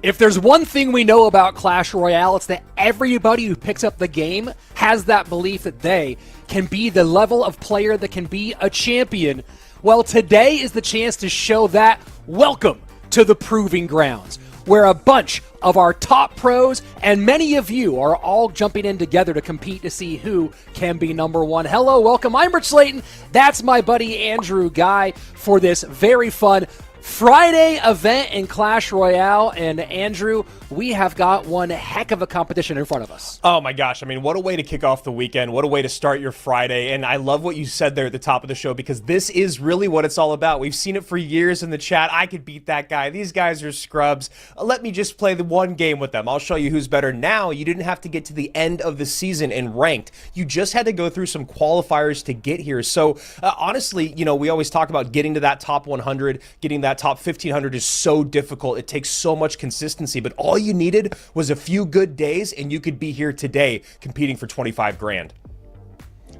If there's one thing we know about Clash Royale, it's that everybody who picks up the game has that belief that they can be the level of player that can be a champion. Well, today is the chance to show that. Welcome to the Proving Grounds, where a bunch of our top pros and many of you are all jumping in together to compete to see who can be number one. Hello, welcome. I'm Rich Slayton. That's my buddy Andrew Guy for this very fun Friday event in Clash Royale. And Andrew, we have got one heck of a competition in front of us. Oh my gosh, I mean, what a way to kick off the weekend. What a way to start your Friday. And I love what you said there at the top of the show, because this is really what it's all about. We've seen it for years in the chat. I could beat that guy. These guys are scrubs. Let me just play the one game with them. I'll show you who's better. Now, you didn't have to get to the end of the season in ranked. You just had to go through some qualifiers to get here. So honestly, you know, we always talk about getting to that top 100, getting that top 1500 is so difficult. It takes so much consistency, but all you needed was a few good days and you could be here today competing for 25 grand.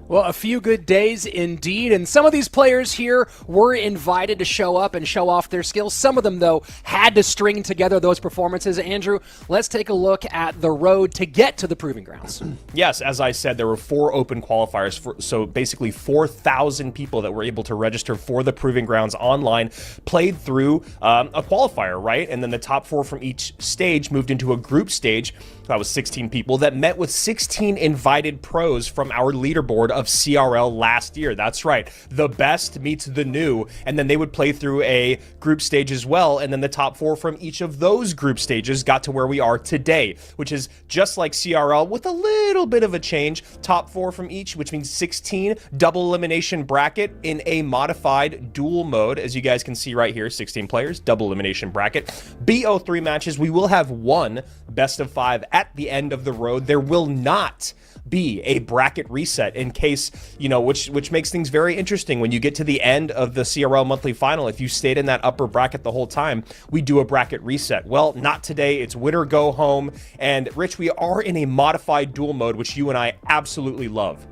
Well, a few good days indeed, and some of these players here were invited to show up and show off their skills. Some of them, though, had to string together those performances. Andrew, let's take a look at the road to get to the Proving Grounds. Yes, as I said, there were 4 open qualifiers, so basically 4,000 people that were able to register for the Proving Grounds online, played through a qualifier, right? And then the top 4 from each stage moved into a group stage. That was 16 people that met with 16 invited pros from our leaderboard of CRL last year. That's right. The best meets the new. And then they would play through a group stage as well. And then the top 4 from each of those group stages got to where we are today, which is just like CRL with a little bit of a change. Top 4 from each, which means 16 double elimination bracket in a modified duel mode. As you guys can see right here, 16 players, double elimination bracket. BO3 matches. We will have one best of 5 at the end of the road. There will not be a bracket reset in case, you know, which makes things very interesting when you get to the end of the CRL monthly final. If you stayed in that upper bracket the whole time, we do a bracket reset. Well, not today. It's win or go home. And Rich, we are in a modified duel mode, which you and I absolutely love.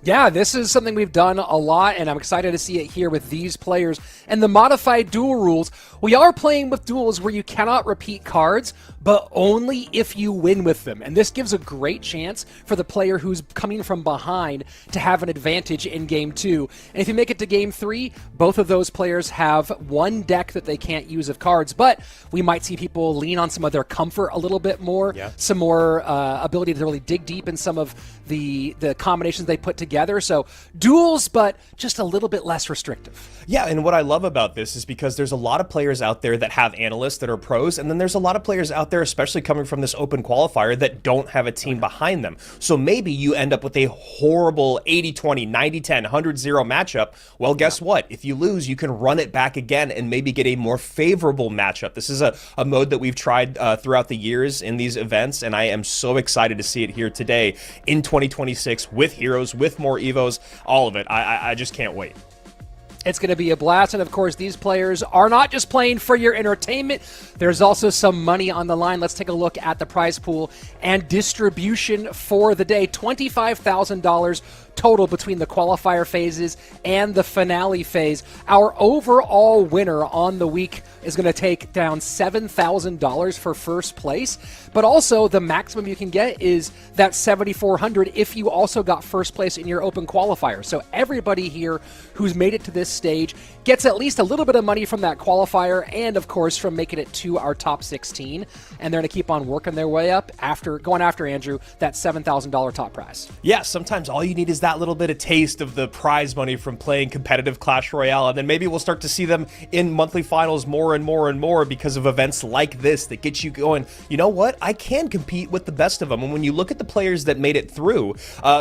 Yeah, this is something we've done a lot, and I'm excited to see it here with these players. And the modified duel rules, we are playing with duels where you cannot repeat cards, but only if you win with them. And this gives a great chance for the player who's coming from behind to have an advantage in Game 2. And if you make it to Game 3, both of those players have one deck that they can't use of cards, but we might see people lean on some of their comfort a little bit more, some more ability to really dig deep in some of the combinations they put together. So duels, but just a little bit less restrictive. Yeah, and what I love about this is because there's a lot of players out there that have analysts that are pros, and then there's a lot of players out there, especially coming from this open qualifier, that don't have a team behind them. So maybe you end up with a horrible 80-20, 90-10, 100-0 matchup. Well, guess what? If you lose, you can run it back again and maybe get a more favorable matchup. This is a mode that we've tried throughout the years in these events, and I am so excited to see it here today in 2026 with heroes, with more Evos, all of it. I just can't wait. It's going to be a blast, and of course, these players are not just playing for your entertainment. There's also some money on the line. Let's take a look at the prize pool and distribution for the day. $25,000 total between the qualifier phases and the finale phase. Our overall winner on the week is going to take down $7,000 for first place, but also the maximum you can get is that $7,400 if you also got first place in your open qualifier. So everybody here who's made it to this stage gets at least a little bit of money from that qualifier and, of course, from making it to our top 16. And they're going to keep on working their way up after going after, Andrew, that $7,000 top prize. Yeah, sometimes all you need is that little bit of taste of the prize money from playing competitive Clash Royale, and then maybe we'll start to see them in monthly finals more and more and more because of events like this that get you going, you know what, I can compete with the best of them. And when you look at the players that made it through,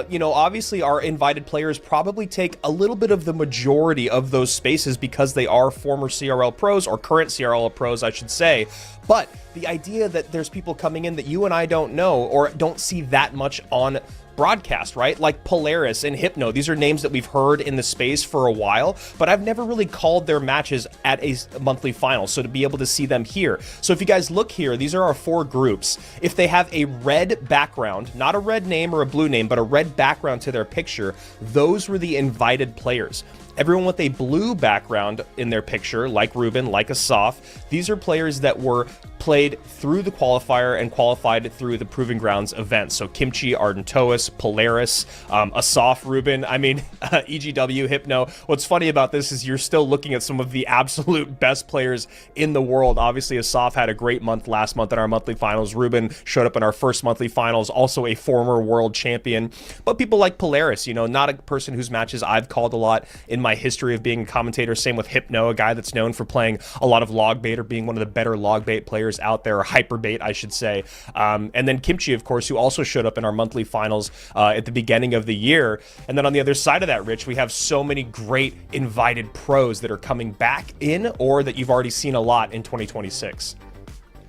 you know, obviously our invited players probably take a little bit of the majority of those spaces because they are former CRL pros, or current CRL pros, I should say. But the idea that there's people coming in that you and I don't know or don't see that much on broadcast, right? Like Polaris and Hypno. These are names that we've heard in the space for a while, but I've never really called their matches at a monthly final. So to be able to see them here. So if you guys look here, these are our 4 groups. If they have a red background, not a red name or a blue name, but a red background to their picture, those were the invited players. Everyone with a blue background in their picture, like Ruben, like Asaf, these are players that were played through the qualifier and qualified through the Proving Grounds event. So Kimchi, Ardentoas, Polaris, Asaf, Ruben, I mean, EGW, Hypno. What's funny about this is you're still looking at some of the absolute best players in the world. Obviously, Asaf had a great month last month in our monthly finals. Ruben showed up in our first monthly finals, also a former world champion. But people like Polaris, you know, not a person whose matches I've called a lot in my history of being a commentator. Same with Hypno, a guy that's known for playing a lot of log bait or being one of the better log bait players out there, or hyper bait, I should say. And then Kimchi, of course, who also showed up in our monthly finals at the beginning of the year. And then on the other side of that, Rich, we have so many great invited pros that are coming back in, or that you've already seen a lot in 2026.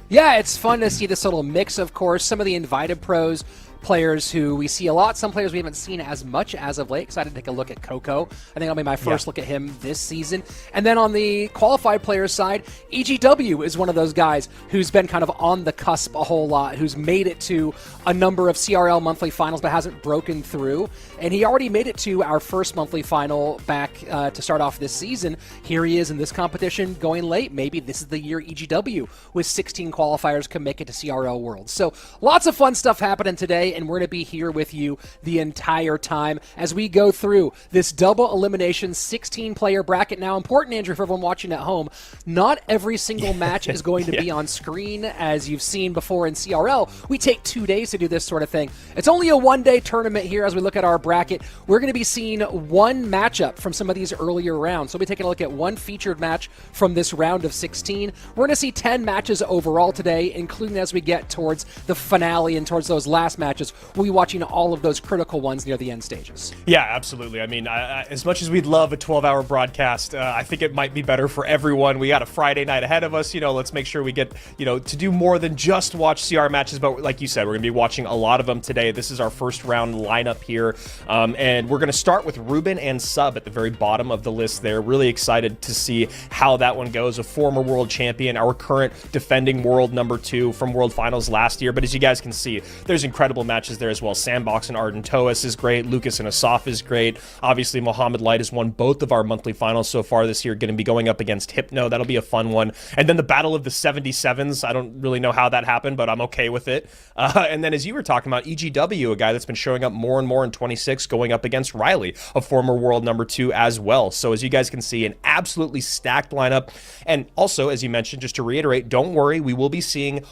Yeah, it's fun to see this little mix, of course. Some of the invited pros, players who we see a lot, some players we haven't seen as much as of late. Excited to take a look at Coco. I think that'll be my first look at him this season. And then on the qualified players side, EGW is one of those guys who's been kind of on the cusp a whole lot, who's made it to a number of CRL monthly finals but hasn't broken through. And he already made it to our first monthly final back to start off this season. Here he is in this competition going late. Maybe this is the year EGW with 16 qualifiers can make it to CRL Worlds. So lots of fun stuff happening today, and we're going to be here with you the entire time as we go through this double elimination 16-player bracket. Now, important, Andrew, for everyone watching at home, not every single match is going to be on screen as you've seen before in CRL. We take 2 days to do this sort of thing. It's only a one-day tournament here as we look at our bracket. We're going to be seeing one matchup from some of these earlier rounds. So we'll be taking a look at one featured match from this round of 16. We're going to see 10 matches overall today, including as we get towards the finale and towards those last matches. We'll be watching all of those critical ones near the end stages. Yeah, absolutely. I mean, as much as we'd love a 12-hour broadcast, I think it might be better for everyone. We got a Friday night ahead of us. You know, let's make sure we get, you know, to do more than just watch CR matches. But like you said, we're going to be watching a lot of them today. This is our first round lineup here. And we're going to start with Ruben and Sub at the very bottom of the list there. Really excited to see how that one goes. A former world champion, our current defending world #2 from World Finals last year. But as you guys can see, there's incredible matches there as well. SandBox and Ardentoas is great. Lucas and Asaf is great. Obviously, Mohamed Light has won both of our monthly finals so far this year, going to be going up against Hypno. That'll be a fun one. And then the battle of the 77s. I don't really know how that happened, but I'm okay with it. And then as you were talking about, EGW, a guy that's been showing up more and more in 26, going up against Ryley, a former world #2 as well. So as you guys can see, an absolutely stacked lineup. And also, as you mentioned, just to reiterate, don't worry, we will be seeing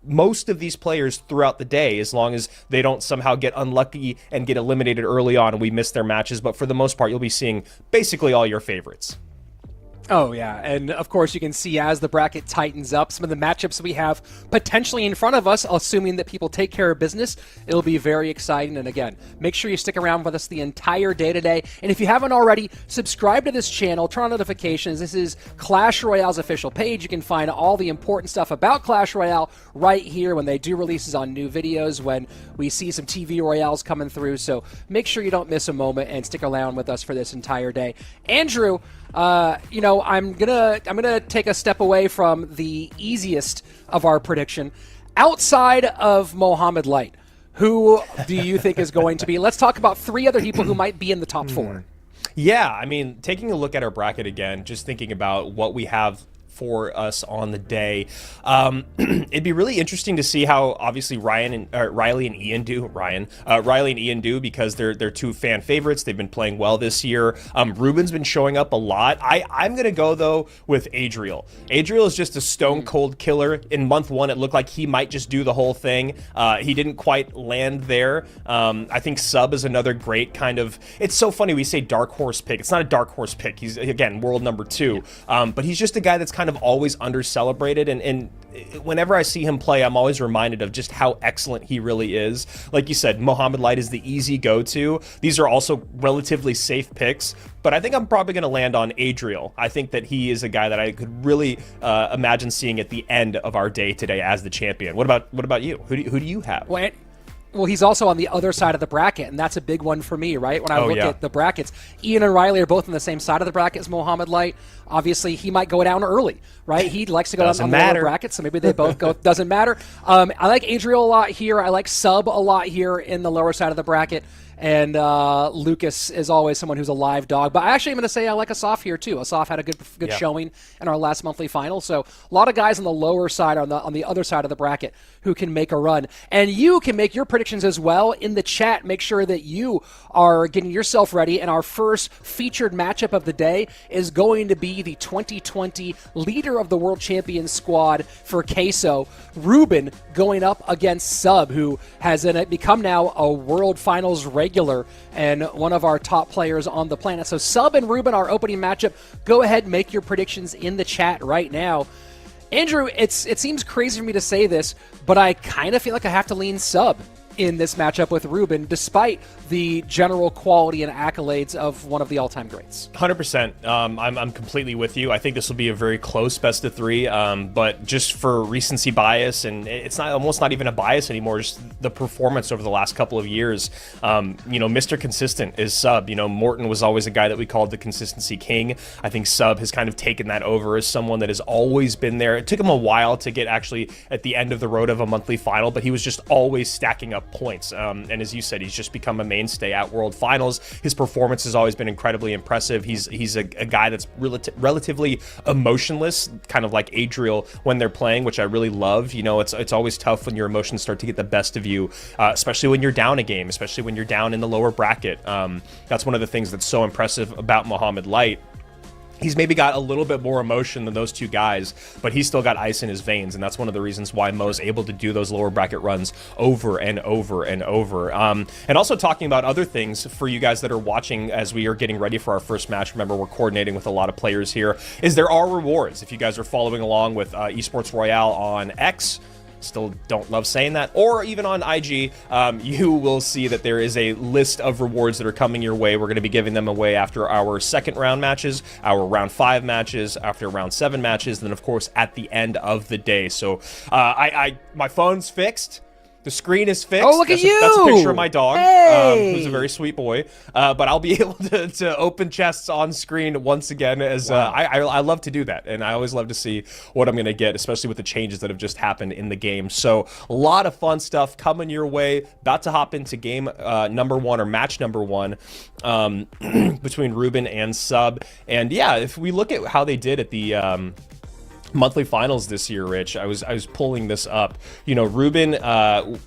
most of these players throughout the day, as long as they don't somehow get unlucky and get eliminated early on and we miss their matches. But for the most part, you'll be seeing basically all your favorites. Oh, yeah. And, of course, you can see as the bracket tightens up, some of the matchups we have potentially in front of us, assuming that people take care of business. It'll be very exciting. And, again, make sure you stick around with us the entire day today. And if you haven't already, subscribe to this channel, turn on notifications. This is Clash Royale's official page. You can find all the important stuff about Clash Royale right here when they do releases on new videos, when we see some TV Royales coming through. So make sure you don't miss a moment and stick around with us for this entire day. Andrew, you know, I'm gonna take a step away from the easiest of our prediction. Outside of Mohamed Light, who do you think is going to be? Let's talk about 3 other people who might be in the top 4. Yeah, I mean, taking a look at our bracket again, just thinking about what we have for us on the day. It'd be really interesting to see how obviously Ryley and Ian do. Ryley and Ian do, because they're 2 fan favorites. They've been playing well this year. Ruben's been showing up a lot. I'm gonna go though with Adriel. Adriel is just a stone cold killer. In month 1, it looked like he might just do the whole thing. He didn't quite land there. I think Sub is another great kind of. It's so funny we say dark horse pick. It's not a dark horse pick. He's again world #2, but he's just a guy that's kind of always under celebrated, and whenever I see him play, I'm always reminded of just how excellent he really is. Like you said, Mohamed Light is the easy go-to. These are also relatively safe picks, but I think I'm probably going to land on Adriel. I think that he is a guy that I could really imagine seeing at the end of our day today as the champion. What about you? Who do you have? Well, he's also on the other side of the bracket, and that's a big one for me, right? When I look at the brackets, Ian and Ryley are both on the same side of the bracket as Mohamed Light. Obviously, he might go down early, right? He likes to go down on the lower bracket, so maybe they both go. Doesn't matter. I like Adriel a lot here. I like Sub a lot here in the lower side of the bracket. and Lucas is always someone who's a live dog. But I actually am going to say I like Asaf here too. Asaf had a good showing in our last monthly final. So a lot of guys on the lower side, on the other side of the bracket, who can make a run. And you can make your predictions as well in the chat. Make sure that you are getting yourself ready. And our first featured matchup of the day is going to be the 2020 leader of the World Champions squad for Queso, Ruben, going up against Sub, who has become now a World Finals regular and one of our top players on the planet. So Sub and Ruben, our opening matchup. Go ahead and make your predictions in the chat right now. Andrew, it seems crazy for me to say this, but I kind of feel like I have to lean Sub in this matchup with Ruben, despite the general quality and accolades of one of the all-time greats. 100%. I'm completely with you. I think this will be a very close best of three, but just for recency bias, and it's almost not even a bias anymore, just the performance over the last couple of years. Mr. Consistent is Sub. Morton was always a guy that we called the consistency king. I think Sub has kind of taken that over as someone that has always been there. It took him a while to get actually at the end of the road of a monthly final, but he was just always stacking up points. And as you said, he's just become a mainstay at World Finals. His performance has always been incredibly impressive. He's a guy that's relatively emotionless, kind of like Adriel when they're playing, which I really love. It's always tough when your emotions start to get the best of you, especially when you're down a game, especially when you're down in the lower bracket. That's one of the things that's so impressive about Mohamed Light. He's maybe got a little bit more emotion than those two guys, but he's still got ice in his veins, and that's one of the reasons why Mo's able to do those lower bracket runs over and over and over. And also talking about other things for you guys that are watching as we are getting ready for our first match. Remember, we're coordinating with a lot of players here. There are rewards if you guys are following along with Esports Royale on X. Still don't love saying that, or even on IG, you will see that there is a list of rewards that are coming your way. We're going to be giving them away after our second round matches, our round 5 matches, after round 7 matches, and then of course at the end of the day. So my phone's fixed. The screen is fixed. Oh, look at you! That's a picture of my dog, hey! Who's a very sweet boy. But I'll be able to open chests on screen once again, as wow. I love to do that, and I always love to see what I'm going to get, especially with the changes that have just happened in the game. So a lot of fun stuff coming your way. About to hop into game number 1, or match number 1, between Ruben and Sub. And yeah, if we look at how they did at the monthly finals this year, Rich, I was pulling this up. Ruben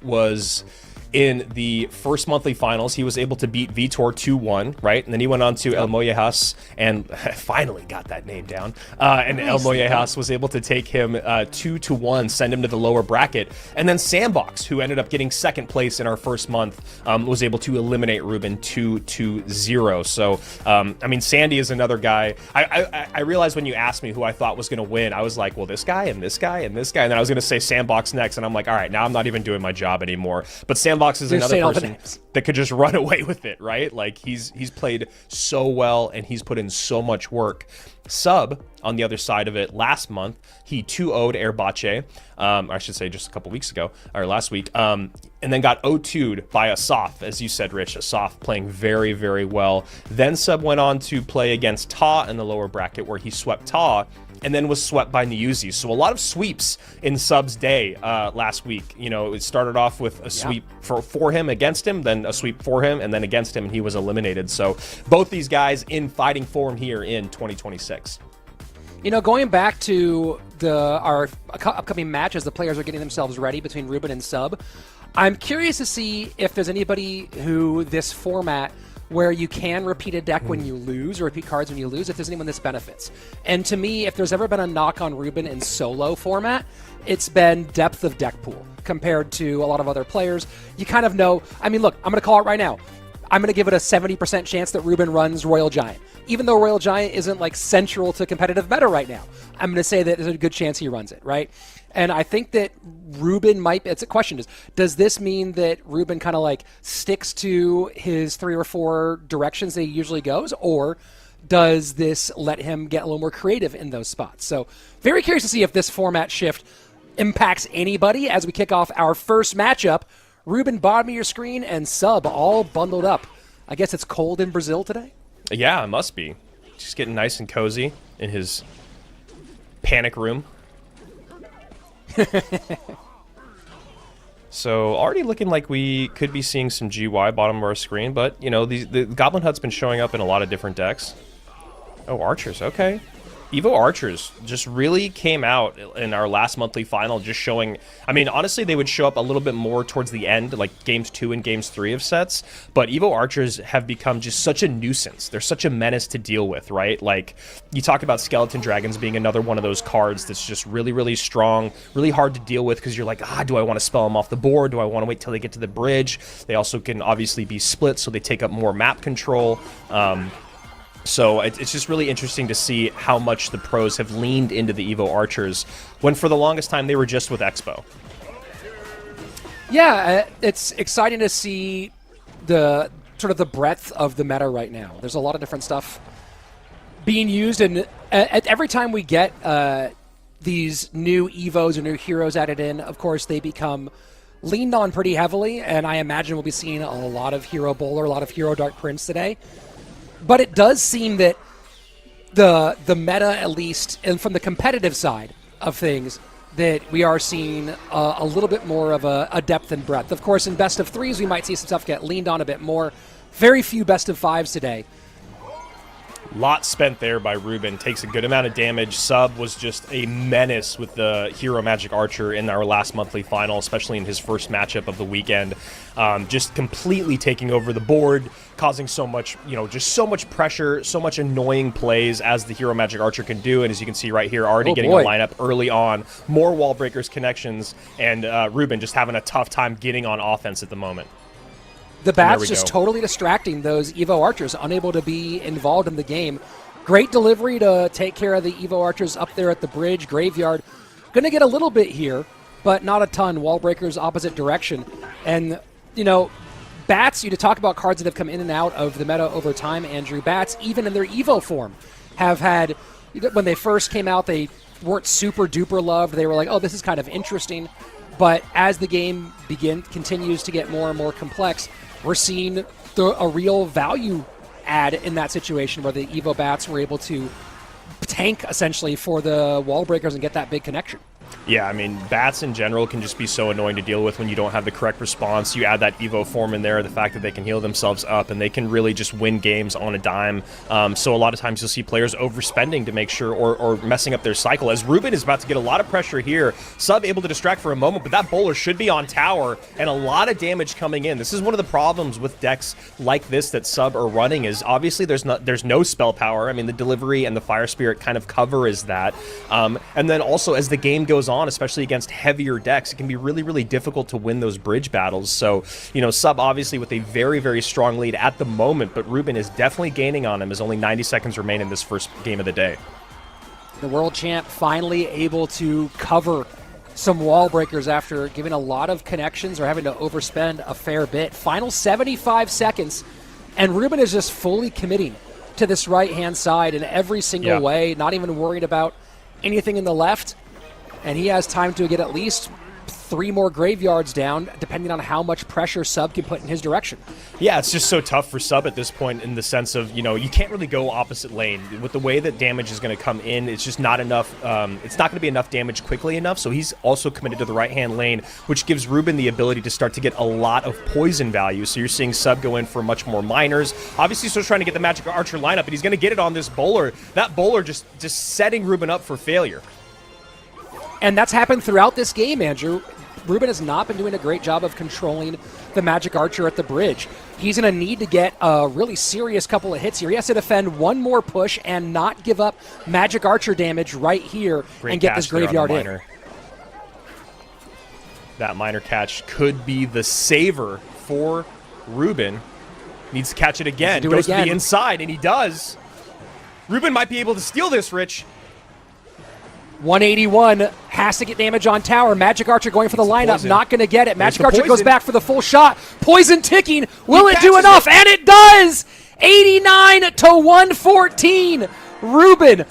was in the first monthly finals. He was able to beat Vitor 2-1, right? And then he went on to El Mollejas and finally got that name down. And nice. El Mollejas was able to take him 2-1, send him to the lower bracket. And then SandBox, who ended up getting second place in our first month, was able to eliminate Ruben 2-0. So, Sandy is another guy. I realized when you asked me who I thought was going to win, I was like, well, this guy and this guy and this guy. And then I was going to say SandBox next. And I'm like, all right, now I'm not even doing my job anymore. But SandBox is another person that could just run away with it, right? Like he's played so well and he's put in so much work. Sub, on the other side of it, last month, he 2-0'd Airbache, I should say just a couple weeks ago, or last week, and then got 0-2'd by Asaf, as you said, Rich. Asaf playing very, very well. Then Sub went on to play against Ta in the lower bracket, where he swept Ta, and then was swept by Niuzi. So a lot of sweeps in Sub's day last week. It started off with a sweep for him, against him, then a sweep for him, and then against him, and he was eliminated. So both these guys in fighting form here in 2026. Going back to our upcoming matches, the players are getting themselves ready between Ruben and Sub. I'm curious to see if there's anybody who this format where you can repeat a deck when you lose, or repeat cards when you lose, if there's anyone this benefits. And to me, if there's ever been a knock on Ruben in solo format, it's been depth of deck pool compared to a lot of other players. You kind of know, look, I'm going to call it right now. I'm going to give it a 70% chance that Ruben runs Royal Giant. Even though Royal Giant isn't like central to competitive meta right now, I'm going to say that there's a good chance he runs it, right? And I think that Ruben might, it's a question, does this mean that Ruben kind of like sticks to his 3 or 4 directions that he usually goes, or does this let him get a little more creative in those spots? So very curious to see if this format shift impacts anybody as we kick off our first matchup. Ruben, bottom of your screen, and Sub all bundled up. I guess it's cold in Brazil today? Yeah, it must be. Just getting nice and cozy in his panic room. So already looking like we could be seeing some GY bottom of our screen, but, you know, the Goblin Hut's been showing up in a lot of different decks. Oh, Archers, okay. Evo Archers just really came out in our last monthly final, just showing, I mean, honestly, they would show up a little bit more towards the end, like Games 2 and Games 3 of sets, but Evo Archers have become just such a nuisance. They're such a menace to deal with, right? Like, you talk about Skeleton Dragons being another one of those cards that's just really, really strong, really hard to deal with, because you're like, do I want to spell them off the board? Do I want to wait till they get to the bridge? They also can obviously be split, so they take up more map control. So it's just really interesting to see how much the pros have leaned into the Evo Archers, when for the longest time they were just with Expo. Yeah, it's exciting to see the sort of the breadth of the meta right now. There's a lot of different stuff being used, and every time we get these new Evos or new heroes added in, of course, they become leaned on pretty heavily, and I imagine we'll be seeing a lot of Hero Bowler, a lot of Hero Dark Prince today. But it does seem that the meta, at least, and from the competitive side of things, that we are seeing a little bit more of a depth and breadth. Of course, in best of threes, we might see some stuff get leaned on a bit more. Very few best of fives today. Lot spent there by Ruben. Takes a good amount of damage. Sub was just a menace with the Hero Magic Archer in our last monthly final, especially in his first matchup of the weekend. Just completely taking over the board, causing so much, just so much pressure, so much annoying plays as the Hero Magic Archer can do. And as you can see right here, already getting a lineup early on. More wall breakers, connections, and Ruben just having a tough time getting on offense at the moment. The Bats just totally distracting those Evo Archers, unable to be involved in the game. Great delivery to take care of the Evo Archers up there at the bridge. Graveyard going to get a little bit here, but not a ton. Wall breakers opposite direction. And, Bats, you to talk about cards that have come in and out of the meta over time, Andrew. Bats, even in their Evo form, have had, when they first came out, they weren't super duper loved. They were like, oh, this is kind of interesting. But as the game continues to get more and more complex, we're seeing a real value add in that situation where the Evo Bats were able to tank, essentially, for the wall breakers and get that big connection. Yeah, I mean, Bats in general can just be so annoying to deal with when you don't have the correct response. You add that Evo form in there, the fact that they can heal themselves up, and they can really just win games on a dime. So a lot of times you'll see players overspending to make sure, or messing up their cycle. As Ruben is about to get a lot of pressure here, Sub able to distract for a moment, but that bowler should be on tower, and a lot of damage coming in. This is one of the problems with decks like this that Sub are running, is obviously there's no spell power. I mean, the delivery and the Fire Spirit kind of cover is that. And then also, as the game goes on, especially against heavier decks, it can be really, really difficult to win those bridge battles. So, Sub obviously with a very, very strong lead at the moment, but Ruben is definitely gaining on him as only 90 seconds remain in this first game of the day. The world champ finally able to cover some wall breakers after giving a lot of connections or having to overspend a fair bit. Final 75 seconds, and Ruben is just fully committing to this right-hand side in every single way, not even worried about anything in the left. And he has time to get at least 3 more graveyards down, depending on how much pressure Sub can put in his direction. Yeah, it's just so tough for Sub at this point, in the sense of, you can't really go opposite lane. With the way that damage is going to come in, it's just not enough. It's not going to be enough damage quickly enough, so he's also committed to the right-hand lane, which gives Ruben the ability to start to get a lot of poison value. So you're seeing Sub go in for much more miners. Obviously, still trying to get the Magic Archer lineup, and he's going to get it on this bowler. That bowler just setting Ruben up for failure. And that's happened throughout this game, Andrew. Ruben has not been doing a great job of controlling the Magic Archer at the bridge. He's going to need to get a really serious couple of hits here. He has to defend one more push and not give up Magic Archer damage right here and get this graveyard in. That miner catch could be the saver for Ruben. Needs to catch it again. Goes to the inside, and he does. Ruben might be able to steal this, Rich. 181 has to get damage on tower. Magic Archer going for the lineup, not going to get it. Magic Archer goes back for the full shot. Poison ticking. Will it do enough? And it does! 89 to 114. Ruben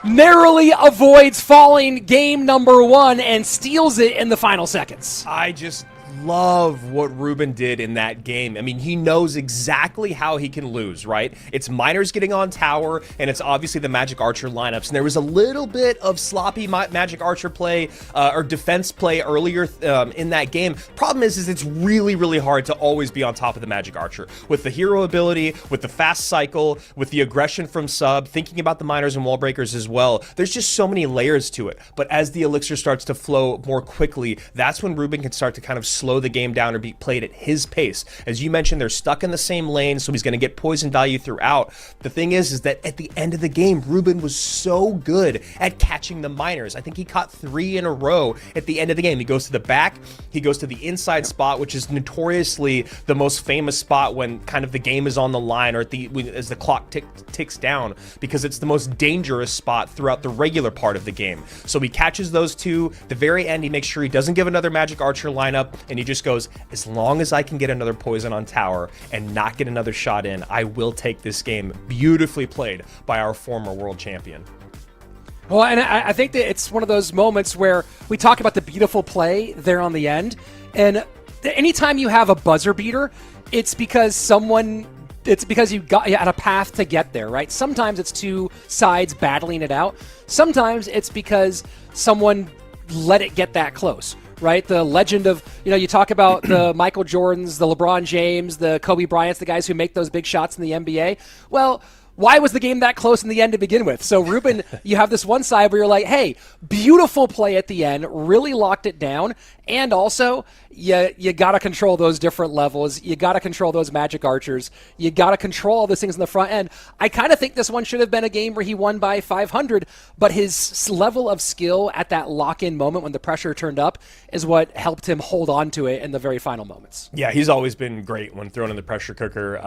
narrowly avoids falling game number 1 and steals it in the final seconds. I just love what Ruben did in that game. I mean, he knows exactly how he can lose, right? It's miners getting on tower, and it's obviously the Magic Archer lineups. And there was a little bit of sloppy Magic Archer play or defense play earlier in that game. Problem is it's really, really hard to always be on top of the Magic Archer. With the hero ability, with the fast cycle, with the aggression from sub, thinking about the miners and wall breakers as well. There's just so many layers to it. But as the elixir starts to flow more quickly, that's when Ruben can start to kind of slow the game down or be played at his pace. As you mentioned, they're stuck in the same lane, so he's going to get poison value throughout. The thing is that at the end of the game, Ruben was so good at catching the miners. I think he caught 3 in a row at the end of the game. He goes to the back, he goes to the inside spot, which is notoriously the most famous spot when kind of the game is on the line or as the clock ticks down, because it's the most dangerous spot throughout the regular part of the game. So he catches those two. The very end, he makes sure he doesn't give another Magic Archer lineup, and he just goes, as long as I can get another poison on tower and not get another shot in, I will take this game. Beautifully played by our former world champion. Well, and I think that it's one of those moments where we talk about the beautiful play there on the end, and anytime you have a buzzer beater, it's because you had a path to get there, right? Sometimes it's two sides battling it out. Sometimes it's because someone let it get that close, right? The legend of, you talk about the Michael Jordans, the LeBron James, the Kobe Bryants, the guys who make those big shots in the NBA. Well, why was the game that close in the end to begin with? So Ruben, you have this one side where you're like, hey, beautiful play at the end, really locked it down, and also you got to control those different levels. You got to control those Magic Archers. You got to control all those things in the front end. I kind of think this one should have been a game where he won by 500, but his level of skill at that lock-in moment when the pressure turned up is what helped him hold on to it in the very final moments. Yeah, he's always been great when thrown in the pressure cooker.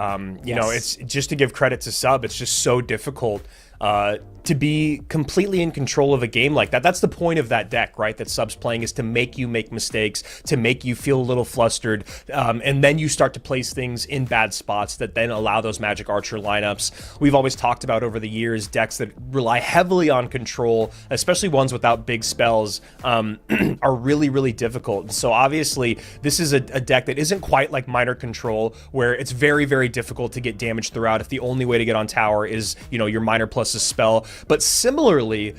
It's just to give credit to Sub, it's just so difficult to be completely in control of a game like that. That's the point of that deck, right? That Sub's playing, is to make you make mistakes, to make you feel a little flustered, and then you start to place things in bad spots that then allow those Magic Archer lineups. We've always talked about over the years decks that rely heavily on control, especially ones without big spells, are really, really difficult. And so obviously this is a deck that isn't quite like Miner Control, where it's very, very difficult to get damage throughout if the only way to get on tower is, your Miner plus a spell. But similarly,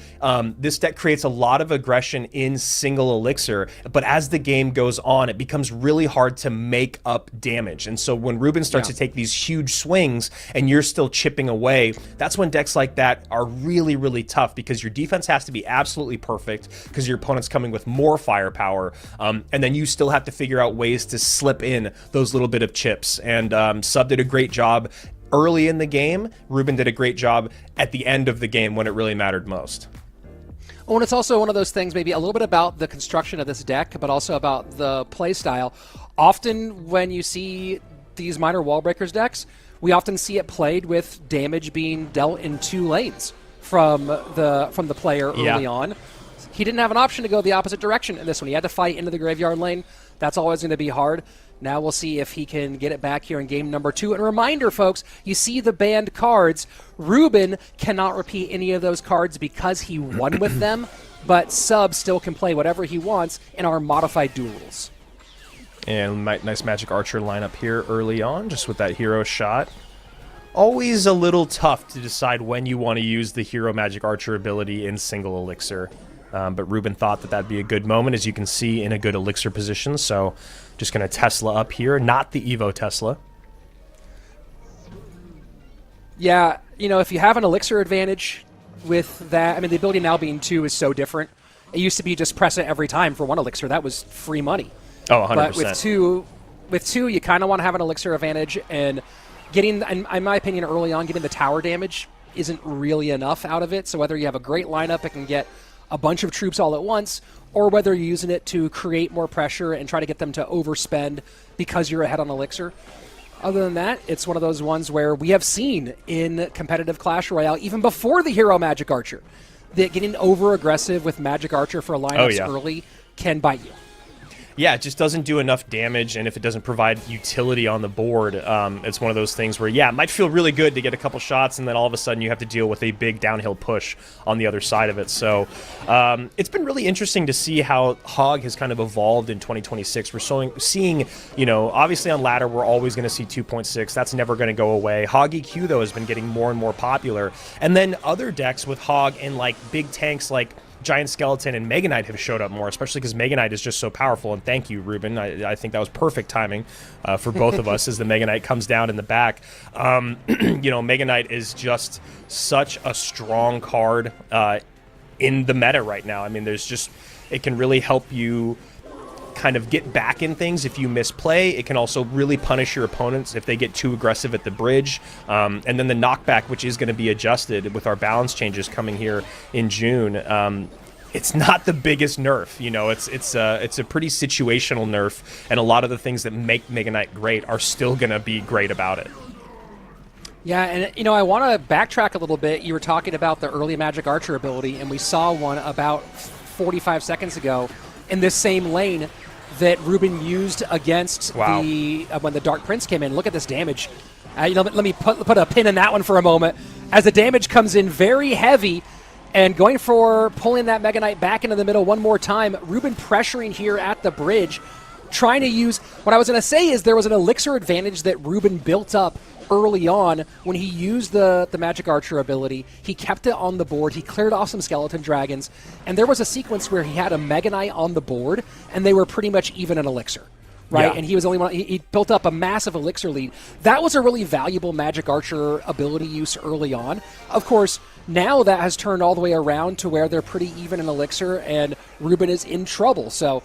this deck creates a lot of aggression in single elixir, but as the game goes on, it becomes really hard to make up damage. And so when Ruben starts to take these huge swings and you're still chipping away, that's when decks like that are really, really tough, because your defense has to be absolutely perfect because your opponent's coming with more firepower, and then you still have to figure out ways to slip in those little bit of chips. And Sub did a great job early in the game. Ruben did a great job at the end of the game when it really mattered most. Oh, and it's also one of those things, maybe a little bit about the construction of this deck, but also about the play style. Often when you see these Miner Wall Breakers decks, we often see it played with damage being dealt in 2 lanes from the player early on. He didn't have an option to go the opposite direction in this one. He had to fight into the graveyard lane. That's always going to be hard. Now we'll see if he can get it back here in game number 2. And a reminder, folks, you see the banned cards. Ruben cannot repeat any of those cards because he won with them, but Sub still can play whatever he wants in our Modified Duels. And nice Magic Archer lineup here early on, just with that hero shot. Always a little tough to decide when you want to use the hero Magic Archer ability in single elixir. But Ruben thought that that'd be a good moment, as you can see, in a good elixir position. So just going to Tesla up here, not the Evo Tesla. Yeah, if you have an elixir advantage with that, the ability now being 2 is so different. It used to be just press it every time for 1 elixir. That was free money. Oh, 100%. But with two, you kind of want to have an elixir advantage, and getting, in my opinion, early on, getting the tower damage isn't really enough out of it. So whether you have a great lineup, it can get a bunch of troops all at once, or whether you're using it to create more pressure and try to get them to overspend because you're ahead on elixir. Other than that, it's one of those ones where we have seen in competitive Clash Royale, even before the hero Magic Archer, that getting over aggressive with Magic Archer for lineups early can bite you. Yeah, it just doesn't do enough damage, and if it doesn't provide utility on the board, it's one of those things where, yeah, it might feel really good to get a couple shots, and then all of a sudden you have to deal with a big downhill push on the other side of it. So it's been really interesting to see how Hog has kind of evolved in 2026. We're seeing, you know, obviously on ladder, we're always going to see 2.6. That's never going to go away. Hog EQ, though, has been getting more and more popular. And then other decks with Hog and, like, big tanks like Giant Skeleton and Mega Knight have showed up more, especially because Mega Knight is just so powerful. And thank you, Ruben. I think that was perfect timing for both of us as the Mega Knight comes down in the back. You know, Mega Knight is just such a strong card in the meta right now. I mean, it can really help you kind of get back in things if you misplay. It can also really punish your opponents if they get too aggressive at the bridge. And then the knockback, which is going to be adjusted with our balance changes coming here in June. It's not the biggest nerf, you know. It's a pretty situational nerf, and a lot of the things that make Mega Knight great are still going to be great about it. Yeah, and you know, I want to backtrack a little bit. You were talking about the early Magic Archer ability, and we saw one about 45 seconds ago in this same lane that Ruben used against when the Dark Prince came in. Look at this damage. You know, let me put a pin in that one for a moment. As the damage comes in very heavy, and going for pulling that Mega Knight back into the middle one more time. Ruben pressuring here at the bridge, trying to use. What I was going to say is there was an elixir advantage that Ruben built up early on when he used the Magic Archer ability. He kept it on the board. He cleared off some Skeleton Dragons, and there was a sequence where he had a Mega Knight on the board, and they were pretty much even an elixir, right? Yeah. And he was only one. He built up a massive elixir lead. That was a really valuable Magic Archer ability use early on. Of course, now that has turned all the way around to where they're pretty even in elixir, and Ruben is in trouble. So,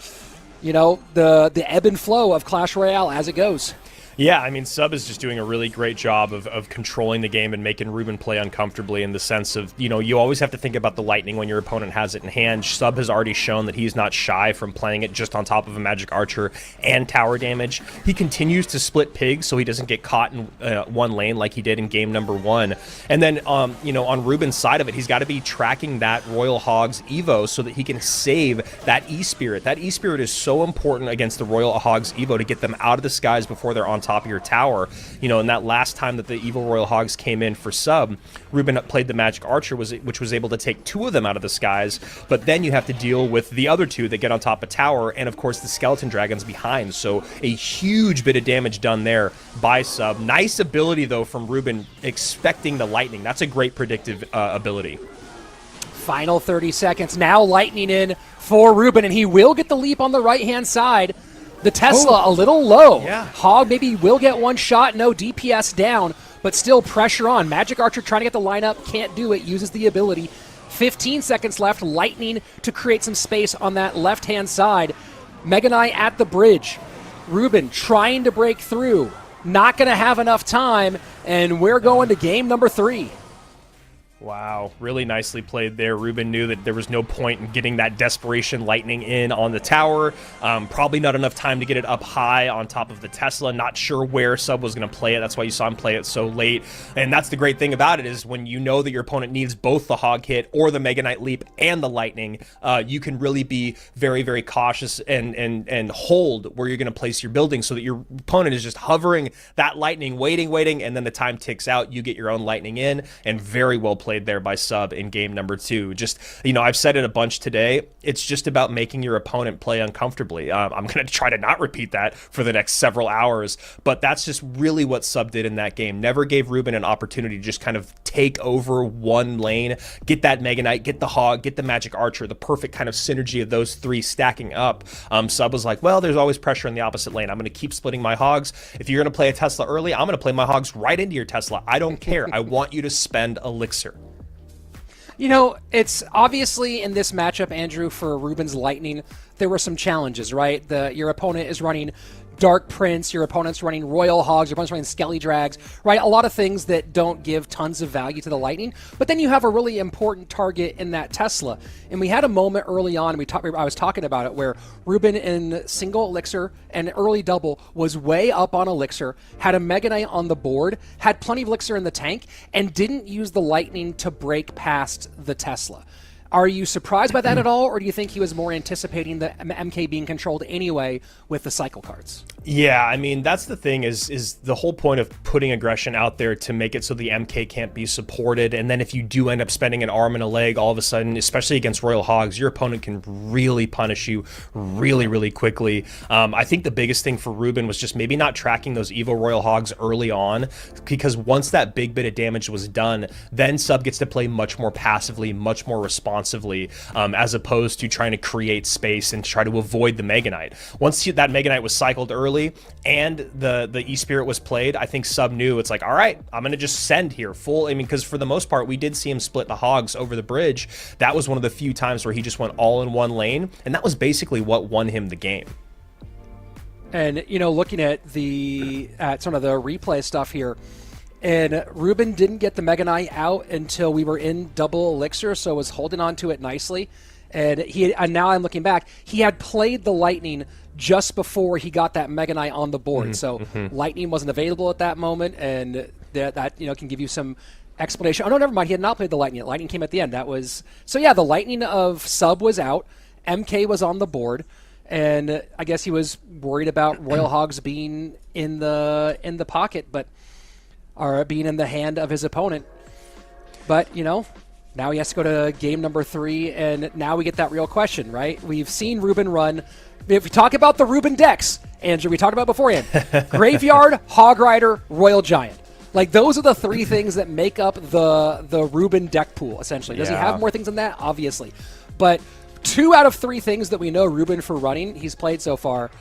you know, the ebb and flow of Clash Royale as it goes. Yeah, I mean, Sub is just doing a really great job of controlling the game and making Ruben play uncomfortably in the sense of, you know, you always have to think about the lightning when your opponent has it in hand. Sub has already shown that he's not shy from playing it just on top of a Magic Archer and tower damage. He continues to split pigs so he doesn't get caught in one lane like he did in game number 1. And then, you know, on Ruben's side of it, he's got to be tracking that Royal Hogs Evo so that he can save that E-Spirit. That E-Spirit is so important against the Royal Hogs Evo to get them out of the skies before they're on top of your tower. You know, and that last time that the Evil Royal Hogs came in for Sub, Ruben played the Magic Archer, which was able to take 2 of them out of the skies, but then you have to deal with the other 2 that get on top of tower, and of course the Skeleton Dragons behind, so a huge bit of damage done there by Sub. Nice ability, though, from Ruben, expecting the lightning. That's a great predictive ability. Final 30 seconds. Now lightning in for Ruben, and he will get the leap on the right-hand side. The Tesla a little low. Yeah. Hog maybe will get one shot, no DPS down, but still pressure on. Magic Archer trying to get the lineup, can't do it, uses the ability. 15 seconds left, lightning to create some space on that left-hand side. Mega Knight at the bridge. Ruben trying to break through. Not going to have enough time, and we're going to game number 3. Wow, really nicely played there. Ruben knew that there was no point in getting that Desperation Lightning in on the tower. Probably not enough time to get it up high on top of the Tesla. Not sure where Sub was going to play it. That's why you saw him play it so late. And that's the great thing about it, is when you know that your opponent needs both the Hog hit or the Mega Knight Leap and the Lightning, you can really be very, very cautious and hold where you're going to place your building so that your opponent is just hovering that Lightning, waiting, and then the time ticks out. You get your own Lightning in, and very well played there by Sub in game number 2. Just, you know, I've said it a bunch today. It's just about making your opponent play uncomfortably. I'm going to try to not repeat that for the next several hours, but that's just really what Sub did in that game. Never gave Ruben an opportunity to just kind of take over one lane, get that Mega Knight, get the Hog, get the Magic Archer, the perfect kind of synergy of those 3 stacking up. Sub was like, well, there's always pressure in the opposite lane. I'm going to keep splitting my Hogs. If you're going to play a Tesla early, I'm going to play my Hogs right into your Tesla. I don't care. I want you to spend Elixir. You know, it's obviously in this matchup, Andrew, for Ruben's Lightning, there were some challenges, right? Your opponent is running Dark Prince, your opponent's running Royal Hogs, your opponent's running Skelly Drags, right? A lot of things that don't give tons of value to the Lightning, but then you have a really important target in that Tesla. And we had a moment early on, I was talking about it, where Ruben in single Elixir and early double was way up on Elixir, had a Mega Knight on the board, had plenty of Elixir in the tank, and didn't use the Lightning to break past the Tesla. Are you surprised by that at all, or do you think he was more anticipating the MK being controlled anyway with the cycle cards? Yeah, I mean, that's the thing is the whole point of putting aggression out there to make it so the MK can't be supported. And then if you do end up spending an arm and a leg, all of a sudden, especially against Royal Hogs, your opponent can really punish you really, really quickly. I think the biggest thing for Ruben was just maybe not tracking those Evo Royal Hogs early on, because once that big bit of damage was done, then Sub gets to play much more passively, much more responsively, as opposed to trying to create space and try to avoid the Mega Knight. Once that Mega Knight was cycled early and the E-Spirit was played, I think Sub knew it's like, all right, I'm going to just send here full. I mean, because for the most part, we did see him split the Hogs over the bridge. That was one of the few times where he just went all in one lane, and that was basically what won him the game. And, you know, looking at some of the replay stuff here, and Ruben didn't get the Mega Knight out until we were in double elixir, so was holding on to it nicely. And now I'm looking back, he had played the Lightning just before he got that Mega Knight on the board. So Lightning wasn't available at that moment, and that you know, can give you some explanation. Oh, no, never mind. He had not played the Lightning yet. Lightning came at the end. So yeah, the Lightning of Sub was out. MK was on the board, and I guess he was worried about Royal Hogs being in the pocket, or being in the hand of his opponent. But, you know, now he has to go to game number 3, and now we get that real question, right? We've seen Ruben run. If we talk about the Ruben decks, Andrew, we talked about beforehand, Graveyard, Hog Rider, Royal Giant. Like, those are the 3 things that make up the Ruben deck pool, essentially. Does he have more things than that? Obviously. But 2 out of 3 things that we know Ruben for running he's played so far.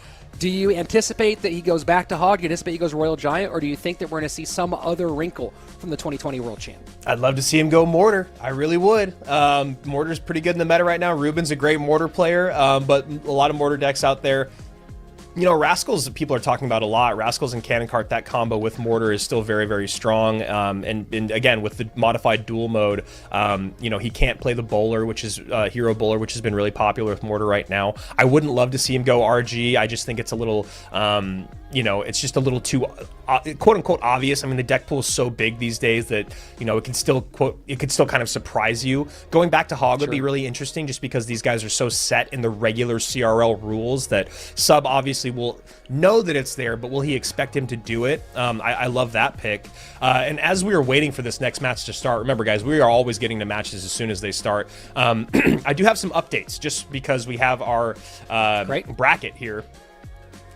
Do you anticipate that he goes back to Hog? Do you anticipate he goes Royal Giant? Or do you think that we're going to see some other wrinkle from the 2020 World Champ? I'd love to see him go Mortar. I really would. Mortar's pretty good in the meta right now. Ruben's a great Mortar player, but a lot of Mortar decks out there. You know, Rascals, people are talking about a lot. Rascals and Cannon Cart, that combo with Mortar is still very, very strong. And again, with the modified duel mode, you know, he can't play the Bowler, which is Hero Bowler, which has been really popular with Mortar right now. I wouldn't love to see him go RG. I just think it's a little, you know, it's just a little too quote unquote obvious. I mean, the deck pool is so big these days that, you know, it could still kind of surprise you. Going back to Hog would be really interesting, just because these guys are so set in the regular CRL rules that Sub obviously will know that it's there, but will he expect him to do it? I love that pick. And as we are waiting for this next match to start, remember guys, we are always getting to matches as soon as they start. I do have some updates just because we have our bracket here.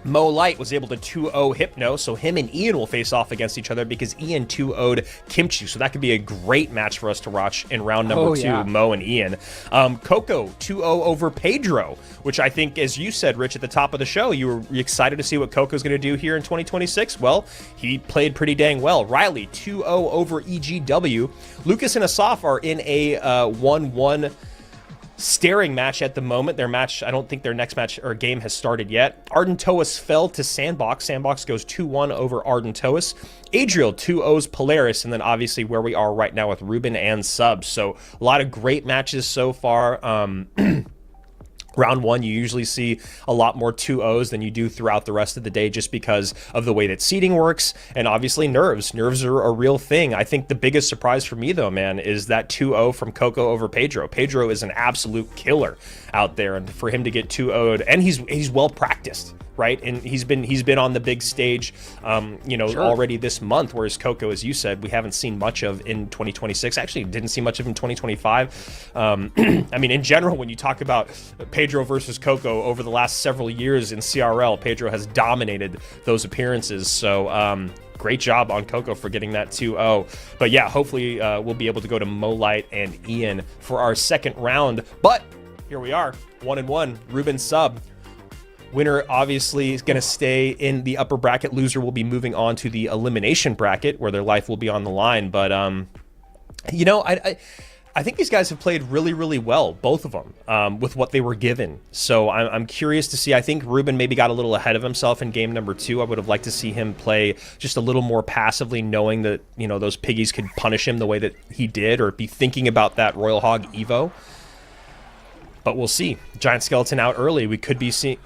Mo Light was able to 2-0 Hypno, so him and Ian will face off against each other because Ian 2-0'd Kimchi, so that could be a great match for us to watch in round number 2, Mo and Ian. Coco 2-0 over Pedro, which I think, as you said, Rich, at the top of the show, you were excited to see what Coco's going to do here in 2026. Well, he played pretty dang well. Ryley 2-0 over EGW. Lucas and Asaf are in a 1-1 staring match at the moment. Their match, I don't think their next match or game has started yet. Ardentoas fell to SandBox. SandBox goes 2-1 over Ardentoas. Adriel 2-0's Polaris, and then obviously where we are right now with Ruben and Sub. So a lot of great matches so far. Round 1, you usually see a lot more 2-0s than you do throughout the rest of the day, just because of the way that seeding works, and obviously nerves. Nerves are a real thing. I think the biggest surprise for me, though, man, is that 2-0 from Coco over Pedro. Pedro is an absolute killer out there, and for him to get 2-0'd, and he's well practiced, right? And he's been on the big stage, you know, already this month, whereas Coco, as you said, we haven't seen much of in 2026. Actually, didn't see much of in 2025. I mean, in general, when you talk about Pedro versus Coco over the last several years in CRL, Pedro has dominated those appearances. So great job on Coco for getting that 2-0. But yeah, hopefully we'll be able to go to Mo Light and Ian for our second round. But here we are, 1-1, Ruben Sub. Winner obviously is going to stay in the upper bracket. Loser will be moving on to the elimination bracket where their life will be on the line. But, you know, I think these guys have played really, really well, both of them, with what they were given. So I'm curious to see. I think Ruben maybe got a little ahead of himself in game number 2. I would have liked to see him play just a little more passively, knowing that, you know, those piggies could punish him the way that he did, or be thinking about that Royal Hog Evo. But we'll see. Giant Skeleton out early. We could be seeing...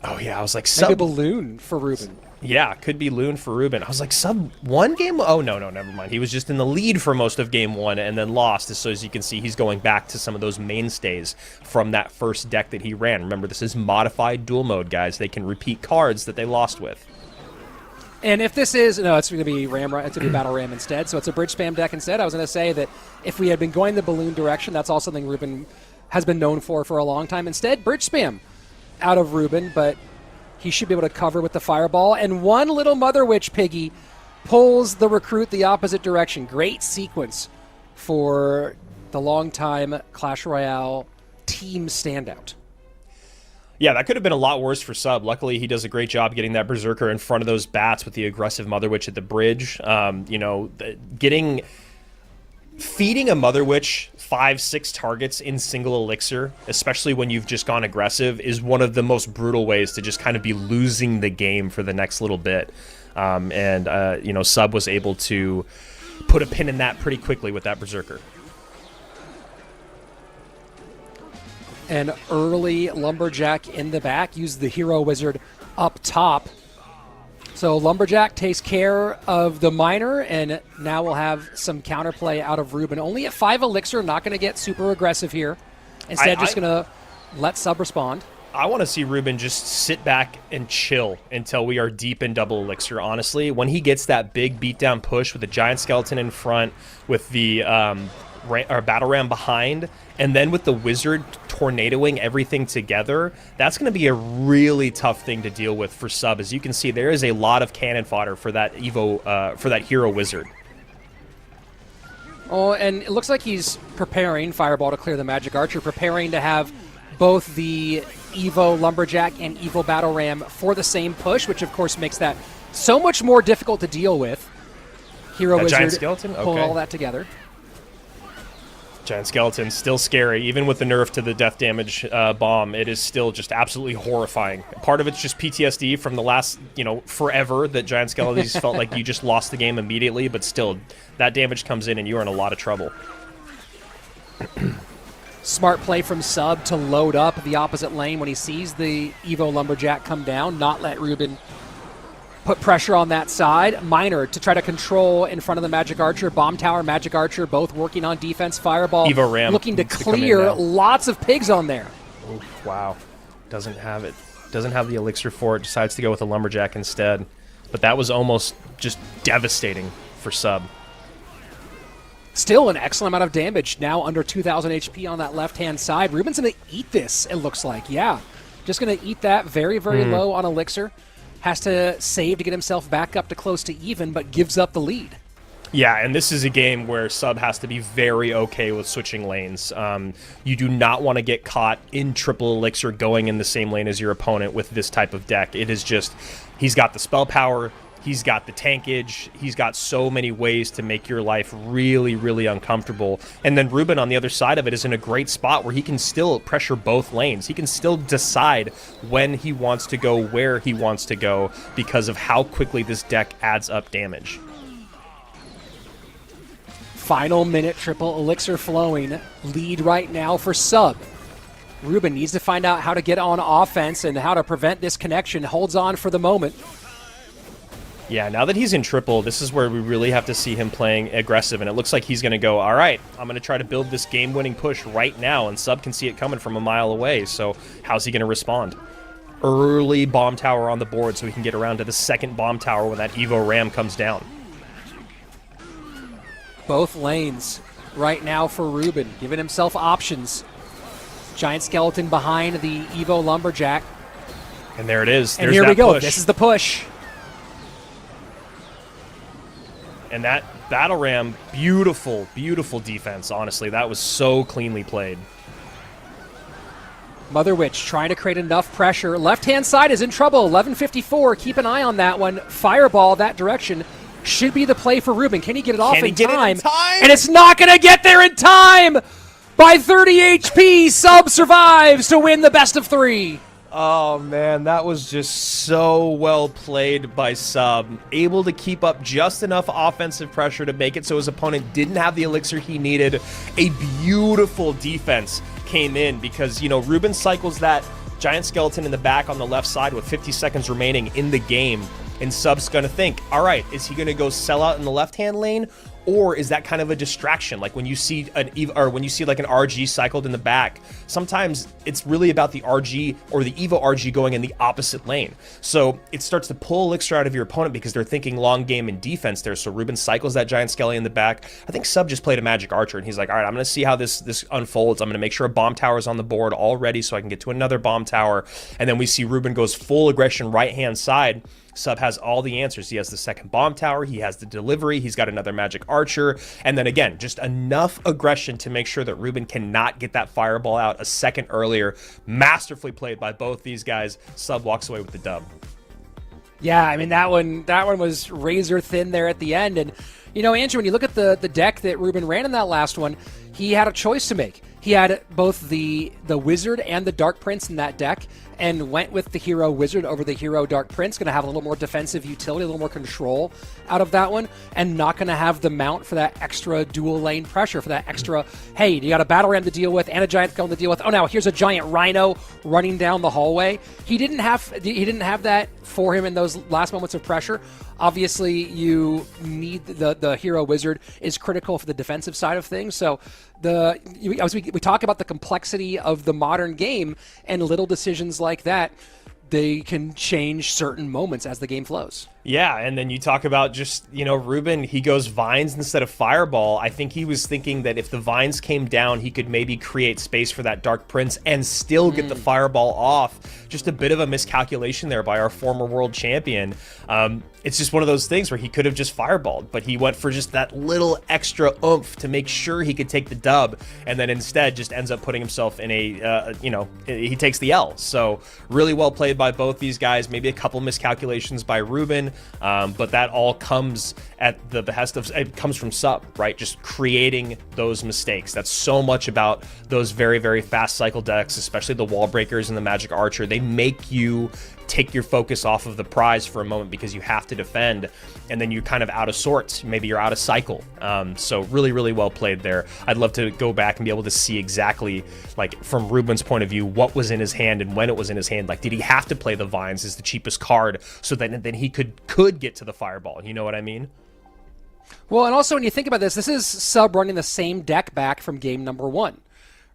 Oh, yeah, I was like, Maybe a balloon for Ruben. Yeah, could be Loon for Ruben. I was like, sub one game? Oh, no, never mind. He was just in the lead for most of game one and then lost. So as you can see, he's going back to some of those mainstays from that first deck that he ran. Remember, this is Modified Duel mode, guys. They can repeat cards that they lost with. And if this is, no, it's going to be it's going to be Battle Ram instead. So it's a bridge spam deck instead. I was going to say that if we had been going the balloon direction, that's also something Ruben has been known for a long time. Instead, bridge spam out of Ruben, but he should be able to cover with the fireball. And one little Mother Witch Piggy pulls the recruit the opposite direction. Great sequence for the longtime Clash Royale team standout. Yeah, that could have been a lot worse for Sub. Luckily, he does a great job getting that Berserker in front of those bats with the aggressive Mother Witch at the bridge. Feeding a Mother Witch 5-6 targets in single elixir, especially when you've just gone aggressive, is one of the most brutal ways to just kind of be losing the game for the next little bit. Sub was able to put a pin in that pretty quickly with that Berserker. An early Lumberjack in the back, used the Hero Wizard up top. So Lumberjack takes care of the Miner, and now we'll have some counterplay out of Ruben. Only at 5 elixir, not going to get super aggressive here. Instead, just going to let Sub respond. I want to see Ruben just sit back and chill until we are deep in double elixir, honestly. When he gets that big beatdown push with the Giant Skeleton in front, with the Battle Ram behind, and then with the Wizard tornadoing everything together, that's going to be a really tough thing to deal with for Sub. As you can see, there is a lot of cannon fodder for that for that Hero Wizard. Oh, and it looks like he's preparing Fireball to clear the Magic Archer, preparing to have both the Evo Lumberjack and Evo Battle Ram for the same push, which of course makes that so much more difficult to deal with. Hero Wizard Giant Skeleton? Okay. pulling all that together. Giant Skeleton, still scary. Even with the nerf to the death damage bomb, it is still just absolutely horrifying. Part of it's just PTSD from the last, forever that Giant Skeletons felt like you just lost the game immediately, but still, that damage comes in and you are in a lot of trouble. Smart play from Sub to load up the opposite lane when he sees the Evo Lumberjack come down, not let Ruben put pressure on that side. Miner to try to control in front of the Magic Archer. Bomb Tower, Magic Archer, both working on defense. Fireball Evo Ram looking to clear. Lots of pigs on there. Oh, wow. Doesn't have it. Doesn't have the elixir for it. Decides to go with a Lumberjack instead. But that was almost just devastating for Sub. Still an excellent amount of damage. Now under 2,000 HP on that left-hand side. Ruben's going to eat this, it looks like. Yeah. Just going to eat that very, very low on elixir. Has to save to get himself back up to close to even, but gives up the lead. Yeah, and this is a game where Sub has to be very okay with switching lanes. You do not want to get caught in triple elixir going in the same lane as your opponent with this type of deck. It is just, he's got the spell power, he's got the tankage, he's got so many ways to make your life really, really uncomfortable. And then Ruben on the other side of it is in a great spot where he can still pressure both lanes. He can still decide when he wants to go, where he wants to go, because of how quickly this deck adds up damage. Final minute, triple elixir flowing. Lead right now for Sub. Ruben needs to find out how to get on offense and how to prevent this connection. Holds on for the moment. Yeah, now that he's in triple, this is where we really have to see him playing aggressive, and it looks like he's going to go, all right, I'm going to try to build this game-winning push right now, and Sub can see it coming from a mile away, so how's he going to respond? Early bomb tower on the board so he can get around to the second bomb tower when that Evo Ram comes down. Both lanes right now for Ruben, giving himself options. Giant Skeleton behind the Evo Lumberjack. And there it is. And here we go. This is the push. And that Battle Ram, beautiful, beautiful defense, honestly. That was so cleanly played. Mother Witch trying to create enough pressure. Left-hand side is in trouble. 11:54. Keep an eye on that one. Fireball that direction should be the play for Ruben. Can he get it off in time? And it's not going to get there in time! By 30 HP, Sub survives to win the best of 3. Oh, man, that was just so well played by Sub. Able to keep up just enough offensive pressure to make it so his opponent didn't have the elixir he needed. A beautiful defense came in because, Ruben cycles that Giant Skeleton in the back on the left side with 50 seconds remaining in the game. And Sub's going to think, all right, is he going to go sell out in the left-hand lane? Or is that kind of a distraction? Like when you see like an RG cycled in the back, sometimes it's really about the RG or the Evo RG going in the opposite lane. So it starts to pull elixir out of your opponent because they're thinking long game and defense there. So Ruben cycles that Giant Skelly in the back. I think Sub just played a Magic Archer and he's like, all right, I'm going to see how this unfolds. I'm going to make sure a bomb tower is on the board already so I can get to another bomb tower. And then we see Ruben goes full aggression right-hand side. Sub has all the answers. He has the second bomb tower. He has the delivery. He's got another Magic Archer. And then again, just enough aggression to make sure that Ruben cannot get that fireball out a second earlier. Masterfully played by both these guys. Sub walks away with the dub. Yeah, I mean, that one was razor thin there at the end. And, you know, Andrew, when you look at the deck that Ruben ran in that last one, he had a choice to make. He had both the Wizard and the Dark Prince in that deck, and went with the Hero Wizard over the Hero Dark Prince. Going to have a little more defensive utility, a little more control out of that one, and not going to have the mount for that extra dual lane pressure, for that extra, hey, you got a Battle Ram to deal with and a Giant Skeleton to deal with. Oh, now here's a Giant Rhino running down the hallway. He didn't have that for him in those last moments of pressure. Obviously, you need the Hero Wizard is critical for the defensive side of things. So we talk about the complexity of the modern game, and little decisions like that, they can change certain moments as the game flows. Yeah, and then you talk about just, you know, Ruben, he goes Vines instead of Fireball. I think he was thinking that if the Vines came down, he could maybe create space for that Dark Prince and still get the Fireball off. Just a bit of a miscalculation there by our former world champion. It's just one of those things where he could have just Fireballed, but he went for just that little extra oomph to make sure he could take the dub, and then instead just ends up putting himself in a, he takes the L. So really well played by both these guys. Maybe a couple miscalculations by Ruben. But that all comes at the behest of, it comes from Sub, right? Just creating those mistakes. That's so much about those very, very fast cycle decks, especially the Wall Breakers and the Magic Archer. They make you take your focus off of the prize for a moment because you have to defend, and then you're kind of out of sorts. Maybe you're out of cycle. So really, really well played there. I'd love to go back and be able to see exactly, like, from Ruben's point of view, what was in his hand and when it was in his hand. Like, did he have to play the Vines as the cheapest card so that then he could get to the Fireball? You know what I mean? Well, and also when you think about this is Sub running the same deck back from game number 1.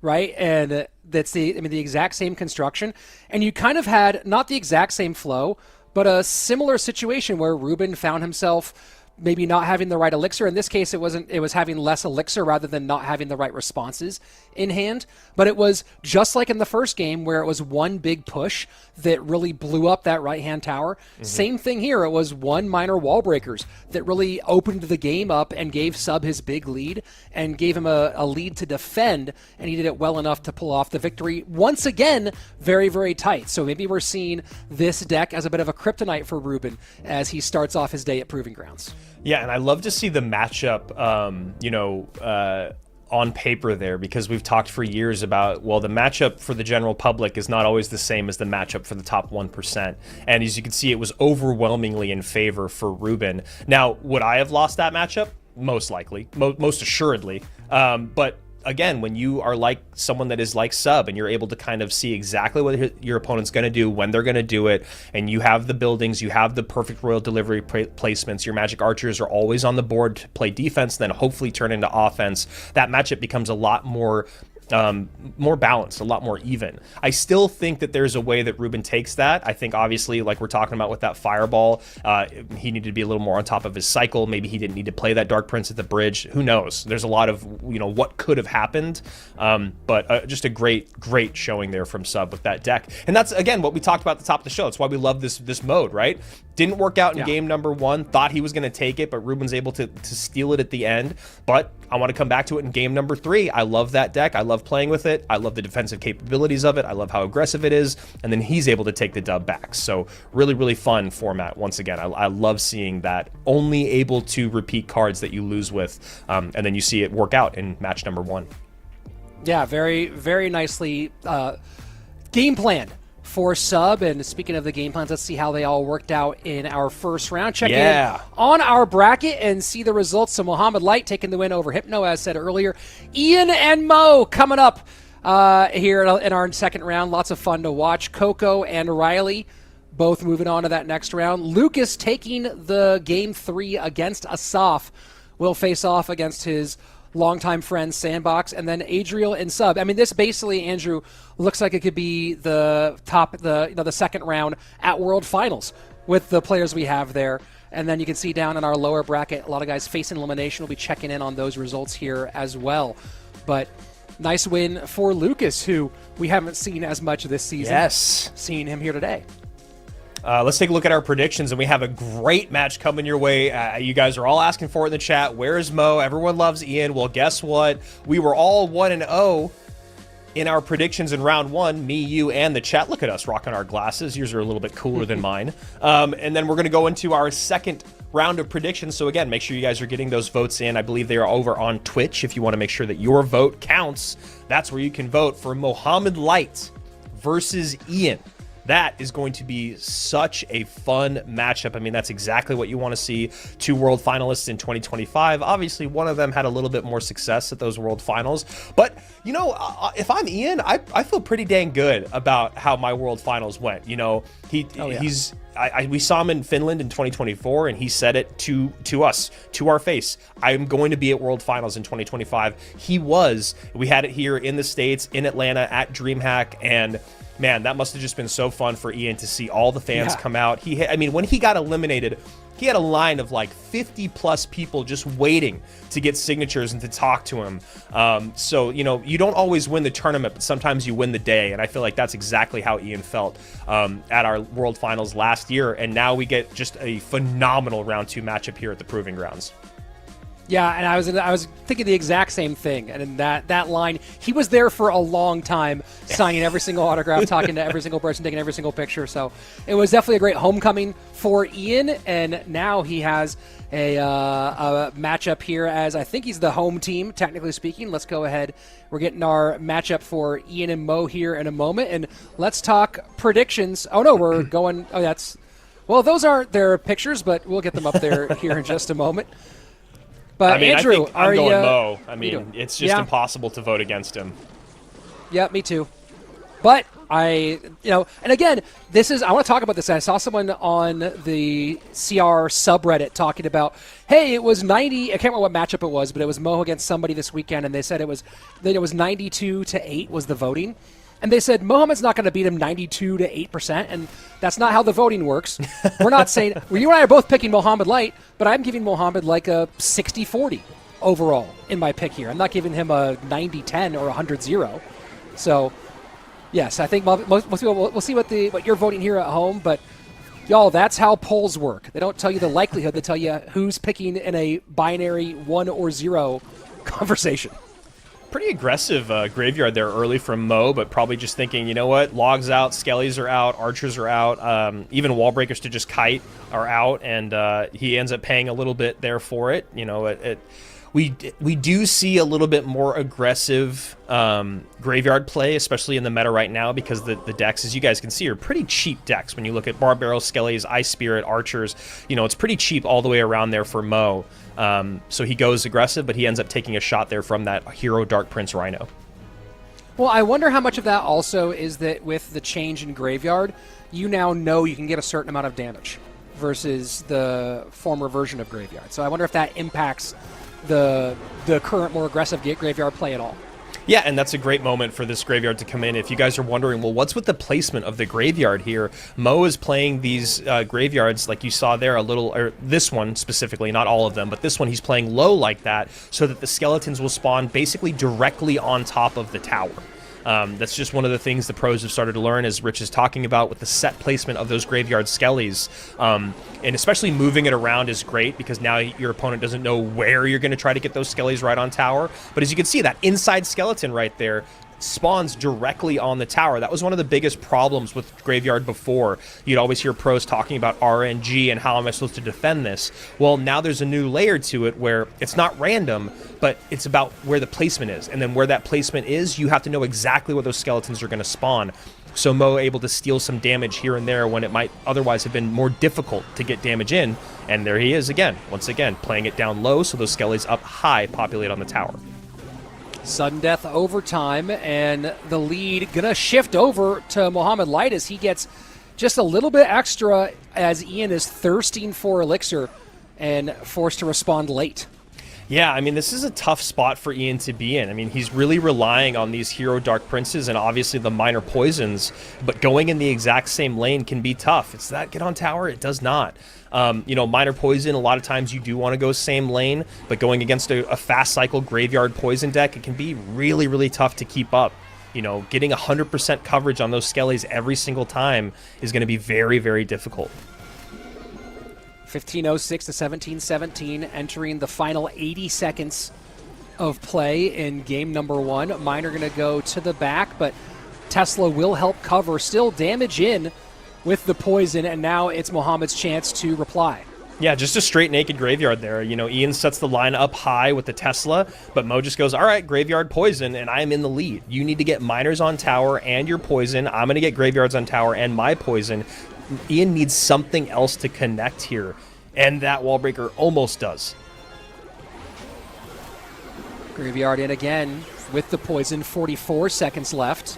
Right, and that's the exact same construction, and you kind of had not the exact same flow, but a similar situation where Ruben found himself maybe not having the right elixir. In this case, it was having less elixir rather than not having the right responses in hand. But it was just like in the first game where it was one big push that really blew up that right-hand tower. Same thing here. It was one minor wall breakers that really opened the game up and gave Sub his big lead and gave him a lead to defend, and he did it well enough to pull off the victory. Once again, very, very tight. So maybe we're seeing this deck as a bit of a kryptonite for Ruben as he starts off his day at Proving Grounds. Yeah, and I love to see the matchup, on paper there, because we've talked for years about, well, the matchup for the general public is not always the same as the matchup for the top 1%. And as you can see, it was overwhelmingly in favor for Ruben. Now, would I have lost that matchup? Most likely, most assuredly. But again, when you are like someone that is like Sub and you're able to kind of see exactly what your opponent's going to do, when they're going to do it, and you have the buildings, you have the perfect royal delivery placements, your Magic Archers are always on the board to play defense, then hopefully turn into offense, that matchup becomes a lot more balanced, a lot more even. I still think that there's a way that Ruben takes that. I think obviously, like we're talking about with that Fireball, he needed to be a little more on top of his cycle. Maybe he didn't need to play that Dark Prince at the bridge. Who knows? There's a lot of, what could have happened. But just a great showing there from Sub with that deck. And that's, again, what we talked about at the top of the show. That's why we love this mode, right? Didn't work out in game number 1. Thought he was going to take it, but Ruben's able to steal it at the end. But I want to come back to it in game number 3. I love that deck. I love playing with it. I love the defensive capabilities of it. I love how aggressive it is. And then he's able to take the dub back. So really, really fun format. Once again, I love seeing that. Only able to repeat cards that you lose with. And then you see it work out in match number 1. Yeah, very, very nicely game planned for Sub. And speaking of the game plans, let's see how they all worked out in our first round. Check in on our bracket and see the results. So Mohamed Light taking the win over Hypno, as said earlier. Ian and Mo coming up here in our second round. Lots of fun to watch. Coco and Ryley both moving on to that next round. Lucas taking the game 3 against Asaf will face off against his longtime friend SandBox, and then Adriel and Sub. I mean, this basically, Andrew, looks like it could be the second round at World Finals with the players we have there. And then you can see down in our lower bracket, a lot of guys facing elimination. We'll be checking in on those results here as well. But nice win for Lucas, who we haven't seen as much this season. Yes. Seeing him here today. Let's take a look at our predictions, and we have a great match coming your way. You guys are all asking for it in the chat. Where's Mo? Everyone loves Ian. Well, guess what? We were all 1-0 in our predictions in round 1. Me, you, and the chat. Look at us rocking our glasses. Yours are a little bit cooler than mine. And then we're going to go into our second round of predictions. So again, make sure you guys are getting those votes in. I believe they are over on Twitch. If you want to make sure that your vote counts, that's where you can vote for Mohamed Light versus Ian. That is going to be such a fun matchup. I mean, that's exactly what you want to see. 2 world finalists in 2025. Obviously, one of them had a little bit more success at those world finals. But, you know, if I'm Ian, I feel pretty dang good about how my world finals went. You know, we saw him in Finland in 2024, and he said it to us, to our face. I'm going to be at World Finals in 2025. He was. We had it here in the States, in Atlanta, at DreamHack, and man, that must have just been so fun for Ian to see all the fans come out. I mean, when he got eliminated, he had a line of like 50 plus people just waiting to get signatures and to talk to him. So, you know, you don't always win the tournament, but sometimes you win the day. And I feel like that's exactly how Ian felt at our World Finals last year. And now we get just a phenomenal round 2 matchup here at the Proving Grounds. Yeah, and I was thinking the exact same thing. And in that line, he was there for a long time, signing every single autograph, talking to every single person, taking every single picture. So it was definitely a great homecoming for Ian. And now he has a matchup here as I think he's the home team, technically speaking. Let's go ahead. We're getting our matchup for Ian and Mo here in a moment. And let's talk predictions. Oh, no, we're going. Oh, well, those aren't their pictures, but we'll get them up there here in just a moment. But I mean, Andrew, I think I'm going Mo. I mean, it's just Yeah. impossible to vote against him. Yeah, me too. But and again, I want to talk about this. I saw someone on the CR subreddit talking about, hey, it was 90. I can't remember what matchup it was, but it was Mo against somebody this weekend, and they said it was 92-8 was the voting. And they said Mohamed's not going to beat him 92-8%, and that's not how the voting works. We're not saying you and I are both picking Mohamed Light, but I'm giving Mohamed like a 60-40 overall in my pick here. I'm not giving him a 90-10 or a 100-0. So, yes, I think we'll see what you're voting here at home, but y'all, that's how polls work. They don't tell you the likelihood; they tell you who's picking in a binary 1 or 0 conversation. Pretty aggressive graveyard there early from Mo, but probably just thinking, you know what, Logs out, Skellies are out, Archers are out, even Wall Breakers to just kite are out, and he ends up paying a little bit there for it. You know, we do see a little bit more aggressive graveyard play, especially in the meta right now, because the decks, as you guys can see, are pretty cheap decks. When you look at Barbarrel, Skellies, Ice Spirit, Archers, you know, it's pretty cheap all the way around there for Mo. So he goes aggressive, but he ends up taking a shot there from that Hero Dark Prince Rhino. Well, I wonder how much of that also is that with the change in graveyard, you now know you can get a certain amount of damage versus the former version of graveyard. So I wonder if that impacts the current more aggressive graveyard play at all. Yeah, and that's a great moment for this graveyard to come in. If you guys are wondering, well, what's with the placement of the graveyard here? Mo is playing these graveyards like you saw there or this one specifically, not all of them, but this one he's playing low like that so that the skeletons will spawn basically directly on top of the tower. That's just one of the things the pros have started to learn, as Rich is talking about, with the set placement of those graveyard skellies. And especially moving it around is great, because now your opponent doesn't know where you're going to try to get those skellies right on tower. But as you can see, that inside skeleton right there spawns directly on the tower. That was one of the biggest problems with graveyard before. You'd always hear pros talking about RNG and how am I supposed to defend this. Well, now there's a new layer to it where it's not random, but it's about where the placement is. And then where that placement is, you have to know exactly where those skeletons are going to spawn. So Mo able to steal some damage here and there when it might otherwise have been more difficult to get damage in. And there he is again, once again, playing it down low so those skellies up high populate on the tower. Sudden death overtime, and the lead gonna shift over to Mohamed Light as he gets just a little bit extra as Ian is thirsting for Elixir and forced to respond late. Yeah, I mean, this is a tough spot for Ian to be in. I mean, he's really relying on these hero Dark Princes and obviously the minor poisons, but going in the exact same lane can be tough. It's that get on tower? It does not. Minor poison, a lot of times you do want to go same lane, but going against a fast cycle graveyard poison deck, it can be really, really tough to keep up. Getting 100% coverage on those skellies every single time is going to be very, very difficult. 15:06 to 17:17, entering the final 80 seconds of play in game number 1. Miner going to go to the back, but Tesla will help cover. Still damage in with the poison, and now it's Mohamed's chance to reply. Yeah, just a straight naked graveyard there. Ian sets the line up high with the Tesla, but Mo just goes, all right, graveyard poison, and I'm in the lead. You need to get miners on tower and your poison. I'm going to get graveyards on tower and my poison. Ian needs something else to connect here, and that wall breaker almost does. Graveyard in again with the poison, 44 seconds left.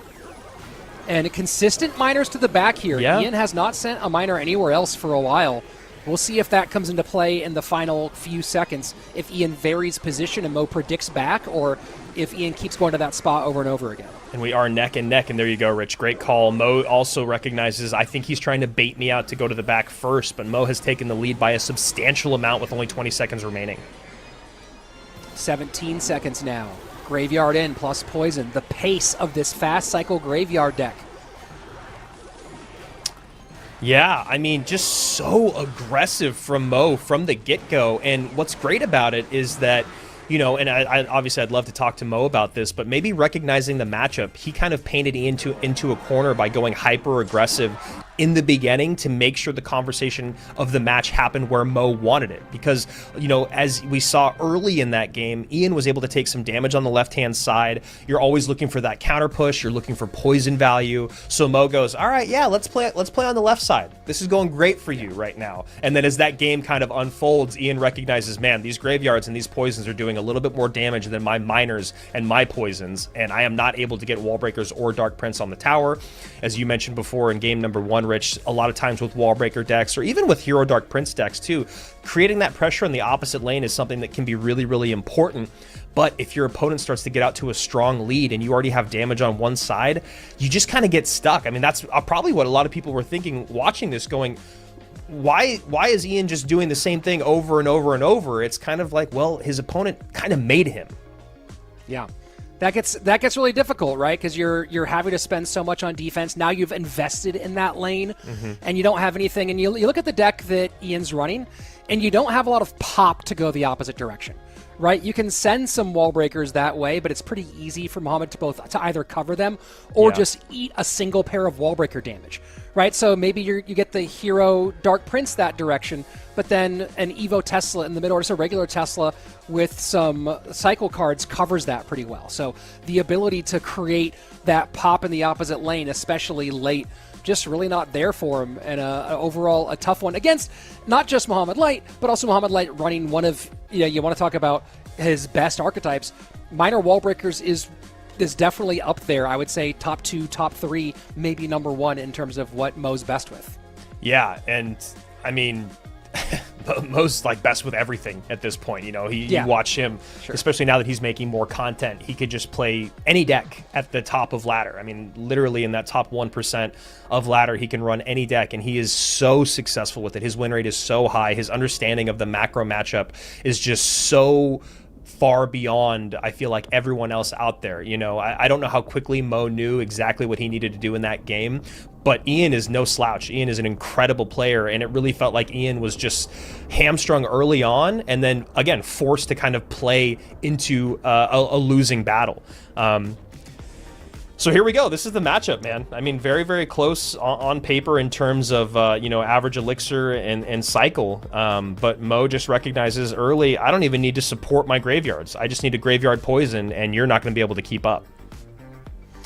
And consistent miners to the back here. Yeah. Ian has not sent a miner anywhere else for a while. We'll see if that comes into play in the final few seconds, if Ian varies position and Mo predicts back, or if Ian keeps going to that spot over and over again. And we are neck and neck, and there you go, Rich. Great call. Mo also recognizes, I think he's trying to bait me out to go to the back first, but Mo has taken the lead by a substantial amount with only 20 seconds remaining. 17 seconds now. Graveyard in plus poison. The pace of this fast cycle graveyard deck. Yeah, I mean, just so aggressive from Mo from the get-go. And what's great about it is that, and I obviously I'd love to talk to Mo about this, but maybe recognizing the matchup, he kind of painted into a corner by going hyper-aggressive in the beginning to make sure the conversation of the match happened where Mo wanted it. Because, as we saw early in that game, Ian was able to take some damage on the left-hand side. You're always looking for that counter push. You're looking for poison value. So Mo goes, all right, yeah, let's play on the left side. This is going great for you right now. And then as that game kind of unfolds, Ian recognizes, man, these graveyards and these poisons are doing a little bit more damage than my miners and my poisons, and I am not able to get wall breakers or Dark Prince on the tower. As you mentioned before in game number 1, Rich, a lot of times with wall breaker decks, or even with hero Dark Prince decks too, creating that pressure in the opposite lane is something that can be really, really important. But if your opponent starts to get out to a strong lead and you already have damage on one side, you just kind of get stuck. I mean, that's probably what a lot of people were thinking watching this, going, why is Ian just doing the same thing over and over and over? It's kind of like, well, his opponent kind of made him. Yeah. That gets really difficult, right? Because you're having to spend so much on defense. Now you've invested in that lane, and you don't have anything. And you look at the deck that Ian's running, and you don't have a lot of pop to go the opposite direction, right? You can send some wall breakers that way, but it's pretty easy for Mohamed to either cover them or just eat a single pair of wall breaker damage, right? So maybe you get the hero Dark Prince that direction, but then an Evo Tesla in the middle, or just a regular Tesla with some cycle cards covers that pretty well. So the ability to create that pop in the opposite lane, especially late, just really not there for him. And overall, a tough one against not just Mohamed Light, but also Mohamed Light running one of, you want to talk about his best archetypes. Minor wall breakers is definitely up there. I would say top 2, top 3, maybe number 1 in terms of what Mo's best with. Yeah, and I mean, Mo's like best with everything at this point. You watch him, especially now that he's making more content, he could just play any deck at the top of ladder. I mean, literally in that top 1% of ladder, he can run any deck, and he is so successful with it. His win rate is so high. His understanding of the macro matchup is just so far beyond, I feel like, everyone else out there. I don't know how quickly Mo knew exactly what he needed to do in that game, but Ian is no slouch. Ian is an incredible player, and it really felt like Ian was just hamstrung early on, and then again forced to kind of play into a losing battle. So here we go. This is the matchup, man. I mean, very, very close on paper in terms of, average elixir and cycle. But Mo just recognizes early, I don't even need to support my graveyards. I just need a graveyard poison, and you're not going to be able to keep up.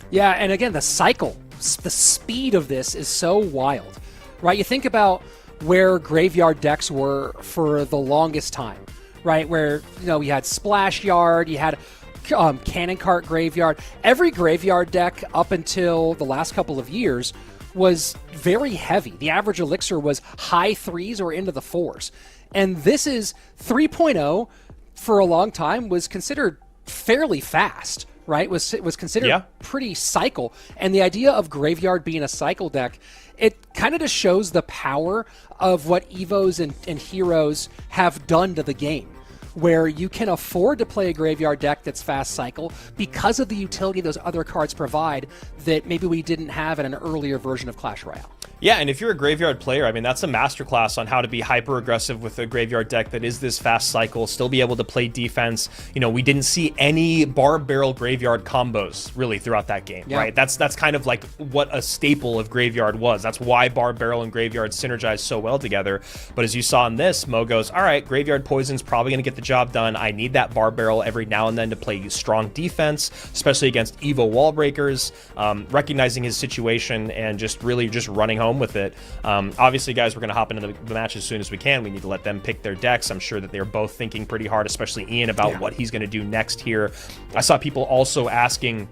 Yeah, and again, the cycle, the speed of this is so wild, right? You think about where graveyard decks were for the longest time, right? Where, you had Splash Yard, you had Cannon Cart Graveyard. Every Graveyard deck up until the last couple of years was very heavy. The average Elixir was high 3s or into the 4s. And this is 3.0 for a long time was considered fairly fast, right? Was considered pretty cycle. And the idea of Graveyard being a cycle deck, it kind of just shows the power of what Evos and Heroes have done to the game, where you can afford to play a Graveyard deck that's fast cycle because of the utility those other cards provide that maybe we didn't have in an earlier version of Clash Royale. Yeah, and if you're a Graveyard player, I mean, that's a masterclass on how to be hyper-aggressive with a Graveyard deck that is this fast cycle, still be able to play defense. You know, we didn't see any Barb Barrel Graveyard combos, really, throughout that game, right? That's kind of like what a staple of Graveyard was. That's why Barb Barrel and Graveyard synergized so well together. But as you saw in this, Mo goes, all right, Graveyard Poison's probably going to get the job done. I need that Barb Barrel every now and then to play strong defense, especially against Evo wall breakers, recognizing his situation and just really just running home with it. Obviously, guys, we're going to hop into the match as soon as we can. We need to let them pick their decks. I'm sure that they're both thinking pretty hard, especially Ian, about what he's going to do next here. I saw people also asking,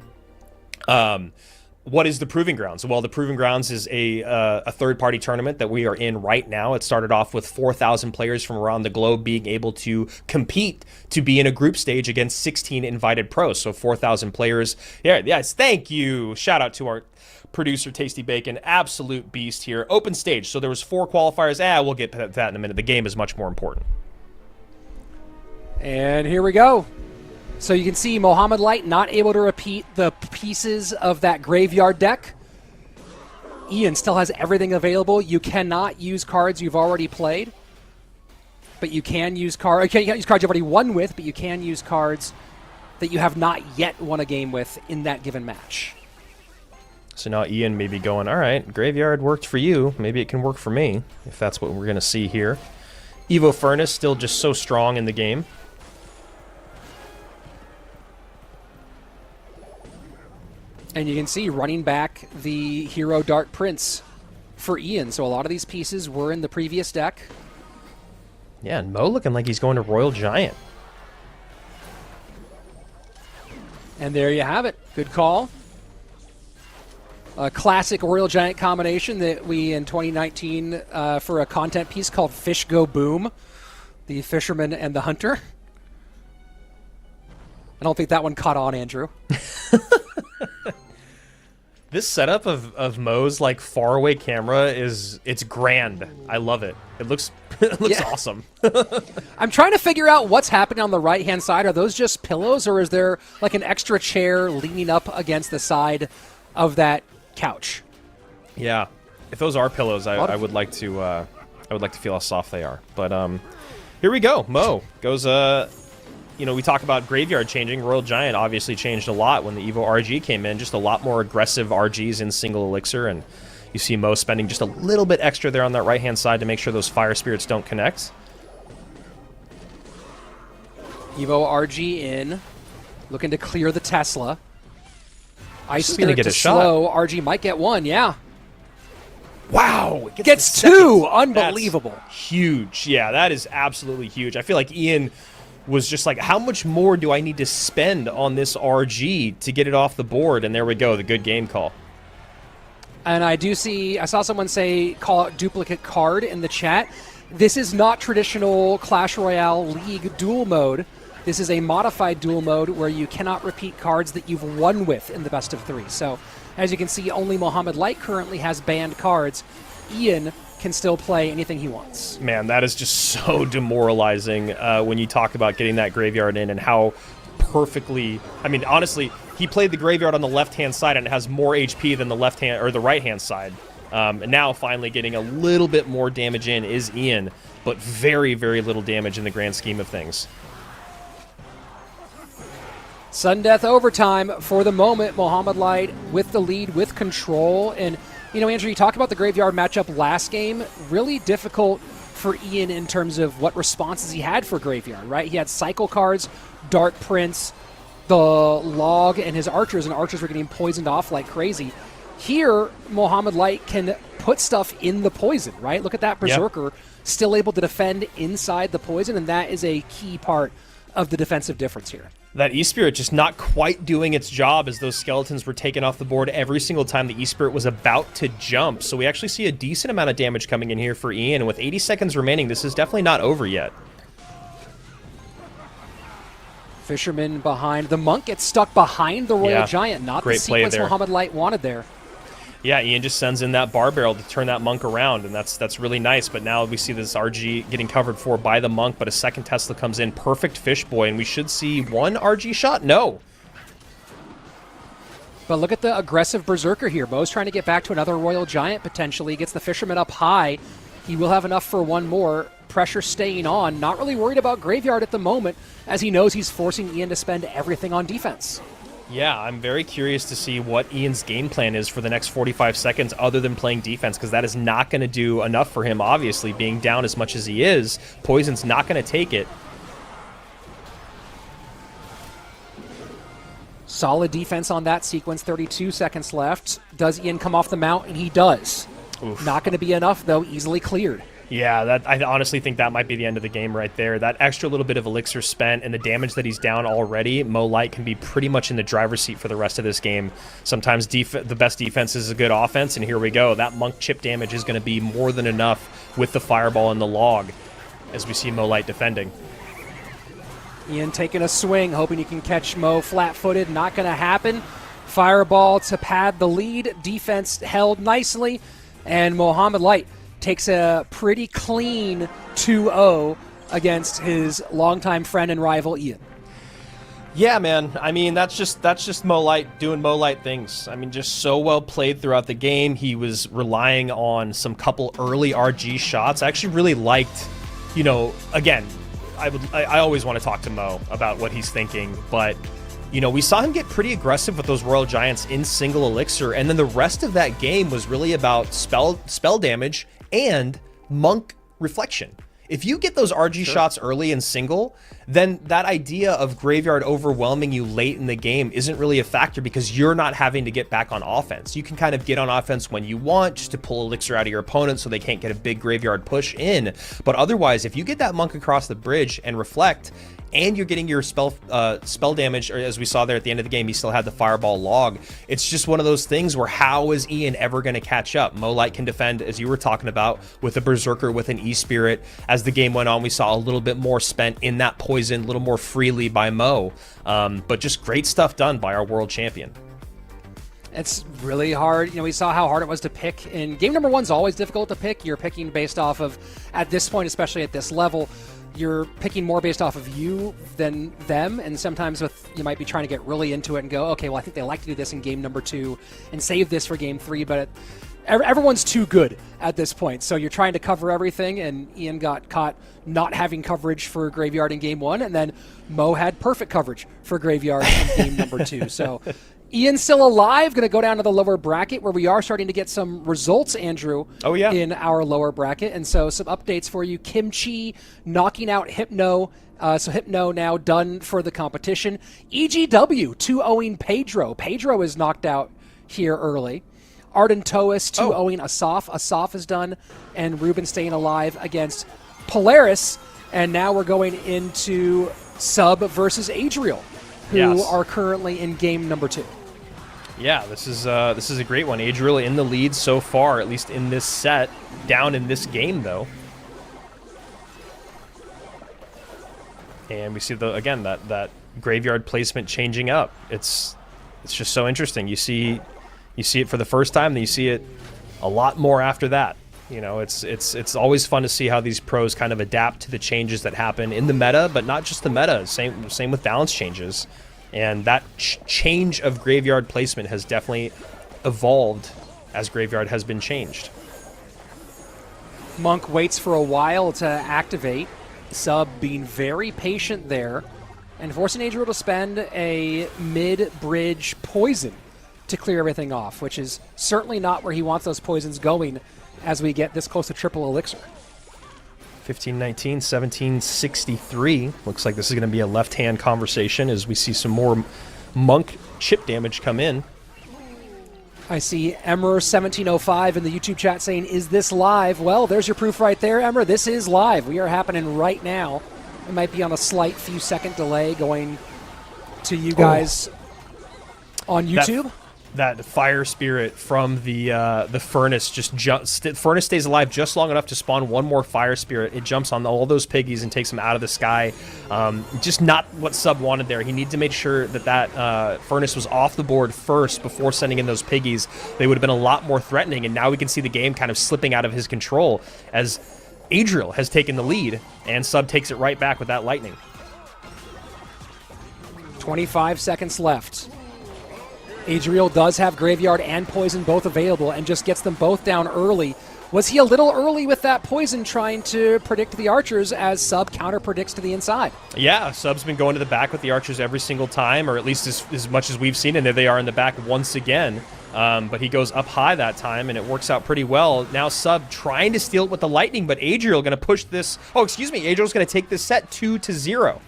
what is the Proving Grounds? Well, the Proving Grounds is a third-party tournament that we are in right now. It started off with 4,000 players from around the globe being able to compete to be in a group stage against 16 invited pros. So 4,000 players. Yeah, yes, thank you. Shout out to our producer Tasty Bacon, absolute beast here. Open stage, so there was 4 qualifiers. We'll get to that in a minute. The game is much more important. And here we go. So you can see Mohamed Light not able to repeat the pieces of that Graveyard deck. Ian still has everything available. You cannot use cards you've already played, but you can use cards. You can't use cards you've already won with, but you can use cards that you have not yet won a game with in that given match. So now Ian may be going, all right, Graveyard worked for you. Maybe it can work for me, if that's what we're going to see here. Evo Furnace still just so strong in the game. And you can see running back the Hero Dark Prince for Ian. So a lot of these pieces were in the previous deck. Yeah, and Mo looking like he's going to Royal Giant. And there you have it. Good call. A classic Royal Giant combination that we in 2019 for a content piece called Fish Go Boom, the Fisherman and the Hunter. I don't think that one caught on, Andrew. This setup of Mo's like faraway camera it's grand. I love it. It looks awesome. I'm trying to figure out what's happening on the right hand side. Are those just pillows, or is there like an extra chair leaning up against the side of that couch? Yeah, if those are pillows, I would like to feel how soft they are. But here we go. Mo goes. You know, we talk about Graveyard changing. Royal Giant obviously changed a lot when the Evo RG came in. Just a lot more aggressive RGs in single elixir, and you see Mo spending just a little bit extra there on that right hand side to make sure those fire spirits don't connect. Evo RG in, looking to clear the Tesla. Ice This is Spirit gonna get to a shot. slow. RG might get one, yeah. Wow! It Gets the two! second. Unbelievable. That's huge. Yeah, that is absolutely huge. I feel like Ian was just like, how much more do I need to spend on this RG to get it off the board? And there we go, the good game call. And I saw someone say, call out duplicate card in the chat. This is not traditional Clash Royale League duel mode. This is a modified duel mode where you cannot repeat cards that you've won with in the best of 3. So, as you can see, only Mohamed Light currently has banned cards. Ian can still play anything he wants. Man, that is just so demoralizing when you talk about getting that Graveyard in and how perfectly... I mean, honestly, he played the Graveyard on the left-hand side and it has more HP than the left-hand or the right-hand side. And now finally getting a little bit more damage in is Ian, but very, very little damage in the grand scheme of things. Sudden death overtime for the moment. Mohamed Light with the lead, with control. And, you know, Andrew, you talked about the Graveyard matchup last game. Really difficult for Ian in terms of what responses he had for Graveyard, right? He had cycle cards, Dark Prince, the Log, and his archers, and archers were getting poisoned off like crazy. Here, Mohamed Light can put stuff in the poison, right? Look at that Berserker, still able to defend inside the poison, and that is a key part of the defensive difference here. That E-Spirit just not quite doing its job, as those skeletons were taken off the board every single time the E-Spirit was about to jump. So we actually see a decent amount of damage coming in here for Ian, and with 80 seconds remaining, this is definitely not over yet. Fisherman behind. The Monk gets stuck behind the Royal Giant. Not the sequence Mohamed Light wanted there. Yeah, Ian just sends in that bar barrel to turn that Monk around, and that's really nice. But now we see this RG getting covered for by the Monk, but a second Tesla comes in. Perfect Fish Boy, and we should see one RG shot? No. But look at the aggressive Berserker here. Bo's trying to get back to another Royal Giant, potentially. Gets the Fisherman up high. He will have enough for one more. Pressure staying on. Not really worried about Graveyard at the moment, as he knows he's forcing Ian to spend everything on defense. Yeah, I'm very curious to see what Ian's game plan is for the next 45 seconds other than playing defense, because that is not going to do enough for him, obviously, being down as much as he is. Poison's not going to take it. Solid defense on that sequence, 32 seconds left. Does Ian come off the mount? And he does. Oof. Not going to be enough, though, easily cleared. Yeah, I honestly think that might be the end of the game right there. That extra little bit of elixir spent and the damage that he's down already, Mo Light can be pretty much in the driver's seat for the rest of this game. Sometimes the best defense is a good offense, and here we go. That Monk chip damage is going to be more than enough with the Fireball and the Log, as we see Mo Light defending. Ian taking a swing, hoping he can catch Mo flat-footed. Not going to happen. Fireball to pad the lead. Defense held nicely, and Mohamed Light takes a pretty clean 2-0 against his longtime friend and rival Ian. Yeah, man. I mean, that's just Mo Light doing Mo Light things. I mean, just so well played throughout the game. He was relying on some couple early RG shots. I actually really liked, you know, again, I always want to talk to Mo about what he's thinking, but you know, we saw him get pretty aggressive with those Royal Giants in single elixir, and then the rest of that game was really about spell damage and Monk reflection. If you get those RG shots early in single, then that idea of Graveyard overwhelming you late in the game isn't really a factor, because you're not having to get back on offense. You can kind of get on offense when you want, just to pull elixir out of your opponent so they can't get a big Graveyard push in. But otherwise, if you get that Monk across the bridge and reflect, and you're getting your spell damage, or as we saw there at the end of the game, he still had the Fireball Log. It's just one of those things where how is Ian ever going to catch up? Mo Light can defend, as you were talking about, with a Berserker, with an E-Spirit. As the game went on, we saw a little bit more spent in that poison, a little more freely by Mo. But just great stuff done by our world champion. It's really hard. You know, we saw how hard it was to pick. In game number one's always difficult to pick. You're picking based off of, at this point, especially at this level, you're picking more based off of you than them, and sometimes you might be trying to get really into it and go, okay, well, I think they like to do this in game number 2 and save this for game 3, but everyone's too good at this point, so you're trying to cover everything, and Ian got caught not having coverage for Graveyard in game 1, and then Mo had perfect coverage for Graveyard in game number 2, so Ian's still alive, going to go down to the lower bracket where we are starting to get some results, Andrew, in our lower bracket. And so some updates for you. Kimchi knocking out Hypno. So Hypno now done for the competition. EGW 2-0ing Pedro. Pedro is knocked out here early. Ardentoas 2-0ing Asaf. Asaf is done. And Ruben staying alive against Polaris. And now we're going into Sub versus Adriel, who are currently in game number 2. Yeah, this is a great one. Adriel in the lead so far, at least in this set. Down in this game, though. And we see, again, that Graveyard placement changing up. It's just so interesting. You see it for the first time, then you see it a lot more after that. You know, it's always fun to see how these pros kind of adapt to the changes that happen in the meta, but not just the meta. Same with balance changes. And that change of Graveyard placement has definitely evolved as Graveyard has been changed. Monk waits for a while to activate. Sub being very patient there and forcing Adriel to spend a mid-bridge poison to clear everything off, which is certainly not where he wants those poisons going as we get this close to triple elixir. 15-19, 17-63. Looks like this is going to be a left-hand conversation as we see some more Monk chip damage come in. I see Emmer1705 in the YouTube chat saying, is this live? Well, there's your proof right there, Emmer. This is live. We are happening right now. It might be on a slight few second delay going to you guys on YouTube. That fire spirit from the furnace just jumps. Furnace stays alive just long enough to spawn one more fire spirit. It jumps on all those piggies and takes them out of the sky. Just not what Sub wanted there. He needed to make sure that furnace was off the board first before sending in those piggies. They would have been a lot more threatening, and now we can see the game kind of slipping out of his control as Adriel has taken the lead, and Sub takes it right back with that lightning. 25 seconds left. Adriel does have Graveyard and Poison both available and just gets them both down early. Was he a little early with that Poison trying to predict the Archers as Sub counter-predicts to the inside? Yeah, Sub's been going to the back with the Archers every single time, or at least as much as we've seen, and there they are in the back once again. But he goes up high that time, and it works out pretty well. Now Sub trying to steal it with the Lightning, but Adriel going to push this... Oh, excuse me, Adriel's going to take this set 2-0.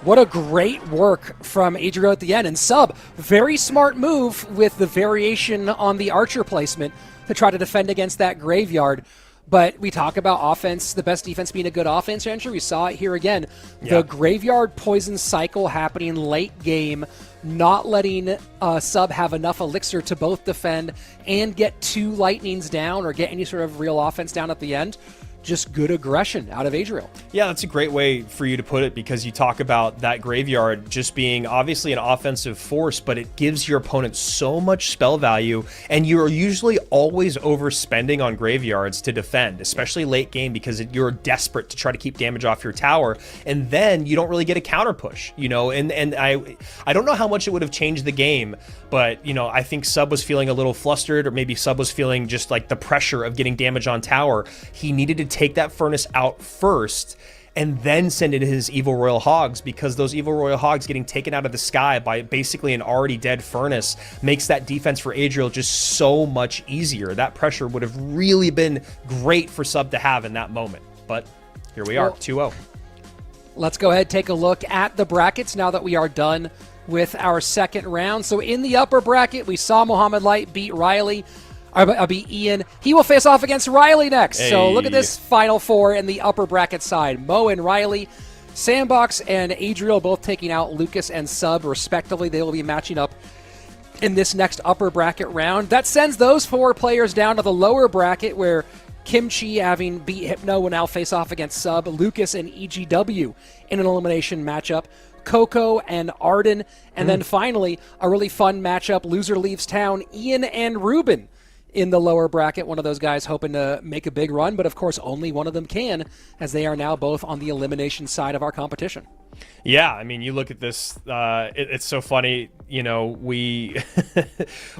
What a great work from Adriel at the end. And Sub, very smart move with the variation on the Archer placement to try to defend against that Graveyard. But we talk about offense, the best defense being a good offense, Andrew. We saw it here again. Yeah. The Graveyard Poison cycle happening late game, not letting Sub have enough elixir to both defend and get 2 Lightnings down or get any sort of real offense down at the end. Just good aggression out of Adriel. Yeah, that's a great way for you to put it, because you talk about that Graveyard just being obviously an offensive force, but it gives your opponent so much spell value, and you're usually always overspending on Graveyards to defend, especially late game, because you're desperate to try to keep damage off your tower, and then you don't really get a counter push, you know, and I don't know how much it would have changed the game, but, you know, I think Sub was feeling a little flustered, or maybe Sub was feeling just like the pressure of getting damage on tower. He needed to take that Furnace out first and then send in his Evil Royal Hogs, because those Evil Royal Hogs getting taken out of the sky by basically an already dead Furnace makes that defense for Adriel just so much easier. That pressure would have really been great for Sub to have in that moment. But here we are, 2-0. Let's go ahead and take a look at the brackets now that we are done with our second round. So in the upper bracket, we saw Mohamed Light beat Ryley. I'll be Ian. He will face off against Ryley next. Hey. So look at this final four in the upper bracket side. Mo and Ryley, SandBox and Adriel both taking out Lucas and Sub respectively. They will be matching up in this next upper bracket round. That sends those 4 players down to the lower bracket, where Kimchi, having beat Hypno, will now face off against Sub, Lucas and EGW in an elimination matchup, Coco and Arden, and then finally a really fun matchup, loser leaves town, Ian and Ruben in the lower bracket. One of those guys hoping to make a big run, but of course only one of them can, as they are now both on the elimination side of our competition. Yeah, I mean, you look at this, it's so funny, you know, we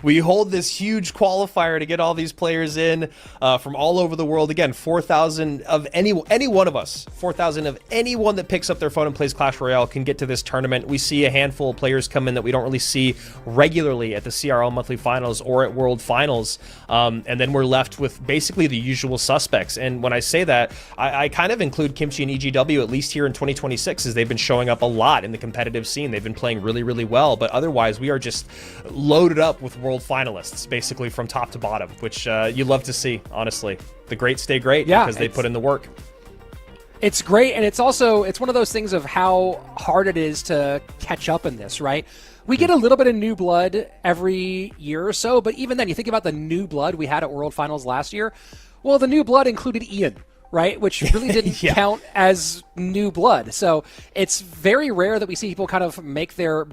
we hold this huge qualifier to get all these players in from all over the world. Again, 4,000 of any one of us, 4,000 of anyone that picks up their phone and plays Clash Royale can get to this tournament. We see a handful of players come in that we don't really see regularly at the CRL monthly finals or at world finals, and then we're left with basically the usual suspects. And when I say that, I kind of include Kimchi and EGW, at least here in 2026, as they've been showing up a lot in the competitive scene. They've been playing really, really well, but otherwise we are just loaded up with world finalists basically from top to bottom, which you love to see, honestly. The great stay great, yeah, because they put in the work. It's great, and it's one of those things of how hard it is to catch up in this, right? We get a little bit of new blood every year or so, but even then, you think about the new blood we had at World Finals last year. Well, the new blood included Ian, right? Which really didn't count as new blood. So it's very rare that we see people kind of break their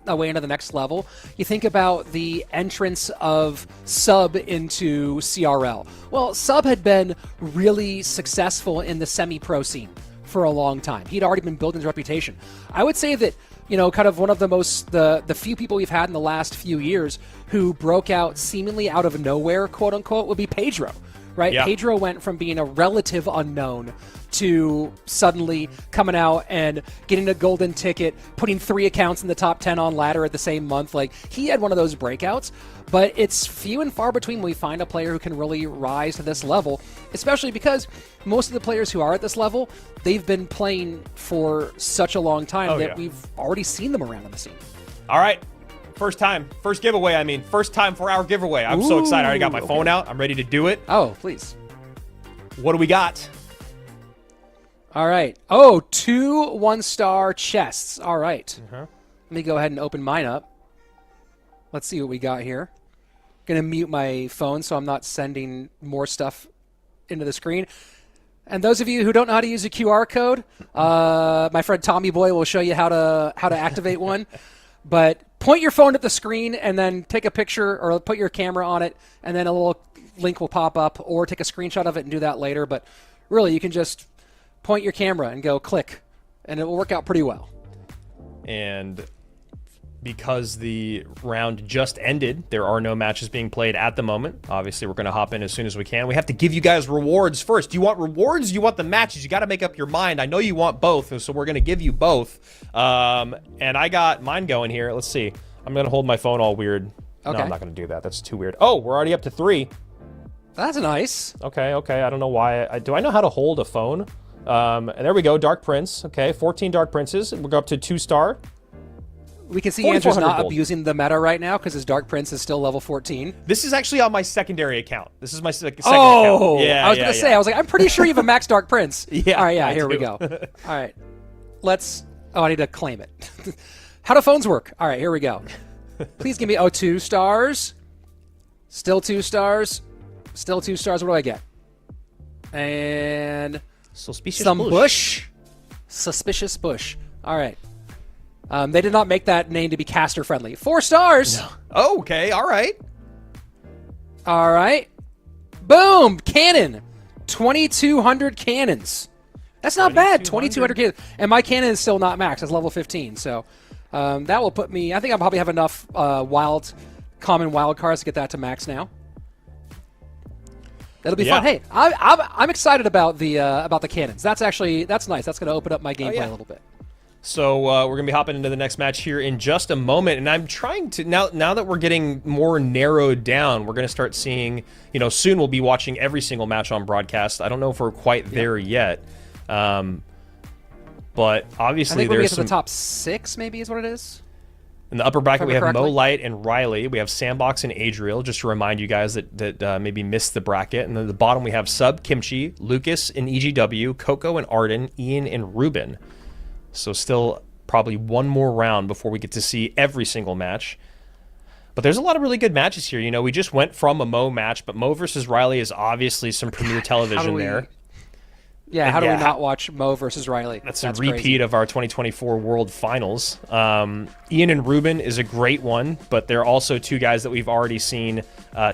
way into the next level. You think about the entrance of Sub into CRL. Well, Sub had been really successful in the semi-pro scene for a long time. He'd already been building his reputation. I would say that, you know, kind of one of the few people we've had in the last few years who broke out seemingly out of nowhere, quote unquote, would be Pedro. Right? Yeah. Pedro went from being a relative unknown to suddenly coming out and getting a golden ticket, putting 3 accounts in the top 10 on ladder at the same month. Like, he had one of those breakouts, but it's few and far between when we find a player who can really rise to this level, especially because most of the players who are at this level, they've been playing for such a long time that we've already seen them around in the scene. All right. First time for our giveaway. I'm so excited. I already got my phone out. I'm ready to do it. Oh, please. What do we got? All right. Oh, 2 one-star chests. All right. Let me go ahead and open mine up. Let's see what we got here. Going to mute my phone so I'm not sending more stuff into the screen. And those of you who don't know how to use a QR code, my friend Tommy Boy will show you how to activate one. But point your phone at the screen and then take a picture or put your camera on it, and then a little link will pop up, or take a screenshot of it and do that later. But really, you can just point your camera and go click, and it will work out pretty well. And because the round just ended, there are no matches being played at the moment. Obviously, we're going to hop in as soon as we can. We have to give you guys rewards first. Do you want rewards? Do you want the matches? You got to make up your mind. I know you want both, so we're going to give you both. And I got mine going here. Let's see. I'm going to hold my phone all weird. Okay. No, I'm not going to do that. That's too weird. Oh, we're already up to 3. That's nice. Okay. I don't know why. Do I know how to hold a phone? And there we go. Dark Prince. Okay, 14 Dark Princes. We'll go up to 2-star. We can see Andrew's not gold. abusing the meta right now because his Dark Prince is still level 14. This is actually on my secondary account. This is my second account. Yeah, I was going to say, I was like, I'm pretty sure you have a max Dark Prince. Yeah. All right, here we go. All right. I need to claim it. How do phones work? All right, here we go. Please give me 2 stars. Still 2 stars. Still 2 stars. What do I get? And some bush. Suspicious bush. All right. They did not make that name to be caster friendly. 4 stars. No. Oh, okay. All right. All right. Boom. Cannon. 2,200 cannons. That's not bad. 2,200 cannons. And my cannon is still not max. It's level 15. So that will put me, I think I'll probably have enough common wild cards to get that to max now. That'll be fun. Hey, I'm excited about the cannons. That's nice. That's going to open up my gameplay a little bit. So we're going to be hopping into the next match here in just a moment, and I'm trying to, now that we're getting more narrowed down, we're going to start seeing, soon we'll be watching every single match on broadcast. I don't know if we're quite there yet, but obviously I think when we get to some... the top 6 maybe is what it is. In the upper bracket, we have Mo Light and Ryley. We have SandBox and Adriel, just to remind you guys that maybe missed the bracket. And then at the bottom, we have Sub, Kimchi, Lucas and EGW, Coco and Arden, Ian and Ruben. So still probably one more round before we get to see every single match. But there's a lot of really good matches here. We just went from a Mo match, but Mo versus Ryley is obviously some premier television there. Yeah, how do we not watch Mo versus Ryley? That's a repeat of our 2024 World Finals. Ian and Ruben is a great one, but they're also 2 guys that we've already seen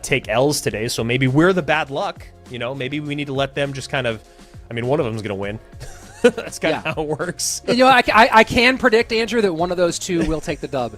take L's today. So maybe we're the bad luck. Maybe we need to let them just kind of... I mean, one of them's going to win. That's kind of how it works. I can predict, Andrew, that one of those 2 will take the dub,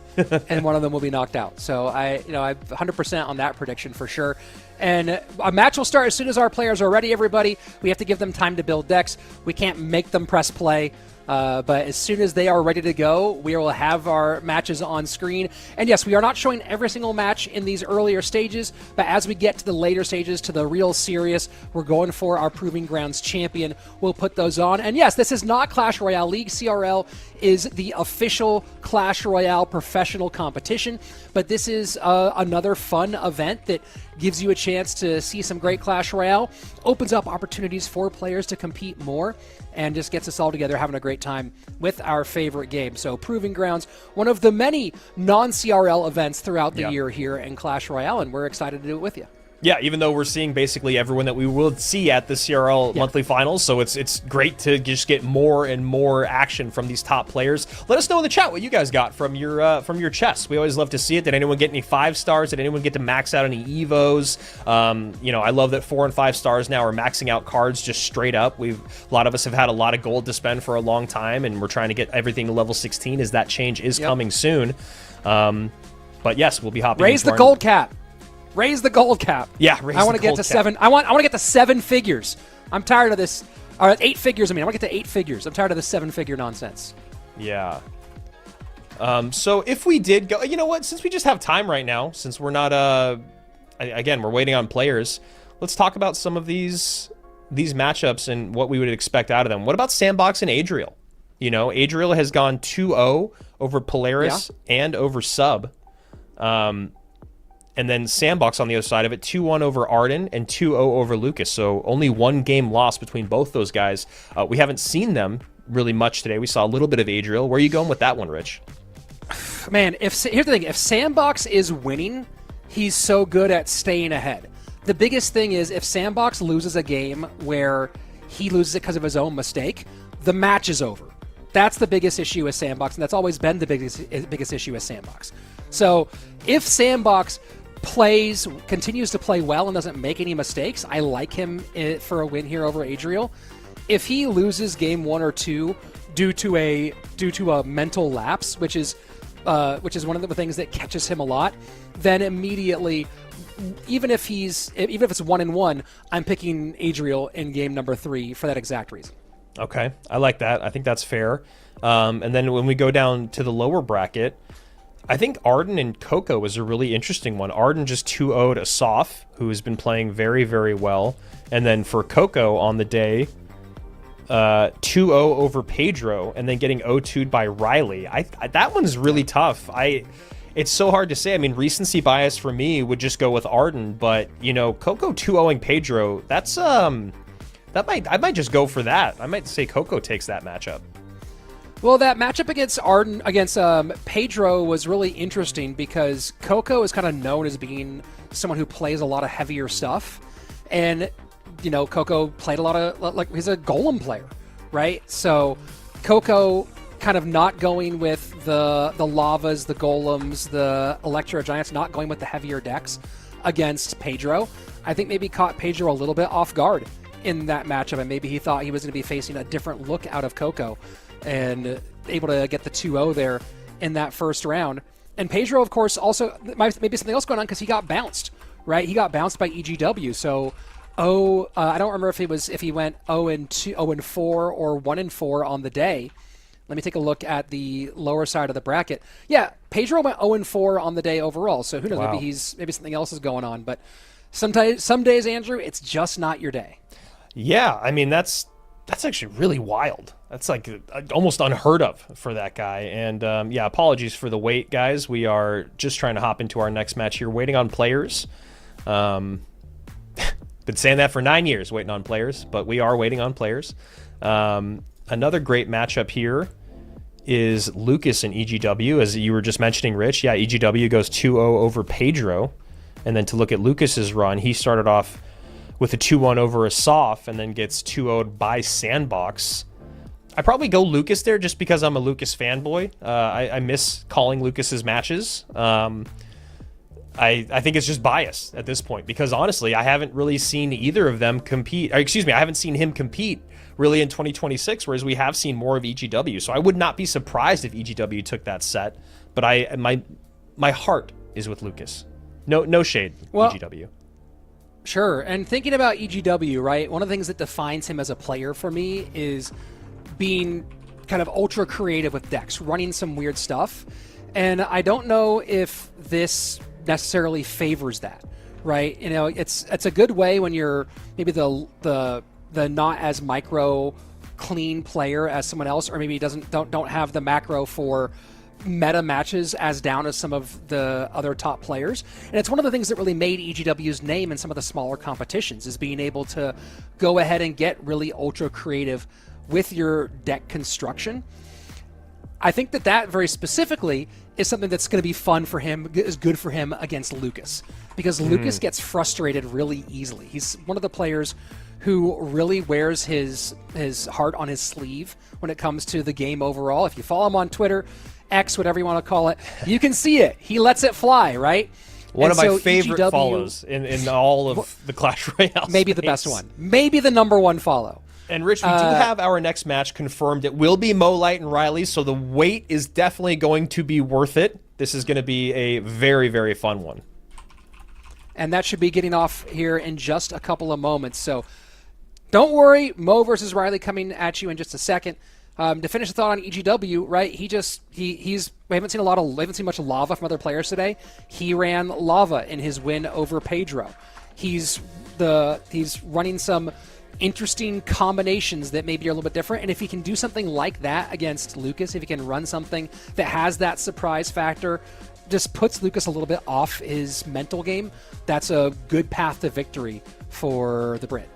and one of them will be knocked out. So I'm 100% on that prediction for sure. And a match will start as soon as our players are ready, everybody. We have to give them time to build decks. We can't make them press play. But as soon as they are ready to go, we will have our matches on screen. And yes, we are not showing every single match in these earlier stages, but as we get to the later stages, to the real serious, we're going for our Proving Grounds champion. We'll put those on. And yes, this is not Clash Royale League. CRL is the official Clash Royale professional competition, but this is another fun event that gives you a chance to see some great Clash Royale, opens up opportunities for players to compete more, and just gets us all together having a great time with our favorite game. So Proving Grounds, one of the many non-CRL events throughout the year here in Clash Royale, and we're excited to do it with you. Yeah, even though we're seeing basically everyone that we will see at the CRL monthly finals, so it's great to just get more and more action from these top players. Let us know in the chat what you guys got from your chests. We always love to see it. Did anyone get any 5 stars? Did anyone get to max out any evos? I love that 4 and 5 stars now are maxing out cards just straight up. A lot of us have had a lot of gold to spend for a long time, and we're trying to get everything to level 16 as that change is coming soon. But yes, we'll be hopping. Raise the gold cap. Raise the gold cap. Yeah, I want to get to 7. I want to get to 7 figures. I'm tired of this. Or 8 figures. I want to get to 8 figures. I'm tired of this 7-figure nonsense. Yeah. So if we did go, you know what? Since we just have time right now, since we're not, again, we're waiting on players. Let's talk about some of these matchups and what we would expect out of them. What about SandBox and Adriel? Adriel has gone 2-0 over Polaris and over Sub. And then SandBox on the other side of it, 2-1 over Arden and 2-0 over Lucas. So only one game lost between both those guys. We haven't seen them really much today. We saw a little bit of Adriel. Where are you going with that one, Rich? Man, here's the thing. If SandBox is winning, he's so good at staying ahead. The biggest thing is if SandBox loses a game where he loses it because of his own mistake, the match is over. That's the biggest issue with SandBox, and that's always been the biggest issue with SandBox. So if SandBox continues to play well and doesn't make any mistakes, I like him for a win here over Adriel. If he loses game 1 or 2 due to a mental lapse, which is one of the things that catches him a lot, then immediately, even if it's 1-1, I'm picking Adriel in game number 3 for that exact reason. Okay, I like that. I think that's fair. And then when we go down to the lower bracket, I think Arden and Coco is a really interesting one. Arden just 2-0'd Asaf, who has been playing very, very well. And then for Coco on the day, 2-0 over Pedro, and then getting 0-2'd by Ryley. That one's really tough. It's so hard to say. I mean, recency bias for me would just go with Arden, but, you know, Coco 2-0ing Pedro, that's, I might just go for that. I might say Coco takes that matchup. Well, that matchup against Pedro was really interesting because Coco is kind of known as being someone who plays a lot of heavier stuff, and you know Coco played a lot of he's a golem player, right? So Coco kind of not going with the lavas, the golems, the electro giants, not going with the heavier decks against Pedro. I think maybe caught Pedro a little bit off guard in that matchup, and maybe he thought he was going to be facing a different look out of Coco, and able to get the 2-0 there in that first round. And Pedro, of course, also maybe something else going on because he got bounced, right? He got bounced by EGW. So, I don't remember if he went 0-2, 0-4, or 1-4 on the day. Let me take a look at the lower side of the bracket. Yeah, Pedro went 0-4 on the day overall. So who knows? Wow. Maybe something else is going on. But some days, Andrew, it's just not your day. Yeah, I mean that's actually really wild. That's like almost unheard of for that guy. And yeah, apologies for the wait, guys. We are just trying to hop into our next match here, waiting on players. Been saying that for 9 years, waiting on players, but we are waiting on players. Another great matchup here is Lucas and EGW, as you were just mentioning, Rich. Yeah, EGW goes 2-0 over Pedro. And then to look at Lucas's run, he started off with a 2-1 over Asaf and then gets 2-0'd by SandBox. I probably go Lucas there just because I'm a Lucas fanboy. I miss calling Lucas's matches. I think it's just bias at this point because honestly, I haven't really seen either of them compete. I haven't seen him compete really in 2026, whereas we have seen more of EGW. So I would not be surprised if EGW took that set, but my heart is with Lucas. No shade, EGW. Sure, and thinking about EGW, right, one of the things that defines him as a player for me is being kind of ultra creative with decks, running some weird stuff. And I don't know if this necessarily favors that, right? You know, it's a good way when you're maybe the not as micro clean player as someone else, or maybe don't have the macro for meta matches as down as some of the other top players. And it's one of the things that really made EGW's name in some of the smaller competitions is being able to go ahead and get really ultra creative with your deck construction. I think that very specifically is something that's going to be fun for him, is good for him against Lucas, because Lucas gets frustrated really easily. He's one of the players who really wears his heart on his sleeve when it comes to the game overall. If you follow him on Twitter, X, whatever you want to call it, you can see it. He lets it fly, right? One of my favorite follows in all of the Clash Royale Maybe space. The best one. Maybe the number one follow. And Rich, we do have our next match confirmed. It will be Molite and Ryley, so the wait is definitely going to be worth it. This is going to be a very, very fun one. And that should be getting off here in just a couple of moments. So don't worry, Mo versus Ryley coming at you in just a second. To finish the thought on EGW, right? We haven't seen much lava from other players today. He ran lava in his win over Pedro. He's running some interesting combinations that maybe are a little bit different. And if he can do something like that against Lucas, if he can run something that has that surprise factor, just puts Lucas a little bit off his mental game, that's a good path to victory for the Brit.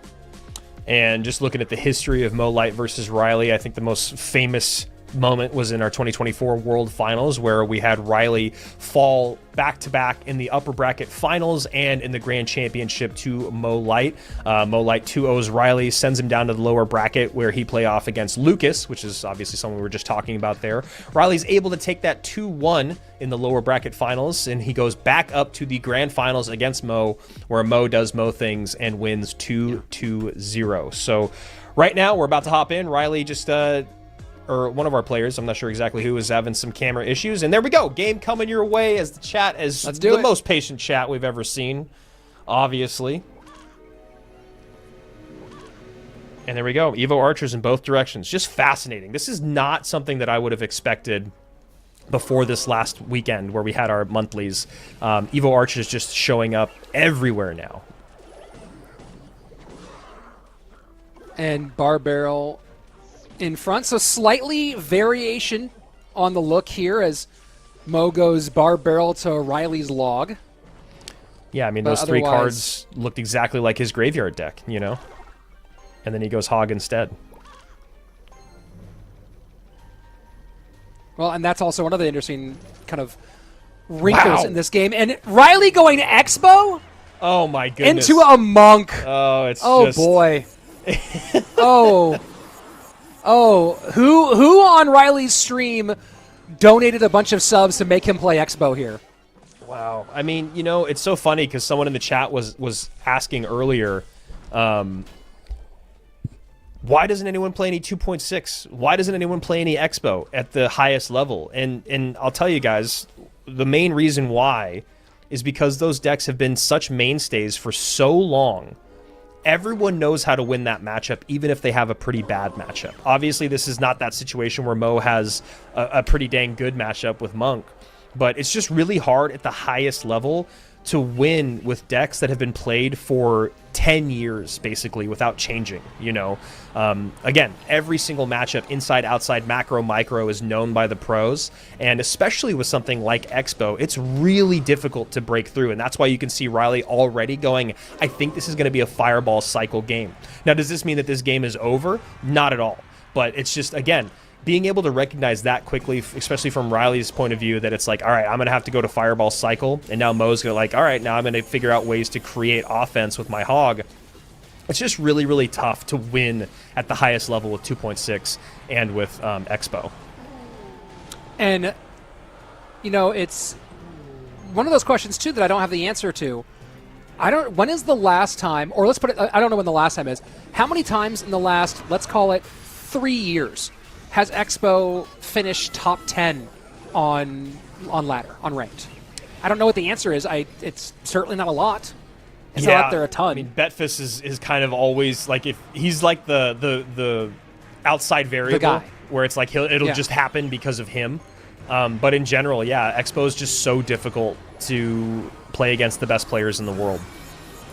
And just looking at the history of Mo Light versus Ryley, I think the most famous moment was in our 2024 World Finals, where we had Ryley fall back-to-back in the upper bracket finals and in the Grand Championship to Mo Light. Mo Light 2-0s Ryley, sends him down to the lower bracket where he play off against Lucas, which is obviously someone we were just talking about there. Ryley's able to take that 2-1 in the lower bracket finals, and he goes back up to the grand finals against Mo, where Mo does Mo things and wins 2-0. So right now we're about to hop in. Ryley just or one of our players, I'm not sure exactly who, is having some camera issues. And there we go. Game coming your way as the chat is the most patient chat we've ever seen, obviously. And there we go. Evo Archers in both directions. Just fascinating. This is not something that I would have expected before this last weekend where we had our monthlies. Evo Archers just showing up everywhere now. And Bar Barrel in front, so slightly variation on the look here as Mo goes Bar Barrel to Ryley's log. Yeah, I mean, those three cards looked exactly like his graveyard deck, you know? And then he goes Hog instead. Well, and that's also one of the interesting kind of wrinkles in this game. And Ryley going Expo? Oh, my goodness. Into a Monk. Oh, it's just... boy. Who on Ryley's stream donated a bunch of subs to make him play Expo here? Wow. I mean, you know, it's so funny because someone in the chat was asking earlier, why doesn't anyone play any 2.6? Why doesn't anyone play any Expo at the highest level? And I'll tell you guys, the main reason why is because those decks have been such mainstays for so long. Everyone knows how to win that matchup, even if they have a pretty bad matchup. Obviously, this is not that situation where Mo has a pretty dang good matchup with Monk, but it's just really hard at the highest level to win with decks that have been played for 10 years, basically, without changing, you know? Again, every single matchup, inside, outside, macro, micro, is known by the pros, and especially with something like Expo, it's really difficult to break through, and that's why you can see Ryley already going, I think this is going to be a fireball cycle game. Now, does this mean that this game is over? Not at all, but it's just, again, being able to recognize that quickly, especially from Ryley's point of view, that it's like, all right, I'm going to have to go to Fireball Cycle, and now Mo's going to like, all right, now I'm going to figure out ways to create offense with my Hog. It's just really, really tough to win at the highest level with 2.6 and with Expo. And, you know, it's one of those questions, too, that I don't have the answer to. When is the last time, or let's put it, I don't know when the last time is. How many times in the last, let's call it 3 years, has Expo finished top 10 on ladder, on ranked? I don't know what the answer is. It's certainly not a lot. It's not up there a ton. I mean, Betfus is kind of always like, if he's like the outside variable, where it's like it'll just happen because of him. But in general, yeah, Expo is just so difficult to play against the best players in the world.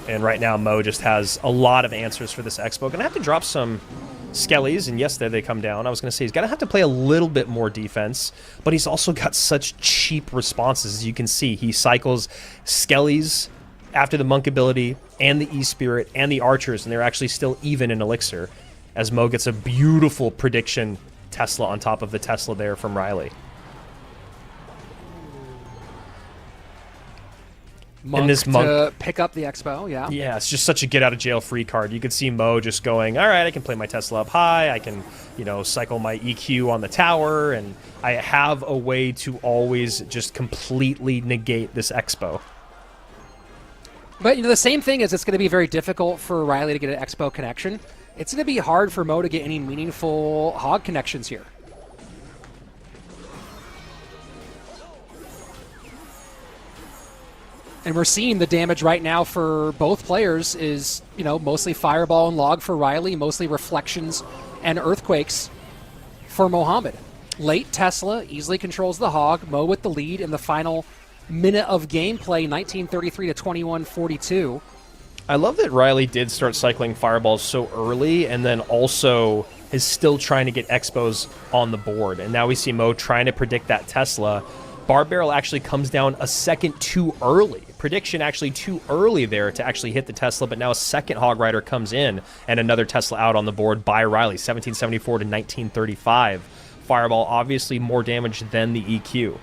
And right now, Mo just has a lot of answers for this Expo. Gonna have to drop some Skellies, and yes, there they come down. I was going to say he's going to have to play a little bit more defense, but he's also got such cheap responses. As you can see, he cycles Skellies after the Monk ability and the E-Spirit and the Archers, and they're actually still even in Elixir, as Mo gets a beautiful prediction Tesla on top of the Tesla there from Ryley. Monk to pick up the Expo, yeah. Yeah, it's just such a get-out-of-jail-free card. You could see Mo just going, all right, I can play my Tesla up high, I can, you know, cycle my EQ on the tower, and I have a way to always just completely negate this Expo. But, you know, the same thing is it's going to be very difficult for Ryley to get an Expo connection. It's going to be hard for Mo to get any meaningful Hog connections here. And we're seeing the damage right now for both players is, you know, mostly Fireball and Log for Ryley, mostly Reflections and Earthquakes for Mohamed. Late Tesla easily controls the Hog. Mo with the lead in the final minute of gameplay, 1933 to 21:42. I love that Ryley did start cycling Fireballs so early, and then also is still trying to get Expos on the board. And now we see Mo trying to predict that Tesla, Bar Barrel actually comes down a second too early. Prediction actually too early there to actually hit the Tesla, but now a second Hog Rider comes in and another Tesla out on the board by Ryley, 1774 to 1935. Fireball obviously more damage than the EQ.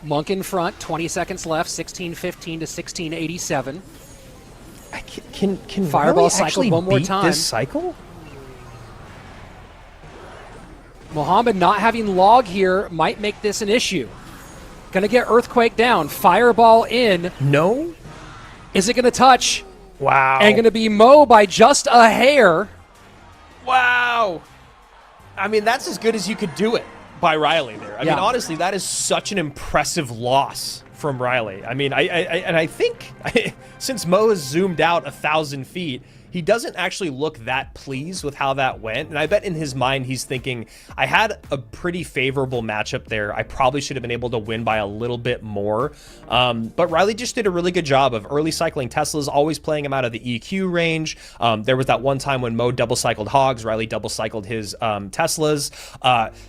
Monk in front, 20 seconds left, 1615 to 1687. Can Fireball Ryley cycle actually one more beat time. this cycle? Mohamed not having log here might make this an issue. Gonna get Earthquake down. Fireball in. No? Is it gonna touch? Wow. And gonna be Mo by just a hair. Wow. I mean, that's as good as you could do it by Ryley there. I mean, honestly, that is such an impressive loss from Ryley. I mean, I think since Mo has zoomed out 1,000 feet, he doesn't actually look that pleased with how that went. And I bet in his mind, he's thinking, I had a pretty favorable matchup there. I probably should have been able to win by a little bit more. But Ryley just did a really good job of early cycling Teslas, always playing him out of the EQ range. There was that one time when Mo double cycled Hogs, Ryley double cycled his Teslas.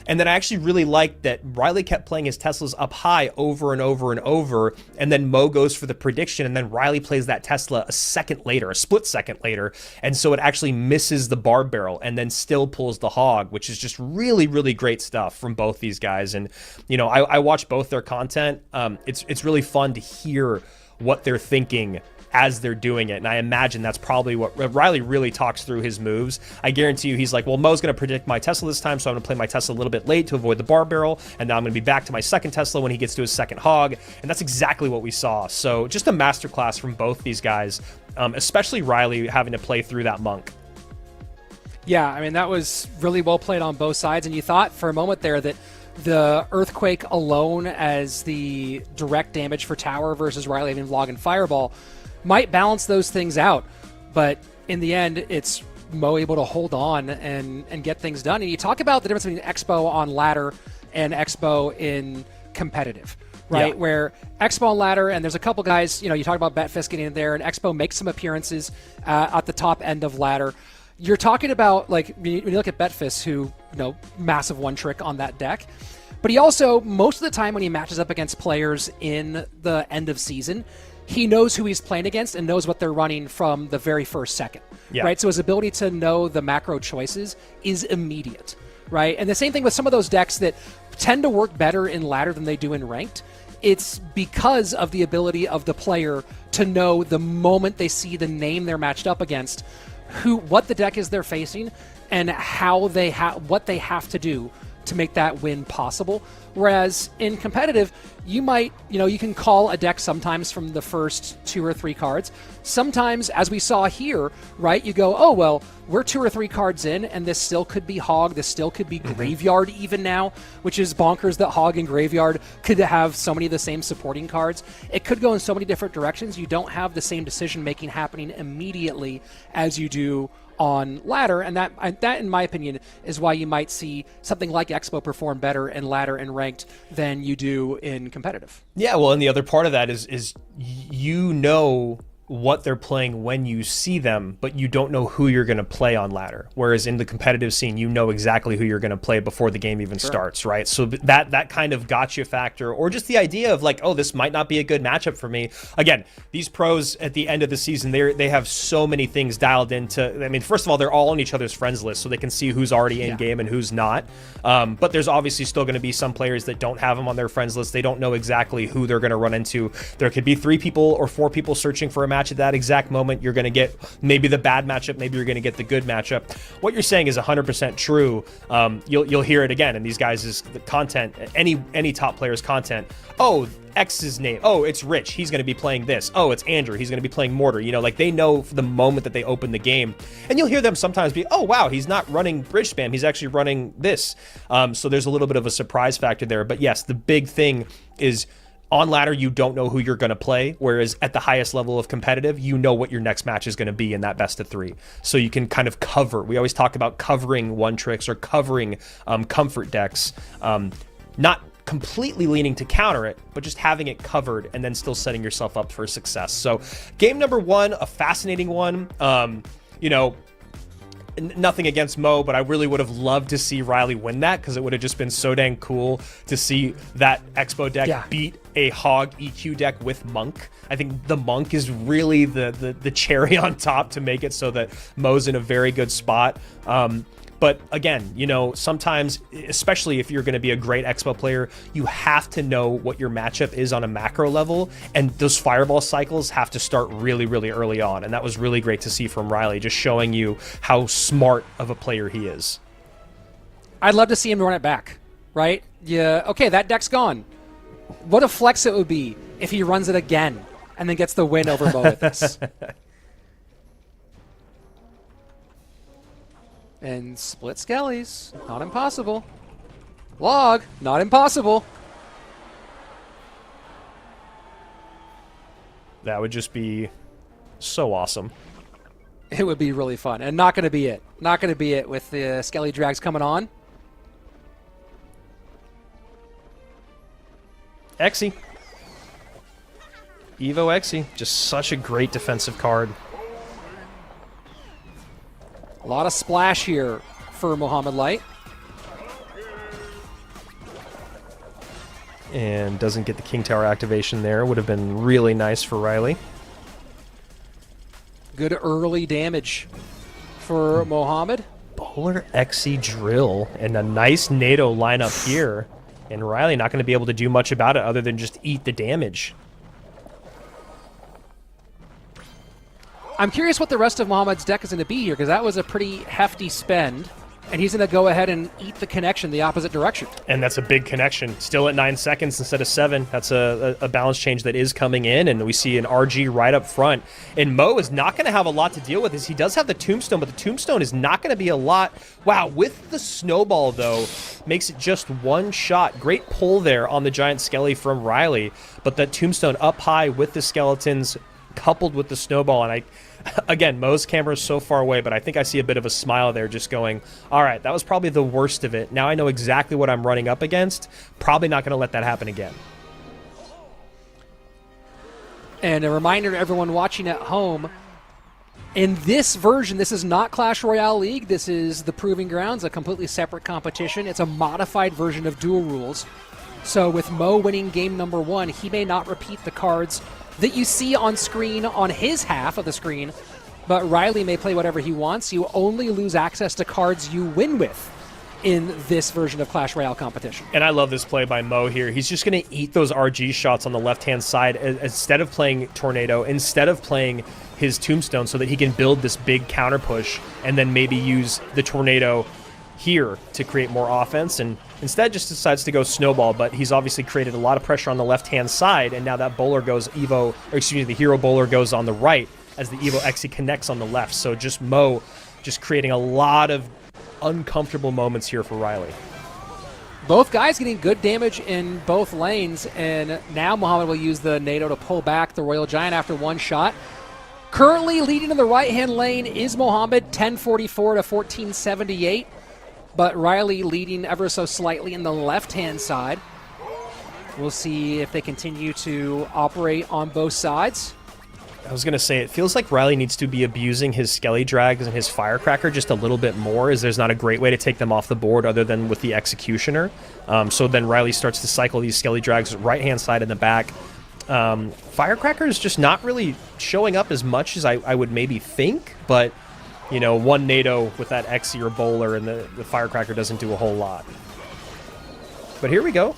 And then I actually really liked that Ryley kept playing his Teslas up high over and over and over. And then Mo goes for the prediction. And then Ryley plays that Tesla a second later, a split second later. And so it actually misses the Bar Barrel and then still pulls the Hog, which is just really, really great stuff from both these guys. And, you know, I watch both their content. It's really fun to hear what they're thinking as they're doing it. And I imagine that's probably what Ryley really talks through his moves. I guarantee you he's like, well, Mo's going to predict my Tesla this time, so I'm going to play my Tesla a little bit late to avoid the Bar Barrel, and now I'm going to be back to my second Tesla when he gets to his second Hog. And that's exactly what we saw. So just a masterclass from both these guys, especially Ryley having to play through that Monk. Yeah, I mean, that was really well played on both sides. And you thought for a moment there that the Earthquake alone as the direct damage for Tower versus Ryley having Log and Fireball might balance those things out. But in the end, it's Mo able to hold on and get things done. And you talk about the difference between Expo on ladder and Expo in competitive, right? Yeah. Where Expo on ladder, and there's a couple guys, you know, you talk about Betfist getting in there, and Expo makes some appearances at the top end of ladder. You're talking about, like, when you look at Betfist, who, you know, massive one trick on that deck. But he also, most of the time when he matches up against players in the end of season, he knows who he's playing against and knows what they're running from the very first second, right? So his ability to know the macro choices is immediate, right? And the same thing with some of those decks that tend to work better in ladder than they do in ranked. It's because of the ability of the player to know the moment they see the name they're matched up against, what the deck is they're facing, and how what they have to do to make that win possible. Whereas in competitive, you might, you can call a deck sometimes from the first 2 or 3 cards. Sometimes, as we saw here, right, you go, oh, well, we're 2 or 3 cards in, and this still could be Hog, this still could be Graveyard even now, which is bonkers that Hog and Graveyard could have so many of the same supporting cards. It could go in so many different directions. You don't have the same decision-making happening immediately as you do on ladder, and that in my opinion is why you might see something like Expo perform better in ladder and ranked than you do in competitive. Yeah, well, and the other part of that is you know what they're playing when you see them, but you don't know who you're going to play on ladder. Whereas in the competitive scene, you know exactly who you're going to play before the game even starts, right? So that kind of gotcha factor, or just the idea of like, oh, this might not be a good matchup for me. Again, these pros at the end of the season, they have so many things dialed into. I mean, first of all, they're all on each other's friends list, so they can see who's already in game and who's not. But there's obviously still going to be some players that don't have them on their friends list. They don't know exactly who they're going to run into. There could be 3 people or 4 people searching for a match at that exact moment. You're going to get maybe the bad matchup, maybe you're going to get the good matchup. What you're saying is 100% true. You'll hear it again in these guys' the content, any top player's content. Oh, X's name. Oh, it's Rich. He's going to be playing this. Oh, it's Andrew. He's going to be playing Mortar. Like they know the moment that they open the game. And you'll hear them sometimes be, oh, wow, he's not running bridge spam. He's actually running this. So there's a little bit of a surprise factor there. But yes, the big thing is on ladder, you don't know who you're going to play, whereas at the highest level of competitive, you know what your next match is going to be in that best of 3. So you can kind of cover. We always talk about covering one tricks or covering comfort decks, not completely leaning to counter it, but just having it covered and then still setting yourself up for success. So game number 1, a fascinating one. nothing against Mo, but I really would have loved to see Ryley win that because it would have just been so dang cool to see that Expo deck beat a Hog EQ deck with Monk. I think the Monk is really the cherry on top to make it so that Mo's in a very good spot. But again, you know, sometimes, especially if you're going to be a great Expo player, you have to know what your matchup is on a macro level, and those fireball cycles have to start really, really early on. And that was really great to see from Ryley, just showing you how smart of a player he is. I'd love to see him run it back, right? Yeah, okay, that deck's gone. What a flex it would be if he runs it again and then gets the win over Mo with this. And split skellies, not impossible. Log, not impossible. That would just be so awesome. It would be really fun, and not going to be it. Not going to be it with the skelly drags coming on. Exy. Evo Exy, just such a great defensive card. A lot of splash here for Mohamed Light. And doesn't get the King Tower activation there. Would have been really nice for Ryley. Good early damage for Mohamed. Bowler Exy Drill and a nice NATO lineup here. And Ryley not going to be able to do much about it other than just eat the damage. I'm curious what the rest of Mohamed's deck is going to be here, because that was a pretty hefty spend, and he's going to go ahead and eat the connection the opposite direction. And that's a big connection. Still at 9 seconds instead of 7. That's a balance change that is coming in, and we see an RG right up front. And Mo is not going to have a lot to deal with this. He does have the Tombstone, but the Tombstone is not going to be a lot. Wow, with the Snowball, though, makes it just one shot. Great pull there on the Giant Skelly from Ryley, but that Tombstone up high with the Skeletons coupled with the Snowball, and again, Mo's camera is so far away, but I think I see a bit of a smile there just going, all right, that was probably the worst of it. Now I know exactly what I'm running up against. Probably not going to let that happen again. And a reminder to everyone watching at home, in this version, this is not Clash Royale League. This is the Proving Grounds, a completely separate competition. It's a modified version of Duel Rules. So with Mo winning game number 1, he may not repeat the cards that you see on screen on his half of the screen, but Ryley may play whatever he wants. You only lose access to cards you win with in this version of Clash Royale competition. And I love this play by Mo here. He's just going to eat those RG shots on the left-hand side instead of playing Tornado, instead of playing his Tombstone, so that he can build this big counter push and then maybe use the Tornado here to create more offense, and instead just decides to go Snowball. But he's obviously created a lot of pressure on the left-hand side, and now that bowler goes Evo, or excuse me, the hero bowler goes on the right as the Evo Exy connects on the left. So just Mo just creating a lot of uncomfortable moments here for Ryley. Both guys getting good damage in both lanes, and now Mohamed will use the NATO to pull back the Royal Giant after one shot. Currently leading in the right-hand lane is Mohamed, 1044 to 1478. But Ryley leading ever so slightly in the left-hand side. We'll see if they continue to operate on both sides. I was going to say, it feels like Ryley needs to be abusing his Skelly Drags and his Firecracker just a little bit more, as there's not a great way to take them off the board other than with the Executioner. So then Ryley starts to cycle these Skelly Drags right-hand side in the back. Firecracker is just not really showing up as much as I would maybe think, but you know, one NATO with that Exy or Bowler, and the Firecracker doesn't do a whole lot. But here we go.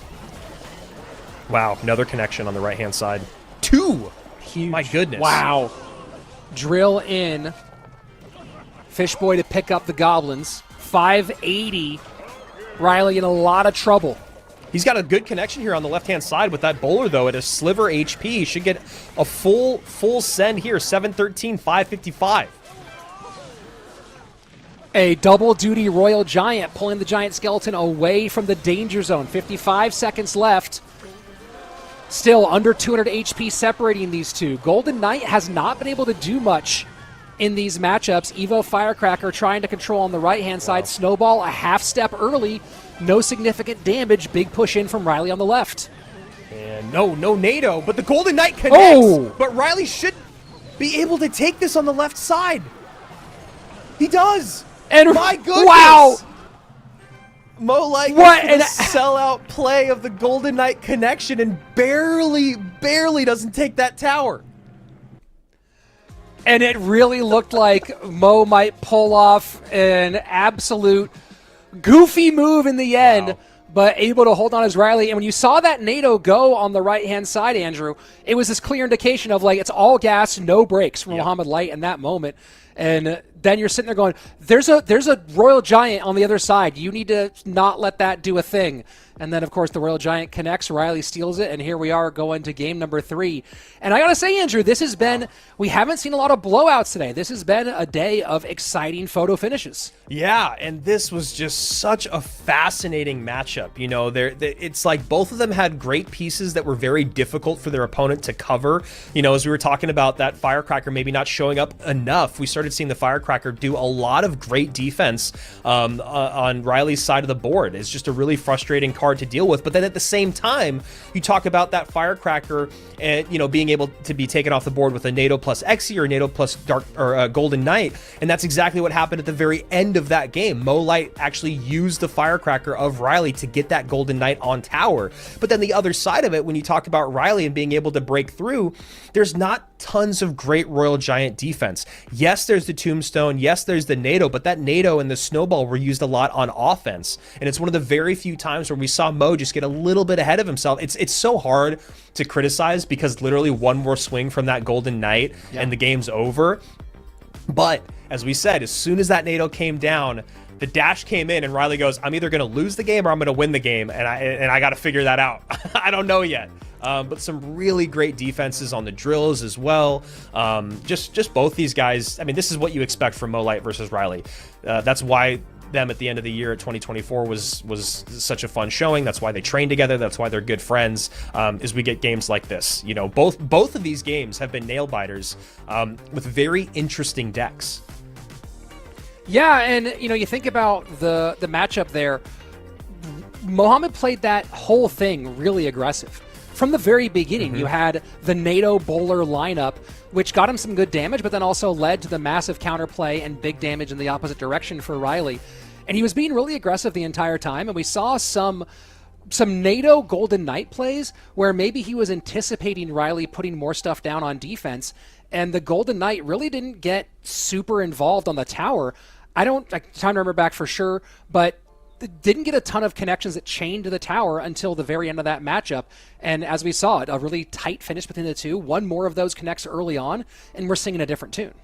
Wow, another connection on the right-hand side. 2! Huge. My goodness. Wow. Drill in. Fishboy to pick up the Goblins. 580. Ryley in a lot of trouble. He's got a good connection here on the left-hand side with that Bowler, though, at a sliver HP. He should get a full send here, 713, 555. A double-duty Royal Giant pulling the Giant Skeleton away from the danger zone. 55 seconds left. Still under 200 HP separating these two. Golden Knight has not been able to do much in these matchups. Evo Firecracker trying to control on the right-hand side. Snowball a half step early. No significant damage. Big push in from Ryley on the left. And no NATO, but the Golden Knight connects. Oh! But Ryley should be able to take this on the left side. He does. And my goodness! Wow! Mo like What a sellout play of the Golden Knight connection and barely doesn't take that tower. And it really looked like Mo might pull off an absolute goofy move in the end. Wow. But able to hold on as Ryley. And when you saw that NATO go on the right-hand side, Andrew, it was this clear indication of, like, it's all gas, no brakes from Mohamed Light in that moment. And then you're sitting there going, there's a Royal Giant on the other side. You need to not let that do a thing. And then, of course, the Royal Giant connects. Ryley steals it, and here we are going to game number 3. And I got to say, Andrew, this has been – we haven't seen a lot of blowouts today. This has been a day of exciting photo finishes. Yeah, and this was just such a fascinating matchup. You know, it's like both of them had great pieces that were very difficult for their opponent to cover. You know, as we were talking about that Firecracker maybe not showing up enough, we started seeing the Firecracker do a lot of great defense on Ryley's side of the board. It's just a really frustrating card to deal with. But then at the same time, you talk about that Firecracker and, you know, being able to be taken off the board with a NATO plus Xe or NATO plus Dark or Golden Knight, and that's exactly what happened at the very end of that game. Mo Light actually used the Firecracker of Ryley to get that Golden Knight on tower. But then the other side of it, when you talk about Ryley and being able to break through, there's not tons of great Royal Giant defense. Yes, there's the Tombstone. Yes, there's the NATO, but that NATO and the Snowball were used a lot on offense. And it's one of the very few times where we saw Mo just get a little bit ahead of himself. It's so hard to criticize because literally one more swing from that Golden Knight and the game's over. But as we said, as soon as that NATO came down, the dash came in and Ryley goes, I'm either going to lose the game or I'm going to win the game. And I got to figure that out. I don't know yet. But some really great defenses on the drills as well. Just both these guys. I mean, this is what you expect from Mo Light versus Ryley. That's why them at the end of the year at 2024 was such a fun showing. That's why they train together. That's why they're good friends. Is we get games like this. You know, both of these games have been nail biters with very interesting decks. Yeah, and you know, you think about the matchup there. Mohamed played that whole thing really aggressive. From the very beginning, you had the NATO bowler lineup, which got him some good damage, but then also led to the massive counterplay and big damage in the opposite direction for Ryley. And he was being really aggressive the entire time, and we saw some NATO Golden Knight plays where maybe he was anticipating Ryley putting more stuff down on defense, and the Golden Knight really didn't get super involved on the tower. I'm trying to remember back for sure, but didn't get a ton of connections that chained to the tower until the very end of that matchup. And as we saw, a really tight finish between the two. One more of those connects early on, and we're singing a different tune.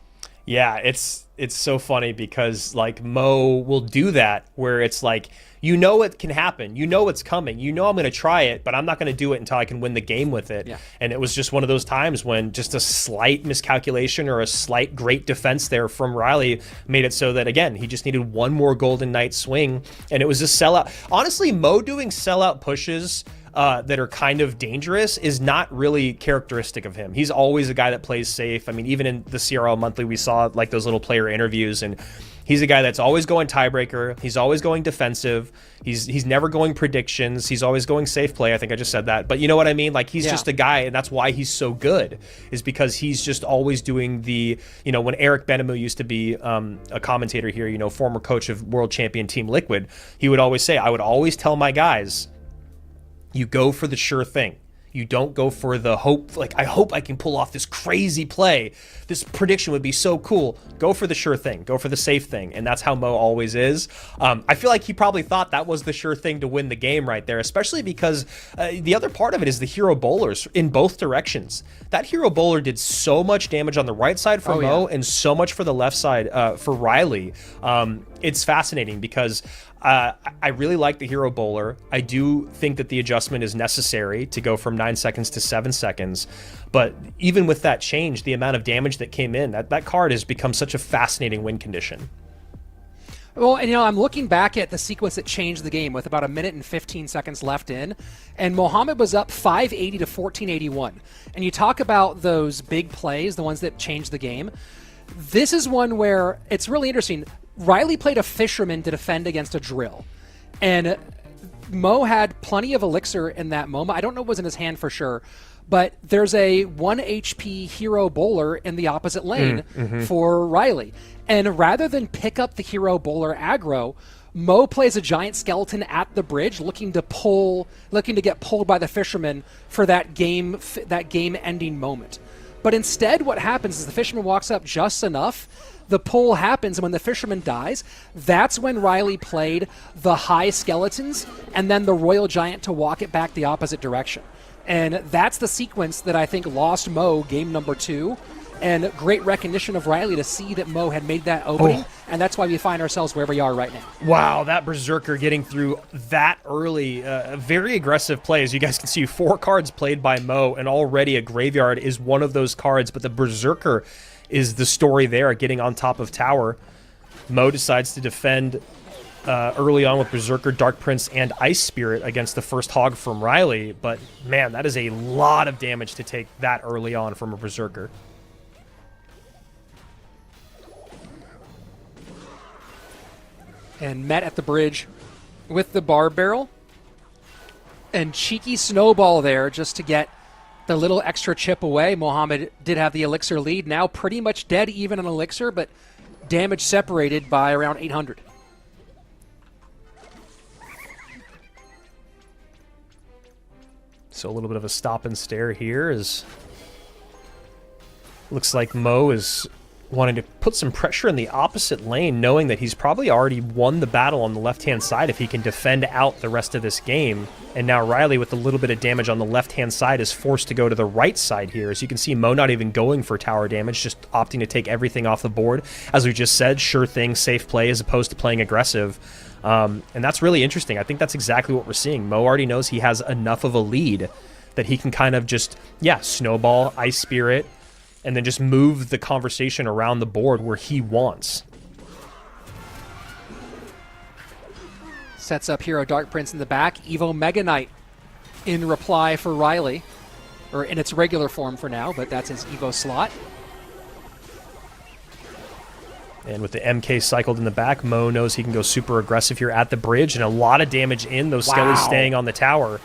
Yeah, it's so funny because like Mo will do that where it's like, you know it can happen. You know it's coming. You know I'm going to try it, but I'm not going to do it until I can win the game with it. Yeah. And it was just one of those times when just a slight miscalculation or a slight great defense there from Ryley made it so that, again, he just needed one more Golden Knight swing, and it was a sellout. Honestly, Mo doing sellout pushes that are kind of dangerous is not really characteristic of him. He's always a guy that plays safe. I mean, even in the CRL Monthly, we saw like those little player interviews, and he's a guy that's always going tiebreaker. He's always going defensive. He's never going predictions. He's always going safe play. I think I just said that. But you know what I mean? Like, he's just a guy, and that's why he's so good, is because he's just always doing the, you know, when Eric Benamou used to be a commentator here, you know, former coach of world champion Team Liquid, he would always say, I would always tell my guys, you go for the sure thing. You don't go for the hope, like, I hope I can pull off this crazy play. This prediction would be so cool. Go for the sure thing. Go for the safe thing. And that's how Mo always is. I feel like he probably thought that was the sure thing to win the game right there, especially because the other part of it is the hero bowlers in both directions. That hero bowler did so much damage on the right side for Mo and so much for the left side for Ryley. It's fascinating because I really like the hero bowler. I do think that the adjustment is necessary to go from 9 seconds to 7 seconds. But even with that change, the amount of damage that came in, that card has become such a fascinating win condition. Well, and you know, I'm looking back at the sequence that changed the game with about 1 minute and 15 seconds left in, and Mohamed was up 580 to 1481. And you talk about those big plays, the ones that changed the game. This is one where it's really interesting. Ryley played a fisherman to defend against a drill. And Mo had plenty of elixir in that moment. I don't know what was in his hand for sure, but there's a 1 HP hero bowler in the opposite lane for Ryley. And rather than pick up the hero bowler aggro, Mo plays a giant skeleton at the bridge, looking to get pulled by the fisherman for that game-ending moment. But instead, what happens is the fisherman walks up just enough. The pull happens, and when the fisherman dies, that's when Ryley played the high skeletons and then the royal giant to walk it back the opposite direction. And that's the sequence that I think lost Mo game number 2. And great recognition of Ryley to see that Mo had made that opening, and that's why we find ourselves where we are right now. Wow, that Berserker getting through that early, very aggressive play. As you guys can see, 4 cards played by Mo, and already a Graveyard is one of those cards, but the Berserker is the story there, getting on top of tower. Mo decides to defend early on with Berserker, Dark Prince, and Ice Spirit against the first hog from Ryley, but man, that is a lot of damage to take that early on from a Berserker. And met at the bridge with the Barb Barrel. And cheeky snowball there just to get the little extra chip away. Mohamed did have the elixir lead. Now pretty much dead even on elixir, but damage separated by around 800. So a little bit of a stop and stare here as looks like Mo is wanting to put some pressure in the opposite lane, knowing that he's probably already won the battle on the left-hand side if he can defend out the rest of this game. And now Ryley, with a little bit of damage on the left-hand side, is forced to go to the right side here. As you can see, Mo not even going for tower damage, just opting to take everything off the board. As we just said, sure thing, safe play as opposed to playing aggressive. And that's really interesting. I think that's exactly what we're seeing. Mo already knows he has enough of a lead that he can kind of just, snowball, Ice Spirit, and then just move the conversation around the board where he wants. Sets up Hero Dark Prince in the back. Evo Mega Knight in reply for Ryley. Or in its regular form for now, but that's his Evo slot. And with the MK cycled in the back, Mo knows he can go super aggressive here at the bridge, and a lot of damage in, those skellies staying on the tower.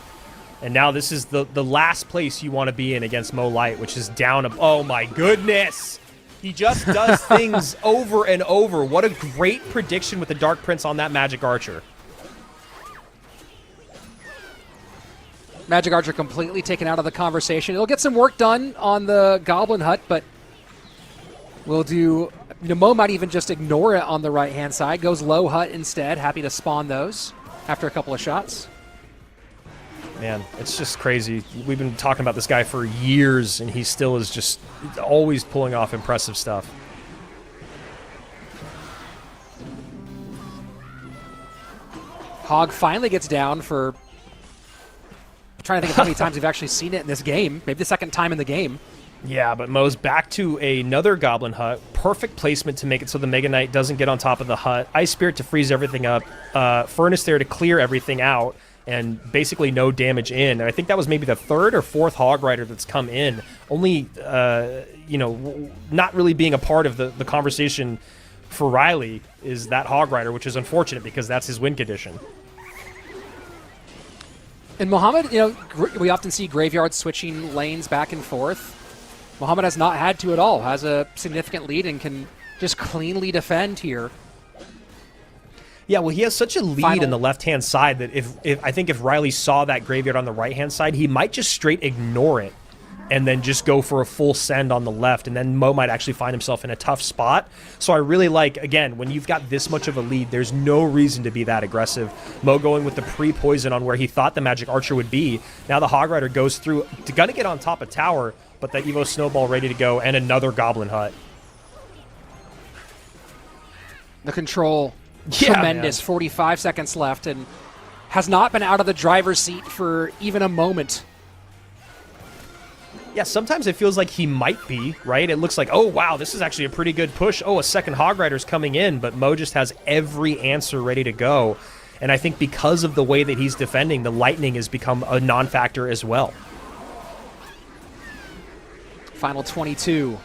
And now this is the last place you want to be in against Mo Light, which is down. Oh my goodness! He just does things over and over. What a great prediction with the Dark Prince on that Magic Archer. Magic Archer completely taken out of the conversation. It'll get some work done on the Goblin Hut, but we'll do... Mo might even just ignore it on the right-hand side. Goes low hut instead. Happy to spawn those after a couple of shots. Man, it's just crazy. We've been talking about this guy for years, and he still is just always pulling off impressive stuff. Hog finally gets down for... I'm trying to think of how many times we've actually seen it in this game. Maybe the second time in the game. Yeah, but Mo's back to another Goblin Hut. Perfect placement to make it so the Mega Knight doesn't get on top of the hut. Ice Spirit to freeze everything up. Furnace there to clear everything out. And basically no damage in. And I think that was maybe the 3rd or 4th Hog Rider that's come in. Only, not really being a part of the conversation for Ryley is that Hog Rider, which is unfortunate because that's his win condition. And Mohamed, we often see Graveyard switching lanes back and forth. Mohamed has not had to at all. Has a significant lead and can just cleanly defend here. Yeah, well, he has such a lead in the left-hand side that if I think if Ryley saw that Graveyard on the right-hand side, he might just straight ignore it and then just go for a full send on the left, and then Mo might actually find himself in a tough spot. So I really like, again, when you've got this much of a lead, there's no reason to be that aggressive. Mo going with the pre-poison on where he thought the Magic Archer would be. Now the Hog Rider goes through, gonna get on top of tower, but that Evo Snowball ready to go, and another Goblin Hut. The control... tremendous. Man. 45 seconds left and has not been out of the driver's seat for even a moment. Yeah, sometimes it feels like he might be, right? It looks like, oh, wow, this is actually a pretty good push. Oh, a second Hog Rider's coming in, but Mo just has every answer ready to go. And I think because of the way that he's defending, the Lightning has become a non-factor as well. Final 22.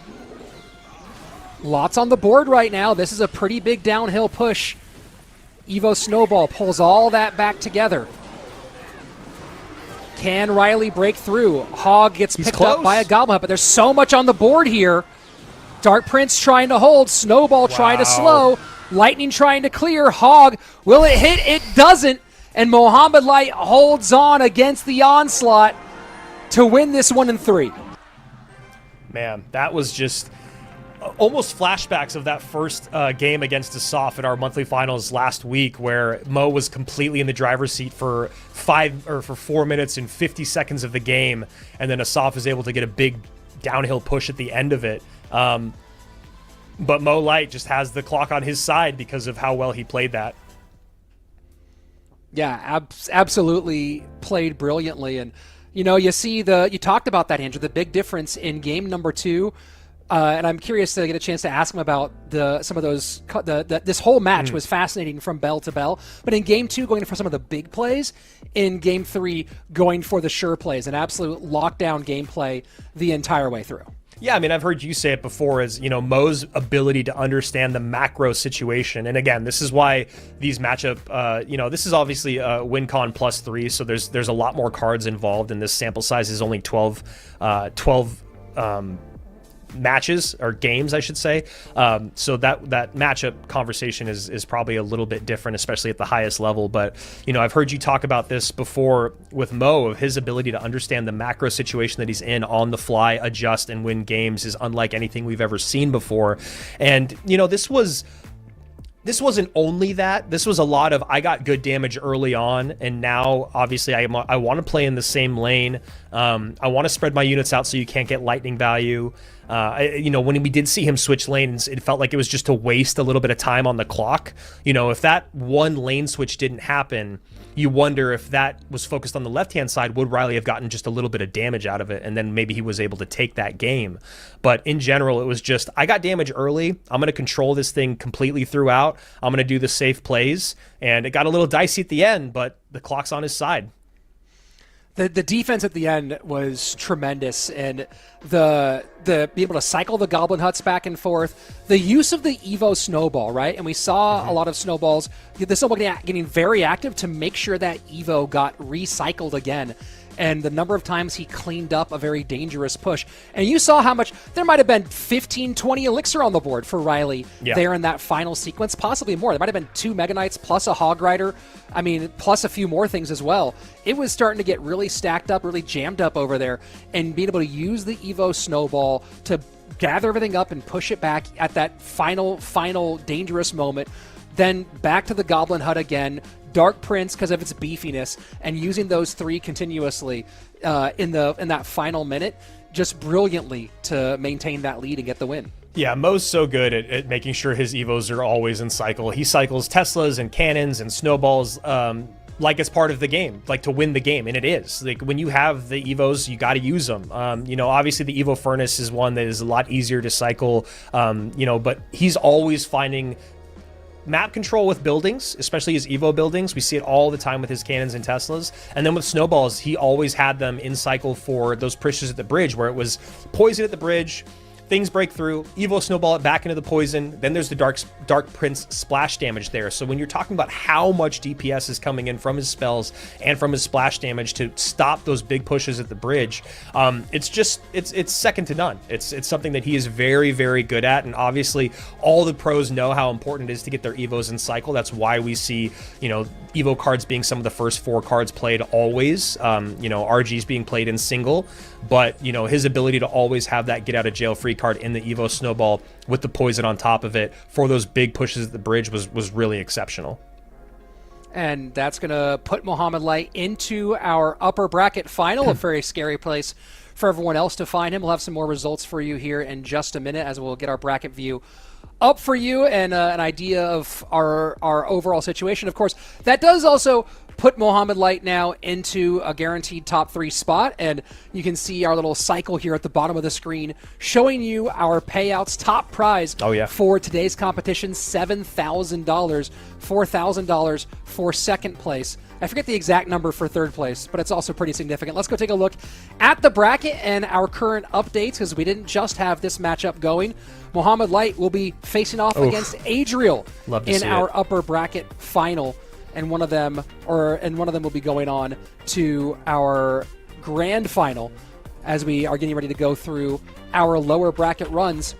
Lots on the board right now. This is a pretty big downhill push. Evo Snowball pulls all that back together. Can Ryley break through? Hog gets picked close. up by a Goblin Hut, but there's so much on the board here. Dark Prince trying to hold, Snowball trying to slow, Lightning trying to clear, Hog, will it hit? It doesn't, and Mohamed Light holds on against the onslaught to win this 1 in 3. Man, that was just almost flashbacks of that first game against Asaf at our monthly finals last week, where Mo was completely in the driver's seat for 4 minutes and 50 seconds of the game, and then Asaf was able to get a big downhill push at the end of it. But Mo Light just has the clock on his side because of how well he played that. Yeah, absolutely played brilliantly. And, you know, you talked about that, Andrew, the big difference in game number 2. And I'm curious to get a chance to ask him about some of those. This whole match was fascinating from bell to bell. But in game 2, going for some of the big plays. In game 3, going for the sure plays. An absolute lockdown gameplay the entire way through. Yeah, I mean, I've heard you say it before as, you know, Mo's ability to understand the macro situation. And again, this is why these matchup, you know, this is obviously a WinCon +3, so there's a lot more cards involved, and this sample size is only 12 matches, or games, I should say. So that matchup conversation is probably a little bit different, especially at the highest level. But, you know, I've heard you talk about this before with Mo, of his ability to understand the macro situation that he's in on the fly, adjust, and win games is unlike anything we've ever seen before. And, you know, this wasn't only that. This was a lot of, I got good damage early on, and now obviously I want to play in the same lane. I want to spread my units out so you can't get lightning value. You know, when we did see him switch lanes, it felt like it was just to waste a little bit of time on the clock. You know, if that one lane switch didn't happen, you wonder if that was focused on the left-hand side, would Ryley have gotten just a little bit of damage out of it, and then maybe he was able to take that game. But in general, it was just, I got damage early. I'm going to control this thing completely throughout. I'm going to do the safe plays, and it got a little dicey at the end, but the clock's on his side. The defense at the end was tremendous, and the be able to cycle the Goblin Huts back and forth, the use of the Evo Snowball, right? And we saw a lot of snowballs, the snowball getting very active to make sure that Evo got recycled again. And the number of times he cleaned up a very dangerous push. And you saw how much, there might have been 15, 20 elixir on the board for Ryley there in that final sequence, possibly more. There might have been 2 Mega Knights plus a Hog Rider, I mean, plus a few more things as well. It was starting to get really stacked up, really jammed up over there, and being able to use the Evo Snowball to gather everything up and push it back at that final dangerous moment. Then back to the Goblin Hut again, Dark Prince because of its beefiness, and using those 3 continuously in that final minute, just brilliantly to maintain that lead and get the win. Yeah, Mo's so good at making sure his Evos are always in cycle. He cycles Teslas and cannons and snowballs like it's part of the game, like to win the game, and it is. Like when you have the Evos, you got to use them. You know, obviously the Evo Furnace is one that is a lot easier to cycle, you know, but he's always finding map control with buildings, especially his Evo buildings. We see it all the time with his cannons and Teslas. And then with snowballs, he always had them in cycle for those pushes at the bridge, where it was poison at the bridge, things break through, Evo snowball it back into the poison, then there's the Dark Prince splash damage there. So when you're talking about how much DPS is coming in from his spells and from his splash damage to stop those big pushes at the bridge, it's second to none. It's something that he is very, very good at, and obviously all the pros know how important it is to get their Evos in cycle. That's why we see, you know, Evo cards being some of the first 4 cards played always, you know, RGs being played in single, but, you know, his ability to always have that get out of jail free card in the Evo Snowball with the poison on top of it for those big pushes at the bridge was really exceptional. And that's going to put Mohamed Light into our upper bracket final, a very scary place for everyone else to find him. We'll have some more results for you here in just a minute as we'll get our bracket view up for you and an idea of our overall situation. Of course, that does also put Mohamed Light now into a guaranteed top 3 spot, and you can see our little cycle here at the bottom of the screen showing you our payouts. Top prize for today's competition, $7,000, $4,000 for second place. I forget the exact number for third place, but it's also pretty significant. Let's go take a look at the bracket and our current updates, because we didn't just have this matchup going. Mohamed Light will be facing off against Adriel in our upper bracket final. and one of them will be going on to our grand final as we are getting ready to go through our lower bracket runs.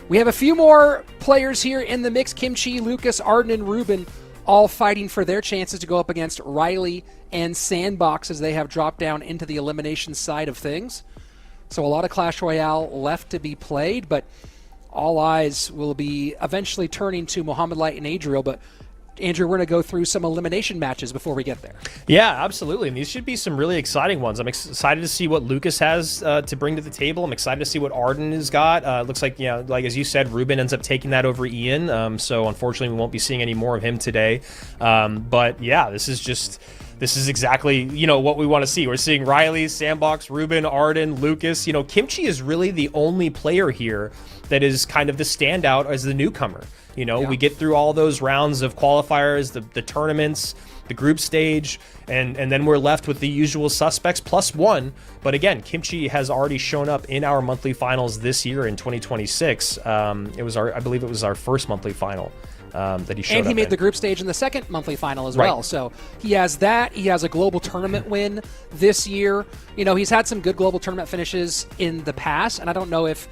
We have a few more players here in the mix. Kimchi, Lucas, Arden, and Ruben all fighting for their chances to go up against Ryley and SandBox as they have dropped down into the elimination side of things. So a lot of Clash Royale left to be played, but all eyes will be eventually turning to Mohamed Light and Adriel. But Andrew, we're going to go through some elimination matches before we get there. Yeah, absolutely. And these should be some really exciting ones. I'm excited to see what Lucas has to bring to the table. I'm excited to see what Arden has got. Looks like, like as you said, Ruben ends up taking that over Ian. So unfortunately, we won't be seeing any more of him today. But yeah, this is exactly, what we want to see. We're seeing Ryley, SandBox, Ruben, Arden, Lucas. Kimchi is really the only player here that is kind of the standout as the newcomer. We get through all those rounds of qualifiers, the tournaments, the group stage, and then we're left with the usual suspects plus one. But again, Kimchi has already shown up in our monthly finals this year in 2026. I believe it was our first monthly final. That he showed and he up made in the group stage in the second monthly final as right. well. So he has that. He has a global tournament win this year. He's had some good global tournament finishes in the past, and I don't know if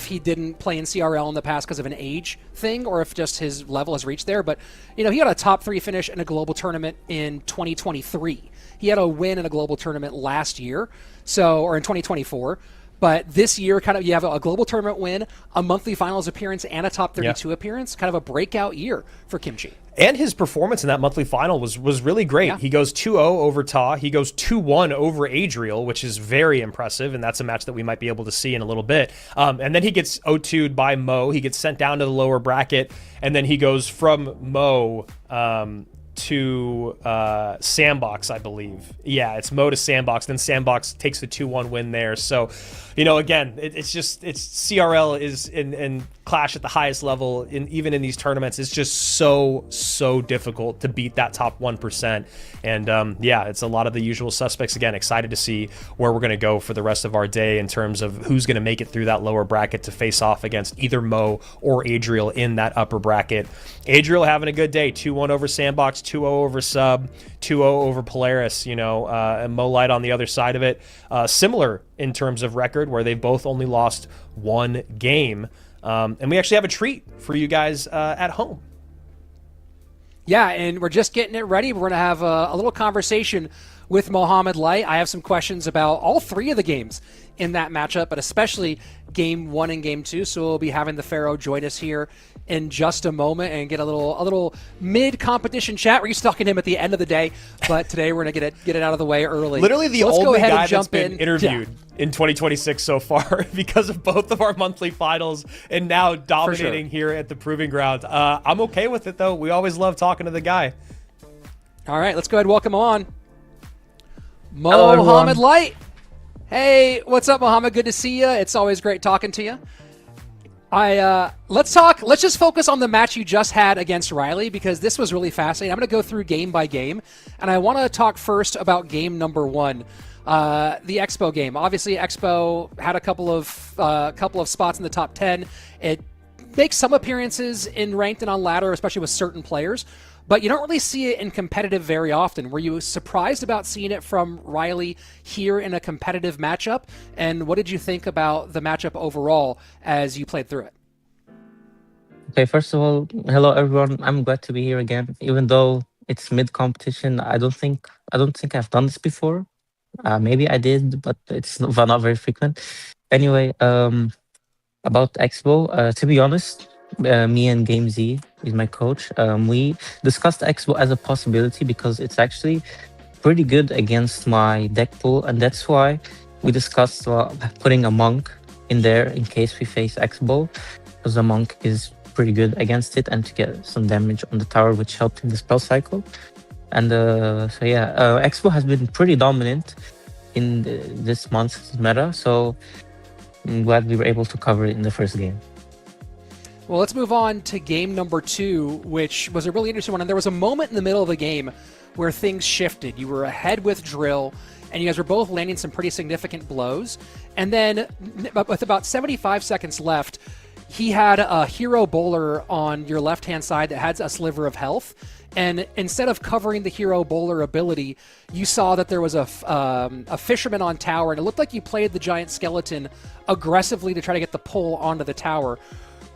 he didn't play in CRL in the past because of an age thing or if just his level has reached there. But, he had a top 3 finish in a global tournament in 2023. He had a win in a global tournament last year, or in 2024. But this year, you have a global tournament win, a monthly finals appearance, and a top 32 appearance. Kind of a breakout year for Kimchi. And his performance in that monthly final was really great. Yeah. He goes 2-0 over Ta. He goes 2-1 over Adriel, which is very impressive, and that's a match that we might be able to see in a little bit. And then he gets 0-2'd by Mo. He gets sent down to the lower bracket, and then he goes from Mo to SandBox, I believe. Yeah, it's Mo to SandBox. Then SandBox takes the 2-1 win there. So, again, it's CRL is in Clash at the highest level, even in these tournaments. It's just so difficult to beat that top 1%. And it's a lot of the usual suspects. Again, excited to see where we're going to go for the rest of our day in terms of who's going to make it through that lower bracket to face off against either Mo or Adriel in that upper bracket. Adriel having a good day, 2-1 over SandBox, 2-0 over Sub, 2-0 over Polaris, and Mo Light on the other side of it. Similar in terms of record, where they've both only lost one game. And we actually have a treat for you guys at home. Yeah, and we're just getting it ready. We're going to have a little conversation with Mohamed Light. I have some questions about all 3 of the games in that matchup, but especially game 1 and game 2. So we'll be having the Pharaoh join us here in just a moment and get a little mid-competition chat. We're used to talking to him at the end of the day, but today we're going to get it out of the way early. Literally the only guy that's been interviewed in 2026 so far because of both of our monthly finals and now dominating here at the Proving Ground. I'm okay with it, though. We always love talking to the guy. All right, let's go ahead and welcome on Mohamed Light. Hey, what's up, Mohamed? Good to see you. It's always great talking to you. Let's just focus on the match you just had against Ryley, because this was really fascinating. I'm going to go through game by game, and I want to talk first about game number 1, the Expo game. Obviously, Expo had a couple of spots in the top 10. It makes some appearances in ranked and on ladder, especially with certain players, but you don't really see it in competitive very often. Were you surprised about seeing it from Ryley here in a competitive matchup? And what did you think about the matchup overall as you played through it? Okay, first of all, hello everyone. I'm glad to be here again. Even though it's mid-competition, I don't think I've done this before. Maybe I did, but it's not very frequent. Anyway, about Expo, to be honest, me and Game Z is my coach. We discussed Expo as a possibility because it's actually pretty good against my deck pool, and that's why we discussed putting a monk in there in case we face Expo, because the monk is pretty good against it and to get some damage on the tower, which helped in the spell cycle. And Expo has been pretty dominant in this month's meta, so I'm glad we were able to cover it in the first game. Well, let's move on to game number 2, which was a really interesting one. And there was a moment in the middle of the game where things shifted. You were ahead with Drill, and you guys were both landing some pretty significant blows. And then with about 75 seconds left, he had a hero bowler on your left-hand side that had a sliver of health. and instead of covering the hero bowler ability, you saw that there was a fisherman on tower, and it looked like you played the giant skeleton aggressively to try to get the pull onto the tower.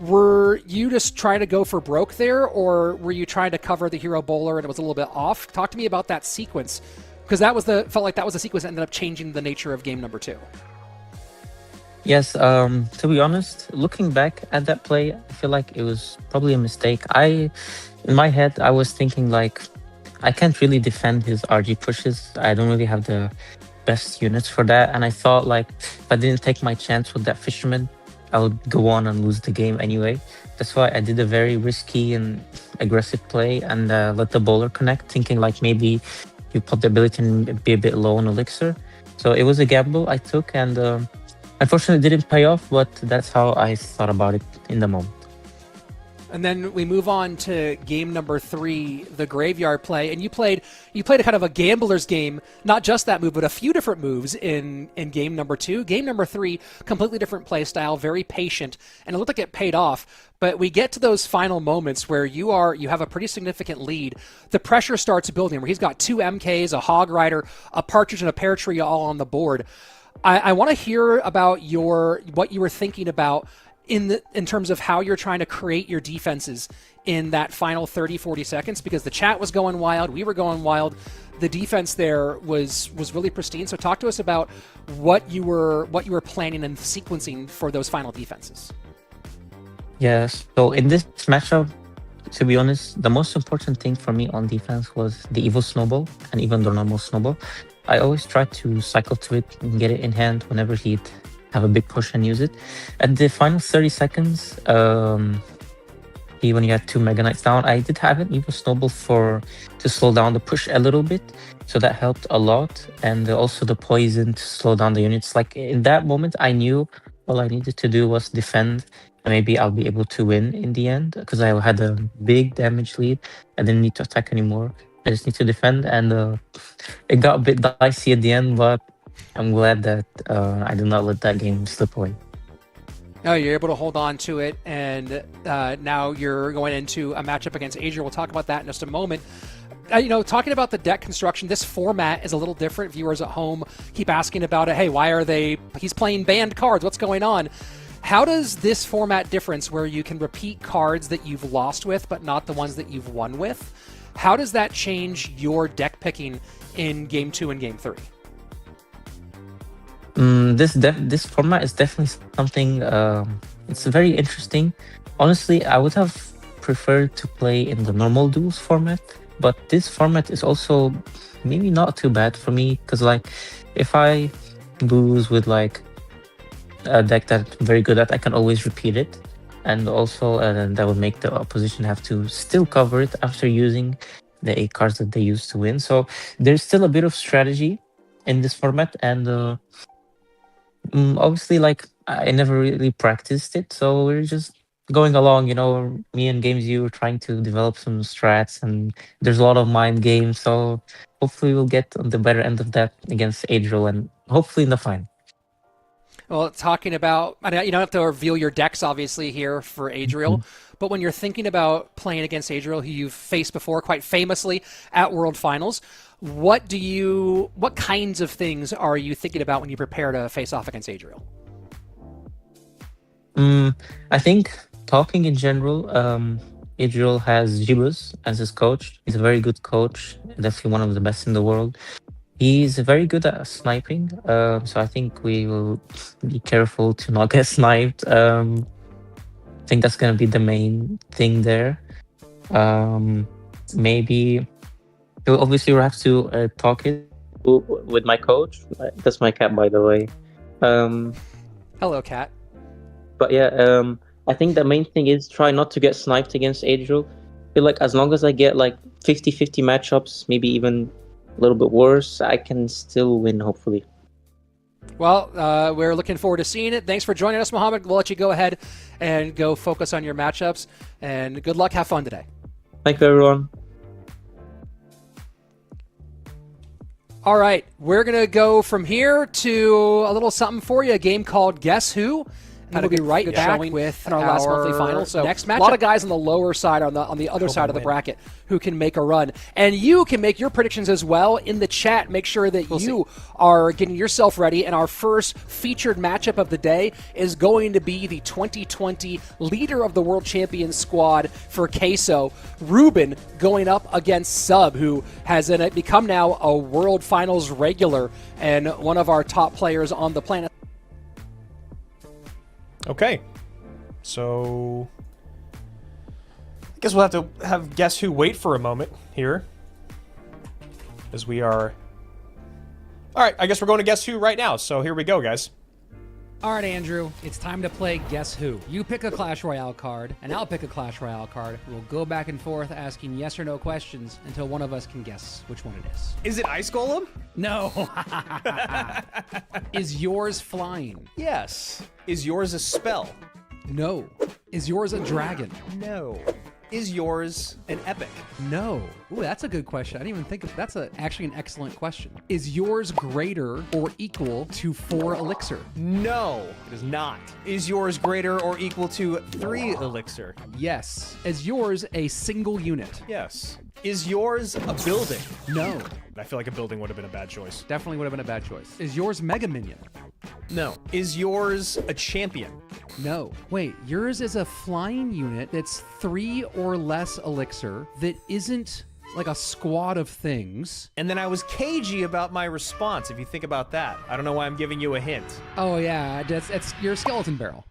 Were you just trying to go for broke there, or were you trying to cover the hero bowler and it was a little bit off? Talk to me about that sequence, because felt like that was the sequence that ended up changing the nature of game number 2. Yes, to be honest, looking back at that play, I feel like it was probably a mistake. In my head, I was thinking like, I can't really defend his RG pushes. I don't really have the best units for that. And I thought like, if I didn't take my chance with that fisherman, I would go on and lose the game anyway. That's why I did a very risky and aggressive play and let the bowler connect, thinking like maybe you put the ability and be a bit low on elixir. So it was a gamble I took, and unfortunately, it didn't pay off, but that's how I thought about it in the moment. And then we move on to game number 3, the graveyard play. And you played a kind of a gambler's game, not just that move, but a few different moves in game number 2. Game number 3, completely different play style, very patient, and it looked like it paid off. But we get to those final moments where you have a pretty significant lead. The pressure starts building, where he's got 2 MKs, a Hog Rider, a Partridge, and a Pear Tree all on the board. I want to hear about what you were thinking about in terms of how you're trying to create your defenses in that final 30-40 seconds, because the chat was going wild, we were going wild. The defense there was really pristine. So talk to us about what you were planning and sequencing for those final defenses. Yes. So in this matchup, to be honest, the most important thing for me on defense was the Evil Snowball and even the normal Snowball. I always try to cycle to it and get it in hand whenever he'd have a big push and use it. At the final 30 seconds, when you had 2 Mega Knights down, I did have an Evil Snowball to slow down the push a little bit. So that helped a lot. And also the poison to slow down the units. Like in that moment, I knew all I needed to do was defend. And maybe I'll be able to win in the end, because I had a big damage lead. I didn't need to attack anymore. I just need to defend, and it got a bit dicey at the end, but I'm glad that I did not let that game slip away. No, you're able to hold on to it, and now you're going into a matchup against Adriel. We'll talk about that in just a moment. Talking about the deck construction, this format is a little different. Viewers at home keep asking about it. Hey, he's playing banned cards. What's going on? How does this format difference, where you can repeat cards that you've lost with, but not the ones that you've won with, how does that change your deck picking in game 2 and game 3? This format is definitely something. It's very interesting. Honestly, I would have preferred to play in the normal duels format, but this format is also maybe not too bad for me, because like if I lose with like a deck that I'm very good at, I can always repeat it. And also that would make the opposition have to still cover it after using the 8 cards that they used to win. So there's still a bit of strategy in this format, and obviously, like, I never really practiced it, so we're just going along, me and GamesU were trying to develop some strats, and there's a lot of mind games, so hopefully we'll get on the better end of that against Adriel, and hopefully in the final. Well, talking about, you don't have to reveal your decks, obviously, here for Adriel, but when you're thinking about playing against Adriel, who you've faced before quite famously at World Finals, what kinds of things are you thinking about when you prepare to face off against Adriel? I think talking in general, Adriel has Jibus as his coach. He's a very good coach, definitely one of the best in the world. He's very good at sniping, so I think we will be careful to not get sniped. I think that's going to be the main thing there. Maybe obviously we'll have to talk it with my coach. That's my cat, by the way. Hello, cat. But yeah, I think the main thing is try not to get sniped against Adriel. I feel like as long as I get like 50-50 matchups, maybe even a little bit worse, I can still win, hopefully. Well, we're looking forward to seeing it. Thanks for joining us, Mohamed. We'll let you go ahead and go focus on your matchups. And good luck. Have fun today. Thank you, everyone. All right. We're going to go from here to a little something for you, a game called Guess Who? And we'll be right back with our last monthly final. So next match, a lot of guys on the lower side, on the other side of the bracket, who can make a run. And you can make your predictions as well in the chat. Make sure that you are getting yourself ready. And our first featured matchup of the day is going to be the 2020 leader of the World Champions squad for Queso, Ruben, going up against Sub, who has become now a World Finals regular and one of our top players on the planet. Okay, so I guess we'll have to have Guess Who wait for a moment here, as we are... All right, I guess we're going to Guess Who right now, so here we go, guys. All right, Andrew, it's time to play Guess Who. You pick a Clash Royale card, and I'll pick a Clash Royale card. We'll go back and forth asking yes or no questions until one of us can guess which one it is. Is it Ice Golem? No. Is yours flying? Yes. Is yours a spell? No. Is yours a dragon? No. Is yours an epic? No. Ooh, that's a good question. I didn't even think of that's actually an excellent question. Is yours greater or equal to 4 elixir? No, it is not. Is yours greater or equal to 3 elixir? Yes. Is yours a single unit? Yes. Is yours a building? No. I feel like a building would have been a bad choice. Definitely would have been a bad choice. Is yours Mega Minion? No. Is yours a champion? No. Wait, yours is a flying unit that's 3 or less elixir that isn't like a squad of things. And then I was cagey about my response, if you think about that. I don't know why I'm giving you a hint. Oh yeah, it's your skeleton barrel.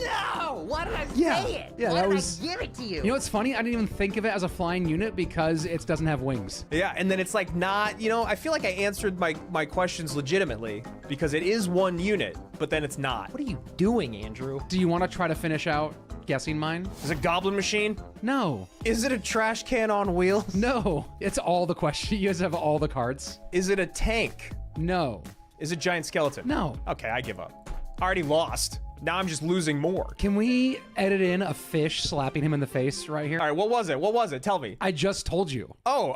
No! Why did I Yeah, say it? yeah, Why that did was- I give it to you? You know what's funny? I didn't even think of it as a flying unit because it doesn't have wings. Yeah, and then it's like not, you know, I feel like I answered my questions legitimately because it is 1 unit, but then it's not. What are you doing, Andrew? Do you want to try to finish out guessing mine? Is it Goblin Machine? No. Is it a trash can on wheels? No. It's all the question. You guys have all the cards. Is it a tank? No. Is it Giant Skeleton? No. Okay, I give up. I already lost. Now I'm just losing more. Can we edit in a fish slapping him in the face right here? All right, what was it? What was it? Tell me. I just told you. Oh,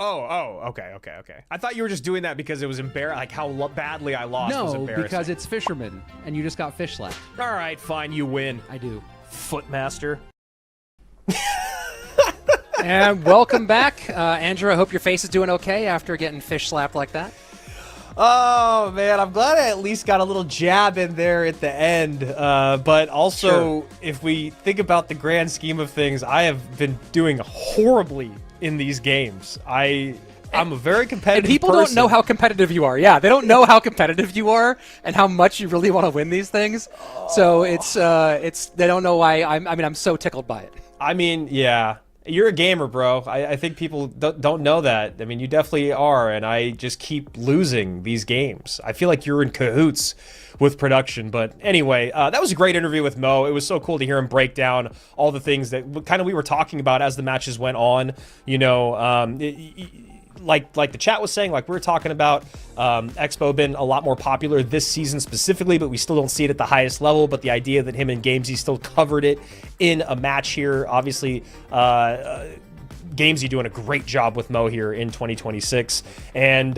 okay. I thought you were just doing that because it was embarrassing, like how badly I lost was No, embarrassing. because it's fisherman, and you just got fish slapped. All right, fine, you win. I do. Footmaster. And welcome back. Andrew, I hope your face is doing okay after getting fish slapped like that. Oh, man, I'm glad I at least got a little jab in there at the end. But also, if we think about the grand scheme of things, I have been doing horribly in these games. I'm a very competitive And people person. don't know how competitive you are. Yeah, they don't know how competitive you are and how much you really want to win these things. So it's they don't know why. I'm so tickled by it. I mean, yeah. You're a gamer, bro. I think people don't know that. I mean, you definitely are, and I just keep losing these games. I feel like you're in cahoots with production. But anyway, that was a great interview with Mo. It was so cool to hear him break down all the things that kind of we were talking about as the matches went on. You know, like the chat was saying, like we were talking about, Expo been a lot more popular this season specifically, but we still don't see it at the highest level. But the idea that him and Gamesy still covered it in a match here, obviously, Gamesy doing a great job with Mo here in 2026. And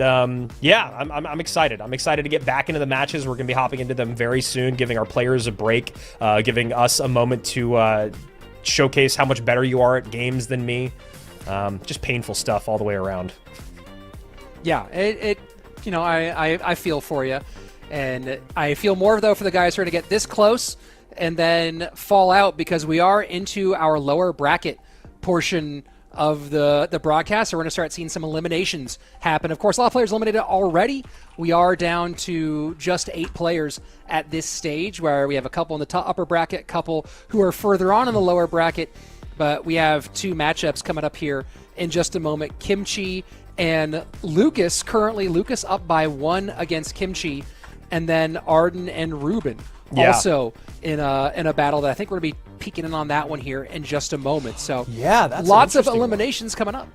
yeah, I'm excited. I'm excited to get back into the matches. We're going to be hopping into them very soon, giving our players a break, giving us a moment to showcase how much better you are at games than me. Just painful stuff all the way around. Yeah, you know, I feel for you, and I feel more though for the guys who are to get this close and then fall out, because we are into our lower bracket portion of the broadcast, so we're going to start seeing some eliminations happen. Of course, a lot of players eliminated already. We are down to just 8 players at this stage, where we have a couple in the top upper bracket, a couple who are further on in the lower bracket. But we have 2 matchups coming up here in just a moment. Kimchi and Lucas. Currently, Lucas up by 1 against Kimchi. And then Arden and Ruben also in a battle that I think we're going to be peeking in on that one here in just a moment. So yeah, that's lots of eliminations coming up.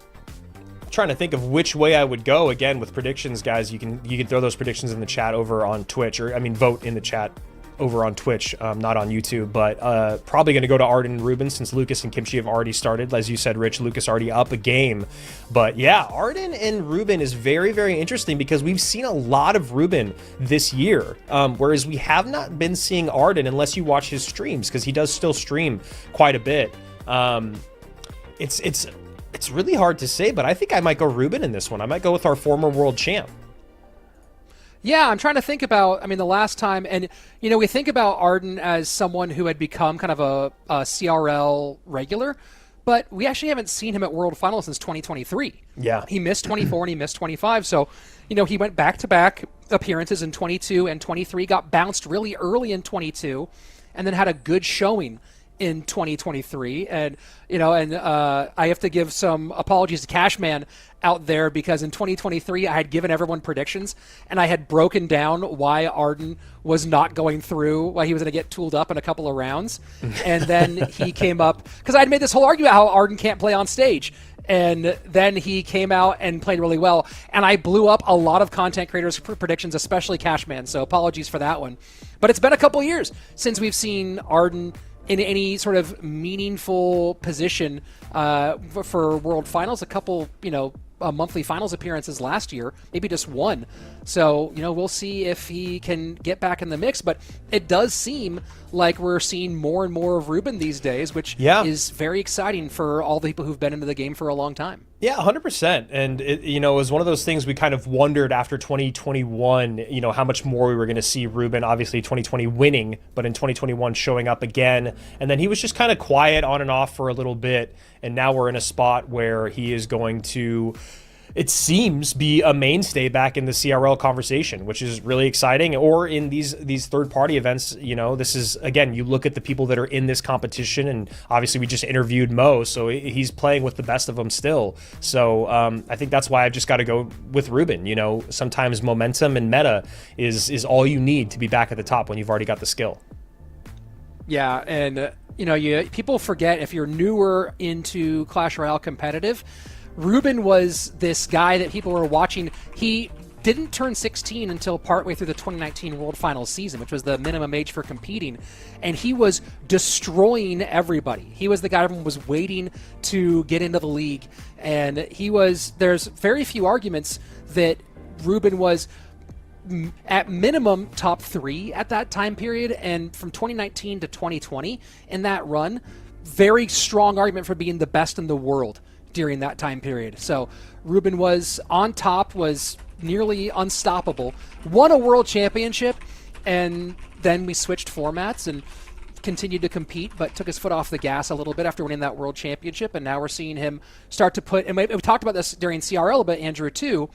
I'm trying to think of which way I would go again with predictions, guys. You can throw those predictions in the chat over on Twitch, or I mean vote in the chat over on Twitch, not on YouTube, but probably going to go to Arden and Ruben since Lucas and Kimchi have already started. As you said, Rich, Lucas already up a game. But yeah, Arden and Ruben is very, very interesting because we've seen a lot of Ruben this year, whereas we have not been seeing Arden unless you watch his streams, because he does still stream quite a bit. It's really hard to say, but I think I might go Ruben in this one. I might go with our former world champ. Yeah, I'm trying to think about, I mean, the last time, and, you know, we think about Arden as someone who had become kind of a CRL regular, but we actually haven't seen him at World Finals since 2023. Yeah. He missed 24 and he missed 25, so, you know, he went back-to-back appearances in 22 and 23, got bounced really early in 22, and then had a good showing in 2023. And, you know, and I have to give some apologies to Cashman out there, because in 2023 I had given everyone predictions and I had broken down why Arden was not going through, why he was going to get tooled up in a couple of rounds. And then he came up, because I had made this whole argument how Arden can't play on stage. And then he came out and played really well. And I blew up a lot of content creators' predictions, especially Cashman. So apologies for that one. But it's been a couple of years since we've seen Arden in any sort of meaningful position for World Finals. A couple, you know, monthly finals appearances last year, maybe just one. So, you know, we'll see if he can get back in the mix. But it does seem like we're seeing more and more of Ruben these days, which is very exciting for all the people who've been into the game for a long time. Yeah, 100%. And, it was one of those things we kind of wondered after 2021, you know, how much more we were going to see Ruben, obviously 2020 winning, but in 2021 showing up again. And then he was just kind of quiet on and off for a little bit. And now we're in a spot where he is going to, it seems, be a mainstay back in the CRL conversation, which is really exciting. Or in these third-party events, you know, this is, again, you look at the people that are in this competition, and obviously we just interviewed Mo, so he's playing with the best of them still. So I think that's why I've just got to go with Ruben. You know, sometimes momentum and meta is all you need to be back at the top when you've already got the skill. Yeah, and you know, people forget, if you're newer into Clash Royale competitive, Ruben was this guy that people were watching. He didn't turn 16 until partway through the 2019 World Finals season, which was the minimum age for competing, and he was destroying everybody. He was the guy everyone was waiting to get into the league, and there's very few arguments that Ruben was at minimum top 3 at that time period, and from 2019 to 2020 in that run, very strong argument for being the best in the world during that time period. So Ruben was on top, was nearly unstoppable, won a world championship, and then we switched formats and continued to compete, but took his foot off the gas a little bit after winning that world championship. And now we're seeing him start to put, and we talked about this during CRL a bit, Andrew, too,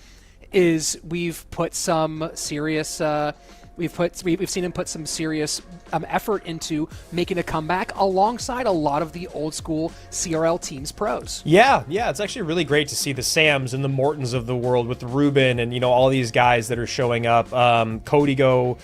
is we've put some serious we've seen him put some serious effort into making a comeback alongside a lot of the old school CRL teams pros. Yeah, it's actually really great to see the Sams and the Mortons of the world with Ruben and, you know, all these guys that are showing up. Codigo,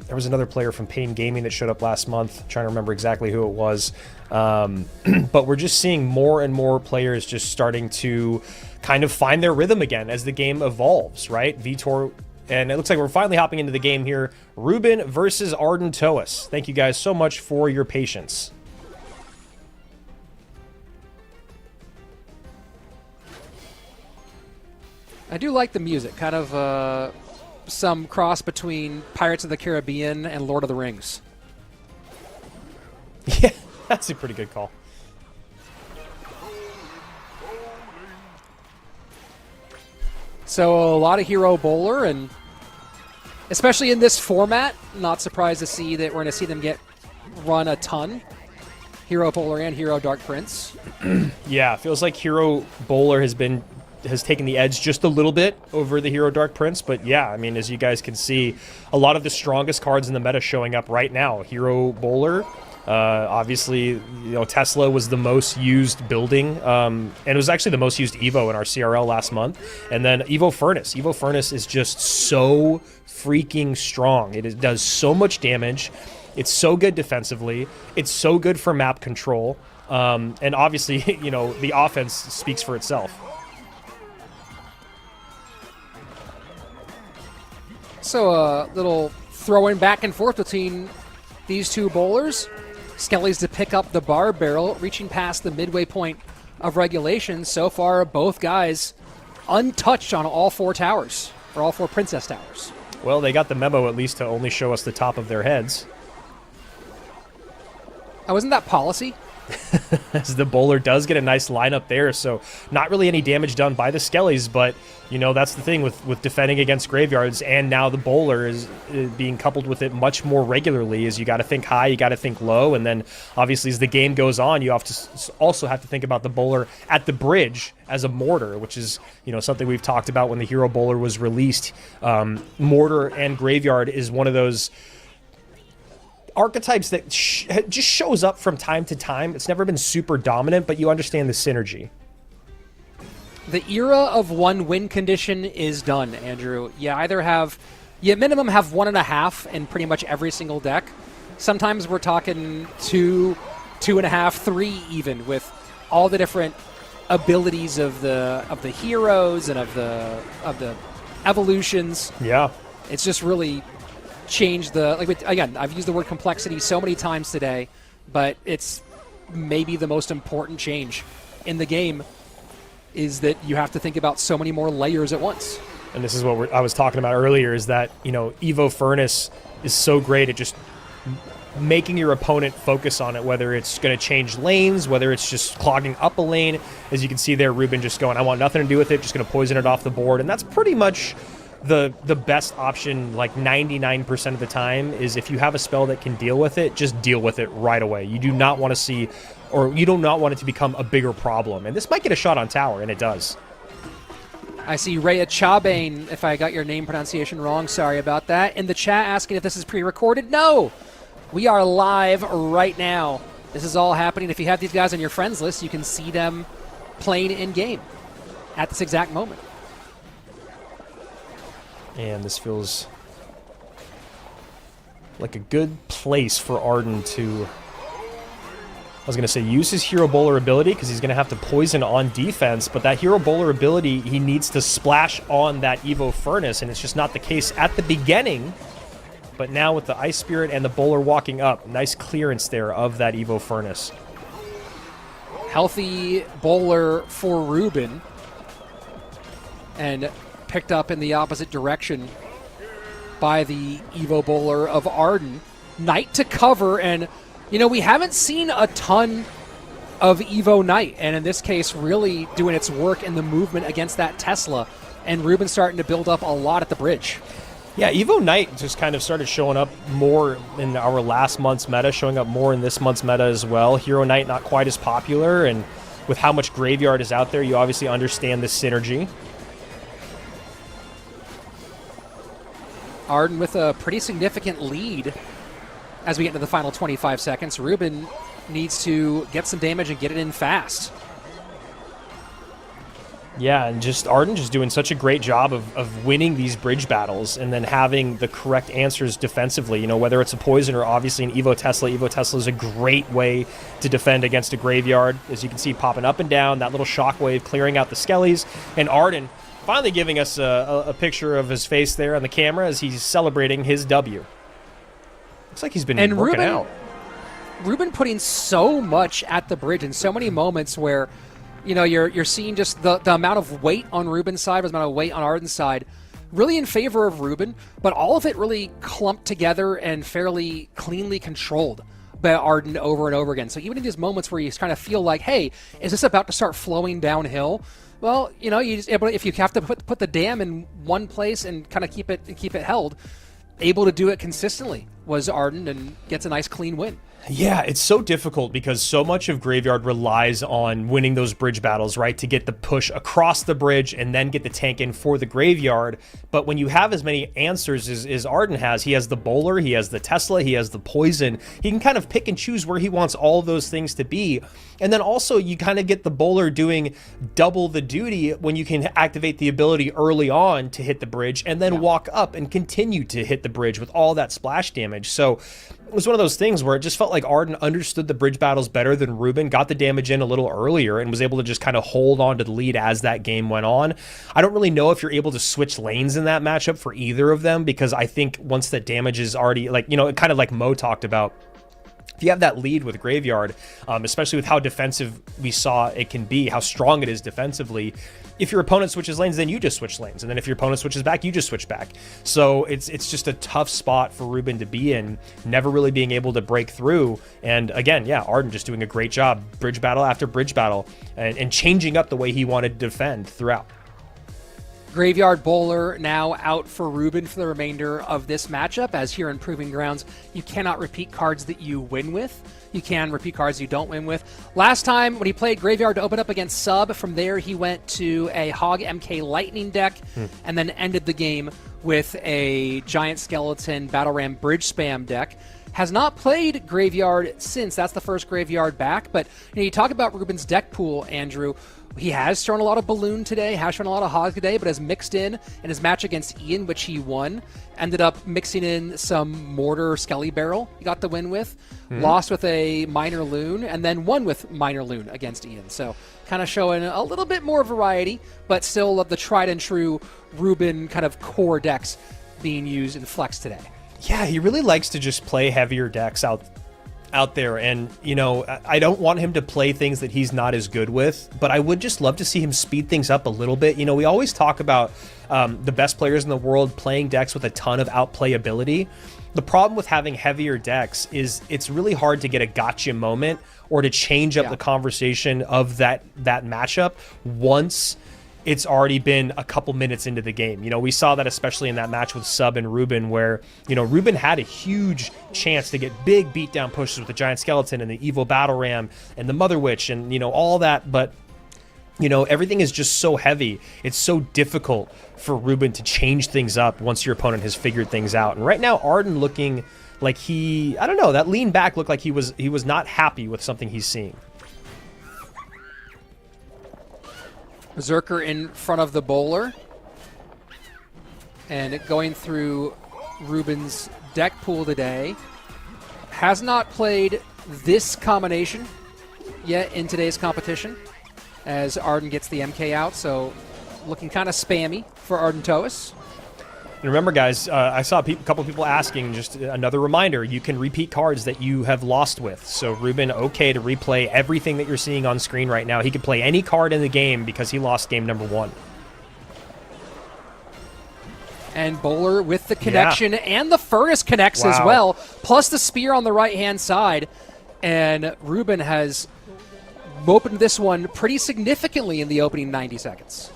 there was another player from Pain Gaming that showed up last month. I'm trying to remember exactly who it was. But we're just seeing more and more players just starting to kind of find their rhythm again as the game evolves, right? Vitor. And it looks like we're finally hopping into the game here. Ruben versus Ardentoas. Thank you guys so much for your patience. I do like the music. Kind of some cross between Pirates of the Caribbean and Lord of the Rings. Yeah, that's a pretty good call. So a lot of hero bowler, and especially in this format, not surprised to see that we're going to see them get run a ton. Hero bowler and hero Dark Prince. Yeah, feels like hero bowler has taken the edge just a little bit over the hero Dark Prince, but yeah, I mean, as you guys can see, a lot of the strongest cards in the meta showing up right now. Hero bowler. Obviously, you know, Tesla was the most used building, and it was actually the most used Evo in our CRL last month. And then Evo Furnace. Evo Furnace is just so freaking strong. It does so much damage. It's so good defensively. It's so good for map control. And obviously, you know, the offense speaks for itself. So a little throwing back and forth between these two bowlers. Skelly's to pick up the bar barrel, reaching past the midway point of regulation. So far, both guys untouched on all 4 towers, or all 4 princess towers. Well, they got the memo at least to only show us the top of their heads. Oh, isn't that policy? As the bowler does get a nice lineup there, so not really any damage done by the Skellies, but you know, that's the thing with defending against graveyards, and now the bowler is being coupled with it much more regularly. Is you got to think high, you got to think low, and then obviously as the game goes on, you have to also have to think about the bowler at the bridge as a mortar, which is, you know, something we've talked about when the hero bowler was released. Mortar and graveyard is one of those archetypes that just shows up from time to time. It's never been super dominant, but you understand the synergy. The era of 1 win condition is done, Andrew. You either have, you at minimum have 1.5 in pretty much every single deck. Sometimes we're talking 2, 2.5, 3 even, with all the different abilities of the heroes and of the evolutions. Yeah. It's just really changed the, like, again, I've used the word complexity so many times today, but it's maybe the most important change in the game, is that you have to think about so many more layers at once. And this is what I was talking about earlier, is that, you know, Evo Furnace is so great at just making your opponent focus on it, whether it's going to change lanes, whether it's just clogging up a lane. As you can see there, Ruben just going, I want nothing to do with it, just going to poison it off the board. And that's pretty much the best option, like 99% of the time, is if you have a spell that can deal with it, just deal with it right away. You do not want to see, or you do not want it to become a bigger problem. And this might get a shot on tower, and it does. I see Rhea Chabane, if I got your name pronunciation wrong, sorry about that, in the chat asking if this is pre-recorded. No! We are live right now. This is all happening. If you have these guys on your friends list, you can see them playing in-game at this exact moment. And this feels like a good place for Arden to, I was going to say, use his hero bowler ability, because he's going to have to poison on defense, but that hero bowler ability, he needs to splash on that Evo Furnace, and it's just not the case at the beginning. But now with the Ice Spirit and the bowler walking up, nice clearance there of that Evo Furnace. Healthy bowler for Ruben, and picked up in the opposite direction by the Evo bowler of Arden. Knight to cover, and you know, we haven't seen a ton of Evo Knight, and in this case really doing its work in the movement against that Tesla, and Ruben starting to build up a lot at the bridge. Yeah, Evo Knight just kind of started showing up more in our last month's meta, showing up more in this month's meta as well. Hero Knight not quite as popular, and with how much graveyard is out there, you obviously understand the synergy. Arden with a pretty significant lead as we get into the final 25 seconds. Ruben needs to get some damage and get it in fast. Yeah, and just Arden just doing such a great job of winning these bridge battles and then having the correct answers defensively. You know, whether it's a poison or obviously an Evo Tesla. Evo Tesla is a great way to defend against a graveyard. As you can see, popping up and down, that little shockwave clearing out the Skellies. And Arden finally giving us a picture of his face there on the camera as he's celebrating his W. Looks like he's been working out. Ruben putting so much at the bridge in so many moments where, you know, you're seeing just the amount of weight on Ruben's side, the amount of weight on Arden's side, really in favor of Ruben, but all of it really clumped together and fairly cleanly controlled by Arden over and over again. So even in these moments where you kind of feel like, hey, is this about to start flowing downhill? Well, you know, if you have to put the dam in one place and kind of keep it held, able to do it consistently was Arden, and gets a nice clean win. Yeah, it's so difficult because so much of Graveyard relies on winning those bridge battles, right? To get the push across the bridge and then get the tank in for the Graveyard. But when you have as many answers as Arden has, he has the bowler, he has the Tesla, he has the poison. He can kind of pick and choose where he wants all of those things to be. And then also you kind of get the bowler doing double the duty when you can activate the ability early on to hit the bridge and then walk up and continue to hit the bridge with all that splash damage. So it was one of those things where it just felt felt like Arden understood the bridge battles better than Ruben, got the damage in a little earlier, and was able to just kind of hold on to the lead as that game went on. I don't really know if you're able to switch lanes in that matchup for either of them, because I think once the damage is already, like, you know, kind of like Mo talked about, if you have that lead with Graveyard, especially with how defensive we saw it can be, how strong it is defensively, if your opponent switches lanes, then you just switch lanes. And then if your opponent switches back, you just switch back. So it's just a tough spot for Ruben to be in, never really being able to break through. And again, yeah, Arden just doing a great job, bridge battle after bridge battle, and changing up the way he wanted to defend throughout. Graveyard Bowler now out for Ruben for the remainder of this matchup, as here in Proving Grounds, you cannot repeat cards that you win with. You can repeat cards you don't win with. Last time when he played Graveyard to open up against Sub, from there he went to a Hog MK Lightning deck and then ended the game with a Giant Skeleton Battle Ram Bridge Spam deck. Has not played Graveyard since. That's the first Graveyard back. But you talk about Ruben's deck pool, Andrew. He has shown a lot of Balloon today, has shown a lot of Hog today, but has mixed in his match against Ian, which he won. Ended up mixing in some Mortar Skelly Barrel he got the win with. Lost with a Minor Loon, and then won with Minor Loon against Ian. So kind of showing a little bit more variety, but still the tried and true Ruben kind of core decks being used in Flex today. Yeah, he really likes to just play heavier decks out there, and you know, I don't want him to play things that he's not as good with, but I would just love to see him speed things up a little bit. You know, we always talk about the best players in the world playing decks with a ton of outplayability. The problem with having heavier decks is it's really hard to get a gotcha moment or to change up the conversation of that matchup once it's already been a couple minutes into the game. You know, we saw that especially in that match with Sub and Ruben, where, you know, Ruben had a huge chance to get big beatdown pushes with the Giant Skeleton and the Evil Battle Ram and the Mother Witch and, you know, all that, but you know, everything is just so heavy. It's so difficult for Ruben to change things up once your opponent has figured things out. And right now, Arden looking like I don't know, that lean back looked like he was not happy with something he's seeing. Berserker in front of the bowler. And going through Ruben's deck pool today. Has not played this combination yet in today's competition, as Arden gets the MK out, so looking kind of spammy for Ardentoas. And remember, guys, I saw a couple people asking, just another reminder, you can repeat cards that you have lost with. So Ruben, okay to replay everything that you're seeing on screen right now. He could play any card in the game because he lost game number 1. And Bowler with the connection, and the Furnace connects as well, plus the Spear on the right-hand side. And Ruben has opened this one pretty significantly in the opening 90 seconds.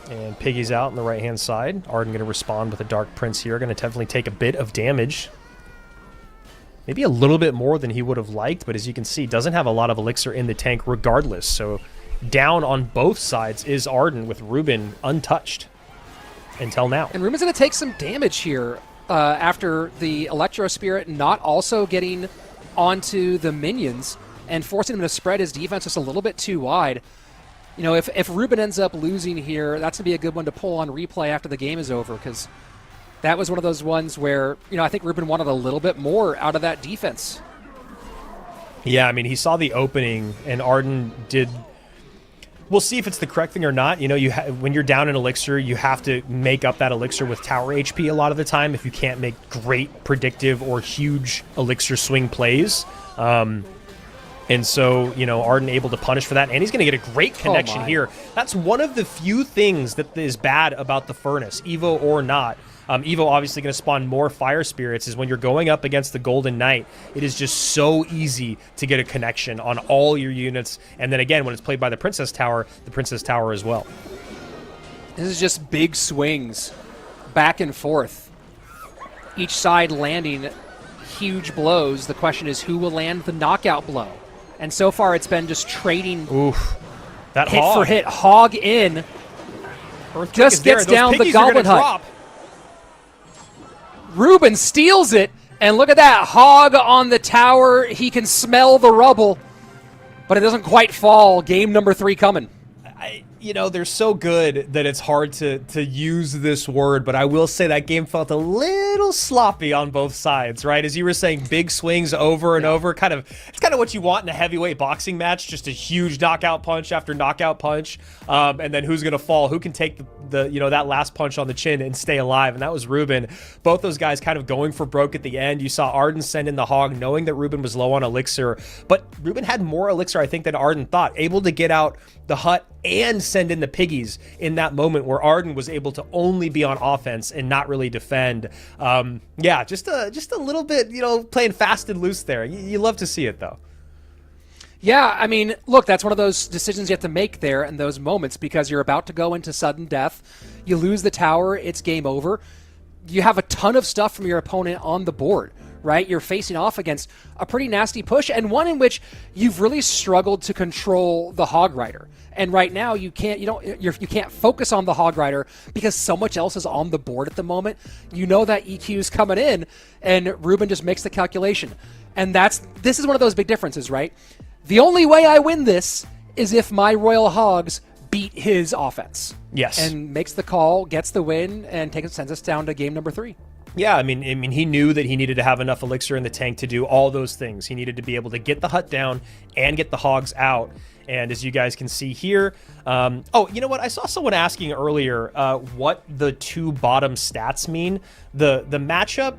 And Piggy's out on the right-hand side. Arden going to respond with a Dark Prince here. Going to definitely take a bit of damage. Maybe a little bit more than he would have liked, but as you can see, doesn't have a lot of elixir in the tank regardless. So down on both sides is Arden, with Ruben untouched until now. And Ruben's going to take some damage here after the Electro Spirit not also getting onto the minions and forcing him to spread his defense just a little bit too wide. You know, if Ruben ends up losing here, that's going to be a good one to pull on replay after the game is over, because that was one of those ones where, you know, I think Ruben wanted a little bit more out of that defense. Yeah, I mean, he saw the opening, and Arden did... We'll see if it's the correct thing or not. You know, when you're down in elixir, you have to make up that elixir with tower HP a lot of the time if you can't make great predictive or huge elixir swing plays. And so, you know, Arden able to punish for that, and he's going to get a great connection here. That's one of the few things that is bad about the Furnace, Evo or not. Evo obviously going to spawn more Fire Spirits, is when you're going up against the Golden Knight, it is just so easy to get a connection on all your units. And then again, when it's played by the Princess Tower as well. This is just big swings back and forth. Each side landing huge blows. The question is, who will land the knockout blow? And so far, it's been just trading that hit hog. for hit. Hog in. Earthquake just gets down the Goblin Hut. Ruben steals it, and look at that. Hog on the tower. He can smell the rubble, but it doesn't quite fall. Game number 3 coming. you know, they're so good that it's hard to use this word, but I will say that game felt a little sloppy on both sides, right? As you were saying, big swings over and over, it's kind of what you want in a heavyweight boxing match, just a huge knockout punch after knockout punch, and then who's gonna fall, who can take the you know, that last punch on the chin and stay alive, and that was Ruben. Both those guys kind of going for broke at the end. You saw Arden send in the hog, knowing that Ruben was low on elixir, but Ruben had more elixir, I think, than Arden thought, able to get out the hut and send in the piggies in that moment where Arden was able to only be on offense and not really defend. Yeah, just a little bit, you know, playing fast and loose there. You love to see it, though. Yeah, I mean, look, that's one of those decisions you have to make there in those moments, because you're about to go into sudden death. You lose the tower, it's game over. You have a ton of stuff from your opponent on the board, right? You're facing off against a pretty nasty push, and one in which you've really struggled to control the Hog Rider. And right now you can't focus on the Hog Rider because so much else is on the board at the moment. You know that EQ is coming in, and Ruben just makes the calculation. And this is one of those big differences, right? The only way I win this is if my Royal Hogs beat his offense. Yes. And makes the call, gets the win, and sends us down to game number 3. Yeah, I mean, he knew that he needed to have enough elixir in the tank to do all those things. He needed to be able to get the hut down and get the hogs out. And as you guys can see here, oh, you know what? I saw someone asking earlier what the two bottom stats mean. The matchup,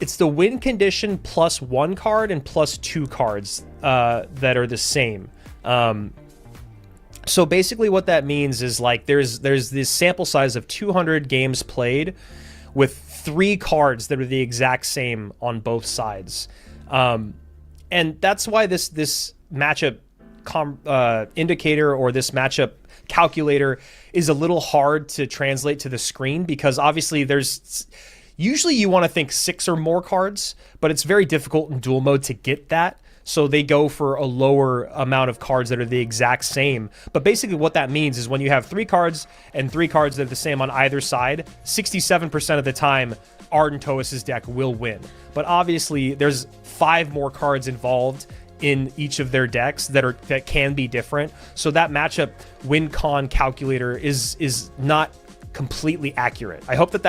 it's the win condition plus 1 card and plus 2 cards that are the same. So basically what that means is, like, there's this sample size of 200 games played with 3 cards that are the exact same on both sides. And that's why this matchup indicator, or this matchup calculator, is a little hard to translate to the screen, because obviously usually you want to think 6 or more cards, but it's very difficult in duel mode to get that. So they go for a lower amount of cards that are the exact same. But basically what that means is when you have 3 cards and 3 cards that are the same on either side, 67% of the time, Ardentoas' deck will win. But obviously there's 5 more cards involved in each of their decks that can be different. So that matchup win con calculator is not completely accurate. I hope that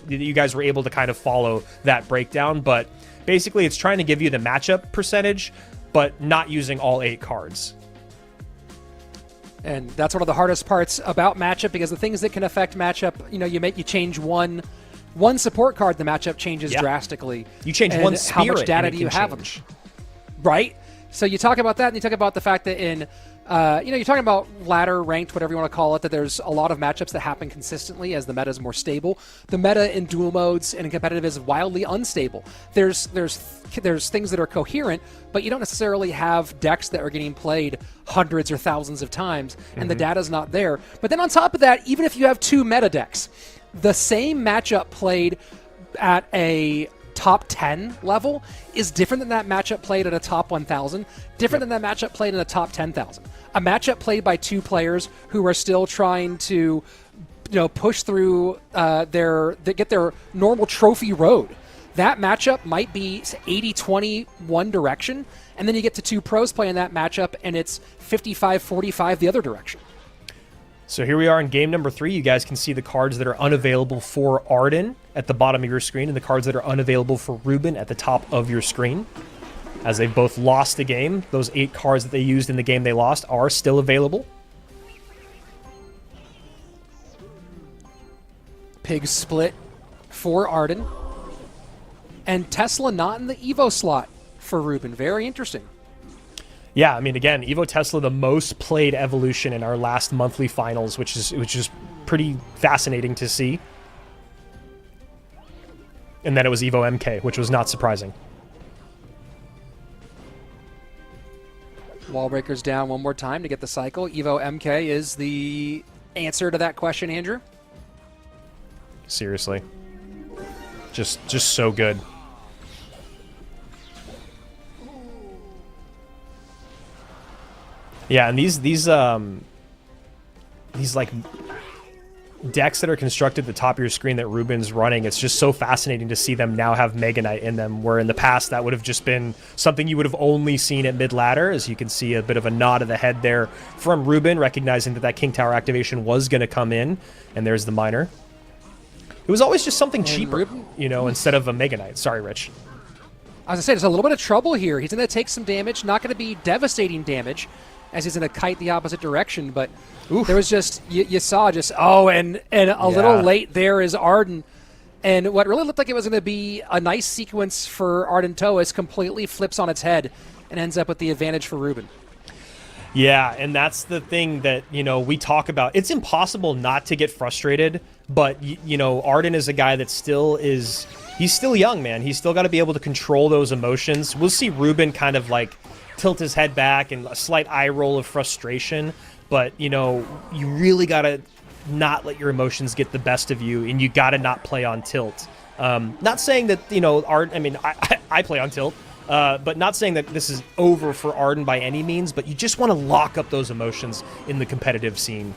you guys were able to kind of follow that breakdown, but basically it's trying to give you the matchup percentage, but not using all 8 cards. And that's one of the hardest parts about matchup, because the things that can affect matchup, you know, you change one support card, the matchup changes drastically. You change one spirit, how much data do you have on them? Right? So you talk about that, and you talk about the fact that in you're talking about ladder, ranked, whatever you want to call it, that there's a lot of matchups that happen consistently as the meta is more stable. The meta in dual modes and in competitive is wildly unstable. There's things that are coherent, but you don't necessarily have decks that are getting played hundreds or thousands of times, and the data's not there. But then on top of that, even if you have 2 meta decks, the same matchup played at a top 10 level is different than that matchup played at a top 1,000, different than that matchup played in a top 10,000. A matchup played by 2 players who are still trying to, push through get their normal trophy road. That matchup might be 80-20 one direction, and then you get to 2 pros playing that matchup, and it's 55-45 the other direction. So here we are in game number 3. You guys can see the cards that are unavailable for Arden at the bottom of your screen, and the cards that are unavailable for Ruben at the top of your screen. As they've both lost the game, those 8 cards that they used in the game they lost are still available. Pig split for Arden. And Tesla not in the Evo slot for Ruben. Very interesting. Yeah, I mean, again, Evo Tesla, the most played evolution in our last monthly finals, which is pretty fascinating to see. And then it was Evo MK, which was not surprising. Wallbreaker's down one more time to get the cycle. Evo MK is the answer to that question, Andrew. Seriously. Just so good. Yeah, and these like decks that are constructed at the top of your screen that Ruben's running, it's just so fascinating to see them now have Mega Knight in them, where in the past that would have just been something you would have only seen at mid-ladder. As you can see, a bit of a nod of the head there from Ruben, recognizing that King Tower activation was going to come in. And there's the Miner. It was always just something cheaper, you know, instead of a Mega Knight. Sorry, Rich. As I said, there's a little bit of trouble here. He's going to take some damage, not going to be devastating damage, as he's going to kite the opposite direction, but there was just, you saw just, and a little late there is Arden. And what really looked like it was going to be a nice sequence for Ardentoas completely flips on its head and ends up with the advantage for Ruben. Yeah, and that's the thing that, you know, we talk about. It's impossible not to get frustrated, but, you know, Arden is a guy that still is, he's still young, man. He's still got to be able to control those emotions. We'll see Ruben kind of like tilt his head back and a slight eye roll of frustration, but, you know, you really got to not let your emotions get the best of you, and you got to not play on tilt. Not saying that, you know, I play on tilt. But not saying that this is over for Arden by any means, but you just want to lock up those emotions in the competitive scene.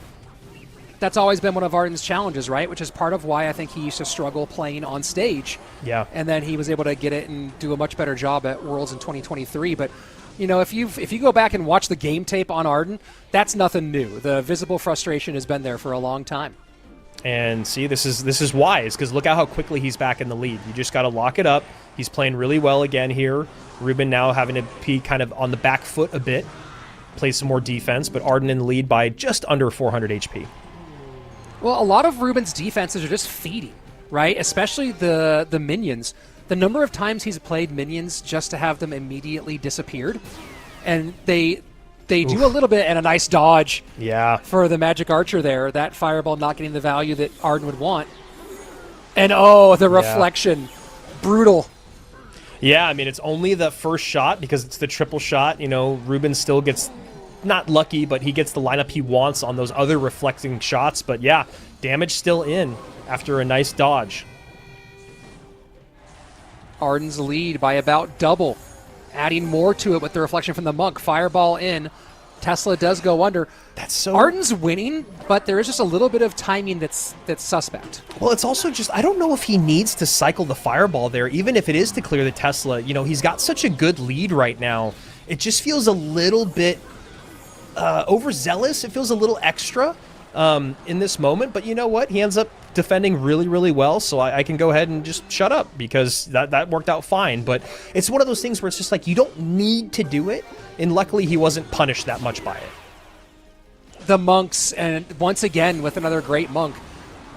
That's always been one of Arden's challenges, right? Which is part of why I think he used to struggle playing on stage. Yeah. And then he was able to get it and do a much better job at Worlds in 2023. But, you know, if you go back and watch the game tape on Arden, that's nothing new. The visible frustration has been there for a long time. And see, this is wise, because look at how quickly he's back in the lead. You just got to lock it up. He's playing really well again here. Ruben now having to be kind of on the back foot a bit, play some more defense, but Arden in the lead by just under 400 HP. Well, a lot of Ruben's defenses are just feeding, right? Especially the minions. The number of times he's played minions just to have them immediately disappeared, and they do a little bit, and a nice dodge for the Magic Archer there. That fireball not getting the value that Arden would want. And the reflection. Brutal. Yeah, I mean, it's only the first shot because it's the triple shot. You know, Ruben still gets, not lucky, but he gets the lineup he wants on those other reflecting shots. But yeah, damage still in after a nice dodge. Arden's lead by about double. Adding more to it with the reflection from the Monk. Fireball in. Tesla does go under. That's so... Arden's winning, but there is just a little bit of timing that's suspect. Well, it's also just, I don't know if he needs to cycle the fireball there, even if it is to clear the Tesla. You know, he's got such a good lead right now. It just feels a little bit overzealous. It feels a little extra in this moment, but you know what? He ends up defending really, really well, so I can go ahead and just shut up because that worked out fine. But it's one of those things where it's just like, you don't need to do it, and luckily he wasn't punished that much by it. The Monks, and once again with another great Monk.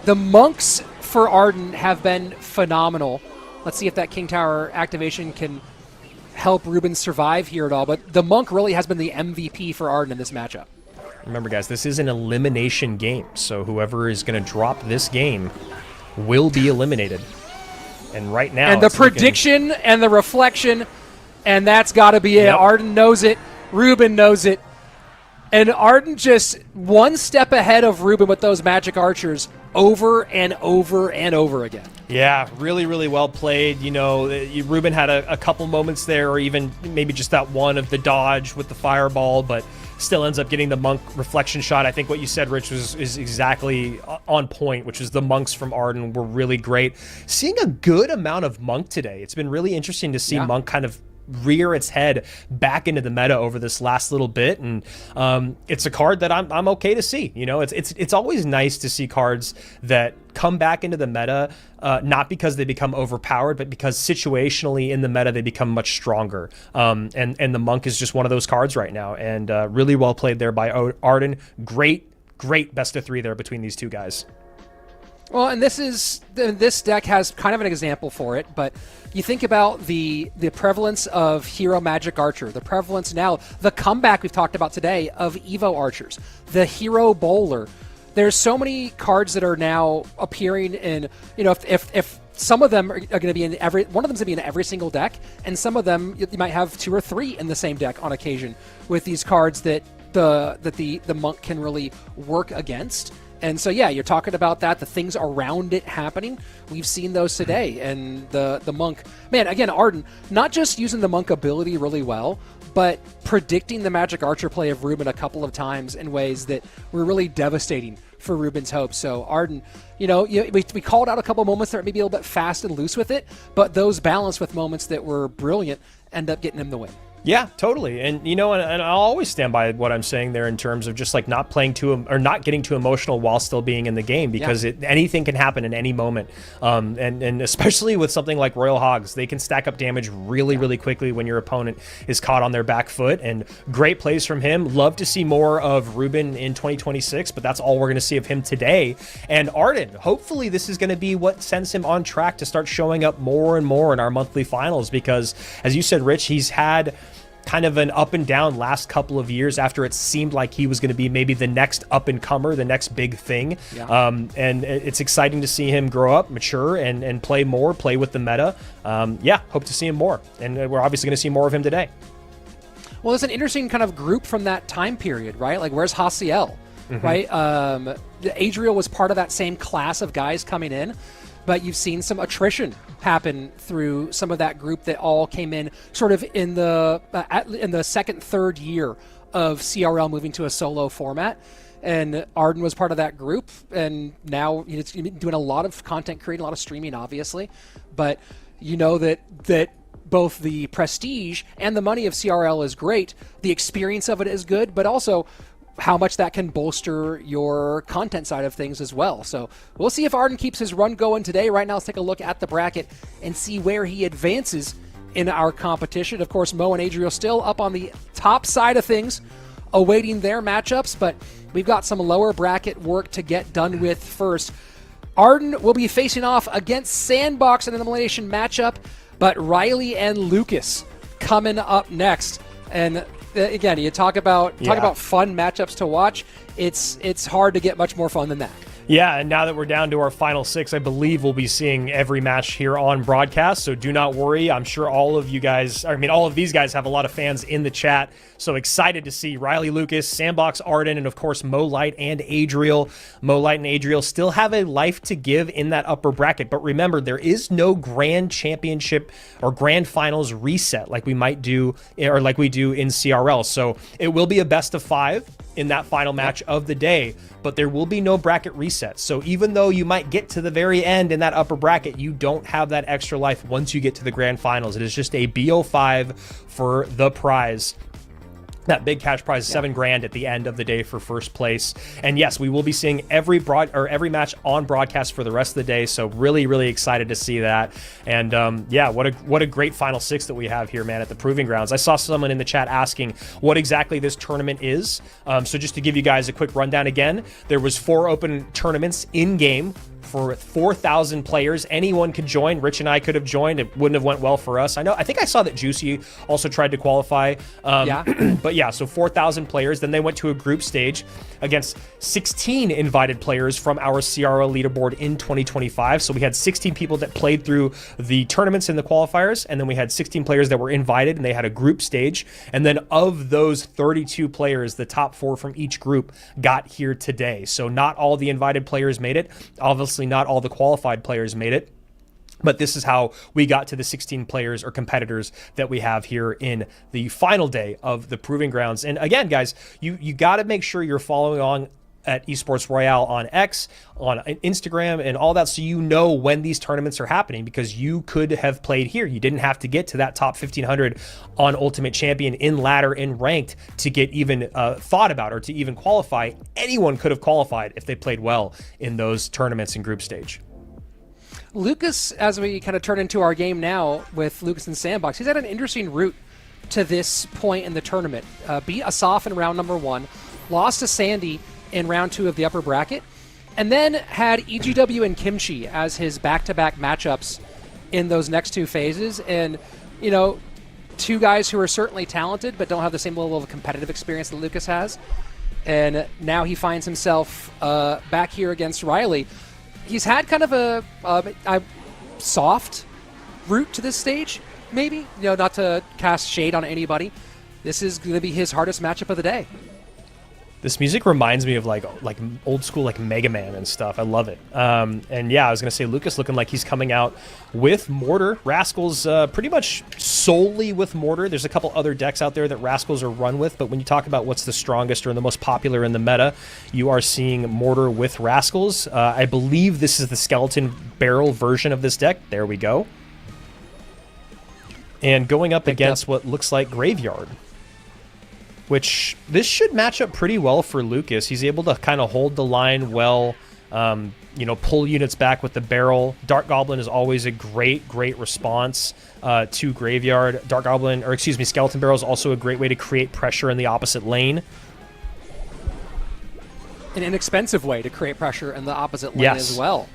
The Monks for Arden have been phenomenal. Let's see if that King Tower activation can help Ruben survive here at all, but the Monk really has been the MVP for Arden in this matchup. Remember, guys, this is an elimination game, so whoever is going to drop this game will be eliminated. And right now... And the prediction and the reflection, and that's got to be it. Arden knows it. Ruben knows it. And Arden just one step ahead of Ruben with those Magic Archers over and over and over again. Yeah, really, really well played. You know, Ruben had a couple moments there, or even maybe just that one of the dodge with the fireball, but still ends up getting the Monk reflection shot. I think what you said, Rich, is exactly on point, which is the Monks from Arden were really great. Seeing a good amount of Monk today. It's been really interesting to see Monk kind of rear its head back into the meta over this last little bit, and it's a card that I'm okay to see. You know, it's always nice to see cards that come back into the meta, not because they become overpowered, but because situationally in the meta they become much stronger. And the Monk is just one of those cards right now, and really well played there by Arden. Great best of 3 there between these two guys. Well, and this deck has kind of an example for it, but you think about the prevalence of Hero Magic Archer, the prevalence now, the comeback we've talked about today of Evo Archers, the Hero Bowler. There's so many cards that are now appearing in, you know, if some of them are going to be in one of them's going to be in every single deck, and some of them you might have 2 or 3 in the same deck on occasion with these cards that the Monk can really work against. And so, yeah, you're talking about that, the things around it happening. We've seen those today. And the Monk, man, again, Arden, not just using the Monk ability really well, but predicting the Magic Archer play of Ruben a couple of times in ways that were really devastating for Ruben's hopes. So Arden, we called out a couple moments that were maybe a little bit fast and loose with it, but those balanced with moments that were brilliant end up getting him the win. Yeah, totally. And and I'll always stand by what I'm saying there in terms of just like not playing or not getting too emotional while still being in the game, because anything can happen in any moment. And especially with something like Royal Hogs, they can stack up damage really quickly when your opponent is caught on their back foot. And great plays from him. Love to see more of Ruben in 2026, but that's all we're going to see of him today. And Arden, hopefully this is going to be what sends him on track to start showing up more and more in our monthly finals, because as you said, Rich, he's had kind of an up and down last couple of years after it seemed like he was going to be maybe the next up and comer, the next big thing. And it's exciting to see him grow up, mature, and play more, play with the meta. Hope to see him more. And we're obviously going to see more of him today. Well, it's an interesting kind of group from that time period, right? Like, where's Hasiel, right? Adriel was part of that same class of guys coming in, but you've seen some attrition happen through some of that group that all came in sort of in the second, third year of CRL moving to a solo format. And Arden was part of that group, and now he's doing a lot of content creating, a lot of streaming, obviously. But that both the prestige and the money of CRL is great. The experience of it is good, but also how much that can bolster your content side of things as well. So we'll see if Arden keeps his run going today. Right now, let's take a look at the bracket and see where he advances in our competition. Of course, Mo and Adriel still up on the top side of things, awaiting their matchups, but we've got some lower bracket work to get done with first. Arden will be facing off against SandBox in an elimination matchup, but Ryley and Lucas coming up next. And again, you talk about fun matchups to watch. It's hard to get much more fun than that. Yeah, and now that we're down to our final 6, I believe we'll be seeing every match here on broadcast, so do not worry. I'm sure all of these guys have a lot of fans in the chat, so excited to see Ryley, Lucas, SandBox, Arden, and of course Mo Light and Adriel. Mo Light and Adriel still have a life to give in that upper bracket, but remember, there is no grand championship or grand finals reset like we might do, or like we do in CRL, so it will be a best of 5 in that final match of the day, but there will be no bracket reset. So even though you might get to the very end in that upper bracket, you don't have that extra life once you get to the grand finals. It is just a BO5 for the prize. That big cash prize, $7,000 at the end of the day for first place. And yes, we will be seeing every match on broadcast for the rest of the day. So really excited to see that. And what a great final 6 that we have here, man, at the Proving Grounds. I saw someone in the chat asking what exactly this tournament is. So just to give you guys a quick rundown again, there was 4 open tournaments in game for 4,000 players. Anyone could join. Rich and I could have joined. It wouldn't have went well for us. I think I saw that Juicy also tried to qualify. But yeah, so 4,000 players. Then they went to a group stage against 16 invited players from our CRL leaderboard in 2025. So we had 16 people that played through the tournaments and the qualifiers, and then we had 16 players that were invited, and they had a group stage. And then of those 32 players, the top 4 from each group got here today. So not all the invited players made it. Obviously, not all the qualified players made it. But this is how we got to the 16 players or competitors that we have here in the final day of the Proving Grounds. And again, guys, you got to make sure you're following on at Esports Royale on X, on Instagram, and all that, so you know when these tournaments are happening, because you could have played here. You didn't have to get to that top 1,500 on Ultimate Champion, in ladder, in ranked, to get even thought about or to even qualify. Anyone could have qualified if they played well in those tournaments in group stage. Lucas, as we kind of turn into our game now with Lucas and SandBox, he's had an interesting route to this point in the tournament. Beat Asaf in round number 1, lost to Sandy in round 2 of the upper bracket, and then had EGW and Kimchi as his back-to-back matchups in those next 2 phases. And, 2 guys who are certainly talented but don't have the same level of competitive experience that Lucas has. And now he finds himself back here against Ryley. He's had kind of a soft route to this stage, maybe, not to cast shade on anybody. This is going to be his hardest matchup of the day. This music reminds me of like old school like Mega Man and stuff. I love it. And yeah, I was gonna say Lucas looking like he's coming out with Mortar. Rascals pretty much solely with Mortar. There's a couple other decks out there that Rascals are run with, but when you talk about what's the strongest or the most popular in the meta, you are seeing Mortar with Rascals. I believe this is the Skeleton Barrel version of this deck. There we go. And going up against what looks like Graveyard, which this should match up pretty well for Lucas. He's able to kind of hold the line well, you know, pull units back with the barrel. Dark Goblin is always a great response to Graveyard. Dark Goblin, or excuse me, Skeleton Barrel is also a great way to create pressure in the opposite lane. An inexpensive way to create pressure in the opposite lane as well.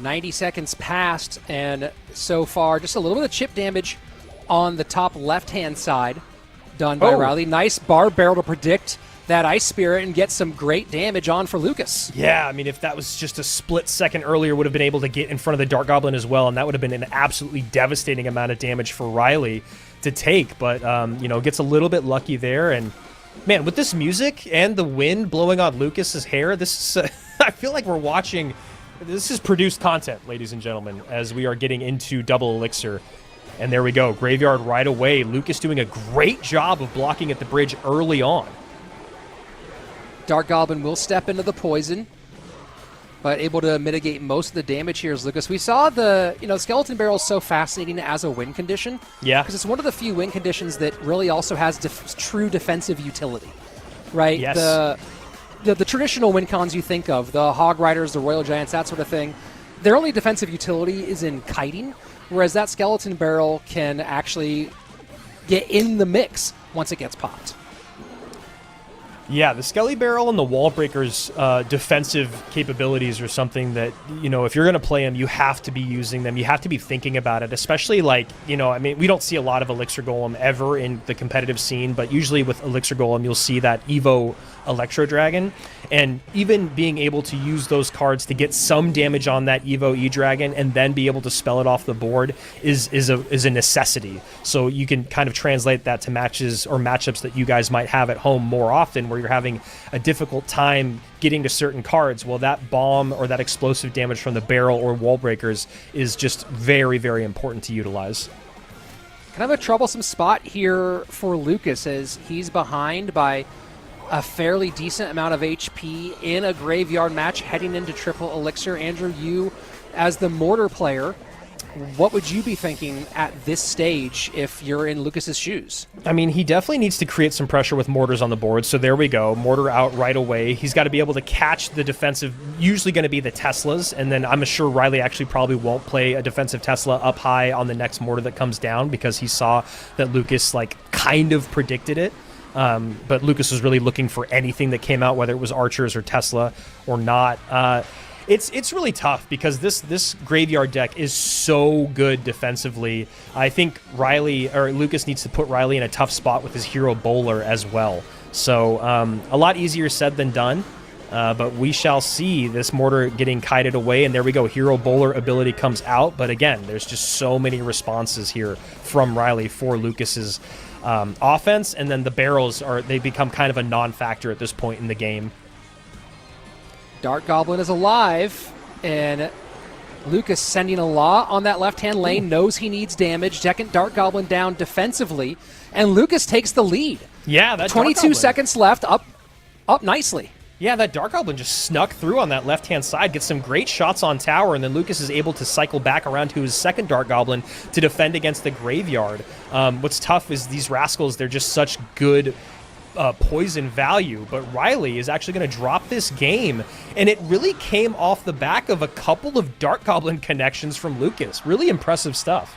90 seconds passed, and so far just a little bit of chip damage on the top left-hand side done by Ryley. Nice bar barrel to predict that Ice Spirit and get some great damage on for Lucas. Yeah, I mean, if that was just a split second earlier, would have been able to get in front of the Dark Goblin as well, and that would have been an absolutely devastating amount of damage for Ryley to take, but, you know, gets a little bit lucky there, and man, with this music and the wind blowing on Lucas's hair, this is, I feel like we're watching... This is produced content, ladies and gentlemen, as we are getting into Double Elixir. And there we go. Graveyard right away. Lucas doing a great job of blocking at the bridge early on. Dark Goblin will step into the poison, but able to mitigate most of the damage here is Lucas. We saw the, you know, Skeleton Barrel is so fascinating as a win condition. Yeah. Because it's one of the few win conditions that really also has true defensive utility, right? Yes. The traditional win cons you think of, the Hog Riders, the Royal Giants, that sort of thing, their only defensive utility is in kiting, whereas that Skeleton Barrel can actually get in the mix once it gets popped. Yeah, the Skelly Barrel and the Wall Breaker's defensive capabilities are something that, you know, if you're going to play them, you have to be using them. You have to be thinking about it, especially like, you know, I mean, we don't see a lot of Elixir Golem ever in the competitive scene, but usually with Elixir Golem, you'll see that Evo Electro Dragon, and even being able to use those cards to get some damage on that Evo E-Dragon and then be able to spell it off the board is a necessity. So you can kind of translate that to matches or matchups that you guys might have at home more often, where you're having a difficult time getting to certain cards. Well, that bomb or that explosive damage from the barrel or wall breakers is just very, very important to utilize. Kind of a troublesome spot here for Lucas as he's behind by a fairly decent amount of HP in a Graveyard match heading into Triple Elixir. Andrew, you as the Mortar player, what would you be thinking at this stage if you're in Lucas's shoes? I mean, he definitely needs to create some pressure with Mortars on the board, so there we go. Mortar out right away. He's got to be able to catch the defensive, usually going to be the Teslas, and then I'm sure Ryley actually probably won't play a defensive Tesla up high on the next Mortar that comes down because he saw that Lucas, like, kind of predicted it. But Lucas was really looking for anything that came out, whether it was Archers or Tesla or not. It's really tough because this Graveyard deck is so good defensively. I think Lucas needs to put Ryley in a tough spot with his Hero Bowler as well. So a lot easier said than done. But we shall see this Mortar getting kited away, and there we go. Hero Bowler ability comes out, but again, there's just so many responses here from Ryley for Lucas's offense, and then the barrels they become kind of a non-factor at this point in the game. Dark Goblin is alive, and Lucas sending a Law on that left-hand lane, knows he needs damage. Second Dark Goblin down defensively, and Lucas takes the lead. Yeah, that 22 seconds left, up nicely. Yeah, that Dark Goblin just snuck through on that left-hand side, gets some great shots on tower, and then Lucas is able to cycle back around to his second Dark Goblin to defend against the Graveyard. What's tough is these Rascals, they're just such good poison value, but Ryley is actually going to drop this game, and it really came off the back of a couple of Dark Goblin connections from Lucas. Really impressive stuff.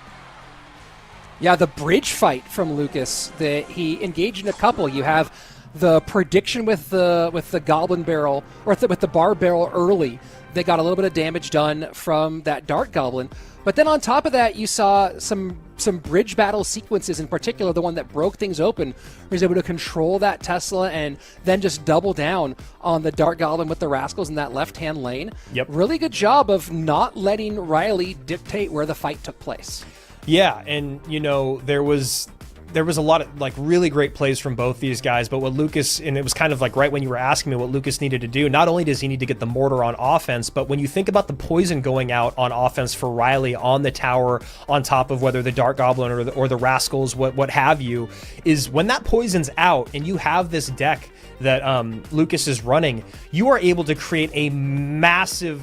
Yeah, the bridge fight from Lucas, that he engaged in a couple. You have the prediction with the Goblin Barrel, or with the Bar Barrel early, they got a little bit of damage done from that Dark Goblin. But then on top of that, you saw some bridge battle sequences, in particular the one that broke things open, where he's able to control that Tesla and then just double down on the Dark Goblin with the Rascals in that left-hand lane. Yep. Really good job of not letting Ryley dictate where the fight took place. Yeah, and, you know, there was there was a lot of like really great plays from both these guys, but what Lucas, and it was kind of like right when you were asking me what Lucas needed to do, not only does he need to get the mortar on offense, but when you think about the poison going out on offense for Ryley on the tower, on top of whether the Dark Goblin or the Rascals, what have you, is when that poison's out and you have this deck that Lucas is running, you are able to create a massive,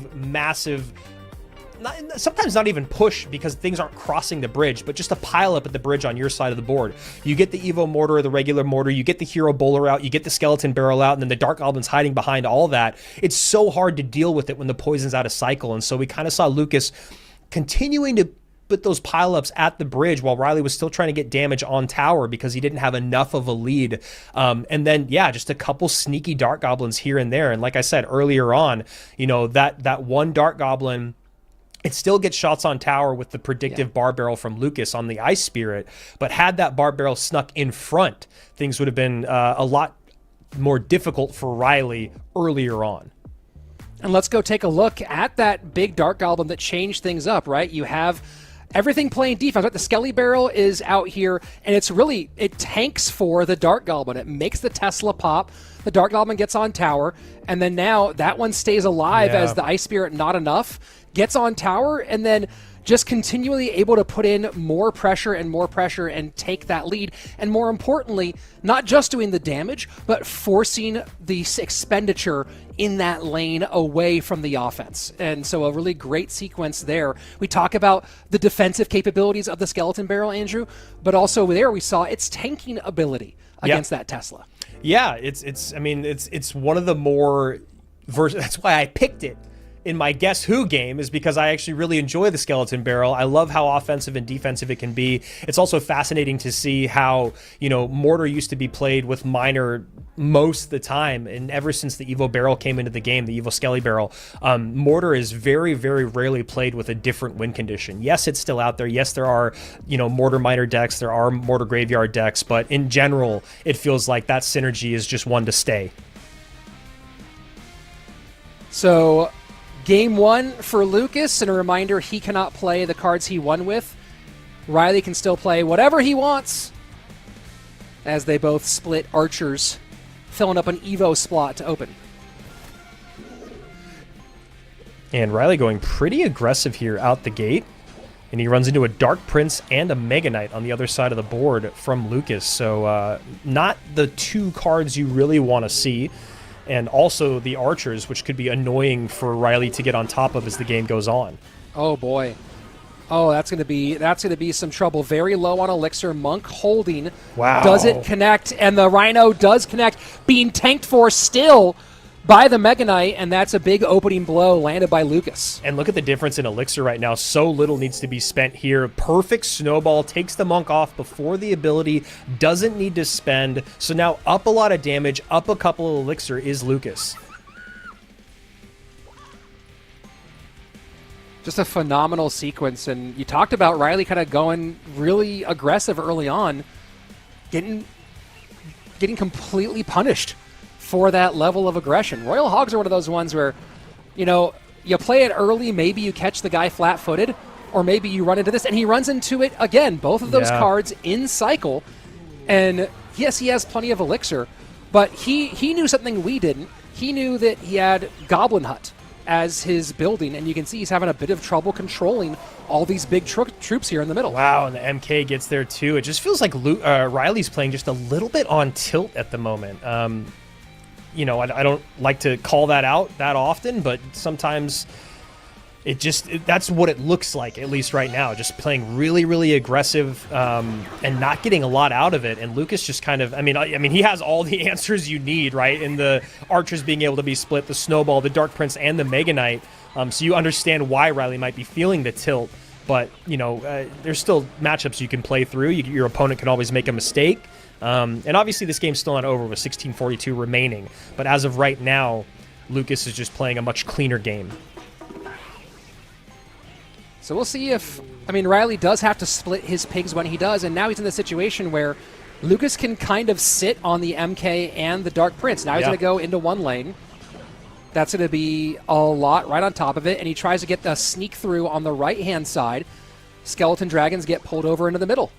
sometimes not even push because things aren't crossing the bridge, but just a pile up at the bridge on your side of the board. You get the Evo Mortar or the regular mortar, you get the Hero Bowler out, you get the Skeleton Barrel out, and then the Dark Goblin's hiding behind all that. It's so hard to deal with it when the poison's out of cycle, and so we kind of saw Lucas continuing to put those pileups at the bridge while Ryley was still trying to get damage on tower because he didn't have enough of a lead. And then, yeah, just a couple sneaky Dark Goblins here and there. And like I said earlier on, you know, that one Dark Goblin, it still gets shots on tower with the predictive bar barrel from Lucas on the Ice Spirit, but had that bar barrel snuck in front, things would have been a lot more difficult for Ryley earlier on. And let's go take a look at that big Dark Goblin that changed things up, right? You have everything playing defense, right? The Skelly Barrel is out here, and it tanks for the Dark Goblin. It makes the Tesla pop. The Dark Goblin gets on tower, and then now that one stays alive as the Ice Spirit not enough, gets on tower, and then just continually able to put in more pressure and take that lead. And more importantly, not just doing the damage, but forcing the expenditure in that lane away from the offense. And so a really great sequence there. We talk about the defensive capabilities of the Skeleton Barrel, Andrew, but also there we saw its tanking ability against that Tesla. Yeah, it's one of the more that's why I picked it in my Guess Who game, is because I actually really enjoy the Skeleton Barrel. I love how offensive and defensive it can be. It's also fascinating to see how, you know, Mortar used to be played with Miner most of the time, and ever since the Evo Barrel came into the game, the Evo Skelly Barrel, Mortar is very, very rarely played with a different win condition. Yes, it's still out there. Yes, there are, you know, Mortar Miner decks, there are Mortar Graveyard decks, but in general, it feels like that synergy is just one to stay. So Game 1 for Lucas, and a reminder, he cannot play the cards he won with. Ryley can still play whatever he wants, as they both split archers, filling up an Evo slot to open. And Ryley going pretty aggressive here out the gate, and he runs into a Dark Prince and a Mega Knight on the other side of the board from Lucas, so not the two cards you really want to see. And also the archers, which could be annoying for Ryley to get on top of as the game goes on. Oh boy. Oh, that's gonna be some trouble. Very low on elixir. Monk holding. Wow. Does it connect? And the Rhino does connect, being tanked for still by the Mega Knight, and that's a big opening blow landed by Lucas. And look at the difference in elixir right now. So little needs to be spent here. Perfect snowball, takes the Monk off before the ability, doesn't need to spend. So now up a lot of damage, up a couple of elixir is Lucas. Just a phenomenal sequence, and you talked about Ryley kind of going really aggressive early on, getting completely punished for that level of aggression. Royal Hogs are one of those ones where, you know, you play it early, maybe you catch the guy flat-footed, or maybe you run into this, and he runs into it again. Both of those cards in cycle, and yes, he has plenty of elixir, but he knew something we didn't. He knew that he had Goblin Hut as his building, and you can see he's having a bit of trouble controlling all these big troops here in the middle. Wow, and the MK gets there too. It just feels like Ryley's playing just a little bit on tilt at the moment. You know, I don't like to call that out that often, but sometimes that's what it looks like, at least right now. Just playing really, really aggressive and not getting a lot out of it. And Lucas just kind of, I mean, he has all the answers you need, right? In the archers being able to be split, the snowball, the Dark Prince, and the Mega Knight. So you understand why Ryley might be feeling the tilt. But, you know, there's still matchups you can play through. Your opponent can always make a mistake. And obviously this game's still not over with 16:42 remaining. But as of right now, Lucas is just playing a much cleaner game. So we'll see if, Ryley does have to split his pigs when he does, and now he's in the situation where Lucas can kind of sit on the MK and the Dark Prince. Now he's going to go into one lane. That's going to be a lot right on top of it, and he tries to get the sneak through on the right-hand side. Skeleton Dragons get pulled over into the middle.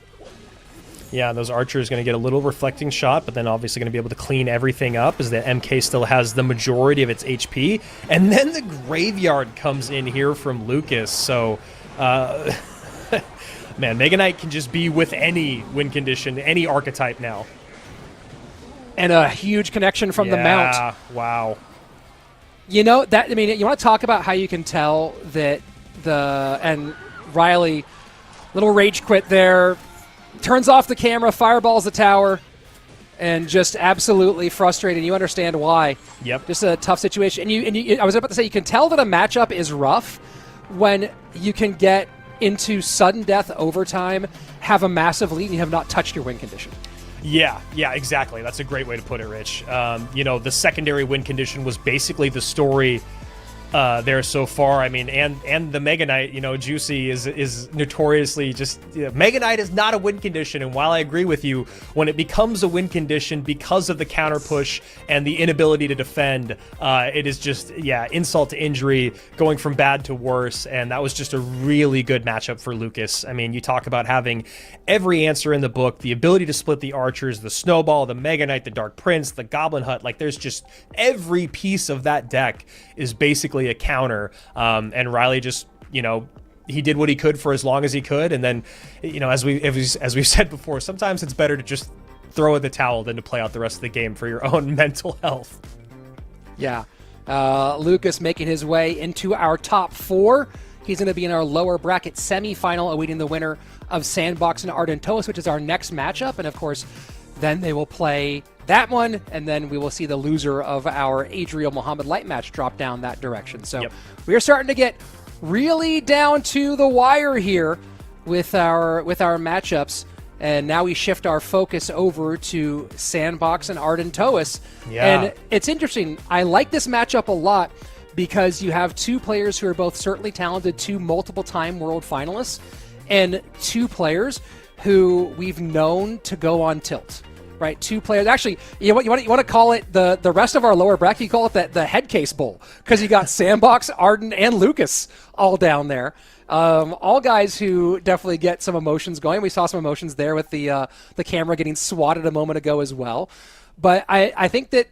Yeah, those archers going to get a little reflecting shot, but then obviously going to be able to clean everything up as the MK still has the majority of its HP. And then the graveyard comes in here from Lucas. So, man, Mega Knight can just be with any win condition, any archetype now. And a huge connection from the mount. Wow. You know, that, I mean, you want to talk about how you can tell that and Ryley, little rage quit there, turns off the camera, fireballs the tower, and just absolutely frustrated. You understand why. Yep. Just a tough situation. And I was about to say, you can tell that a matchup is rough when you can get into sudden death overtime, have a massive lead, and you have not touched your win condition. Yeah, exactly. That's a great way to put it, Rich. You know, the secondary win condition was basically the story there so far. I mean, and the Mega Knight, you know, Juicy is notoriously just Mega Knight is not a win condition. And while I agree with you, when it becomes a win condition because of the counter push and the inability to defend, it is just insult to injury, going from bad to worse. And that was just a really good matchup for Lucas. I mean, you talk about having every answer in the book, the ability to split the archers, the snowball, the Mega Knight, the Dark Prince, the Goblin Hut. Like, there's just every piece of that deck is basically a counter, and Ryley just, you know, he did what he could for as long as he could, and then, you know, as we've said before, sometimes it's better to just throw in the towel than to play out the rest of the game for your own mental health. Yeah, Lucas making his way into our top 4. He's going to be in our lower bracket semifinal, awaiting the winner of SandBox and Ardentoas, which is our next matchup, and of course, then they will play that one, and then we will see the loser of our Adriel Mohamed light match drop down that direction. So we are starting to get really down to the wire here with our matchups, and now we shift our focus over to SandBox and Ardentoas. And it's interesting. I like this matchup a lot because you have two players who are both certainly talented, 2 multiple-time world finalists, and 2 players who we've known to go on tilt. Right, 2 players. Actually, you want to call it the rest of our lower bracket. You call it the head case bowl because you got SandBox, Arden, and Lucas all down there. All guys who definitely get some emotions going. We saw some emotions there with the camera getting swatted a moment ago as well. But I think that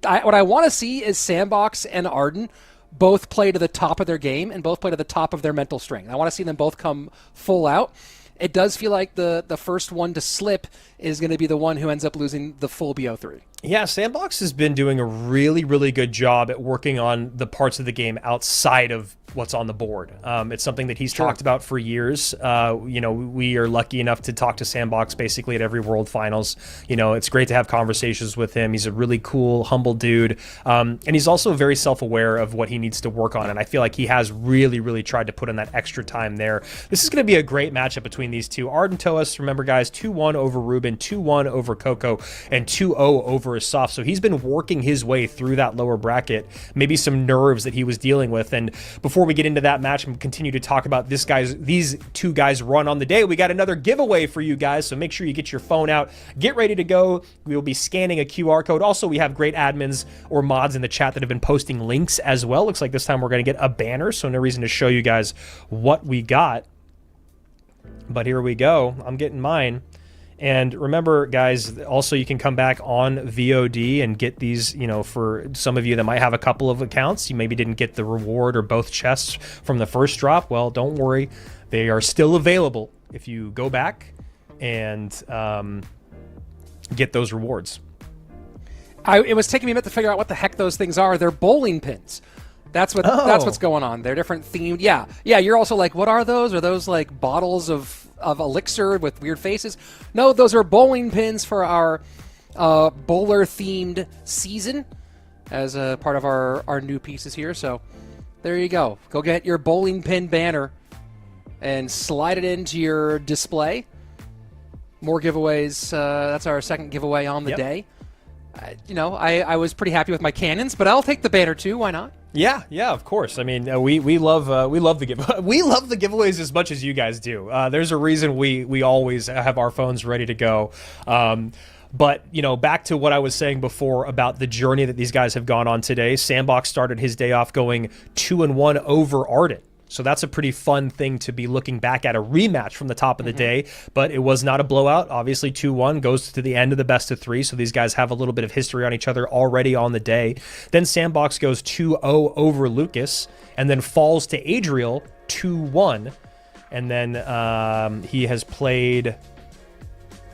what I want to see is SandBox and Arden both play to the top of their game and both play to the top of their mental strength. I want to see them both come full out. It does feel like the first one to slip is going to be the one who ends up losing the full BO3. Yeah, SandBox has been doing a really, really good job at working on the parts of the game outside of what's on the board. It's something that he's talked about for years. You know, we are lucky enough to talk to SandBox basically at every World Finals. You know, it's great to have conversations with him. He's a really cool, humble dude. And he's also very self-aware of what he needs to work on. And I feel like he has really, really tried to put in that extra time there. This is going to be a great matchup between these two. Ardentoas, remember guys, 2-1 over Ruben, 2-1 over Coco, and 2-0 over Asaf. So he's been working his way through that lower bracket, maybe some nerves that he was dealing with. And before we get into that match and continue to talk about these 2 guys run on the day, we got another giveaway for you guys. So make sure you get your phone out, get ready to go. We will be scanning a QR code. Also, we have great admins or mods in the chat that have been posting links as well. Looks like this time we're going to get a banner, so no reason to show you guys what we got. But here we go. I'm getting mine. And remember, guys, also you can come back on VOD and get these, you know, for some of you that might have a couple of accounts, you maybe didn't get the reward or both chests from the first drop. Well, don't worry. They are still available if you go back and get those rewards. It was taking me a minute to figure out what the heck those things are. They're bowling pins. That's what's going on. They're different themed. Yeah. You're also like, what are those? Are those like bottles of elixir with weird faces? No, those are bowling pins for our bowler themed season as a part of our new pieces here. So there you go. Go get your bowling pin banner and slide it into your display. More giveaways. That's our second giveaway on the day. You know, I was pretty happy with my cannons, but I'll take the banner too. Why not? Yeah, of course. I mean, we love the we love the giveaways as much as you guys do. There's a reason we always have our phones ready to go. But, you know, back to what I was saying before about the journey that these guys have gone on today. SandBox started his day off going 2-1 over Arden. So that's a pretty fun thing to be looking back at, a rematch from the top of the day, but it was not a blowout. Obviously 2-1 goes to the end of the best of 3. So these guys have a little bit of history on each other already on the day. Then SandBox goes 2-0 over Lucas and then falls to Adriel 2-1. And then he has played,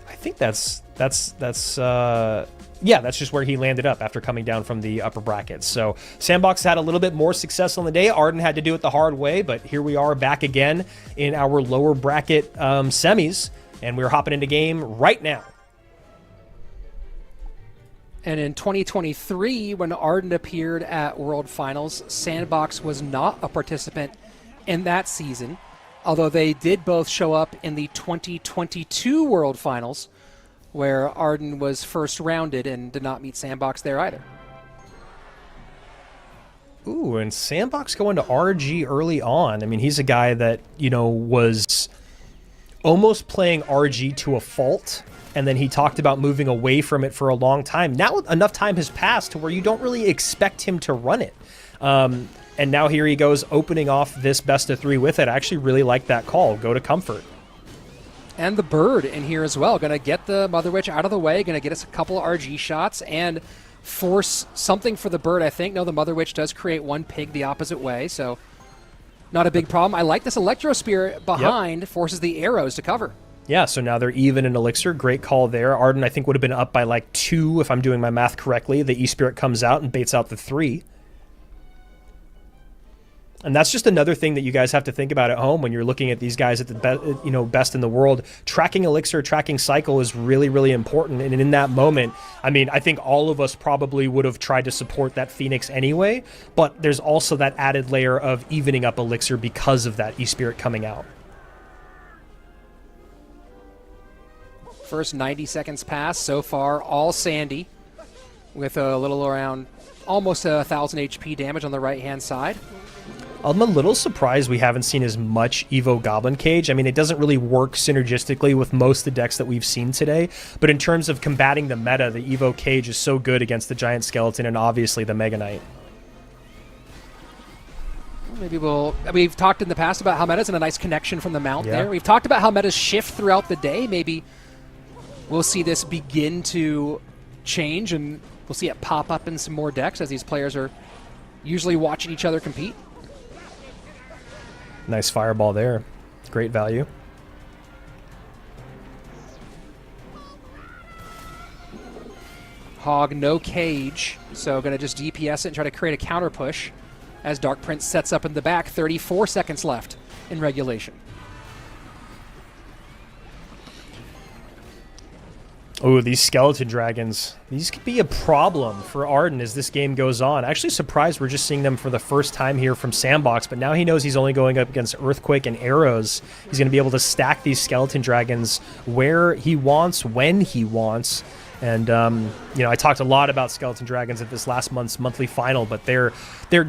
I think that's just where he landed up after coming down from the upper brackets. So SandBox had a little bit more success on the day. Arden had to do it the hard way, but here we are back again in our lower bracket semis, and we're hopping into game right now. And in 2023, when Arden appeared at World Finals, SandBox was not a participant in that season, although they did both show up in the 2022 World Finals, where Arden was first rounded and did not meet SandBox there either. Ooh, and SandBox going to RG early on. I mean, he's a guy that, was almost playing RG to a fault, and then he talked about moving away from it for a long time. Now enough time has passed to where you don't really expect him to run it. And now here he goes opening off this best of 3 with it. I actually really like that call. Go to comfort. And the bird in here as well. Going to get the Mother Witch out of the way. Going to get us a couple of RG shots and force something for the bird, I think. No, the Mother Witch does create one pig the opposite way, so not a big problem. I like this Electro Spear behind. Forces the arrows to cover. Yeah, so now they're even in Elixir. Great call there. Arden, I think, would have been up by like 2 if I'm doing my math correctly. The E-Spirit comes out and baits out the 3. And that's just another thing that you guys have to think about at home when you're looking at these guys at the best in the world. Tracking Elixir, tracking Cycle is really, really important. And in that moment, I mean, I think all of us probably would have tried to support that Phoenix anyway, but there's also that added layer of evening up Elixir because of that E-Spirit coming out. First 90 seconds pass so far, all Sandy, with a little around almost 1,000 HP damage on the right-hand side. I'm a little surprised we haven't seen as much Evo Goblin Cage. I mean, it doesn't really work synergistically with most of the decks that we've seen today, but in terms of combating the meta, the Evo Cage is so good against the Giant Skeleton and obviously the Mega Knight. Maybe we've talked in the past about how meta's in a nice connection from the mount there. We've talked about how metas shift throughout the day. Maybe we'll see this begin to change and we'll see it pop up in some more decks as these players are usually watching each other compete. Nice fireball there. Great value. Hog, no cage, so going to just DPS it and try to create a counter push as Dark Prince sets up in the back. 34 seconds left in regulation. Oh, these skeleton dragons. These could be a problem for Arden as this game goes on. Actually surprised we're just seeing them for the first time here from SandBox, but now he knows he's only going up against Earthquake and Arrows. He's going to be able to stack these skeleton dragons where he wants, when he wants. And, I talked a lot about skeleton dragons at this last month's monthly final, but they're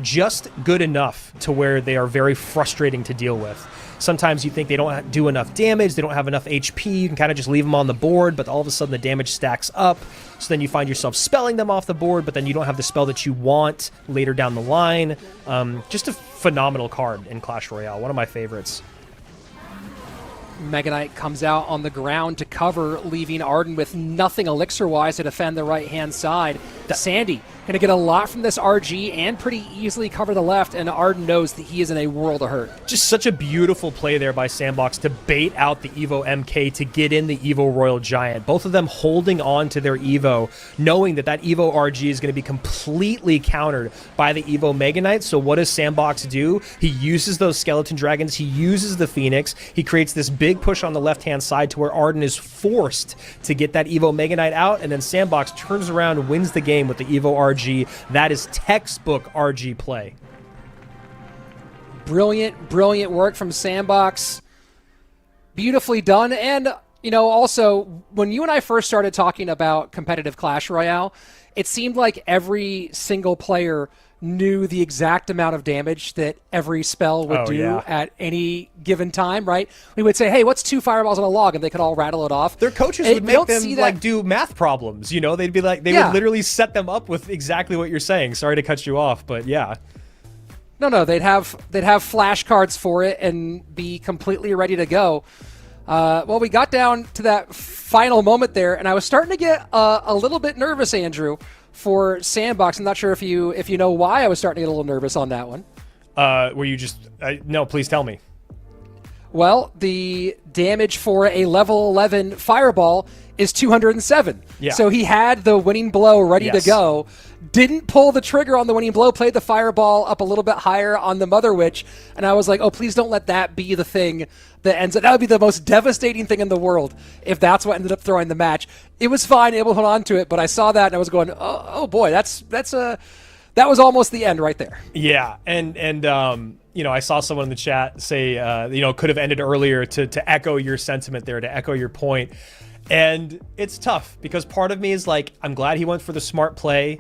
just good enough to where they are very frustrating to deal with. Sometimes you think they don't do enough damage, they don't have enough HP, you can kind of just leave them on the board, but all of a sudden the damage stacks up, so then you find yourself spelling them off the board, but then you don't have the spell that you want later down the line. Just a phenomenal card in Clash Royale, one of my favorites. Mega Knight comes out on the ground to cover, leaving Arden with nothing elixir-wise to defend the right-hand side. Sandy going to get a lot from this RG and pretty easily cover the left, and Arden knows that he is in a world of hurt. Just such a beautiful play there by SandBox to bait out the Evo MK to get in the Evo Royal Giant. Both of them holding on to their Evo, knowing that Evo RG is going to be completely countered by the Evo Mega Knight. So what does SandBox do? He uses those Skeleton Dragons, he uses the Phoenix, he creates this big push on the left-hand side to where Arden is forced to get that Evo Mega Knight out, and then SandBox turns around and wins the game with the Evo RG. That is textbook RG play. Brilliant, brilliant work from SandBox. Beautifully done. And, also, when you and I first started talking about competitive Clash Royale, it seemed like every single player knew the exact amount of damage that every spell would do at any given time, right? We would say, hey, what's 2 fireballs on a log? And they could all rattle it off. Their coaches would make them do math problems, They'd be like, they would literally set them up with exactly what you're saying. Sorry to cut you off, but yeah. No, they'd have flashcards for it and be completely ready to go. Well, we got down to that final moment there, and I was starting to get a little bit nervous, Andrew, for SandBox. I'm not sure if you know why I was starting to get a little nervous on that one. Were you just... no, please tell me. Well, the damage for a level 11 fireball is 207. Yeah. So he had the winning blow ready to go, didn't pull the trigger on the winning blow, played the fireball up a little bit higher on the Mother Witch, and I was like, oh, please don't let that be the thing that ends up. That would be the most devastating thing in the world if that's what ended up throwing the match. It was fine, able to hold on to it, but I saw that and I was going, oh boy, that was almost the end right there. Yeah, and I saw someone in the chat say, could have ended earlier to echo your sentiment there, to echo your point. And it's tough because part of me is like, I'm glad he went for the smart play.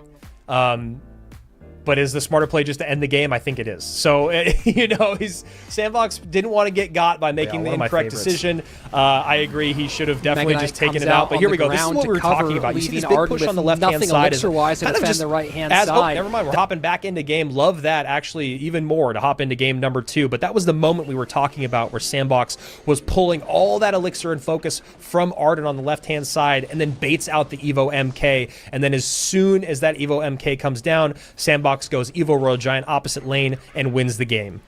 But is the smarter play just to end the game? I think it is. So, SandBox didn't want to get got by making the incorrect decision. I agree. He should have definitely just taken it out. But here we go. This is what we were talking about. You see this big push on the left-hand side. Elixir-wise to defend the right-hand side. Never mind. We're hopping back into game. Love that, actually, even more, to hop into game number 2. But that was the moment we were talking about where SandBox was pulling all that Elixir and focus from Arden on the left-hand side and then baits out the Evo MK. And then as soon as that Evo MK comes down, SandBox goes Evo Royal Giant opposite lane and wins the game.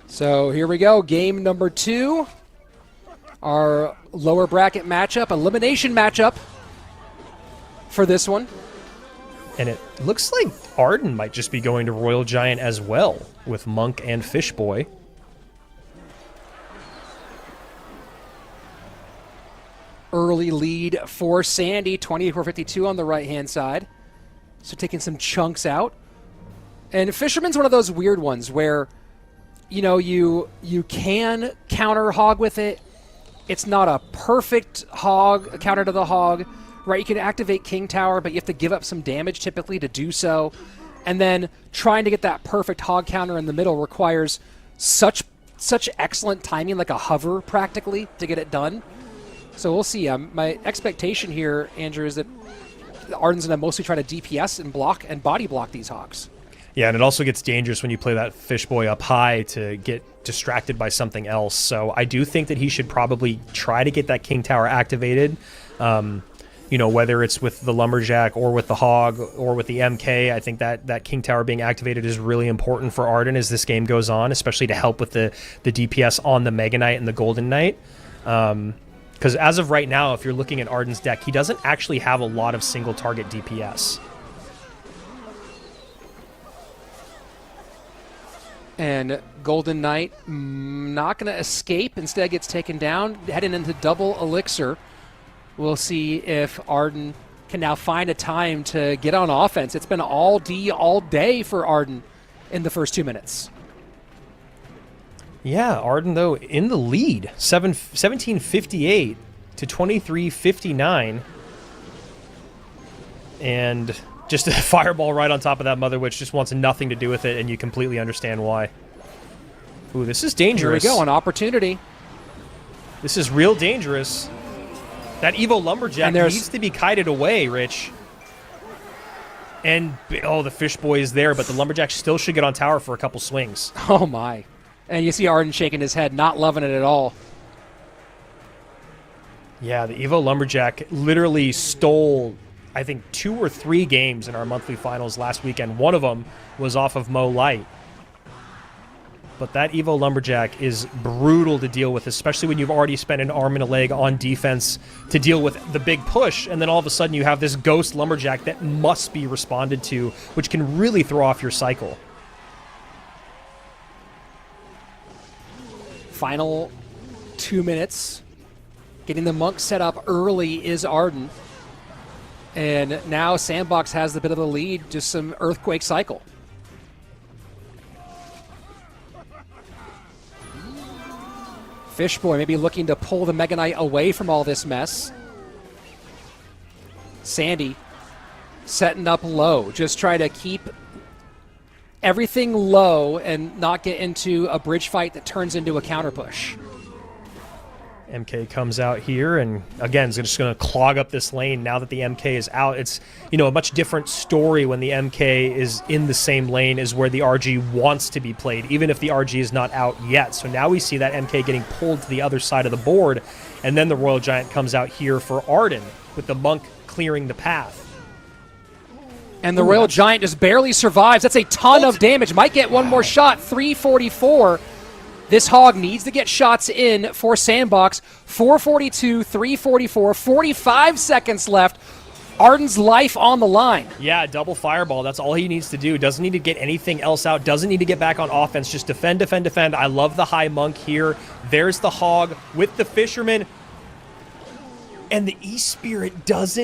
So here we go, game number 2. Our lower bracket matchup, elimination matchup for this one. And it looks like Arden might just be going to Royal Giant as well with Monk and Fishboy. Early lead for Sandy, 24-52 on the right-hand side. So taking some chunks out. And Fisherman's one of those weird ones where, you can counter hog with it. It's not a perfect hog, counter to the hog, right? You can activate King Tower, but you have to give up some damage typically to do so. And then trying to get that perfect hog counter in the middle requires such excellent timing, like a hover practically, to get it done. So we'll see. My expectation here, Andrew, is that Arden's going to mostly try to DPS and block and body block these hogs. Yeah, and it also gets dangerous when you play that Fishboy up high to get distracted by something else. So I do think that he should probably try to get that King Tower activated. Whether it's with the Lumberjack or with the Hog or with the MK, I think that King Tower being activated is really important for Arden as this game goes on, especially to help with the DPS on the Mega Knight and the Golden Knight. Because as of right now, if you're looking at Arden's deck, he doesn't actually have a lot of single target DPS. And Golden Knight not going to escape. Instead gets taken down, heading into Double Elixir. We'll see if Arden can now find a time to get on offense. It's been all D all day for Arden in the first 2 minutes. Yeah, Arden, though, in the lead, 1758 to 2359. And just a fireball right on top of that Mother Witch, just wants nothing to do with it, and you completely understand why. Ooh, this is dangerous. Here we go, an opportunity. This is real dangerous. That Evo Lumberjack needs to be kited away, Rich. And, the Fishboy is there, but the Lumberjack still should get on tower for a couple swings. Oh, my. And you see Arden shaking his head, not loving it at all. Yeah, the Evo Lumberjack literally stole, I think, 2 or 3 games in our monthly finals last weekend. One of them was off of Mo Light. But that Evo Lumberjack is brutal to deal with, especially when you've already spent an arm and a leg on defense to deal with the big push, and then all of a sudden you have this ghost Lumberjack that must be responded to, which can really throw off your cycle. Final 2 minutes. Getting the Monk set up early is Arden. And now SandBox has the bit of the lead, just some Earthquake cycle. Fishboy maybe looking to pull the Mega Knight away from all this mess. Sandy setting up low. Just try to keep everything low and not get into a bridge fight that turns into a counter push. MK comes out here and again is just going to clog up this lane now that the MK is out. It's, you know, a much different story when the MK is in the same lane as where the RG wants to be played, even if the RG is not out yet. So now we see that MK getting pulled to the other side of the board, and then the Royal Giant comes out here for Arden with the Monk clearing the path. And the Royal Giant just barely survives. That's a ton of damage. Might get one more shot. 344. This Hog needs to get shots in for SandBox. 442, 344, 45 seconds left. Arden's life on the line. Yeah, double fireball. That's all he needs to do. Doesn't need to get anything else out. Doesn't need to get back on offense. Just defend, defend, defend. I love the high Monk here. There's the Hog with the Fisherman. And the E-Spirit does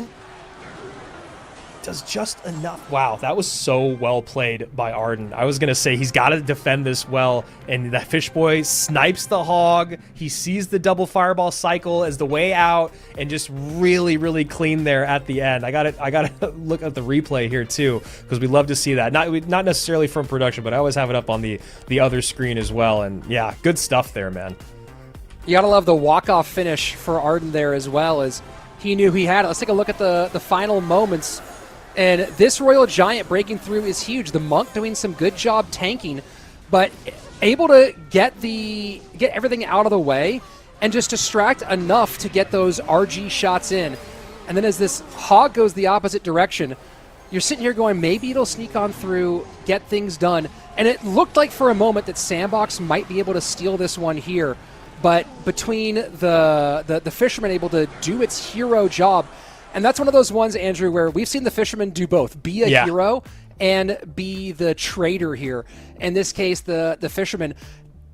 just enough. Wow, that was so well played by Arden. I was going to say he's got to defend this well, and that Fish Boy snipes the Hog. He sees the double fireball cycle as the way out, and just really, really clean there at the end. I got to look at the replay here too, because we love to see that. Not necessarily from production, but I always have it up on the other screen as well. And yeah, good stuff there, man. You got to love the walk-off finish for Arden there as well, as he knew he had it. Let's take a look at the final moments. And this Royal Giant breaking through is huge. The Monk doing some good job tanking, but able to get everything out of the way and just distract enough to get those RG shots in. And then as this Hog goes the opposite direction, you're sitting here going, maybe it'll sneak on through, get things done. And it looked like for a moment that SandBox might be able to steal this one here. But between the Fisherman able to do its hero job, and that's one of those ones, Andrew, where we've seen the Fisherman do both, be a hero and be the traitor here. In this case, the Fisherman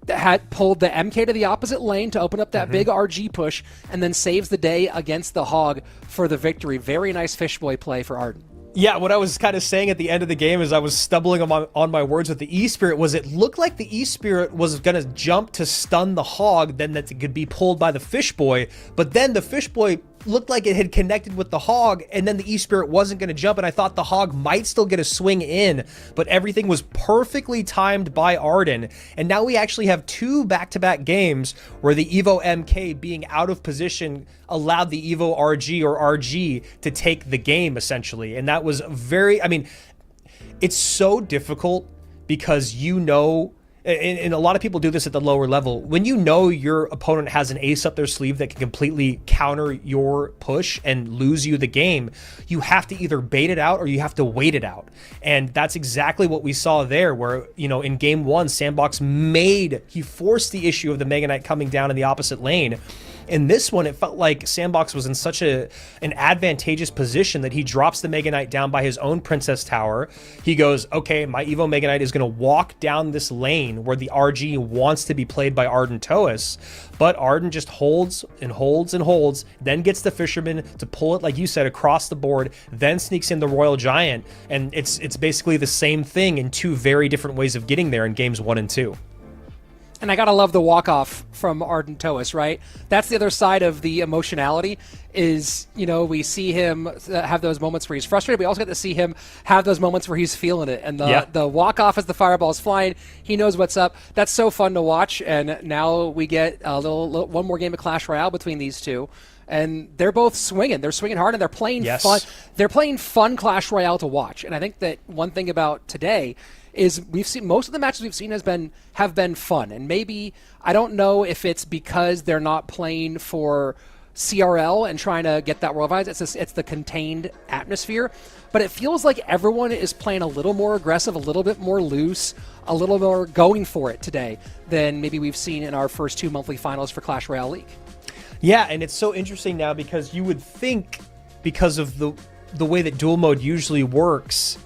had pulled the MK to the opposite lane to open up that big RG push, and then saves the day against the Hog for the victory. Very nice Fish Boy play for Arden. Yeah, what I was kind of saying at the end of the game as I was stumbling on my words with the E-Spirit was it looked like the E-Spirit was going to jump to stun the Hog, then that it could be pulled by the Fish Boy, but then the Fish Boy looked like it had connected with the Hog, and then the E-Spirit wasn't going to jump, and I thought the Hog might still get a swing in, but everything was perfectly timed by Arden, and now we actually have two back-to-back games where the Evo MK being out of position allowed the Evo RG or RG to take the game, essentially, and that was very, I mean, it's so difficult because you know, and a lot of people do this at the lower level, when you know your opponent has an ace up their sleeve that can completely counter your push and lose you the game, you have to either bait it out or you have to wait it out. And that's exactly what we saw there, where, you know, in game one, SandBox he forced the issue of the Mega Knight coming down in the opposite lane. In this one, it felt like SandBox was in such an advantageous position that he drops the Mega Knight down by his own Princess Tower. He goes, okay, my Evo Mega Knight is going to walk down this lane where the RG wants to be played by Ardentoas, but Arden just holds and holds and holds, then gets the Fisherman to pull it, like you said, across the board, then sneaks in the Royal Giant, and it's basically the same thing in two very different ways of getting there in games 1 and 2. And I gotta love the walk-off from Ardentoas, right? That's the other side of the emotionality is, you know, we see him have those moments where he's frustrated. We also get to see him have those moments where he's feeling it. And the walk-off as the fireball is flying, he knows what's up. That's so fun to watch. And now we get a little one more game of Clash Royale between these two. And they're both swinging. They're swinging hard, and they're playing fun. They're playing fun Clash Royale to watch. And I think that one thing about today is we've seen most of the matches we've seen have been fun. And maybe, I don't know if it's because they're not playing for CRL and trying to get that world vibes. It's the contained atmosphere. But it feels like everyone is playing a little more aggressive, a little bit more loose, a little more going for it today than maybe we've seen in our first two monthly finals for Clash Royale League. Yeah, and it's so interesting now because you would think, because of the way that duel mode usually works,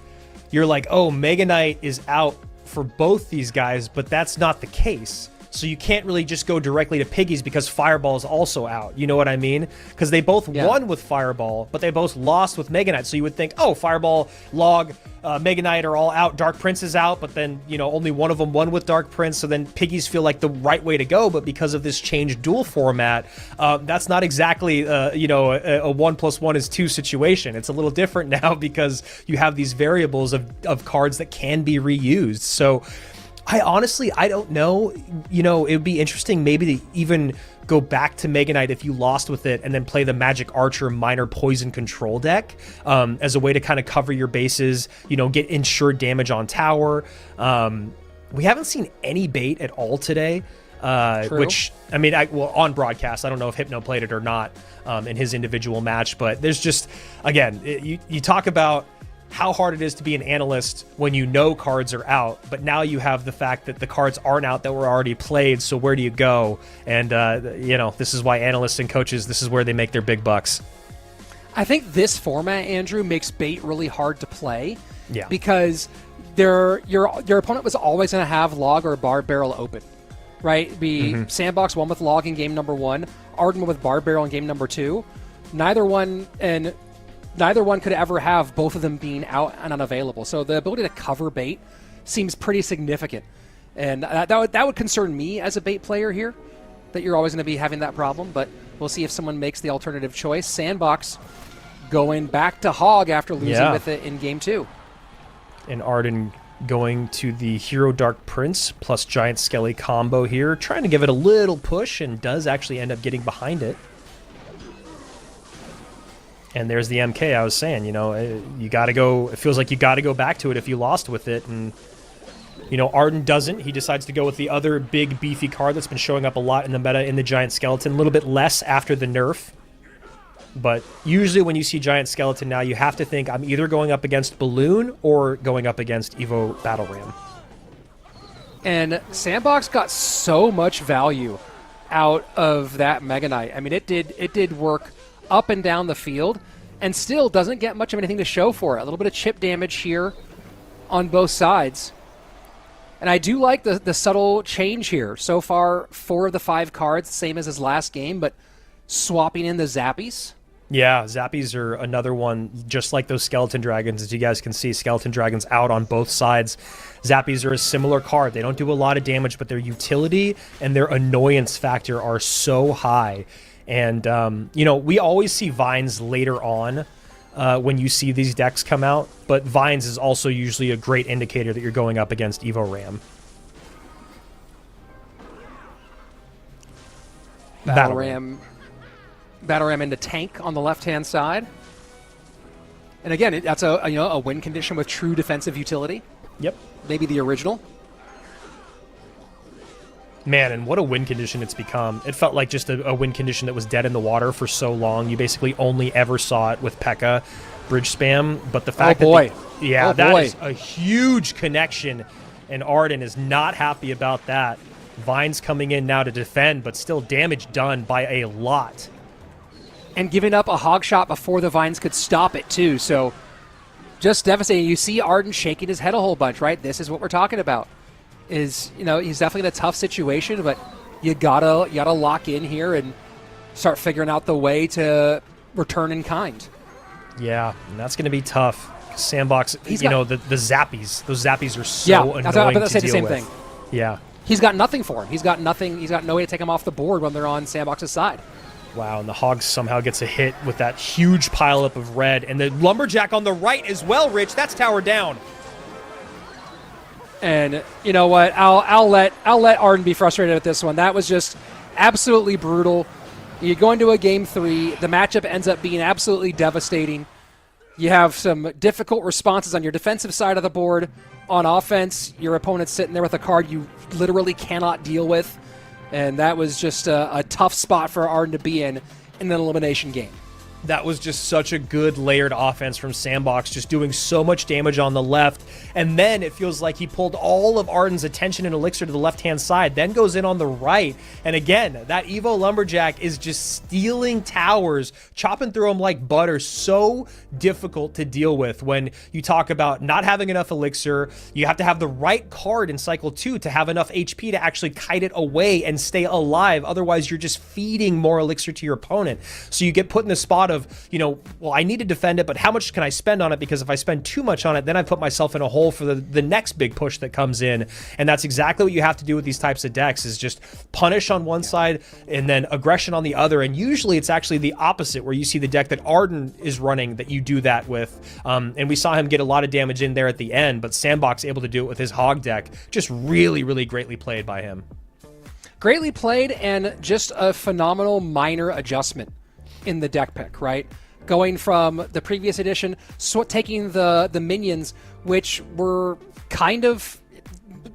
you're like, oh, Mega Knight is out for both these guys, but that's not the case. So you can't really just go directly to Piggies because Fireball is also out. You know what I mean? Because they both won with Fireball, but they both lost with Mega Knight. So you would think, oh, Fireball, Log, Mega Knight are all out. Dark Prince is out, but then, you know, only one of them won with Dark Prince. So then Piggies feel like the right way to go. But because of this changed duel format, that's not exactly, you know, a 1 + 1 is 2 situation. It's a little different now because you have these variables of cards that can be reused. So I honestly, I don't know. You know, it would be interesting maybe to even go back to Mega Knight if you lost with it and then play the Magic Archer Minor Poison Control deck as a way to kind of cover your bases, you know, get insured damage on tower. We haven't seen any bait at all today, which, I mean, well, on broadcast, I don't know if Hypno played it or not in his individual match, but there's just, again, you talk about how hard it is to be an analyst when you know cards are out, but now you have the fact that the cards aren't out that were already played, so where do you go? And, you know, this is why analysts and coaches, this is where they make their big bucks. I think this format, Andrew, makes bait really hard to play. Yeah. Because your opponent was always going to have log or bar barrel open, right? SandBox won with log in game number 1, Arden won with bar barrel in game number 2. Neither one could ever have both of them being out and unavailable. So the ability to cover bait seems pretty significant. And that would concern me as a bait player here, that you're always going to be having that problem. But we'll see if someone makes the alternative choice. SandBox going back to hog after losing with it in game 2. And Arden going to the Hero Dark Prince plus Giant Skelly combo here, trying to give it a little push, and does actually end up getting behind it. And there's the MK I was saying, you know, you got to go, it feels like you got to go back to it if you lost with it. And, you know, Arden doesn't. He decides to go with the other big beefy card that's been showing up a lot in the meta in the Giant Skeleton, a little bit less after the nerf. But usually when you see Giant Skeleton now, you have to think I'm either going up against Balloon or going up against Evo Battle Ram. And SandBox got so much value out of that Mega Knight. I mean, it did work up and down the field, and still doesn't get much of anything to show for it. A little bit of chip damage here on both sides. And I do like the subtle change here. So far, 4 of the 5 cards, same as his last game, but swapping in the Zappies. Yeah, Zappies are another one, just like those Skeleton Dragons. As you guys can see, Skeleton Dragons out on both sides. Zappies are a similar card. They don't do a lot of damage, but their utility and their annoyance factor are so high. And, you know, we always see Vines later on when you see these decks come out, but Vines is also usually a great indicator that you're going up against Evo Ram. Battle Ram into tank on the left-hand side. And again, that's a win condition with true defensive utility. Yep. Maybe the original. Man, and what a win condition it's become. It felt like just a win condition that was dead in the water for so long. You basically only ever saw it with P.E.K.K.A. bridge spam. But the fact that that is a huge connection, and Arden is not happy about that. Vines coming in now to defend, but still damage done by a lot. And giving up a hog shot before the Vines could stop it, too. So just devastating. You see Arden shaking his head a whole bunch, right? This is what we're talking about. Is, you know, he's definitely in a tough situation, but you gotta lock in here and start figuring out the way to return in kind. Yeah, and that's going to be tough. SandBox, the Zappies. Those Zappies are so annoying I was about to say to the deal same with. thing. Yeah. He's got nothing for him. He's got nothing. He's got no way to take him off the board when they're on SandBox's side. Wow, and the Hog somehow gets a hit with that huge pileup of red. And the Lumberjack on the right as well, Rich. That's tower down. And you know what? I'll let Arden be frustrated at this one. That was just absolutely brutal. You go into a game 3, the matchup ends up being absolutely devastating. You have some difficult responses on your defensive side of the board. On offense, your opponent's sitting there with a card you literally cannot deal with. And that was just a tough spot for Arden to be in an elimination game. That was just such a good layered offense from SandBox, just doing so much damage on the left. And then it feels like he pulled all of Arden's attention and elixir to the left-hand side, then goes in on the right. And again, that Evo Lumberjack is just stealing towers, chopping through them like butter. So difficult to deal with when you talk about not having enough elixir. You have to have the right card in cycle 2 to have enough HP to actually kite it away and stay alive. Otherwise, you're just feeding more elixir to your opponent. So you get put in the spot of, well, I need to defend it, but how much can I spend on it? Because if I spend too much on it, then I put myself in a hole for the next big push that comes in. And that's exactly what you have to do with these types of decks, is just punish on one side and then aggression on the other. And usually it's actually the opposite, where you see the deck that Arden is running that you do that with. And we saw him get a lot of damage in there at the end, but SandBox able to do it with his Hog deck. Just really, really greatly played by him. Greatly played, and just a phenomenal minor adjustment in the deck pick, right? Going from the previous edition, taking the minions, which were kind of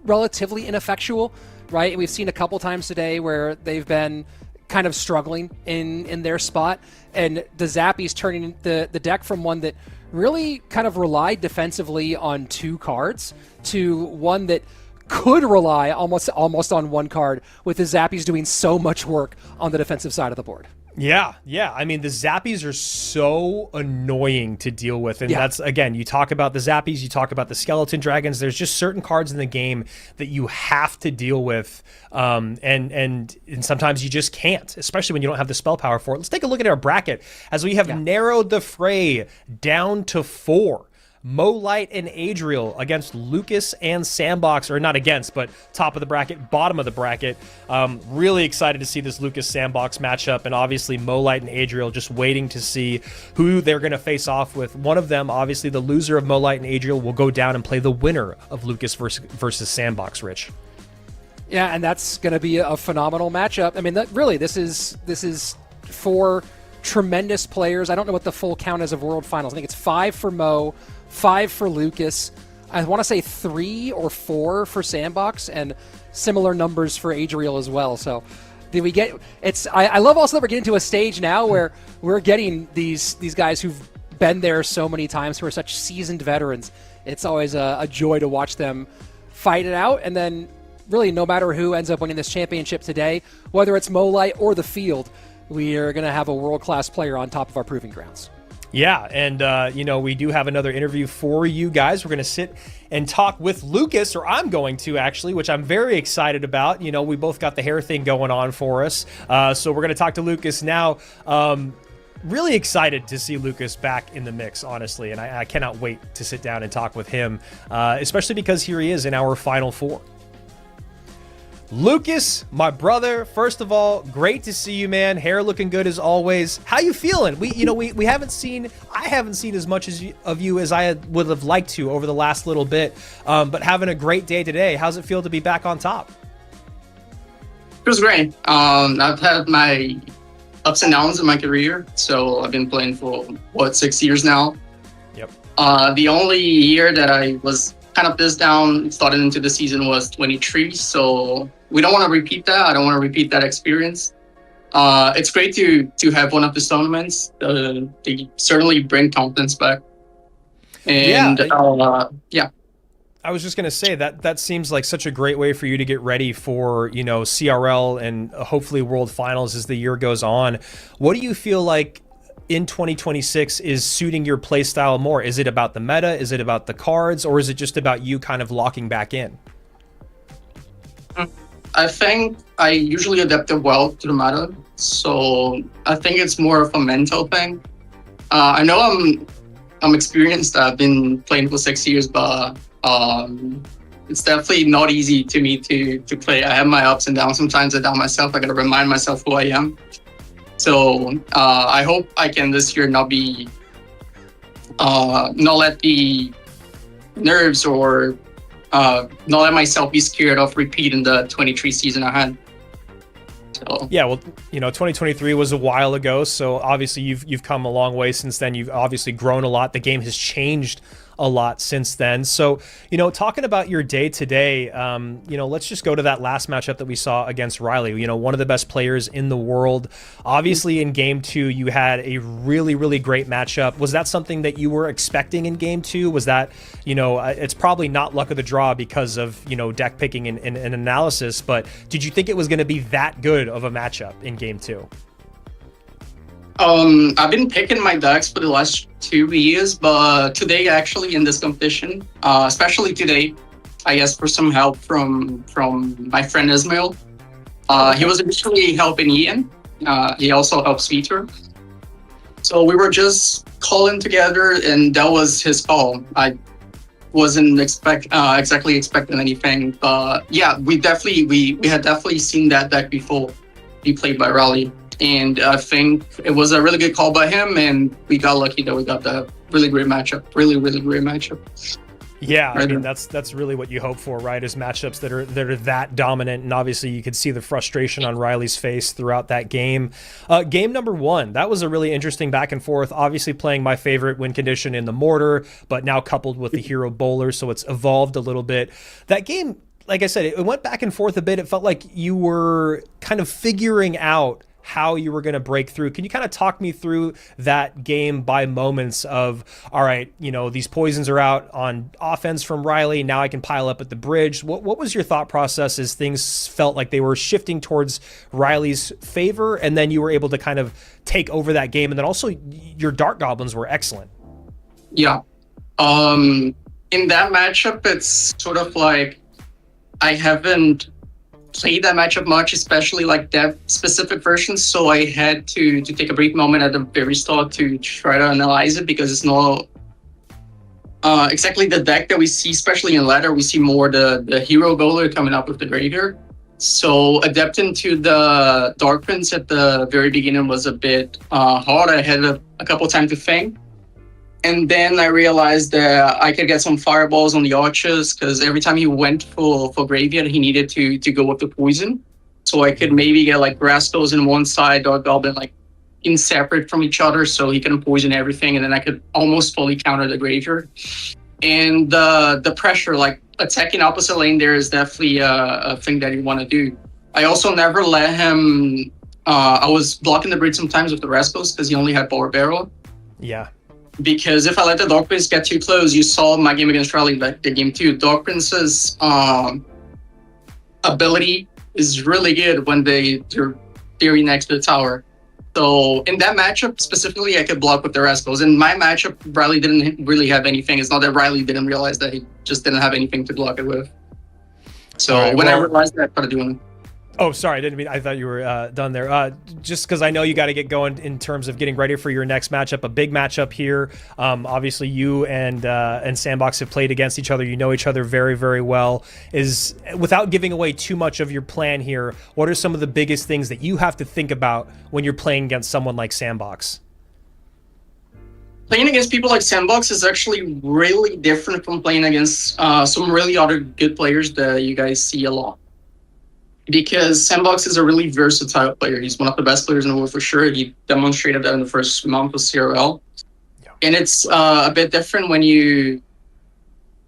relatively ineffectual, right? We've seen a couple times today where they've been kind of struggling in their spot, and the Zappies turning the deck from one that really kind of relied defensively on 2 cards to one that could rely almost on 1 card, with the Zappies doing so much work on the defensive side of the board. Yeah. I mean, the Zappies are so annoying to deal with. And that's, again, you talk about the Zappies, you talk about the Skeleton Dragons. There's just certain cards in the game that you have to deal with. And sometimes you just can't, especially when you don't have the spell power for it. Let's take a look at our bracket as we have narrowed the fray down to 4. Mohamed and Adriel against Lucas and SandBox, or not against, but top of the bracket, bottom of the bracket. Really excited to see this Lucas SandBox matchup, and obviously Mohamed and Adriel just waiting to see who they're going to face off with. One of them, obviously the loser of Mohamed and Adriel, will go down and play the winner of Lucas versus SandBox, Rich. Yeah, and that's going to be a phenomenal matchup. I mean, this is 4 tremendous players. I don't know what the full count is of World Finals. I think it's 5 for Mo, 5 for Lucas. I want to say 3 or 4 for SandBox, and similar numbers for Adriel as well. So did we get I love also that we're getting to a stage now where we're getting these guys who've been there so many times, who are such seasoned veterans. It's always a joy to watch them fight it out, and then really no matter who ends up winning this championship today, whether it's Mohamed or the field, we are going to have a world-class player on top of our proving grounds. Yeah, and, we do have another interview for you guys. We're going to sit and talk with Lucas, or I'm going to actually, which I'm very excited about. We both got the hair thing going on for us. So we're going to talk to Lucas now. Really excited to see Lucas back in the mix, honestly, and I cannot wait to sit down and talk with him, especially because here he is in our Final 4. Lucas, my brother, first of all, great to see you, man. Hair looking good as always. How you feeling? We haven't seen, I haven't seen as much of you as I would have liked to over the last little bit, but having a great day today. How's it feel to be back on top? It was great. I've had my ups and downs in my career, so I've been playing for 6 years now. Yep. The only year that I was kind of pissed down starting into the season was 23, so we don't want to repeat that. I don't want to repeat that experience. It's great to have one of the tournaments. They certainly bring confidence back. And yeah. I was just going to say that seems like such a great way for you to get ready for, CRL and hopefully World Finals as the year goes on. What do you feel like in 2026 is suiting your play style more? Is it about the meta? Is it about the cards? Or is it just about you kind of locking back in? I think I usually adapted well to the meta. So I think it's more of a mental thing. I know I'm experienced. I've been playing for 6 years, but it's definitely not easy to me to play. I have my ups and downs. Sometimes I doubt myself. I got to remind myself who I am. So I hope I can this year not let the nerves or not let myself be scared of repeating the 23 season I had. So. Yeah, well, 2023 was a while ago, so obviously you've come a long way since then. You've obviously grown a lot. The game has changed a lot since then. So, talking about your day today, let's just go to that last matchup that we saw against Ryley. One of the best players in the world. Obviously, in Game 2, you had a really, really great matchup. Was that something that you were expecting in Game 2? Was that, it's probably not luck of the draw because of, deck picking and analysis, but did you think it was going to be that good of a matchup in Game 2? I've been picking my decks for the last 2 years, but today actually in this competition, especially today, I asked for some help from my friend Ismail. He was initially helping Ian. He also helps Peter. So we were just calling together, and that was his call. I wasn't exactly expecting anything, but yeah, we had definitely seen that deck before be played by Ryley, and I think it was a really good call by him, and we got lucky that we got that really great matchup. Really great matchup. Yeah, I mean that's really what you hope for, right? Is matchups that are that dominant, and obviously you could see the frustration on Ryley's face throughout that game. Game number 1, that was a really interesting back and forth. Obviously playing my favorite win condition in the mortar, but now coupled with the hero bowler, so it's evolved a little bit. That game, like I said, it went back and forth a bit. It felt like you were kind of figuring out how you were going to break through. Can you kind of talk me through that game by moments of, all right, you know, these poisons are out on offense from Ryley, now I can pile up at the bridge. What was your thought process as things felt like they were shifting towards Ryley's favor, and then you were able to kind of take over that game, and then also your Dark Goblins were excellent? Yeah. In that matchup, it's sort of like I haven't played that matchup much, especially like that specific version. So I had to take a brief moment at the very start to try to analyze it, because it's not exactly the deck that we see, especially in ladder. We see more the hero bowler coming up with the graveyard. So adapting to the Dark Prince at the very beginning was a bit hard. I had a couple times to think. And then I realized that I could get some fireballs on the archers, because every time he went for graveyard, he needed to go with the poison. So I could maybe get like Rascals in one side, Dark Goblin like in separate from each other, so he can poison everything, and then I could almost fully counter the graveyard. And the pressure, like attacking opposite lane there, is definitely a thing that you want to do. I also never let him. I was blocking the bridge sometimes with the Rascals because he only had Power Barrel. Yeah. Because if I let the Dark Prince get too close, you saw my game against Ryley, like the game 2. Dark Prince's ability is really good when they're very next to the tower. So in that matchup specifically, I could block with the Rascals. In my matchup, Ryley didn't really have anything. It's not that Ryley didn't realize that, he just didn't have anything to block it with. So I realized that, I started doing it. Oh, sorry, I didn't mean, I thought you were done there. Just because I know you got to get going in terms of getting ready for your next matchup, a big matchup here. Obviously, you and SandBox have played against each other. You know each other very, very well. Without giving away too much of your plan here, what are some of the biggest things that you have to think about when you're playing against someone like SandBox? Playing against people like SandBox is actually really different from playing against some really other good players that you guys see a lot. Because SandBox is a really versatile player. He's one of the best players in the world for sure. He demonstrated that in the first month of CRL. Yeah. And it's a bit different when you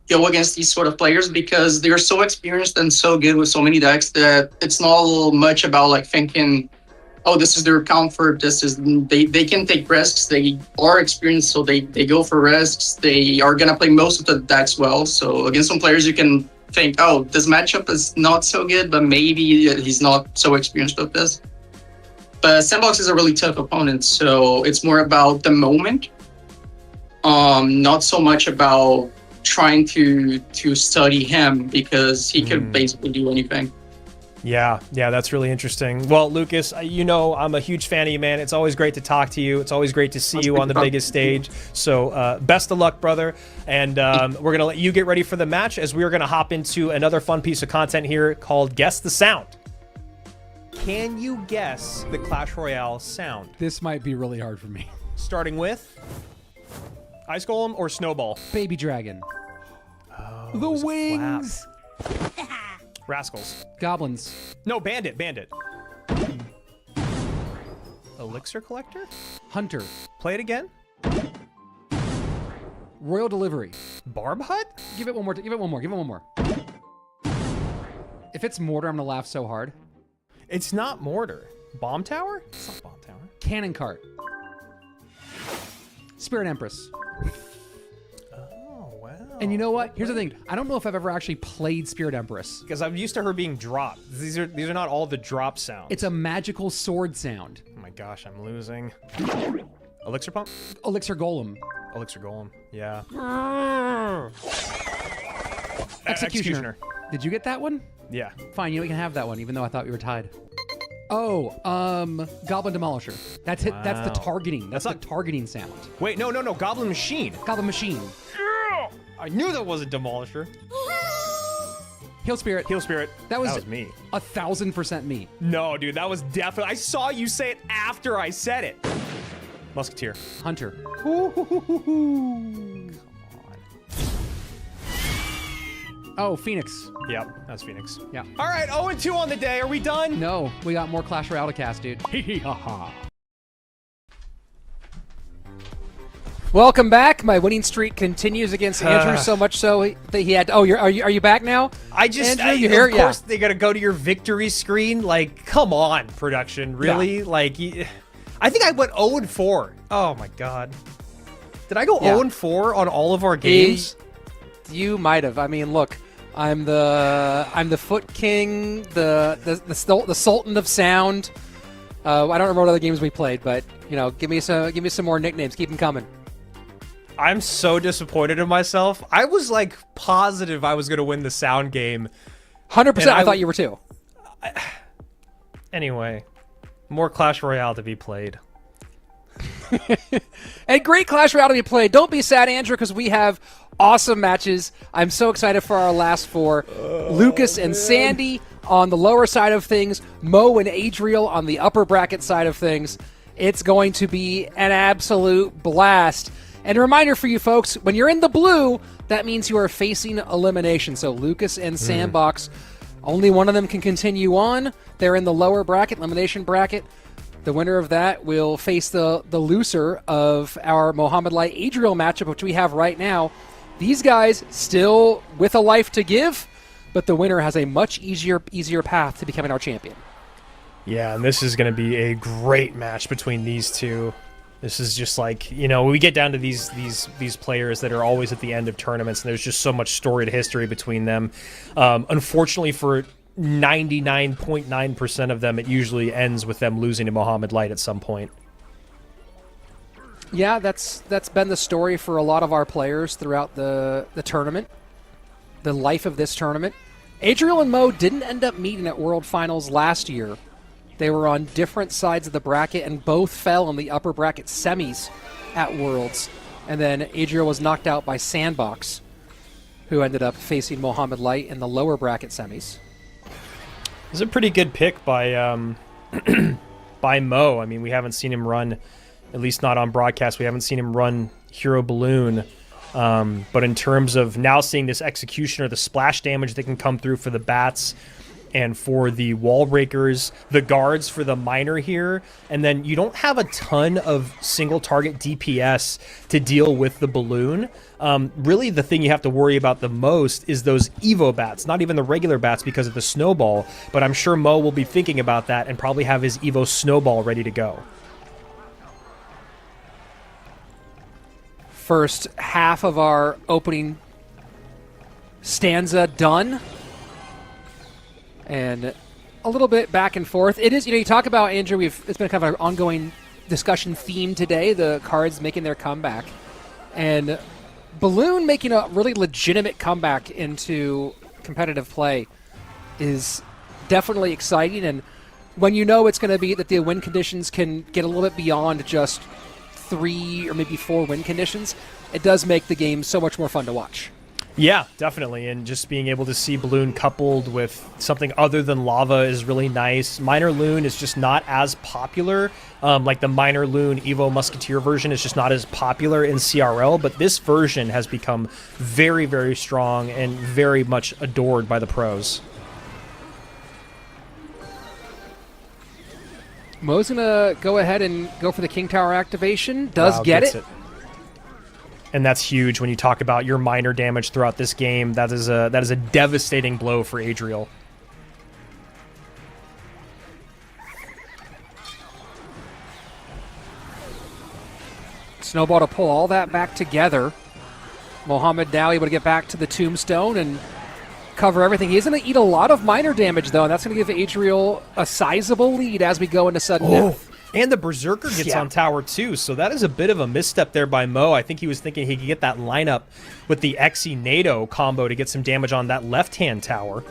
go against these sort of players, because they're so experienced and so good with so many decks that it's not much about like thinking, oh, this is their comfort. They can take risks. They are experienced, so they go for risks. They are gonna play most of the decks well. So against some players, you can think, oh, this matchup is not so good, but maybe he's not so experienced with this. But SandBox is a really tough opponent, so it's more about the moment, not so much about trying to study him, because he could basically do anything. Yeah, that's really interesting. Well, Lucas, you know I'm a huge fan of you, man. It's always great to talk to you. It's always great to see you on the biggest stage. So best of luck, brother. And we're going to let you get ready for the match, as we are going to hop into another fun piece of content here called Guess the Sound. Can you guess the Clash Royale sound? This might be really hard for me. Starting with Ice Golem or Snowball? Baby Dragon. Oh, The wings. Rascals. Goblins. No, Bandit. Elixir Collector? Hunter. Play it again. Royal Delivery. Barb Hut? Give it one more. Give it one more. If it's Mortar, I'm going to laugh so hard. It's not Mortar. Bomb Tower? It's not Bomb Tower. Cannon Cart. Spirit Empress. And you know what? Here's the thing. I don't know if I've ever actually played Spirit Empress. Because I'm used to her being dropped. These are not all the drop sounds. It's a magical sword sound. Oh my gosh, I'm losing. Elixir Pump? Elixir Golem. Elixir Golem, yeah. Executioner. Did you get that one? Yeah. Fine, you know we can have that one, even though I thought we were tied. Oh, Goblin Demolisher. That's it. That's the Wow. targeting. That's That's the targeting sound. Wait, no, Goblin Machine. Goblin Machine. I knew that was a Demolisher. Heal Spirit. Heal Spirit. That was me. 1000% me. No, dude, that was definitely. I saw you say it after I said it. Musketeer. Hunter. Oh, Phoenix. Yep, that's Phoenix. Yeah. All right, 0-2 on the day. Are we done? No, we got more Clash Royale to cast, dude. Hee hee ha ha. Welcome back. My winning streak continues against Andrew, so much so that he had. Oh, are you back now? I just, Andrew, you here? of course, they gotta go to your victory screen. Like, come on, production, really? Yeah. Like, I think I went 0-4. Oh my god, did I go Yeah. 0-4 on all of our games? You might have. I mean, look, I'm the Foot King, the Sultan of Sound. I don't remember what other games we played, but you know, give me some more nicknames. Keep them coming. I'm so disappointed in myself. I was like positive I was gonna win the sound game. 100%. I thought you were too. Anyway, more Clash Royale to be played. And great Clash Royale to be played. Don't be sad, Andrew, because we have awesome matches. I'm so excited for our last four. Lucas and Sandy on the lower side of things. Mo and Adriel on the upper bracket side of things. It's going to be an absolute blast. And a reminder for you folks, when you're in the blue, that means you are facing elimination. So Lucas and SandBox, only one of them can continue on. They're in the lower bracket, elimination bracket. The winner of that will face the loser of our Mohamed Light Adriel matchup, which we have right now. These guys still with a life to give, but the winner has a much easier path to becoming our champion. Yeah, and this is going to be a great match between these two. This is just like, you know, we get down to these players that are always at the end of tournaments, and there's just so much storied history between them. Unfortunately for 99.9% of them, it usually ends with them losing to Mohamed Light at some point. Yeah, that's been the story for a lot of our players throughout the tournament, the life of this tournament. Adriel and Mo didn't end up meeting at World Finals last year. They were on different sides of the bracket and both fell in the upper bracket semis at Worlds. And then Adriel was knocked out by SandBox, who ended up facing Mohamed Light in the lower bracket semis. This is a pretty good pick by by Mo. I mean, we haven't seen him run, at least not on broadcast, we haven't seen him run Hero Balloon. But in terms of now seeing this executioner, the splash damage that can come through for the bats, and for the wall breakers, the guards for the miner here, and then you don't have a ton of single target DPS to deal with the balloon. Really the thing you have to worry about the most is those Evo bats, not even the regular bats because of the snowball, but I'm sure Mo will be thinking about that and probably have his Evo snowball ready to go. First half of our opening stanza done. And a little bit back and forth. It is, you know, you talk about, Andrew, it's been kind of an ongoing discussion theme today, the cards making their comeback. And Balloon making a really legitimate comeback into competitive play is definitely exciting. And when you know it's going to be that the win conditions can get a little bit beyond just 3 or maybe 4 win conditions, it does make the game so much more fun to watch. Yeah, definitely, and just being able to see Balloon coupled with something other than Lava is really nice. Miner Loon is just not as popular. Like the Miner Loon Evo Musketeer version is just not as popular in CRL, but this version has become very, very strong and very much adored by the pros. Mo's going to go ahead and go for the King Tower activation. Does get it. And that's huge when you talk about your minor damage throughout this game. That is a devastating blow for Adriel. Snowball to pull all that back together. Mohamed now able to get back to the tombstone and cover everything. He's going to eat a lot of minor damage, though, and that's going to give Adriel a sizable lead as we go into sudden death. And the Berserker gets on tower too, so that is a bit of a misstep there by Mo. I think he was thinking he could get that lineup with the Xe NATO combo to get some damage on that left-hand tower.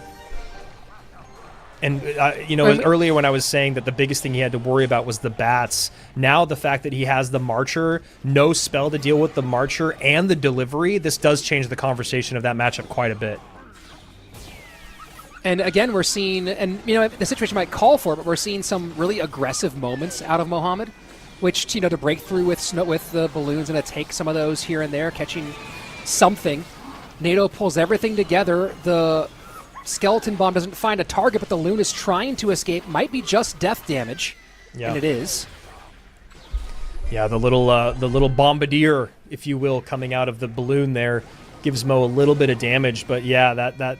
And, you know, earlier when I was saying that the biggest thing he had to worry about was the bats, now the fact that he has the Marcher, no spell to deal with the Marcher, and the delivery, this does change the conversation of that matchup quite a bit. And again, we're seeing, and you know, the situation might call for it, but we're seeing some really aggressive moments out of Mohamed, which, you know, to break through with the balloons and to take some of those here and there, catching something. NATO pulls everything together. The skeleton bomb doesn't find a target, but the loon is trying to escape. Might be just death damage, and it is. Yeah, the little bombardier, if you will, coming out of the balloon there gives Mo a little bit of damage. But yeah, that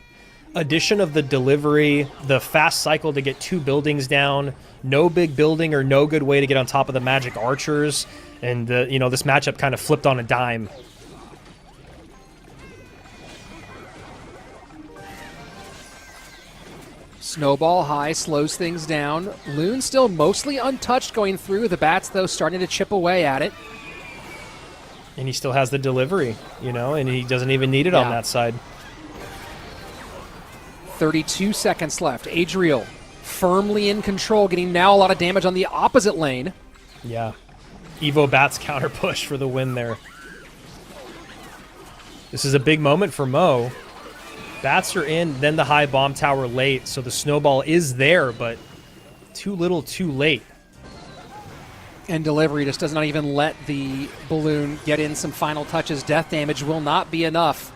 addition of the delivery, the fast cycle to get 2 buildings down, no big building or no good way to get on top of the magic archers, and you know, this matchup kind of flipped on a dime. Snowball high slows things down. Loon still mostly untouched going through. The bats, though, starting to chip away at it. And he still has the delivery, you know, and he doesn't even need it on that side. 32 seconds left. Adriel firmly in control, getting now a lot of damage on the opposite lane. Yeah. Evo Bats counter push for the win there. This is a big moment for Mo. Bats are in, then the high bomb tower late, so the snowball is there, but too little too late. And delivery just does not even let the balloon get in some final touches. Death damage will not be enough.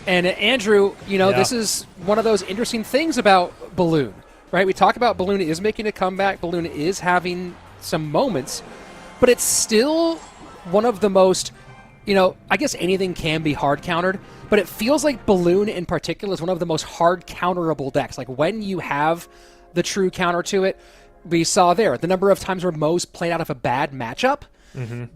And Andrew, you know, this is one of those interesting things about Balloon, right? We talk about Balloon is making a comeback. Balloon is having some moments, but it's still one of the most, you know, I guess anything can be hard countered, but it feels like Balloon in particular is one of the most hard counterable decks. Like when you have the true counter to it, we saw there the number of times where Mo's played out of a bad matchup.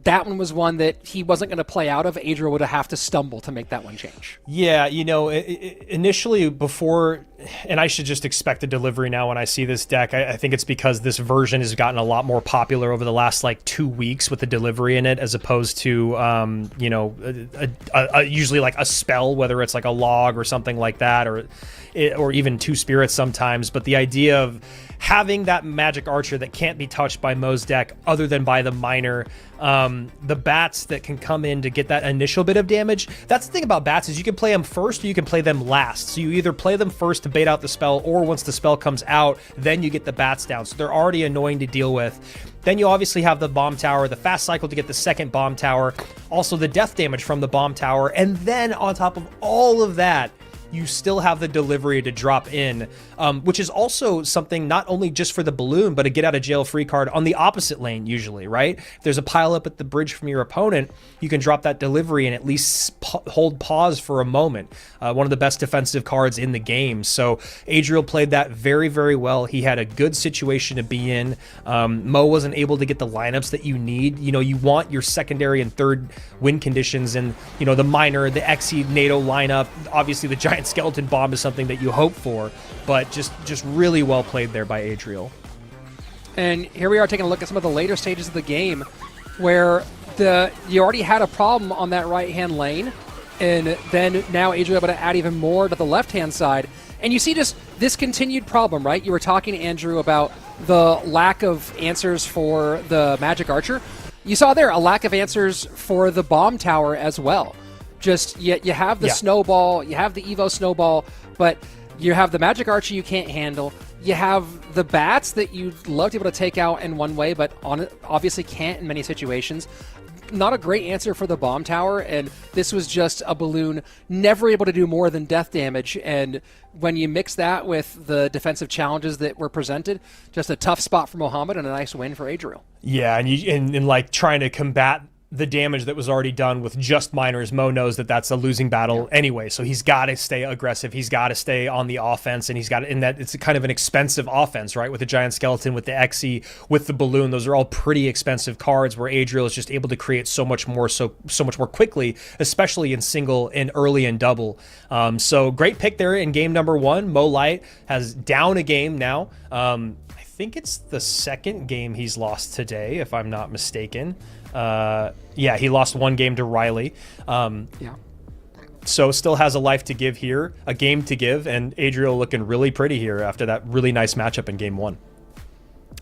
That one was one that he wasn't going to play out of. Adriel would have to stumble to make that one change. Yeah, you know, initially before, and I should just expect a delivery now when I see this deck. I think it's because this version has gotten a lot more popular over the last like 2 weeks with the delivery in it, as opposed to, you know, usually like a spell, whether it's like a log or something like that, or even 2 spirits sometimes. But the idea of having that magic archer that can't be touched by Mo's deck other than by the miner, the bats that can come in to get that initial bit of damage. That's the thing about bats, is you can play them first or you can play them last. So you either play them first to bait out the spell, or once the spell comes out, then you get the bats down. So they're already annoying to deal with. Then you obviously have the bomb tower, the fast cycle to get the second bomb tower, also the death damage from the bomb tower, and then on top of all of that, you still have the delivery to drop in, which is also something not only just for the balloon, but a get out of jail free card on the opposite lane usually, right? If there's a pile up at the bridge from your opponent, you can drop that delivery and at least hold pause for a moment. One of the best defensive cards in the game. So Adriel played that very, very well. He had a good situation to be in. Mo wasn't able to get the lineups that you need. You know, you want your secondary and third win conditions, and, you know, the miner, the XE NATO lineup, obviously the giant skeleton bomb is something that you hope for, but just really well played there by Adriel. And here we are taking a look at some of the later stages of the game where you already had a problem on that right-hand lane, and then now Adriel able to add even more to the left-hand side. And you see just this continued problem, right? You were talking, Andrew, about the lack of answers for the Magic Archer. You saw there a lack of answers for the Bomb Tower as well. Just, you have the Snowball, you have the Evo Snowball, but you have the Magic Archer you can't handle. You have the bats that you'd love to be able to take out in one way, but obviously can't in many situations. Not a great answer for the bomb tower, and this was just a balloon never able to do more than death damage. And when you mix that with the defensive challenges that were presented, just a tough spot for Mohamed and a nice win for Adriel. Yeah, and like trying to combat the damage that was already done with just miners, Mo knows that that's a losing battle anyway. So he's got to stay aggressive. He's got to stay on the offense, and he's got in that it's kind of an expensive offense, right? With the giant skeleton, with the XE, with the balloon, those are all pretty expensive cards. Where Adriel is just able to create so much more quickly, especially in single and early and double. So great pick there in game number 1. Mo Light has down a game now. I think it's the second game he's lost today, if I'm not mistaken. Yeah, he lost one game to Ryley. So still has a life to give here, a game to give, and Adriel looking really pretty here after that really nice matchup in game 1.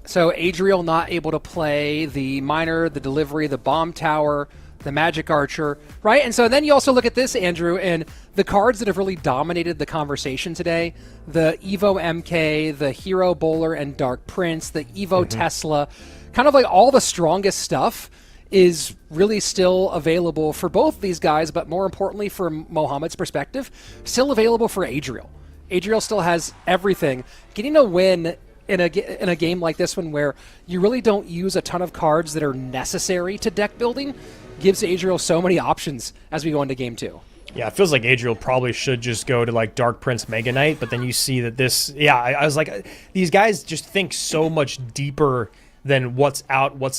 So Adriel not able to play the miner, the delivery, the bomb tower, the magic archer, right? And so then you also look at this, Andrew, and the cards that have really dominated the conversation today, the Evo MK, the Hero Bowler and Dark Prince, the Evo Tesla, kind of like all the strongest stuff is really still available for both these guys, but more importantly from Mohamed's perspective, still available for Adriel. Adriel still has everything. Getting a win in a game like this one where you really don't use a ton of cards that are necessary to deck building gives Adriel so many options as we go into game 2. Yeah, it feels like Adriel probably should just go to like Dark Prince Mega Knight, but then you see that this, I was like, these guys just think so much deeper than what's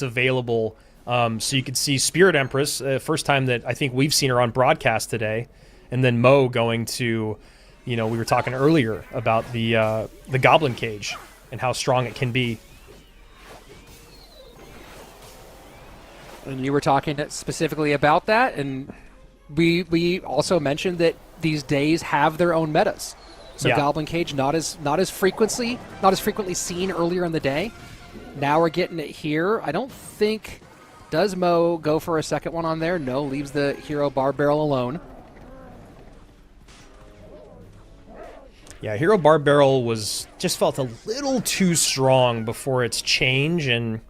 available. So you could see Spirit Empress, first time that I think we've seen her on broadcast today, and then Mo going to, we were talking earlier about the Goblin Cage and how strong it can be. And you were talking specifically about that, and we also mentioned that these days have their own metas. So Goblin Cage not as frequently seen earlier in the day. Now we're getting it here. I don't think, does Mo go for a second one on there? No, leaves the Hero Bar Barrel alone. Yeah, Hero Bar Barrel just felt a little too strong before its change, and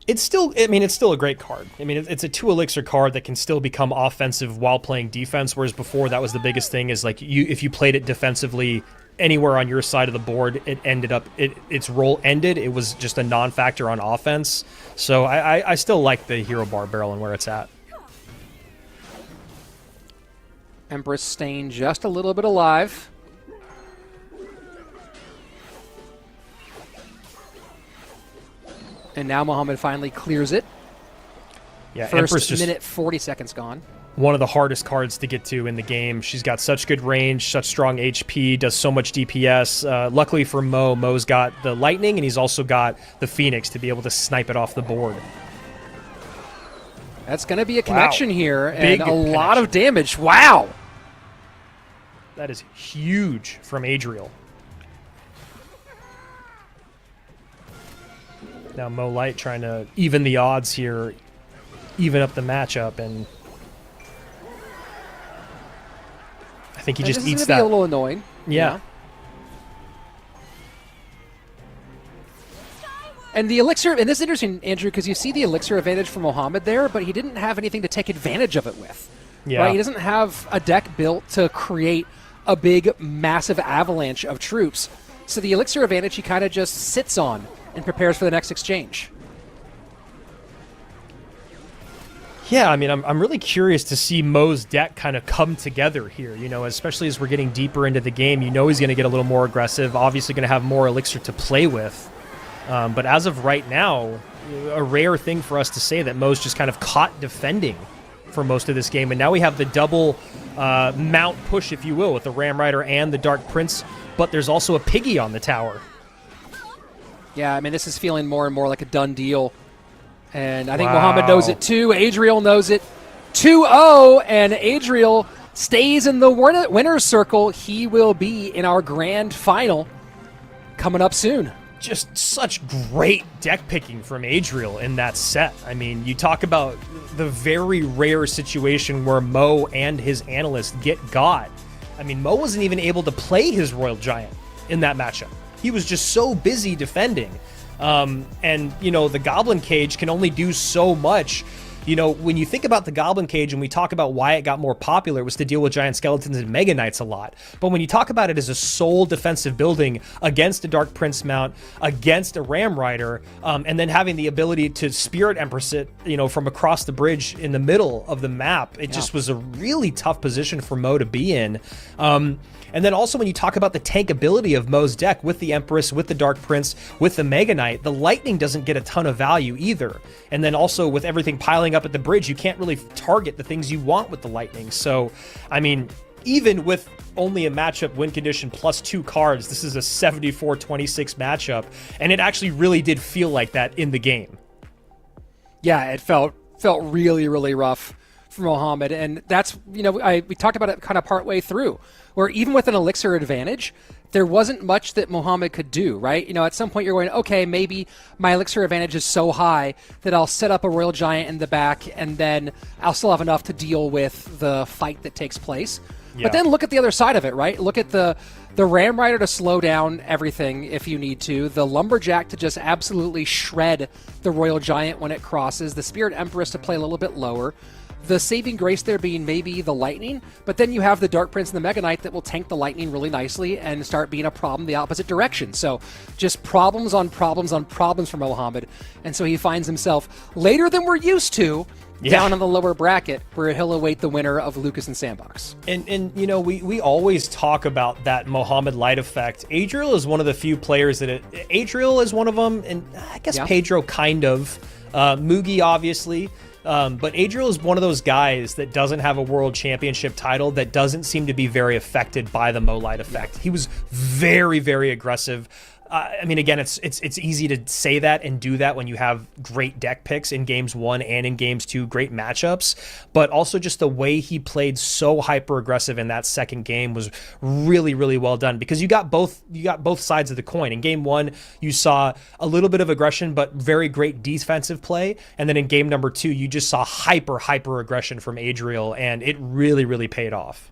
it's still a great card. I mean, it's a 2 elixir card that can still become offensive while playing defense, whereas before that was the biggest thing is like if you played it defensively anywhere on your side of the board, its role ended. It was just a non-factor on offense. So I still like the Hero Bar Barrel and where it's at. Empress staying just a little bit alive. And now Mohamed finally clears it. Yeah, First Empress just minute, 40 seconds gone. one of the hardest cards to get to in the game. She's got such good range, such strong HP, does so much DPS. Luckily for Mo's got the Lightning, and he's also got the Phoenix to be able to snipe it off the board. That's going to be a connection here, Big and a lot of damage. Wow! That is huge from Adriel. Now Mo Light trying to even the odds here, even up the matchup, and I think he just eats that. Be a little annoying. Yeah. And the elixir, and this is interesting, Andrew, because you see the elixir advantage for Mohamed there, but he didn't have anything to take advantage of it with. Yeah. Right? He doesn't have a deck built to create a big, massive avalanche of troops. So the elixir advantage he kind of just sits on and prepares for the next exchange. Yeah, I mean, I'm really curious to see Mo's deck kind of come together here, you know, especially as we're getting deeper into the game. You know he's going to get a little more aggressive, obviously going to have more elixir to play with. But as of right now, a rare thing for us to say that Mo's just kind of caught defending for most of this game. And now we have the double mount push, if you will, with the Ram Rider and the Dark Prince, but there's also a Piggy on the tower. Yeah, I mean, this is feeling more and more like a done deal. And I think Mohamed knows it too. Adriel knows it. 2-0, and Adriel stays in the winner's circle. He will be in our grand final coming up soon. Just such great deck picking from Adriel in that set. I mean, you talk about the very rare situation where Mo and his analyst get got. I mean, Mo wasn't even able to play his Royal Giant in that matchup. He was just so busy defending. And, you know, the Goblin Cage can only do so much. You know, when you think about the Goblin Cage and we talk about why it got more popular, it was to deal with Giant Skeletons and Mega Knights a lot. But when you talk about it as a sole defensive building against a Dark Prince mount, against a Ram Rider, and then having the ability to Spirit Empress it, you know, from across the bridge in the middle of the map, it just was a really tough position for Mo to be in. And then also when you talk about the tankability of Mo's deck with the Empress, with the Dark Prince, with the Mega Knight, the Lightning doesn't get a ton of value either. And then also with everything piling up at the bridge, you can't really target the things you want with the Lightning. So, I mean, even with only a matchup win condition plus 2 cards, this is a 74-26 matchup. And it actually really did feel like that in the game. Yeah, it felt really, really rough for Mohamed. And that's, we talked about it kind of partway through, where even with an elixir advantage, there wasn't much that Mohamed could do, right? At some point you're going, okay, maybe my elixir advantage is so high that I'll set up a Royal Giant in the back and then I'll still have enough to deal with the fight that takes place. Yeah. But then look at the other side of it, right? Look at the Ram Rider to slow down everything if you need to, the Lumberjack to just absolutely shred the Royal Giant when it crosses, the Spirit Empress to play a little bit lower, the saving grace there being maybe the Lightning, but then you have the Dark Prince and the Mega Knight that will tank the Lightning really nicely and start being a problem the opposite direction. So just problems on problems on problems for Mohamed. And so he finds himself later than we're used to down on the lower bracket where he'll await the winner of Lucas and SandBox. And we always talk about that Mohamed Light effect. Adriel is one of the few players that Adriel is one of them, and I guess Pedro kind of. Mugi obviously. But Adriel is one of those guys that doesn't have a world championship title that doesn't seem to be very affected by the Mo Light effect. He was very, very aggressive. Again, it's easy to say that and do that when you have great deck picks in games 1 and in games 2, great matchups, but also just the way he played so hyper aggressive in that second game was really, really well done, because you got both sides of the coin. In game 1, you saw a little bit of aggression, but very great defensive play. And then in game number 2, you just saw hyper aggression from Adriel, and it really, really paid off.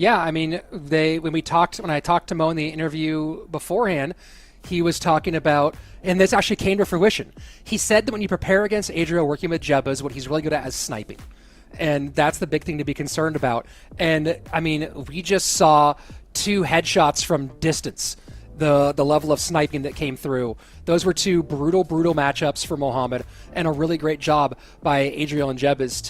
Yeah, when I talked to Mo in the interview beforehand, he was talking about, and this actually came to fruition. He said that when you prepare against Adriel working with Jebas, what he's really good at is sniping. And that's the big thing to be concerned about. And we just saw 2 headshots from distance. The level of sniping that came through. Those were 2 brutal matchups for Mohamed, and a really great job by Adriel and Jebas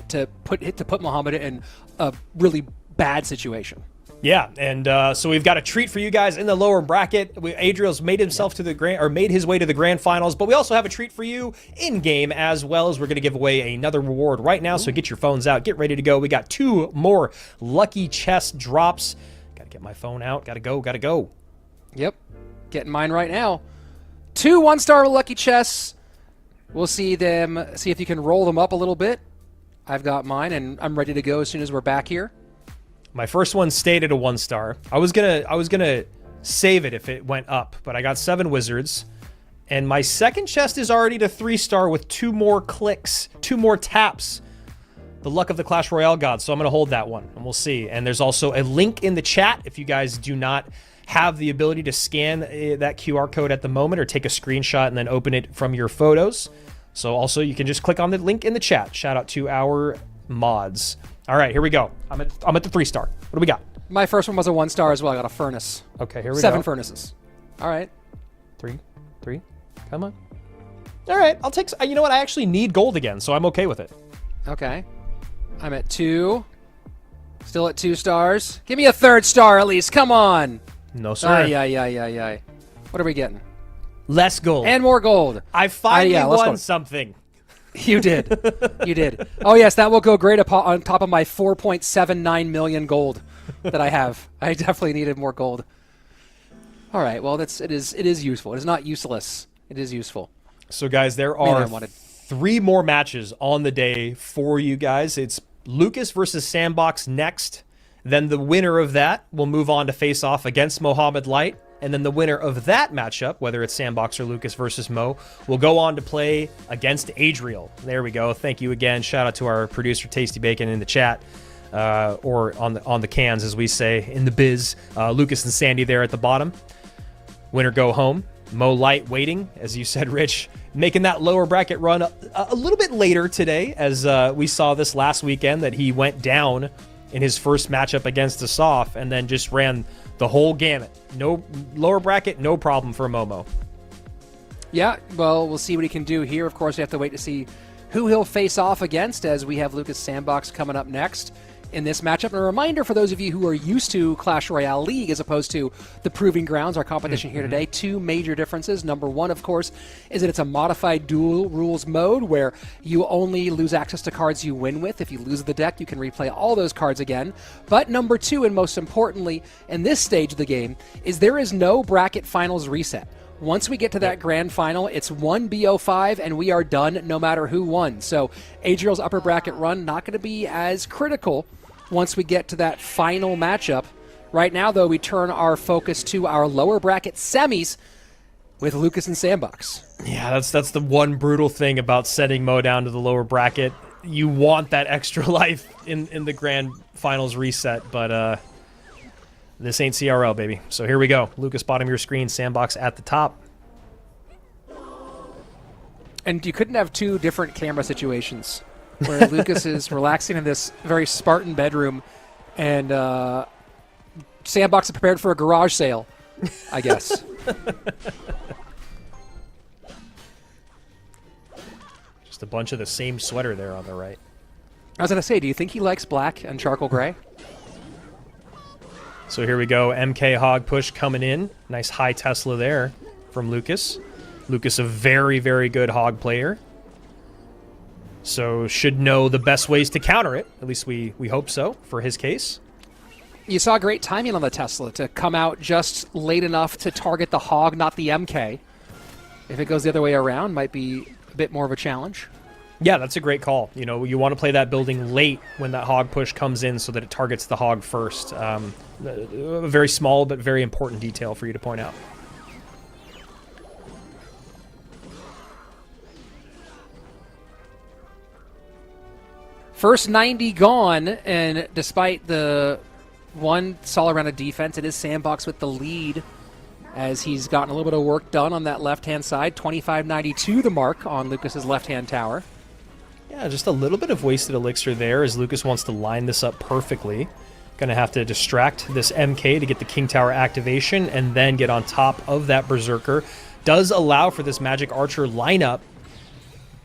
to put Mohamed in a really bad situation. Yeah, and so we've got a treat for you guys in the lower bracket. Adriel's made himself to the made his way to the grand finals, but we also have a treat for you in game as well, as we're going to give away another reward right now. So get your phones out, get ready to go. We got 2 more lucky chest drops. Got to get my phone out. Got to go. Yep, getting mine right now. 2 1-star lucky chests. We'll see if you can roll them up a little bit. I've got mine, and I'm ready to go as soon as we're back here. My first one stayed at a 1-star. I was gonna save it if it went up, but I got 7 wizards, and my second chest is already to 3-star with 2 more clicks, 2 more taps. The luck of the Clash Royale gods. So I'm gonna hold that one, and we'll see. And there's also a link in the chat if you guys do not have the ability to scan that QR code at the moment, or take a screenshot and then open it from your photos. So also you can just click on the link in the chat. Shout out to our mods. All right, here we go. I'm at the 3-star. What do we got? My first one was a 1-star as well. I got a furnace. Okay, here we go. 7 furnaces. All right. 3. Come on. All right, I'll take. You know what? I actually need gold again, so I'm okay with it. Okay. I'm at 2. Still at 2 stars. Give me a 3rd star at least. Come on. No, sir. Ay. What are we getting? Less gold. And more gold. I finally won something. You did. You did. Oh, yes, that will go great on top of my 4.79 million gold that I have. I definitely needed more gold. All right, well, it is useful. It is not useless. It is useful. So, guys, there are 3 more matches on the day for you guys. It's Lucas versus SandBox next. Then the winner of that will move on to face off against Mohamed Light. And then the winner of that matchup, whether it's SandBox or Lucas versus Mo, will go on to play against Adriel. There we go. Thank you again. Shout out to our producer, Tasty Bacon, in the chat, or on the cans, as we say in the biz. Lucas and Sandy there at the bottom. Winner go home. Mo Light waiting, as you said, Rich, making that lower bracket run a little bit later today, as we saw this last weekend that he went down in his first matchup against Asaf and then just ran the whole gamut. No lower bracket, no problem for Momo. Yeah, well, we'll see what he can do here. Of course, we have to wait to see who he'll face off against, as we have Lucas SandBox coming up next in this matchup. And a reminder for those of you who are used to Clash Royale League as opposed to the Proving Grounds, our competition here today, 2 major differences. Number 1, of course, is that it's a modified duel rules mode where you only lose access to cards you win with. If you lose the deck, you can replay all those cards again. But number 2, and most importantly, in this stage of the game, is there is no bracket finals reset. Once we get to that grand final, it's 1 BO5 and we are done no matter who won. So Adriel's upper bracket run not going to be as critical once we get to that final matchup. Right now, though, we turn our focus to our lower bracket semis with Lucas and SandBox. Yeah, that's the one brutal thing about setting Mo down to the lower bracket. You want that extra life in the grand finals reset, but this ain't CRL, baby. So here we go. Lucas, bottom of your screen, SandBox at the top. And you couldn't have two different camera situations where Lucas is relaxing in this very Spartan bedroom and SandBox is prepared for a garage sale, I guess. Just a bunch of the same sweater there on the right. I was going to say, do you think he likes black and charcoal gray? So here we go. MK Hog push coming in. Nice high Tesla there from Lucas. Lucas, a very, very good Hog player. So should know the best ways to counter it. At least we hope so for his case. You saw great timing on the Tesla to come out just late enough to target the Hog, not the MK. If it goes the other way around, might be a bit more of a challenge. Yeah, that's a great call. You know, you want to play that building late when that Hog push comes in so that it targets the Hog first. A very small but very important detail for you to point out. First 90 gone, and despite the one solid round of defense, it is SandBox with the lead as he's gotten a little bit of work done on that left-hand side. 25.92 the mark on Lucas's left-hand tower. Yeah, just a little bit of wasted elixir there as Lucas wants to line this up perfectly. Going to have to distract this MK to get the King Tower activation and then get on top of that Berserker. Does allow for this Magic Archer lineup.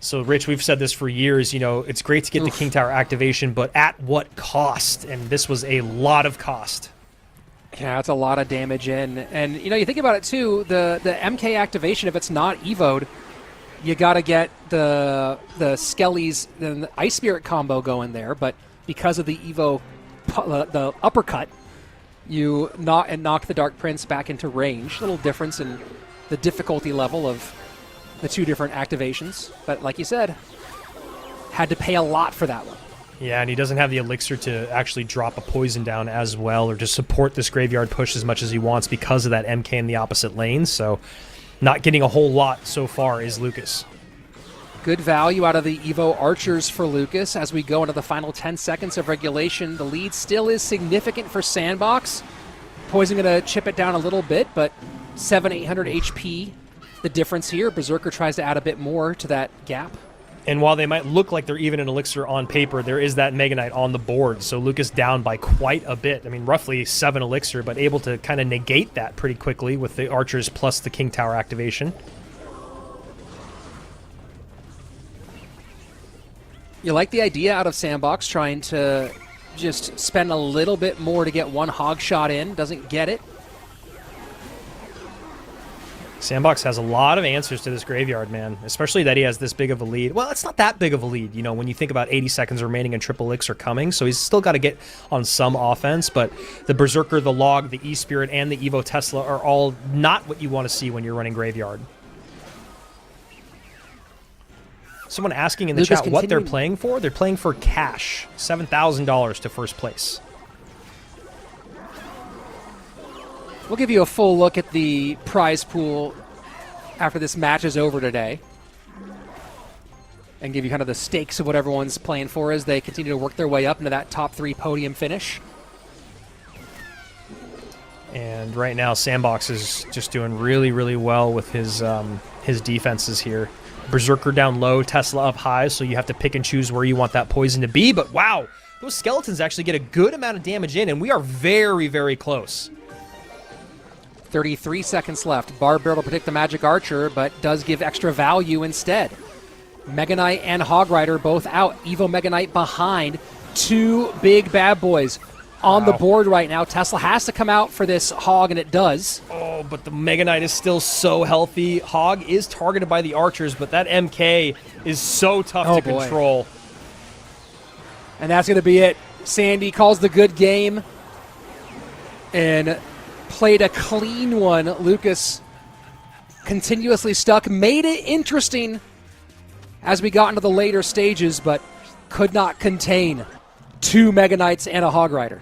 So, Rich, we've said this for years, you know, it's great to get the King Tower activation, but at what cost? And this was a lot of cost. Yeah, it's a lot of damage in. And, you know, you think about it, too, the MK activation, if it's not evoed, you got to get the Skellies and the Ice Spirit combo going there. But because of the Evo, the uppercut, you knock the Dark Prince back into range. A little difference in the difficulty level of the two different activations. But like you said, had to pay a lot for that one. Yeah, and he doesn't have the elixir to actually drop a poison down as well or just support this graveyard push as much as he wants because of that MK in the opposite lane. So not getting a whole lot so far is Lucas. Good value out of the Evo Archers for Lucas as we go into the final 10 seconds of regulation. The lead still is significant for SandBox. Poison going to chip it down a little bit, but 700-800 HP. The difference here, Berserker tries to add a bit more to that gap. And while they might look like they're even in elixir on paper, there is that Mega Knight on the board. So Lucas down by quite a bit. I mean, roughly 7 elixir, but able to kind of negate that pretty quickly with the Archers plus the King Tower activation. You like the idea out of SandBox trying to just spend a little bit more to get one hog shot in. Doesn't get it. SandBox has a lot of answers to this graveyard, man, especially that he has this big of a lead. Well, it's not that big of a lead, you know, when you think about 80 seconds remaining and triple elixir coming, so he's still got to get on some offense, but the Berserker, the Log, the E-Spirit, and the Evo Tesla are all not what you want to see when you're running graveyard. Someone asking in the chat what they're playing for. They're playing for cash, $7,000 to first place. We'll give you a full look at the prize pool after this match is over today and give you kind of the stakes of what everyone's playing for as they continue to work their way up into that top 3 podium finish. And right now, SandBox is just doing really, really well with his defenses here. Berserker down low, Tesla up high, so you have to pick and choose where you want that poison to be. But wow, those skeletons actually get a good amount of damage in, and we are very, very close. 33 seconds left. Barb Barrel to predict the Magic Archer, but does give extra value instead. Mega Knight and Hog Rider both out. Evo Mega Knight behind. 2 big bad boys on the board right now. Tesla has to come out for this Hog, and it does. Oh, but the Mega Knight is still so healthy. Hog is targeted by the Archers, but that MK is so tough to control. And that's going to be it. Sandy calls the good game and played a clean one. Lucas continuously stuck, made it interesting as we got into the later stages, but could not contain 2 Mega Knights and a Hog Rider.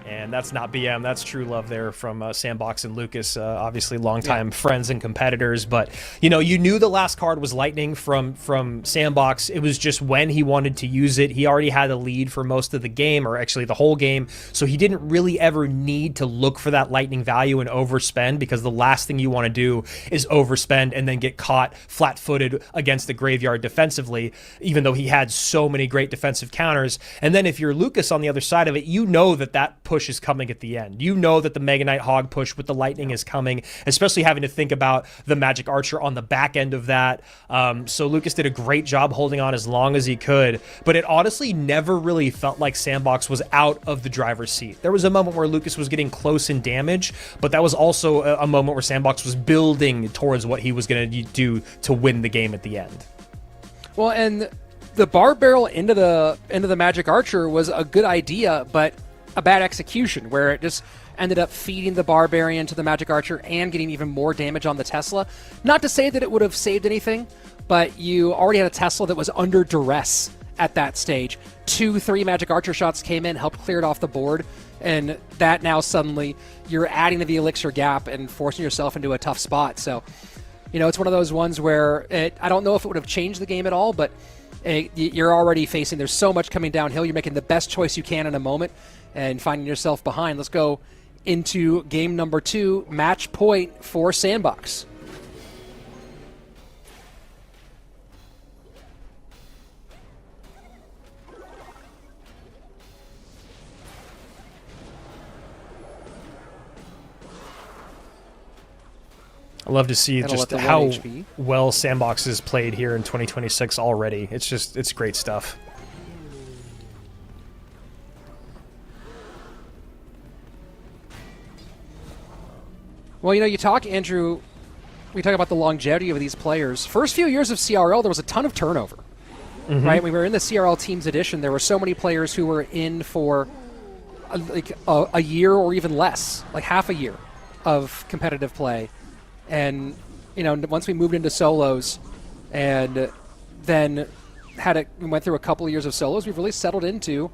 And that's not BM, that's true love there from SandBox and Lucas, obviously longtime friends and competitors. But, you know, you knew the last card was Lightning from SandBox. It was just when he wanted to use it. He already had a lead for most of the game, or actually the whole game, so he didn't really ever need to look for that Lightning value and overspend, because the last thing you want to do is overspend and then get caught flat-footed against the graveyard defensively, even though he had so many great defensive counters. And then if you're Lucas on the other side of it, you know that push is coming at the end. You know that the Mega Knight Hog push with the Lightning is coming, especially having to think about the Magic Archer on the back end of that. So Lucas did a great job holding on as long as he could, but it honestly never really felt like SandBox was out of the driver's seat. There was a moment where Lucas was getting close in damage, but that was also a moment where SandBox was building towards what he was going to do to win the game at the end. Well, and the bar barrel into the Magic Archer was a good idea, but a bad execution, where it just ended up feeding the Barbarian to the Magic Archer and getting even more damage on the Tesla. Not to say that it would have saved anything, but you already had a Tesla that was under duress at that stage. 2-3 Magic Archer shots came in, helped clear it off the board, and that now suddenly you're adding to the Elixir gap and forcing yourself into a tough spot. So, you know, it's one of those ones where I don't know if it would have changed the game at all, but you're already facing, there's so much coming downhill. You're making the best choice you can in a moment and finding yourself behind. Let's go into game number 2, match point for SandBox. I love to see That'll just let the how 1 HP. well SandBox is played here in 2026 already. It's great stuff. Well, you know, Andrew, we talk about the longevity of these players. First few years of CRL, there was a ton of turnover, right? We were in the CRL Teams Edition. There were so many players who were in for a year or even less, like half a year of competitive play. And, you know, once we moved into solos and then went through a couple of years of solos, we've really settled into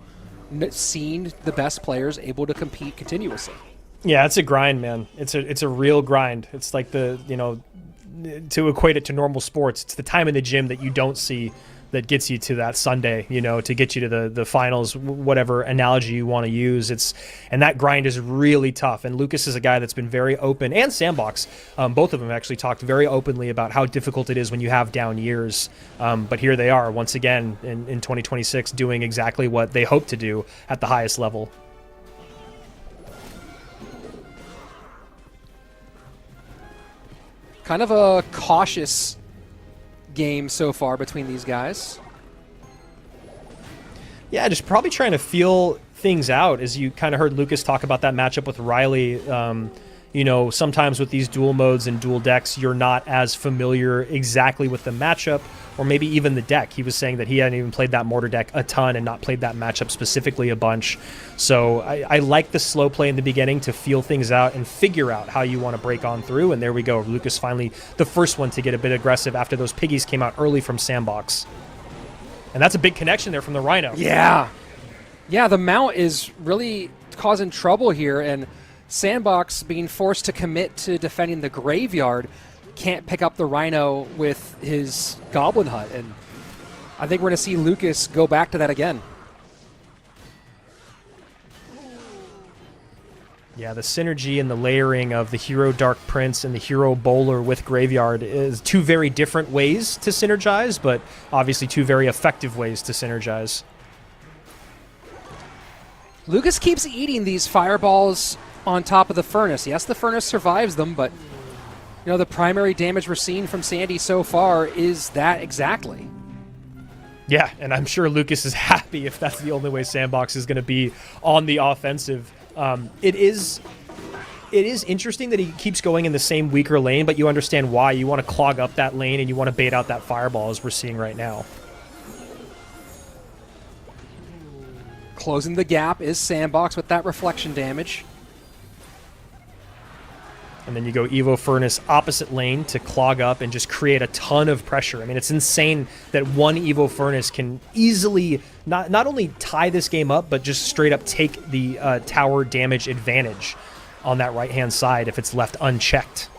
seeing the best players able to compete continuously. Yeah, it's a grind, man. It's a real grind. It's like to equate it to normal sports, it's the time in the gym that you don't see that gets you to that Sunday, you know, to get you to the finals, whatever analogy you want to use. And that grind is really tough. And Lucas is a guy that's been very open, and SandBox, both of them actually talked very openly about how difficult it is when you have down years. But here they are once again in 2026 doing exactly what they hope to do at the highest level. Kind of a cautious game so far between these guys. Yeah, just probably trying to feel things out, as you kind of heard Lucas talk about that matchup with Ryley. You know, sometimes with these dual modes and dual decks, you're not as familiar exactly with the matchup, or maybe even the deck. He was saying that he hadn't even played that mortar deck a ton and not played that matchup specifically a bunch. So I like the slow play in the beginning to feel things out and figure out how you want to break on through. And there we go. Lucas finally the first one to get a bit aggressive after those piggies came out early from SandBox. And that's a big connection there from the Rhino. Yeah. Yeah, the mount is really causing trouble here, and SandBox being forced to commit to defending the graveyard can't pick up the Rhino with his Goblin Hut, and I think we're going to see Lucas go back to that again. Yeah, the synergy and the layering of the Hero Dark Prince and the Hero Bowler with Graveyard is two very different ways to synergize, but obviously two very effective ways to synergize. Lucas keeps eating these fireballs on top of the furnace. Yes, the furnace survives them, but you know, the primary damage we're seeing from Sandy so far is that exactly. Yeah, and I'm sure Lucas is happy if that's the only way SandBox is going to be on the offensive. It is interesting that he keeps going in the same weaker lane, but you understand why. You want to clog up that lane and you want to bait out that fireball, as we're seeing right now. Closing the gap is SandBox with that reflection damage. And then you go Evo Furnace opposite lane to clog up and just create a ton of pressure. I mean, it's insane that one Evo Furnace can easily not only tie this game up, but just straight up take the tower damage advantage on that right-hand side if it's left unchecked.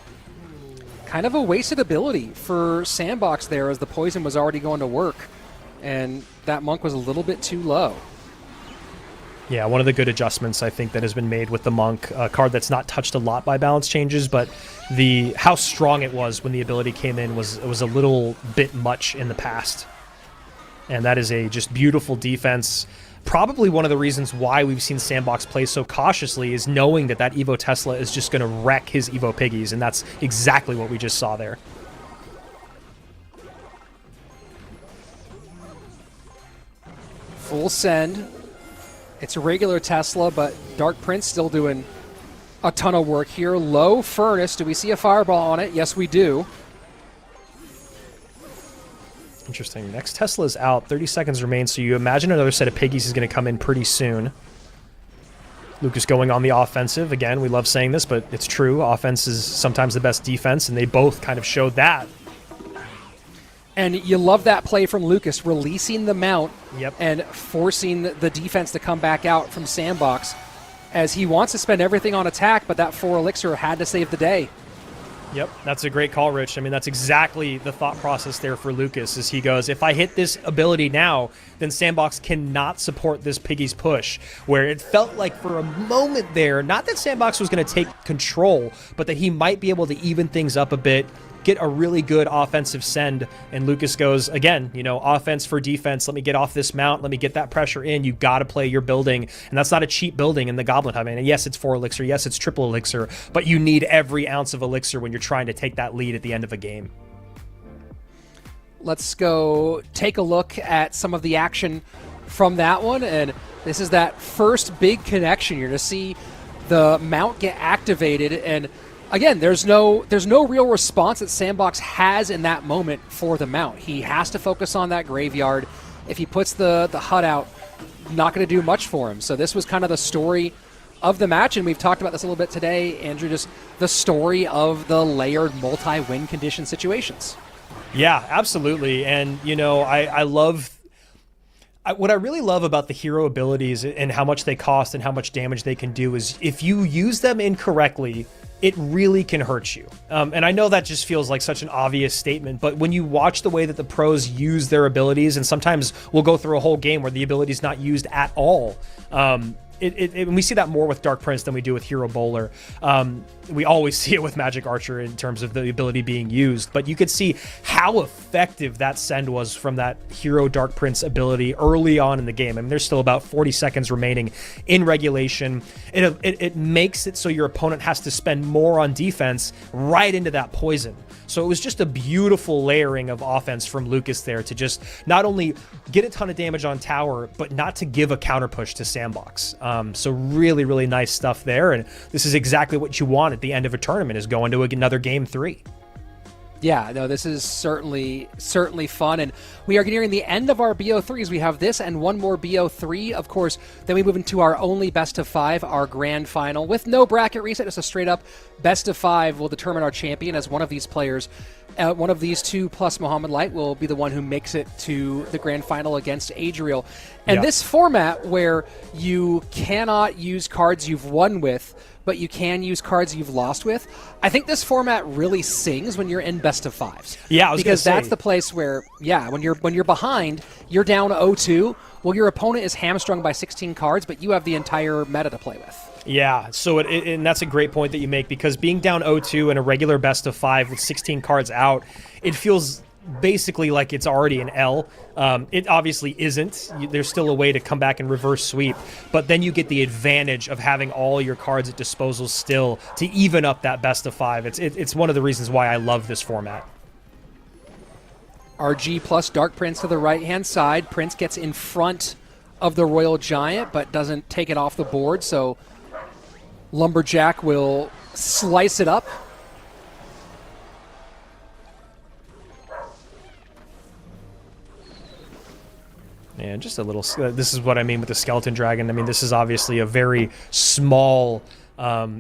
Kind of a wasted ability for SandBox there, as the poison was already going to work, and that monk was a little bit too low. Yeah, one of the good adjustments I think that has been made with the monk, a card that's not touched a lot by balance changes, but how strong it was when the ability came in was a little bit much in the past. And that is a just beautiful defense. Probably one of the reasons why we've seen SandBox play so cautiously is knowing that Evo Tesla is just going to wreck his Evo Piggies, and that's exactly what we just saw there. Full send. It's a regular Tesla, but Dark Prince still doing a ton of work here. Low Furnace. Do we see a fireball on it? Yes, we do. Interesting. Next Tesla is out. 30 seconds remain, so you imagine another set of Piggies is going to come in pretty soon. Lucas going on the offensive. Again, we love saying this, but it's true. Offense is sometimes the best defense, and they both kind of showed that. And you love that play from Lucas, releasing the mount Yep. and forcing the defense to come back out from SandBox, as he wants to spend everything on attack, but that 4 elixir had to save the day. Yep, that's a great call, Rich. I mean, that's exactly the thought process there for Lucas, as he goes, if I hit this ability now, then SandBox cannot support this Piggy's push, where it felt like for a moment there, not that SandBox was going to take control, but that he might be able to even things up a bit, get a really good offensive send, and Lucas goes, again, you know, offense for defense, let me get off this mount, let me get that pressure in, you got to play your building, and that's not a cheap building in the Goblet Hub. And yes, it's 4 elixir, yes, it's triple elixir, but you need every ounce of elixir when you're trying to take that lead at the end of a game. Let's go take a look at some of the action from that one, and this is that first big connection. You're to see the mount get activated, and again, there's no real response that SandBox has in that moment for the mount. He has to focus on that graveyard. If he puts the HUD out, not going to do much for him. So this was kind of the story of the match, and we've talked about this a little bit today, Andrew, just the story of the layered multi-win condition situations. Yeah, absolutely. And, you know, I love... What I really love about the hero abilities and how much they cost and how much damage they can do is if you use them incorrectly, it really can hurt you. And I know that just feels like such an obvious statement, but when you watch the way that the pros use their abilities, and sometimes we'll go through a whole game where the ability is not used at all, and we see that more with Dark Prince than we do with Hero Bowler. We always see it with Magic Archer in terms of the ability being used, but you could see how effective that send was from that Hero Dark Prince ability early on in the game. I mean, there's still about 40 seconds remaining in regulation. It makes it so your opponent has to spend more on defense right into that poison. So it was just a beautiful layering of offense from Lucas there to just not only get a ton of damage on tower, but not to give a counter push to SandBox. So really, really nice stuff there. And this is exactly what you want at the end of a tournament, is going to another game 3. Yeah, no, this is certainly fun, and we are nearing the end of our BO3s. We have this and one more BO3, of course. Then we move into our only best of 5, our grand final, with no bracket reset. Just a straight up best of 5 will determine our champion, as one of these players, one of these two plus Mohamed Light, will be the one who makes it to the grand final against Adriel. And this format where you cannot use cards you've won with, but you can use cards you've lost with, I think this format really sings when you're in best of 5s. Yeah, I was because gonna say, that's the place where, yeah, when you're behind, you're down 0-2. Well, your opponent is hamstrung by 16 cards, but you have the entire meta to play with. Yeah, so and that's a great point that you make, because being down 0-2 in a regular best of 5 with 16 cards out, it feels basically like it's already an L. It obviously isn't. There's still a way to come back and reverse sweep, but then you get the advantage of having all your cards at disposal still to even up that best of 5. It's one of the reasons why I love this format. RG plus Dark Prince to the right-hand side. Prince gets in front of the Royal Giant, but doesn't take it off the board, so Lumberjack will slice it up. And just a little, this is what I mean with the Skeleton Dragon. I mean, this is obviously a very small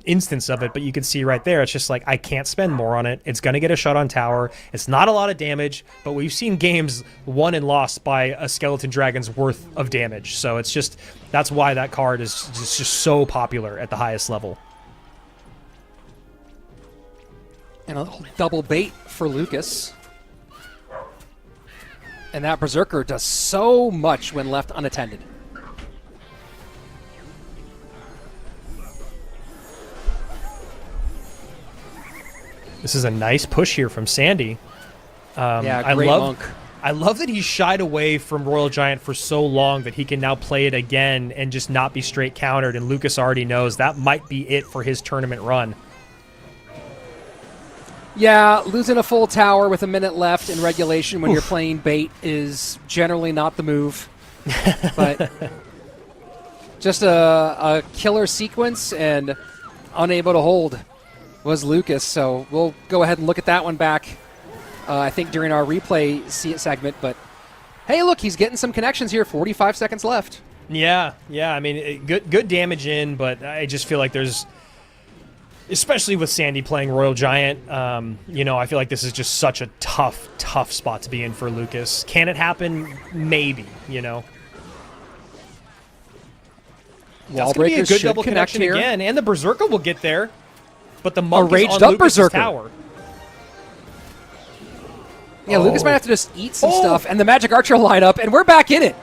instance of it, but you can see right there, it's just like, I can't spend more on it. It's going to get a shot on tower. It's not a lot of damage, but we've seen games won and lost by a Skeleton Dragon's worth of damage. So it's just, that's why that card is just so popular at the highest level. And a little double bait for Lucas. And that Berserker does so much when left unattended. This is a nice push here from Sandy. Yeah, great monk. I love that he shied away from Royal Giant for so long that he can now play it again and just not be straight countered, and Lucas already knows that might be it for his tournament run. Yeah, losing a full tower with a minute left in regulation when you're playing bait is generally not the move. But just a killer sequence and unable to hold was Lucas. So we'll go ahead and look at that one back, I think, during our replay segment. But hey, look, he's getting some connections here. 45 seconds left. Yeah. I mean, good damage in, but I just feel like there's, especially with Sandy playing Royal Giant, I feel like this is just such a tough spot to be in for Lucas. Can it happen? Maybe, That's going to be a good double connection here again, and the Berserker will get there, but the monk is on Lucas' tower. Yeah, Lucas might have to just eat some stuff, and the Magic Archer line up, and we're back in it.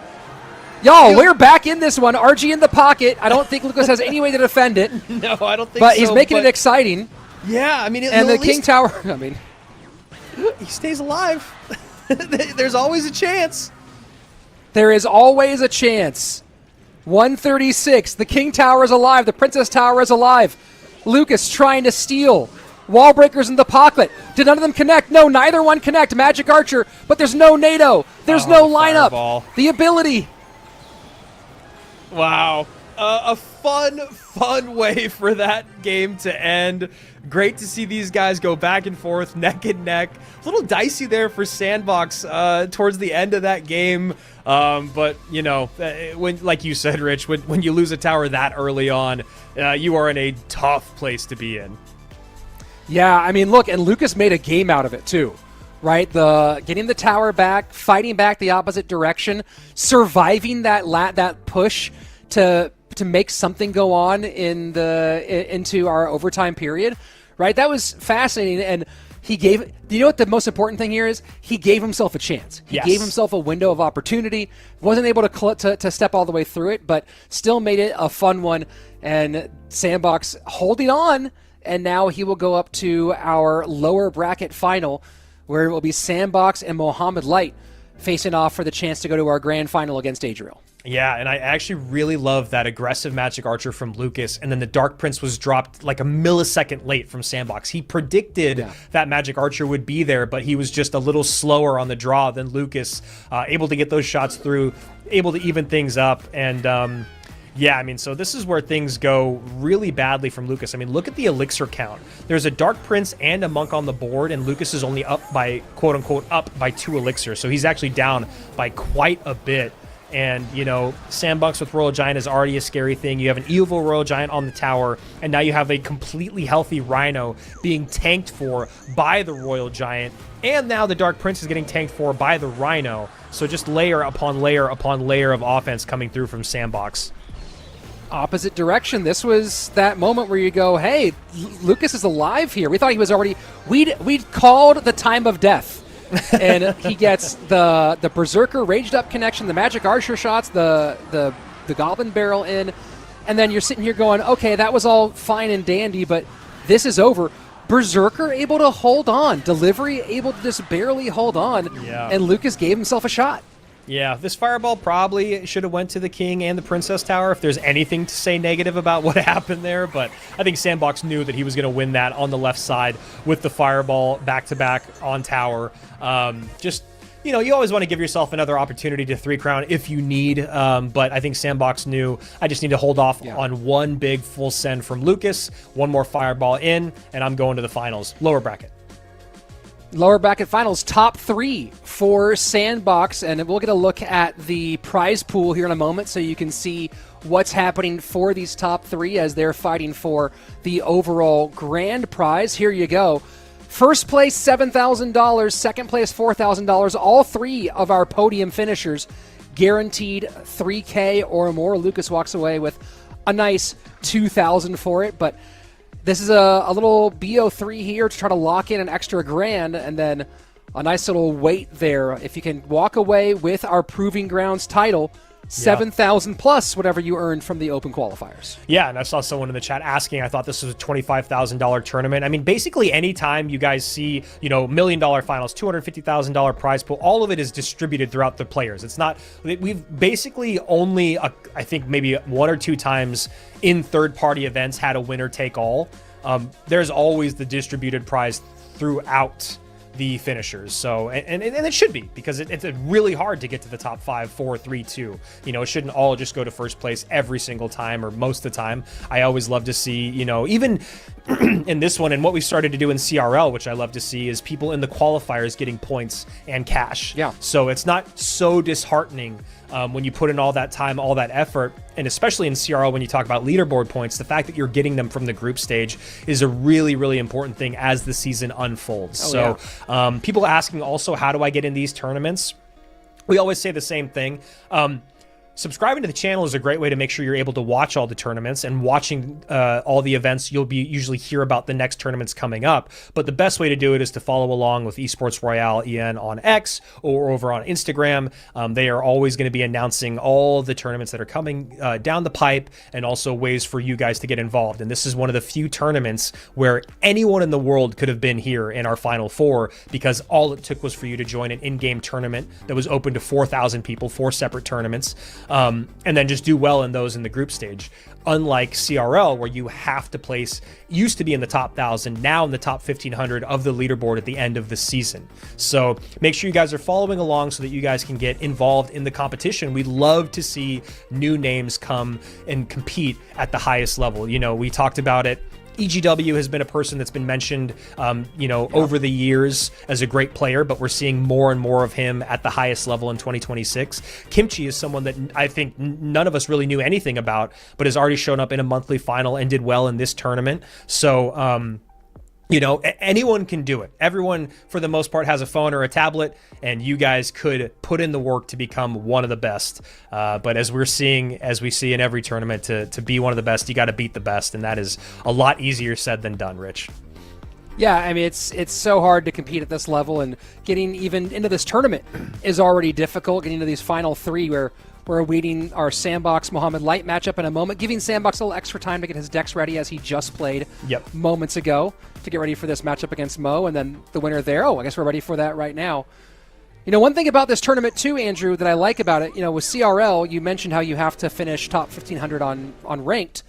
Y'all, we're back in this one. RG in the pocket. I don't think Lucas has any way to defend it. No, I don't think so. But he's making it exciting. Yeah, I mean, and the King Tower, I mean, he stays alive. There's always a chance. There is always a chance. 136. The King Tower is alive. The Princess Tower is alive. Lucas trying to steal. Wall breakers in the pocket. Did none of them connect? No, neither one connect. Magic Archer, but there's no NATO. There's no lineup. Fireball. The ability. Wow. A fun way for that game to end. Great to see these guys go back and forth, neck and neck. A little dicey there for SandBox towards the end of that game. But, when, like you said, Rich, when you lose a tower that early on, you are in a tough place to be in. Yeah, I mean, look, and Lucas made a game out of it, too. Right, getting the tower back, fighting back the opposite direction, surviving that push to make something go on into our overtime period. Right, that was fascinating, and he gave. You know what the most important thing here is? He gave himself a chance. He gave himself a window of opportunity. Wasn't able to step all the way through it, but still made it a fun one. And SandBox holding on, and now he will go up to our lower bracket final, where it will be SandBox and Mohamed Light facing off for the chance to go to our grand final against Adriel. Yeah, and I actually really love that aggressive Magic Archer from Lucas, and then the Dark Prince was dropped like a millisecond late from SandBox. He predicted that Magic Archer would be there, but he was just a little slower on the draw than Lucas, able to get those shots through, able to even things up, and yeah, I mean, so this is where things go really badly from Lucas. I mean, look at the elixir count. There's a Dark Prince and a Monk on the board, and Lucas is only up by, quote-unquote, up by 2 elixirs. So he's actually down by quite a bit. And, SandBox with Royal Giant is already a scary thing. You have an evil Royal Giant on the tower, and now you have a completely healthy Rhino being tanked for by the Royal Giant. And now the Dark Prince is getting tanked for by the Rhino. So just layer upon layer upon layer of offense coming through from SandBox. Opposite direction. This was that moment where you go, hey, Lucas is alive here. We thought he was already, we'd called the time of death. And he gets the Berserker raged up connection, the Magic Archer shots, the Goblin Barrel in, and then you're sitting here going, okay, that was all fine and dandy, but this is over. Berserker able to hold on, Delivery able to just barely hold on, and Lucas gave himself a shot. Yeah, this fireball probably should have went to the King and the Princess Tower if there's anything to say negative about what happened there, but I think SandBox knew that he was going to win that on the left side with the fireball back-to-back on tower. You always want to give yourself another opportunity to 3-crown if you need, but I think SandBox knew I just need to hold off on one big full send from Lucas, one more fireball in, and I'm going to the finals. Lower bracket. Lower bracket finals, top 3 for SandBox, and we'll get a look at the prize pool here in a moment so you can see what's happening for these top three as they're fighting for the overall grand prize. Here you go. First place, $7,000. Second place, $4,000. All three of our podium finishers guaranteed $3K or more. Lucas walks away with a nice $2,000 for it, but this is a little BO3 here to try to lock in an extra grand, and then a nice little weight there. If you can walk away with our Proving Grounds title, 7,000 plus whatever you earned from the Open Qualifiers. Yeah, and I saw someone in the chat asking, I thought this was a $25,000 tournament. I mean, basically anytime you guys see, $1 million finals, $250,000 prize pool, all of it is distributed throughout the players. It's not, we've basically only, I think maybe 1 or 2 times in third-party events had a winner take all. There's always the distributed prize throughout the finishers. So, and it should be, because it's really hard to get to the top 5, 4, 3, 2. It shouldn't all just go to first place every single time or most of the time. I always love to see, even in this one, and what we started to do in CRL, which I love to see, is people in the qualifiers getting points and cash. Yeah. So it's not so disheartening when you put in all that time, all that effort, and especially in CRL when you talk about leaderboard points, the fact that you're getting them from the group stage is a really, really important thing as the season unfolds. People asking also, how do I get in these tournaments? We always say the same thing. Subscribing to the channel is a great way to make sure you're able to watch all the tournaments, and watching all the events, you'll usually hear about the next tournaments coming up. But the best way to do it is to follow along with Esports Royale EN on X or over on Instagram. They are always going to be announcing all the tournaments that are coming down the pipe, and also ways for you guys to get involved. And this is one of the few tournaments where anyone in the world could have been here in our Final Four, because all it took was for you to join an in-game tournament that was open to 4,000 people, 4 separate tournaments. And then just do well in those in the group stage. Unlike CRL, where you have to place, used to be in the top 1,000, now in the top 1,500 of the leaderboard at the end of the season. So make sure you guys are following along so that you guys can get involved in the competition. We'd love to see new names come and compete at the highest level. We talked about it. EGW has been a person that's been mentioned, over the years as a great player, but we're seeing more and more of him at the highest level in 2026. Kimchi is someone that I think none of us really knew anything about, but has already shown up in a monthly final and did well in this tournament. So, anyone can do it. Everyone, for the most part, has a phone or a tablet, and you guys could put in the work to become one of the best. But as we see in every tournament, to be one of the best, you got to beat the best, and that is a lot easier said than done, Rich. Yeah, I mean, it's so hard to compete at this level, and getting even into this tournament is already difficult. Getting into these final 3 where we're awaiting our SandBox Mohamed Light matchup in a moment, giving SandBox a little extra time to get his decks ready, as he just played moments ago to get ready for this matchup against Mo, and then the winner there. I guess we're ready for that right now. One thing about this tournament too, Andrew, that I like about it, with CRL, you mentioned how you have to finish top 1,500 on ranked.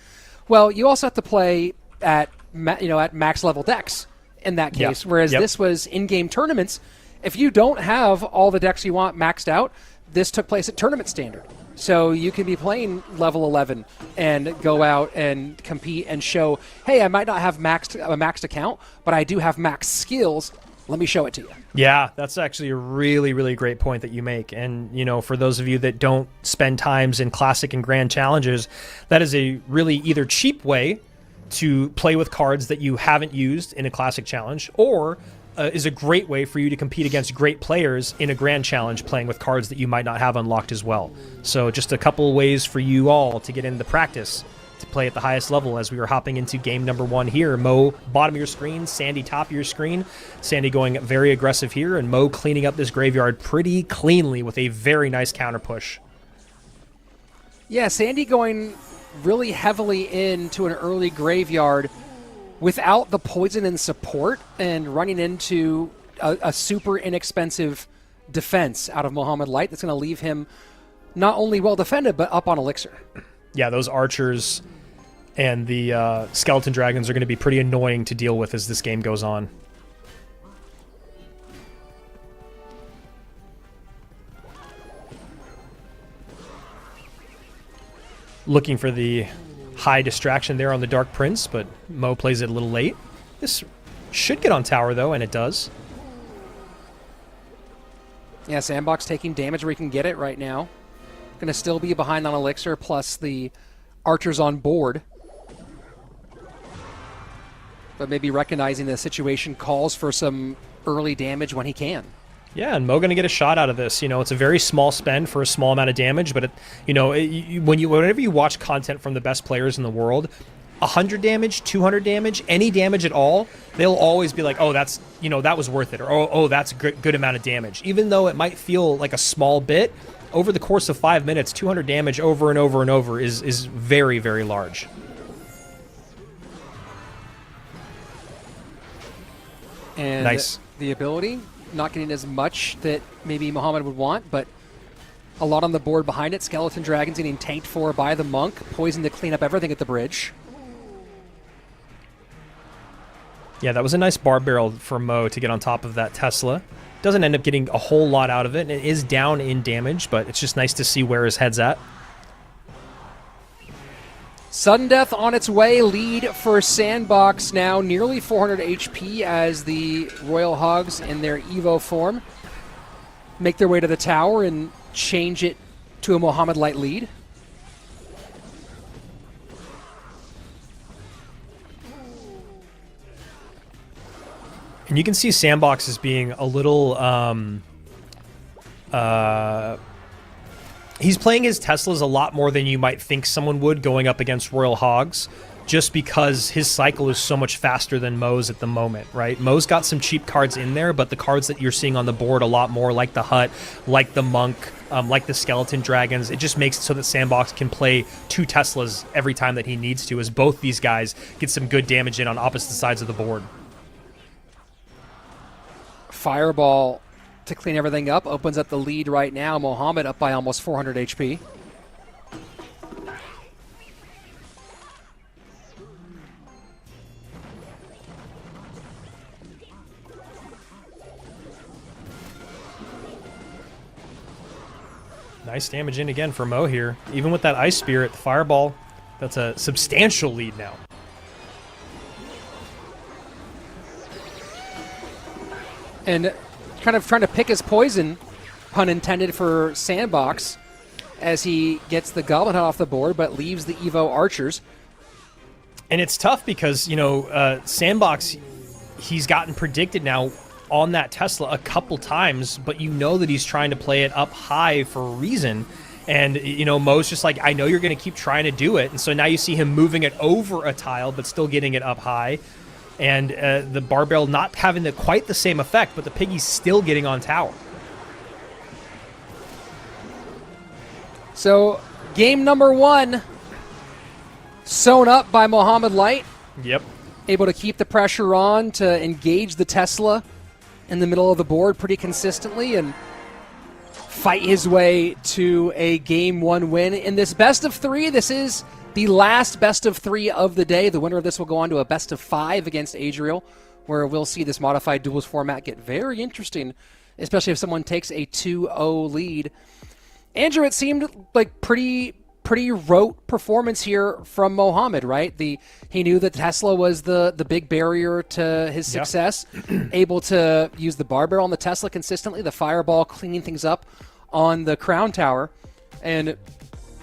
Well, you also have to play at max level decks in that case, whereas this was in-game tournaments. If you don't have all the decks you want maxed out, this took place at tournament standard. So you can be playing level 11 and go out and compete and show, hey, I might not have a maxed account, but I do have max skills. Let me show it to you. Yeah, that's actually a really, really great point that you make. And, for those of you that don't spend times in Classic and Grand Challenges, that is a really either cheap way to play with cards that you haven't used in a Classic Challenge, or is a great way for you to compete against great players in a Grand Challenge, playing with cards that you might not have unlocked as well. So just a couple of ways for you all to get into practice to play at the highest level as we were hopping into game number 1 here. Mo, bottom of your screen, Sandy, top of your screen. Sandy going very aggressive here, and Mo cleaning up this graveyard pretty cleanly with a very nice counter push. Yeah, Sandy going really heavily into an early graveyard without the poison and support, and running into a super inexpensive defense out of Mohamed Light that's going to leave him not only well defended, but up on Elixir. Yeah, those archers and the skeleton dragons are going to be pretty annoying to deal with as this game goes on. Looking for the high distraction there on the Dark Prince, but Mo plays it a little late. This should get on tower, though, and it does. Yeah, SandBox taking damage where he can get it right now. Going to still be behind on Elixir, plus the archers on board. But maybe recognizing the situation calls for some early damage when he can. Yeah, and Mo going to get a shot out of this. You know, it's a very small spend for a small amount of damage, but whenever you watch content from the best players in the world, 100 damage, 200 damage, any damage at all, they'll always be like, oh, that's, that was worth it, or oh, that's a good amount of damage. Even though it might feel like a small bit, over the course of 5 minutes, 200 damage over and over and over is very, very large. And nice. The ability, not getting as much that maybe Mohamed would want, but a lot on the board behind it. Skeleton Dragons getting tanked for by the Monk. Poison to clean up everything at the bridge. Yeah, that was a nice bar barrel for Mo to get on top of that Tesla. Doesn't end up getting a whole lot out of it. It is down in damage, but it's just nice to see where his head's at. Sudden Death on its way, lead for SandBox now, nearly 400 HP as the Royal Hogs in their Evo form make their way to the tower and change it to a Mohamed Light lead. And you can see SandBox as being a little... he's playing his Teslas a lot more than you might think someone would going up against Royal Hogs, just because his cycle is so much faster than Mo's at the moment, right? Mo's got some cheap cards in there, but the cards that you're seeing on the board a lot more, like the Hut, like the Monk, like the Skeleton Dragons, it just makes it so that SandBox can play 2 Teslas every time that he needs to, as both these guys get some good damage in on opposite sides of the board. Fireball to clean everything up opens up the lead right now. Mohamed up by almost 400 HP. Nice damage in again for Mo here. Even with that Ice Spirit, the Fireball, that's a substantial lead now. And kind of trying to pick his poison, pun intended, for SandBox as he gets the Goblin Hut off the board, but leaves the Evo Archers. And it's tough because, SandBox, he's gotten predicted now on that Tesla a couple times, but you know that he's trying to play it up high for a reason. And, Mo's just like, I know you're going to keep trying to do it. And so now you see him moving it over a tile, but still getting it up high. And the Barbell not having quite the same effect, but the Piggy's still getting on tower. So, game number 1, sewn up by Mohamed Light. Yep. Able to keep the pressure on to engage the Tesla in the middle of the board pretty consistently and fight his way to a game 1 win. In this best of 3, this is the last best of 3 of the day. The winner of this will go on to a best of 5 against Adriel, where we'll see this modified duels format get very interesting, especially if someone takes a 2-0 lead. Andrew, it seemed like pretty rote performance here from Mohamed, right? He knew that Tesla was the big barrier to his success, able to use the bar barrel on the Tesla consistently, the Fireball cleaning things up on the Crown Tower, and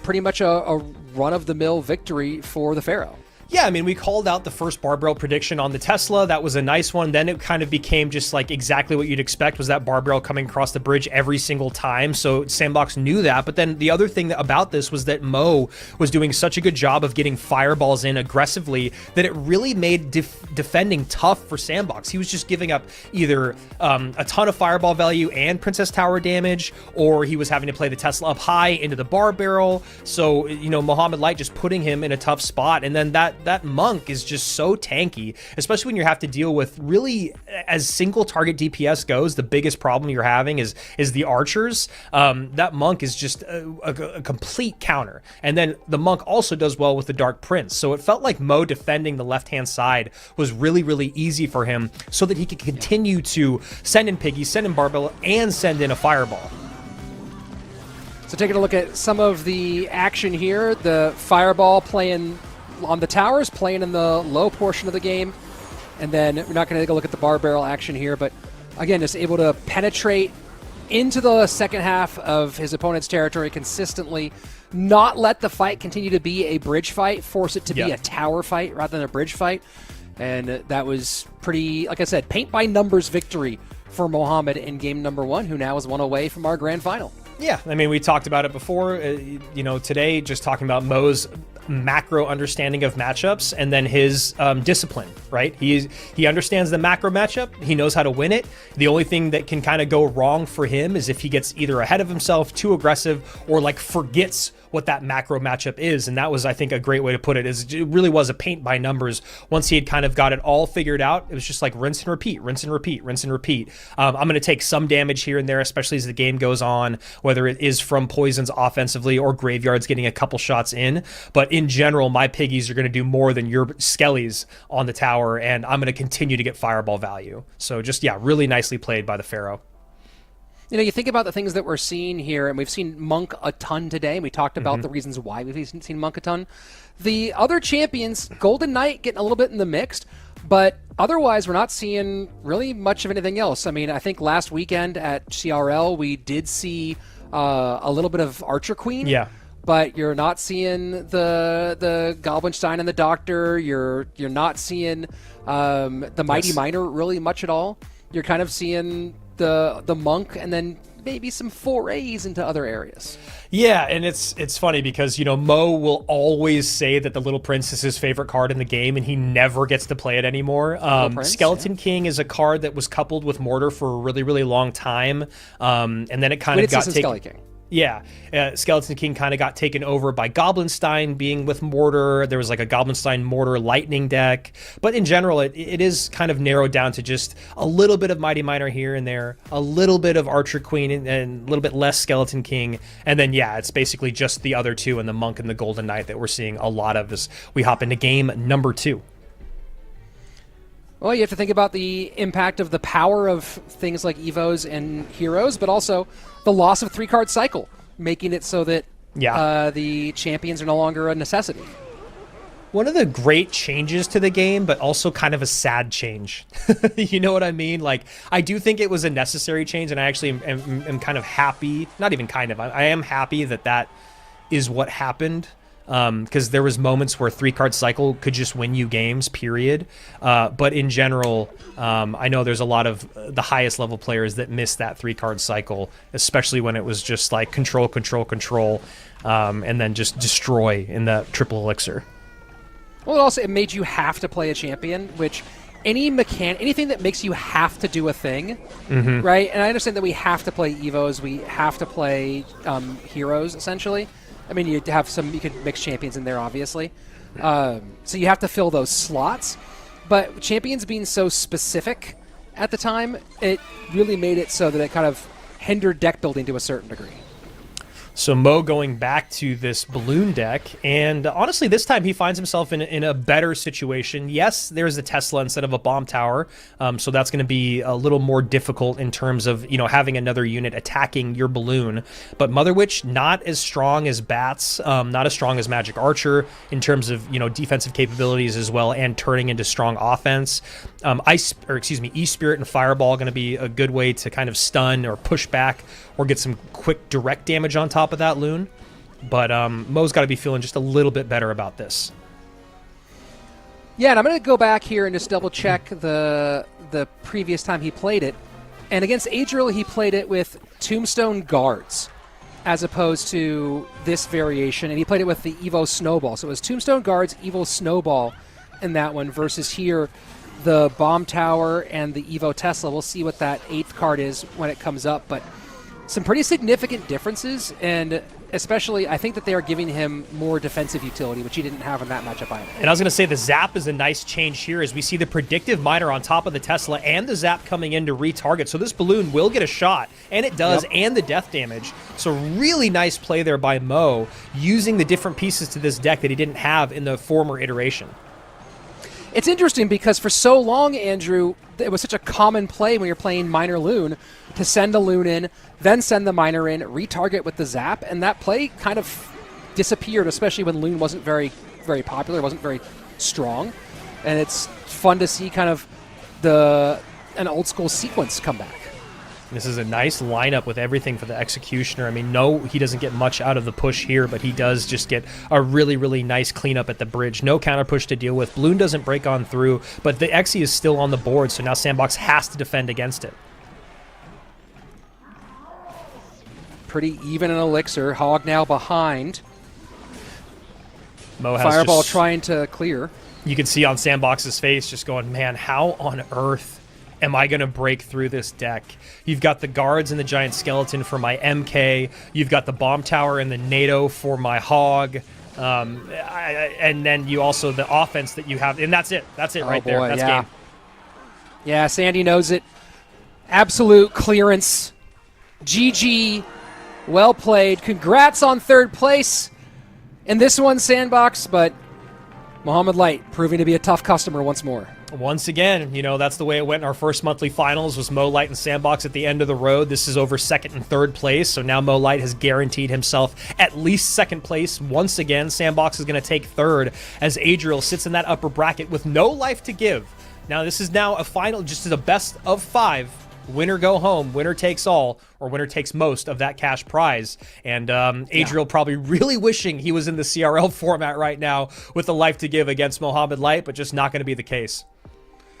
pretty much a run-of-the-mill victory for the Pharaoh. Yeah, I mean, we called out the first bar barrel prediction on the Tesla. That was a nice one. Then it kind of became just like exactly what you'd expect, was that bar barrel coming across the bridge every single time. So SandBox knew that. But then the other thing about this was that Mo was doing such a good job of getting fireballs in aggressively that it really made defending tough for SandBox. He was just giving up either a ton of fireball value and Princess Tower damage, or he was having to play the Tesla up high into the bar barrel. So, Mohamed Light just putting him in a tough spot. And then that Monk is just so tanky, especially when you have to deal with, really, as single target DPS goes, the biggest problem you're having is the archers. That Monk is just a complete counter. And then the Monk also does well with the Dark Prince. So it felt like Mo defending the left-hand side was really, really easy for him, so that he could continue to send in Piggy, send in Barbell, and send in a Fireball. So taking a look at some of the action here, the Fireball playing on the towers, playing in the low portion of the game. And then we're not going to take a look at the bar barrel action here, but again, just able to penetrate into the second half of his opponent's territory consistently, not let the fight continue to be a bridge fight, force it to be a tower fight rather than a bridge fight. And that was pretty, like I said, paint by numbers victory for Mohamed in game number 1, who now is one away from our grand final. Yeah, I mean, we talked about it before, today, just talking about Mo's macro understanding of matchups and then his discipline, right? He understands the macro matchup. He knows how to win it. The only thing that can kind of go wrong for him is if he gets either ahead of himself, too aggressive, or like forgets what that macro matchup is. And that was, I think, a great way to put it, is it really was a paint by numbers. Once he had kind of got it all figured out, it was just like rinse and repeat, rinse and repeat, rinse and repeat. I'm going to take some damage here and there, especially as the game goes on, whether it is from poisons offensively or graveyards getting a couple shots in. But in general, my piggies are going to do more than your skellies on the tower, and I'm going to continue to get fireball value. So just, yeah, really nicely played by the Pharaoh. You know, you think about the things that we're seeing here, and we've seen Monk a ton today, and we talked about the reasons why we've seen Monk a ton. The other champions, Golden Knight getting a little bit in the mixed, but otherwise we're not seeing really much of anything else. I mean, I think last weekend at CRL we did see a little bit of Archer Queen. Yeah. But you're not seeing the Goblinstein and the Doctor. You're not seeing the Mighty Miner really much at all. You're kind of seeing the Monk and then maybe some forays into other areas. Yeah, and it's funny because, Mo will always say that the Little Prince is his favorite card in the game, and he never gets to play it anymore. Skeleton King is a card that was coupled with Mortar for a really, really long time, and then it kind of got taken. Skeleton King. Yeah, Skeleton King kind of got taken over by Goblinstein being with Mortar. There was like a Goblinstein Mortar Lightning deck. But in general, it is kind of narrowed down to just a little bit of Mighty Miner here and there, a little bit of Archer Queen, and a little bit less Skeleton King. And then, yeah, it's basically just the other two and the Monk and the Golden Knight that we're seeing a lot of as we hop into game number 2. Well, you have to think about the impact of the power of things like Evos and Heroes, but also the loss of 3-card cycle, making it so that the champions are no longer a necessity. One of the great changes to the game, but also kind of a sad change. You know what I mean? Like, I do think it was a necessary change, and I actually am kind of happy, not even kind of, I am happy that is what happened. Because there was moments where 3-card cycle could just win you games, period. But in general, I know there's a lot of the highest level players that missed that 3-card cycle, especially when it was just like control, and then just destroy in the triple elixir. Well, it made you have to play a champion, which anything that makes you have to do a thing, right? And I understand that we have to play Evos, we have to play Heroes, essentially. I mean, you could mix champions in there, obviously. So you have to fill those slots. But champions being so specific at the time, it really made it so that it kind of hindered deck building to a certain degree. So Mo going back to this balloon deck, and honestly, this time he finds himself in a better situation. Yes, there's a Tesla instead of a bomb tower, so that's going to be a little more difficult in terms of having another unit attacking your balloon. But Mother Witch not as strong as Bats, not as strong as Magic Archer in terms of defensive capabilities as well, and turning into strong offense. E-Spirit and Fireball going to be a good way to kind of stun or push back or get some quick direct damage on top of that loon. But Mo's got to be feeling just a little bit better about this. Yeah, and I'm going to go back here and just double check the previous time he played it. And against Adriel, he played it with Tombstone Guards as opposed to this variation. And he played it with the Evo Snowball. So it was Tombstone Guards, Evo Snowball in that one versus here the Bomb Tower and the Evo Tesla. We'll see what that 8th card is when it comes up. But some pretty significant differences, and especially I think that they are giving him more defensive utility, which he didn't have in that matchup either. And I was going to say the Zap is a nice change here as we see the Predictive Miner on top of the Tesla and the Zap coming in to retarget. So this balloon will get a shot, and it does, and the death damage. So really nice play there by Mo, using the different pieces to this deck that he didn't have in the former iteration. It's interesting because for so long, Andrew, it was such a common play when you're playing Miner Loon to send a Loon in, then send the Miner in, retarget with the Zap, and that play kind of disappeared, especially when Loon wasn't very, very popular, wasn't very strong. And it's fun to see kind of an old school sequence come back. This is a nice lineup with everything for the Executioner. I mean, no, he doesn't get much out of the push here, but he does just get a really, really nice cleanup at the bridge. No counter push to deal with. Bloon doesn't break on through, but the Exy is still on the board, so now SandBox has to defend against it. Pretty even in Elixir. Hog now behind. Mo has Fireball just, trying to clear. you can see on SandBox's face just going, man, how on earth am I going to break through this deck? You've got the guards and the giant skeleton for my MK. You've got the bomb tower and the NATO for my hog. And then you also the offense that you have. And that's it. That's it right there. That's game. Yeah, Sandy knows it. Absolute clearance. GG. Well played. Congrats on third place in this one, SandBox, but Mohamed Light proving to be a tough customer once more. Once again, you know, that's the way it went in our first monthly finals, was Mo Light and SandBox at the end of the road. This is over second and third place, so now Mo Light has guaranteed himself at least second place. Once again, SandBox is going to take third as Adriel sits in that upper bracket with no life to give. Now, this is now a final, just as a best of 5. Winner go home, winner takes all, or winner takes most of that cash prize. And Adriel probably really wishing he was in the CRL format right now with the life to give against Mohamed Light, but just not going to be the case.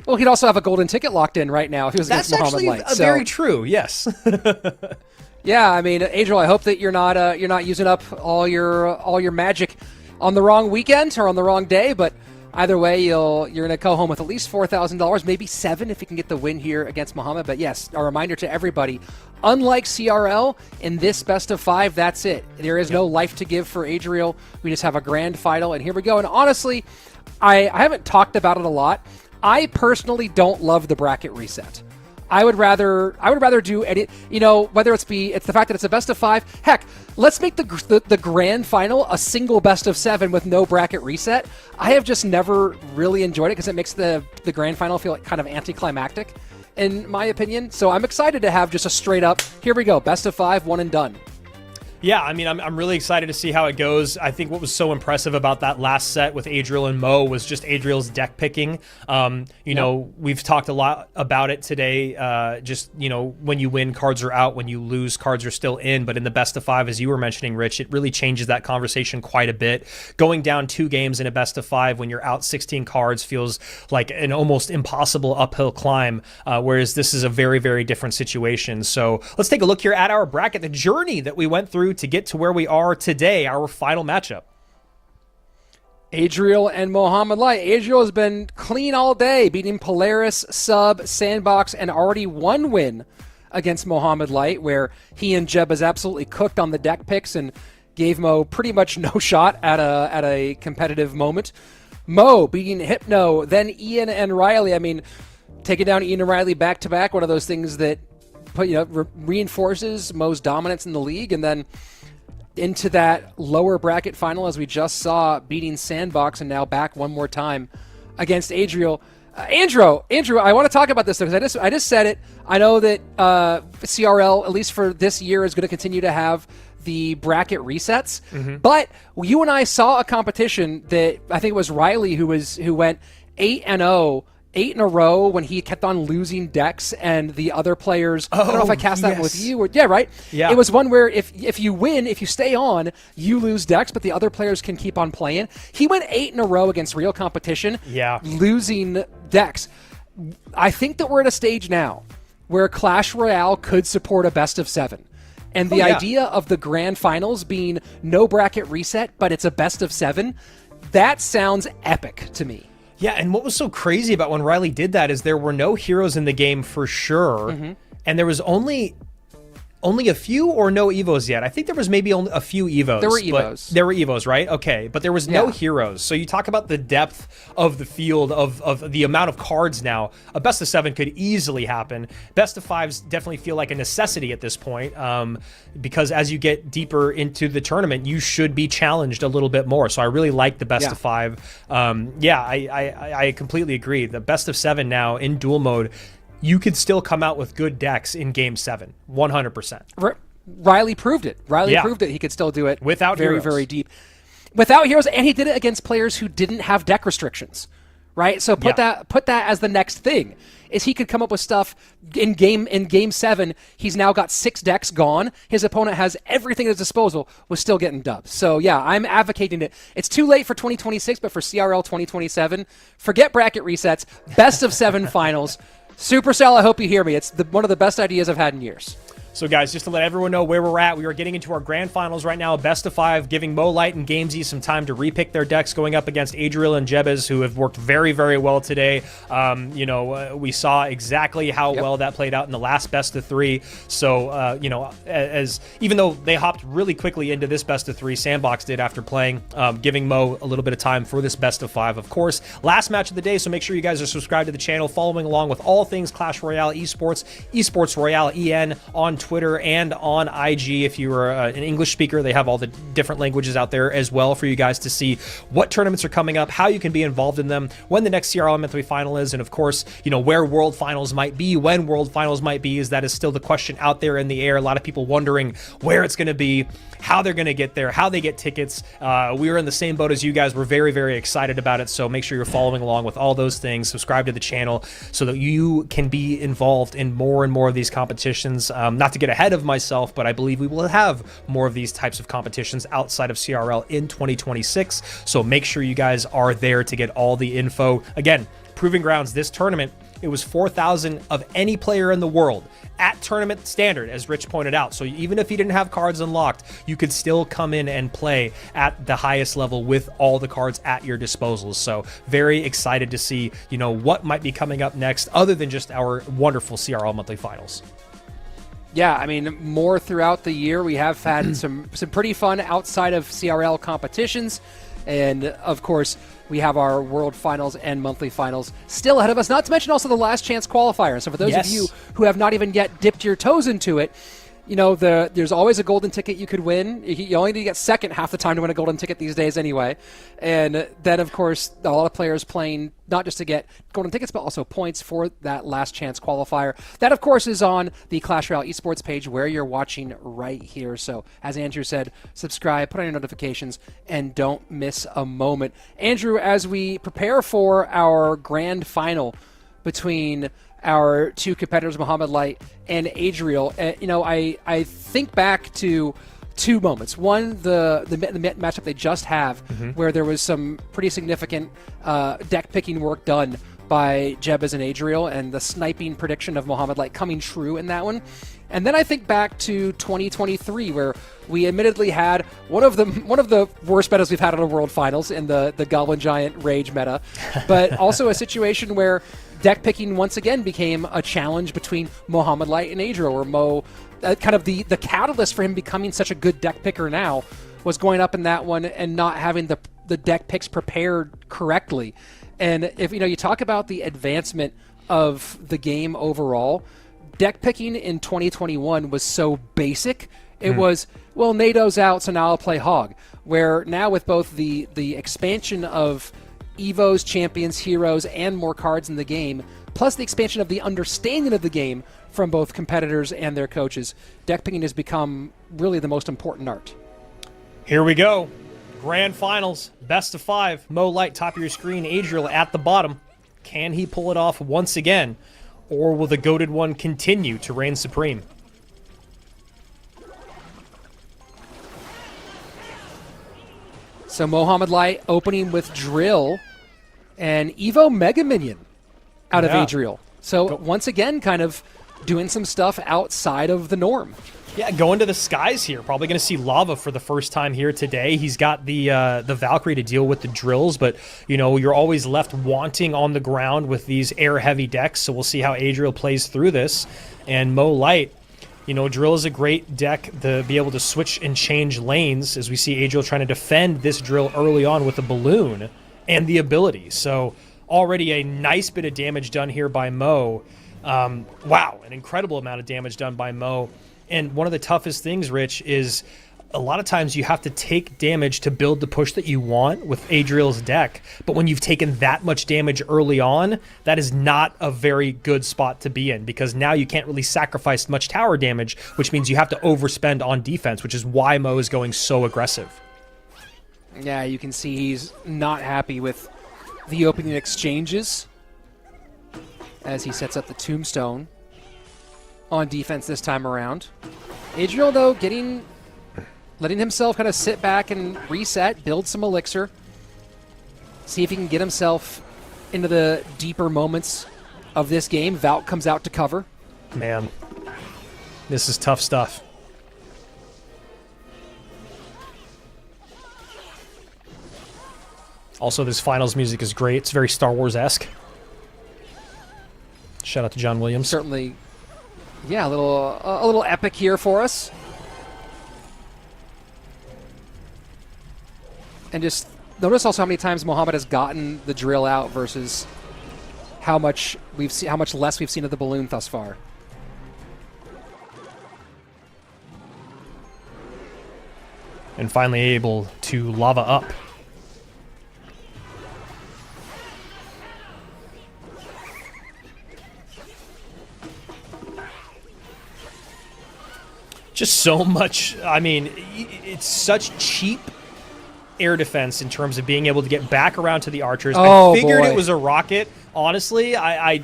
Well, he'd also have a golden ticket locked in right now if he was against Mohamed Light. That's actually very true, yes. Yeah, I mean, Adriel, I hope that you're not using up all your magic on the wrong weekend or on the wrong day, but either way, you're going to go home with at least $4,000, maybe $7,000 if you can get the win here against Mohamed. But yes, a reminder to everybody, unlike CRL, in this best of 5, that's it. There is no life to give for Adriel. We just have a grand final, and here we go. And honestly, I haven't talked about it a lot. I personally don't love the bracket reset. I would rather do any, you know, whether it's the fact that it's a best of 5. Heck, let's make the grand final a single best of 7 with no bracket reset. I have just never really enjoyed it because it makes the grand final feel like kind of anticlimactic, in my opinion. So I'm excited to have just a straight up, here we go, best of 5, one and done. Yeah, I mean, I'm really excited to see how it goes. I think what was so impressive about that last set with Adriel and Mo was just Adriel's deck picking. You know, we've talked a lot about it today. Just, you know, when you win, cards are out. When you lose, cards are still in. But in the best of 5, as you were mentioning, Rich, it really changes that conversation quite a bit. Going down 2 games in a best of 5 when you're out 16 cards feels like an almost impossible uphill climb, whereas this is a very, very different situation. So let's take a look here at our bracket, the journey that we went through to get to where we are today, our final matchup. Adriel and Mohamed Light. Adriel has been clean all day, beating Polaris, Sub, SandBox, and already one win against Mohamed Light, where he and Jeb has absolutely cooked on the deck picks and gave Mo pretty much no shot at a competitive moment. Mo beating Hypno, then Ian and Ryley. I mean, taking down Ian and Ryley back-to-back, one of those things that reinforces Mo's dominance in the league, and then into that lower bracket final, as we just saw, beating SandBox, and now back one more time against Adriel. Andrew, I want to talk about this because I just said it. I know that CRL, at least for this year, is going to continue to have the bracket resets, but you and I saw a competition that I think it was Ryley who went 8-0. 8 in a row when he kept on losing decks and the other players. I don't know if I cast that with you. Yeah, right? Yeah. It was one where if you win, if you stay on, you lose decks, but the other players can keep on playing. He went 8 in a row against real competition, losing decks. I think that we're at a stage now where Clash Royale could support a best of 7. And the idea of the grand finals being no bracket reset, but it's a best of 7, that sounds epic to me. Yeah, and what was so crazy about when Ryley did that is there were no heroes in the game for sure, and there was only a few or no Evos yet. I think there was maybe only a few Evos. There were Evos. There were Evos, right? Okay, but there was no heroes. So you talk about the depth of the field, of the amount of cards now. A best of 7 could easily happen. Best of 5s definitely feel like a necessity at this point, because as you get deeper into the tournament, you should be challenged a little bit more. So I really like the best of 5. I completely agree. The best of 7 now in duel mode, you could still come out with good decks in Game 7, 100%. Ryley proved it. Ryley proved it. He could still do it without very, heroes. very deep. Without heroes, and he did it against players who didn't have deck restrictions. right? So put that as the next thing. Is he could come up with stuff in game 7. He's now got 6 decks gone. His opponent has everything at his disposal, was still getting dubs. So yeah, I'm advocating it. It's too late for 2026, but for CRL 2027, forget bracket resets, best of 7 finals. Supercell, I hope you hear me. It's one of the best ideas I've had in years. So guys, just to let everyone know where we're at, we are getting into our grand finals right now, best of 5, giving Mo Light and Gamesy some time to repick their decks, going up against Adriel and Jebez, who have worked very, very well today. We saw exactly how well that played out in the last best of 3. So, even though they hopped really quickly into this best of 3, SandBox did after playing, giving Mo a little bit of time for this best of 5, of course. Last match of the day, so make sure you guys are subscribed to the channel, following along with all things Clash Royale Esports, Esports Royale EN on Twitter and on IG. If you are an English speaker, they have all the different languages out there as well for you guys to see what tournaments are coming up, how you can be involved in them, when the next CRL monthly final is, and of course, where World Finals might be, when World Finals might be, is that is still the question out there in the air. A lot of people wondering where it's going to be, how they're going to get there, how they get tickets. We are in the same boat as you guys. We're very, very excited about it, so make sure you're following along with all those things. Subscribe to the channel so that you can be involved in more and more of these competitions. Not to get ahead of myself, but I believe we will have more of these types of competitions outside of CRL in 2026, so make sure you guys are there to get all the info. Again, Proving Grounds, this tournament, it was 4,000 of any player in the world at tournament standard, as Rich pointed out. So even if you didn't have cards unlocked, you could still come in and play at the highest level with all the cards at your disposal. So very excited to see, what might be coming up next other than just our wonderful CRL monthly finals. Yeah, I mean, more throughout the year. We have had some pretty fun outside of CRL competitions. And, of course, we have our World Finals and monthly finals still ahead of us, not to mention also the last chance qualifier. So for those of you who have not even yet dipped your toes into it, there's always a golden ticket you could win. You only need to get second half the time to win a golden ticket these days anyway. And then, of course, a lot of players playing not just to get golden tickets, but also points for that last chance qualifier. That, of course, is on the Clash Royale Esports page where you're watching right here. So, as Andrew said, subscribe, put on your notifications, and don't miss a moment. Andrew, as we prepare for our grand final between our 2 competitors, Mohamed Light and Adriel, I think back to 2 moments. One, the matchup they just have, where there was some pretty significant deck picking work done by Jebez and Adriel, and the sniping prediction of Mohamed Light coming true in that one. And then I think back to 2023, where we admittedly had one of the worst metas we've had in the World Finals in the Goblin Giant Rage meta, but also a situation where deck picking once again became a challenge between Mohamed Light and Adriel, where Mo, kind of the catalyst for him becoming such a good deck picker now was going up in that one and not having the deck picks prepared correctly. And if you talk about the advancement of the game overall, deck picking in 2021 was so basic. It was, well, NATO's out, so now I'll play Hog. Where now with both the expansion of Evos, champions, heroes, and more cards in the game, plus the expansion of the understanding of the game from both competitors and their coaches, deck picking has become really the most important art. Here we go. Grand finals, best of 5. Mo Light, top of your screen. Adriel at the bottom. Can he pull it off once again? Or will the goated one continue to reign supreme? So Mohamed Light opening with Drill and Evo Mega Minion out of Adriel. So once again, kind of doing some stuff outside of the norm. Yeah, going to the skies here. Probably going to see Lava for the first time here today. He's got the Valkyrie to deal with the drills, but you're always left wanting on the ground with these air-heavy decks. So we'll see how Adriel plays through this. And Mo Light, Drill is a great deck to be able to switch and change lanes, as we see Adriel trying to defend this Drill early on with the balloon and the ability. So already a nice bit of damage done here by Mo. Wow, an incredible amount of damage done by Mo. And one of the toughest things, Rich, is a lot of times you have to take damage to build the push that you want with Adriel's deck. But when you've taken that much damage early on, that is not a very good spot to be in, because now you can't really sacrifice much tower damage, which means you have to overspend on defense, which is why Mo is going so aggressive. Yeah, you can see he's not happy with the opening exchanges as he sets up the tombstone on defense this time around. Adriel, though, letting himself kind of sit back and reset, build some elixir, see if he can get himself into the deeper moments of this game. Valk comes out to cover. Man, this is tough stuff. Also, this finals music is great. It's very Star Wars-esque. Shout out to John Williams. Certainly, yeah, a little epic here for us. And just notice also how many times Mohamed has gotten the drill out versus how much less we've seen of the balloon thus far. And finally able to lava up. Just so much, I mean, it's such cheap air defense in terms of being able to get back around to the archers. Oh, I figured boy. it was a rocket. Honestly, I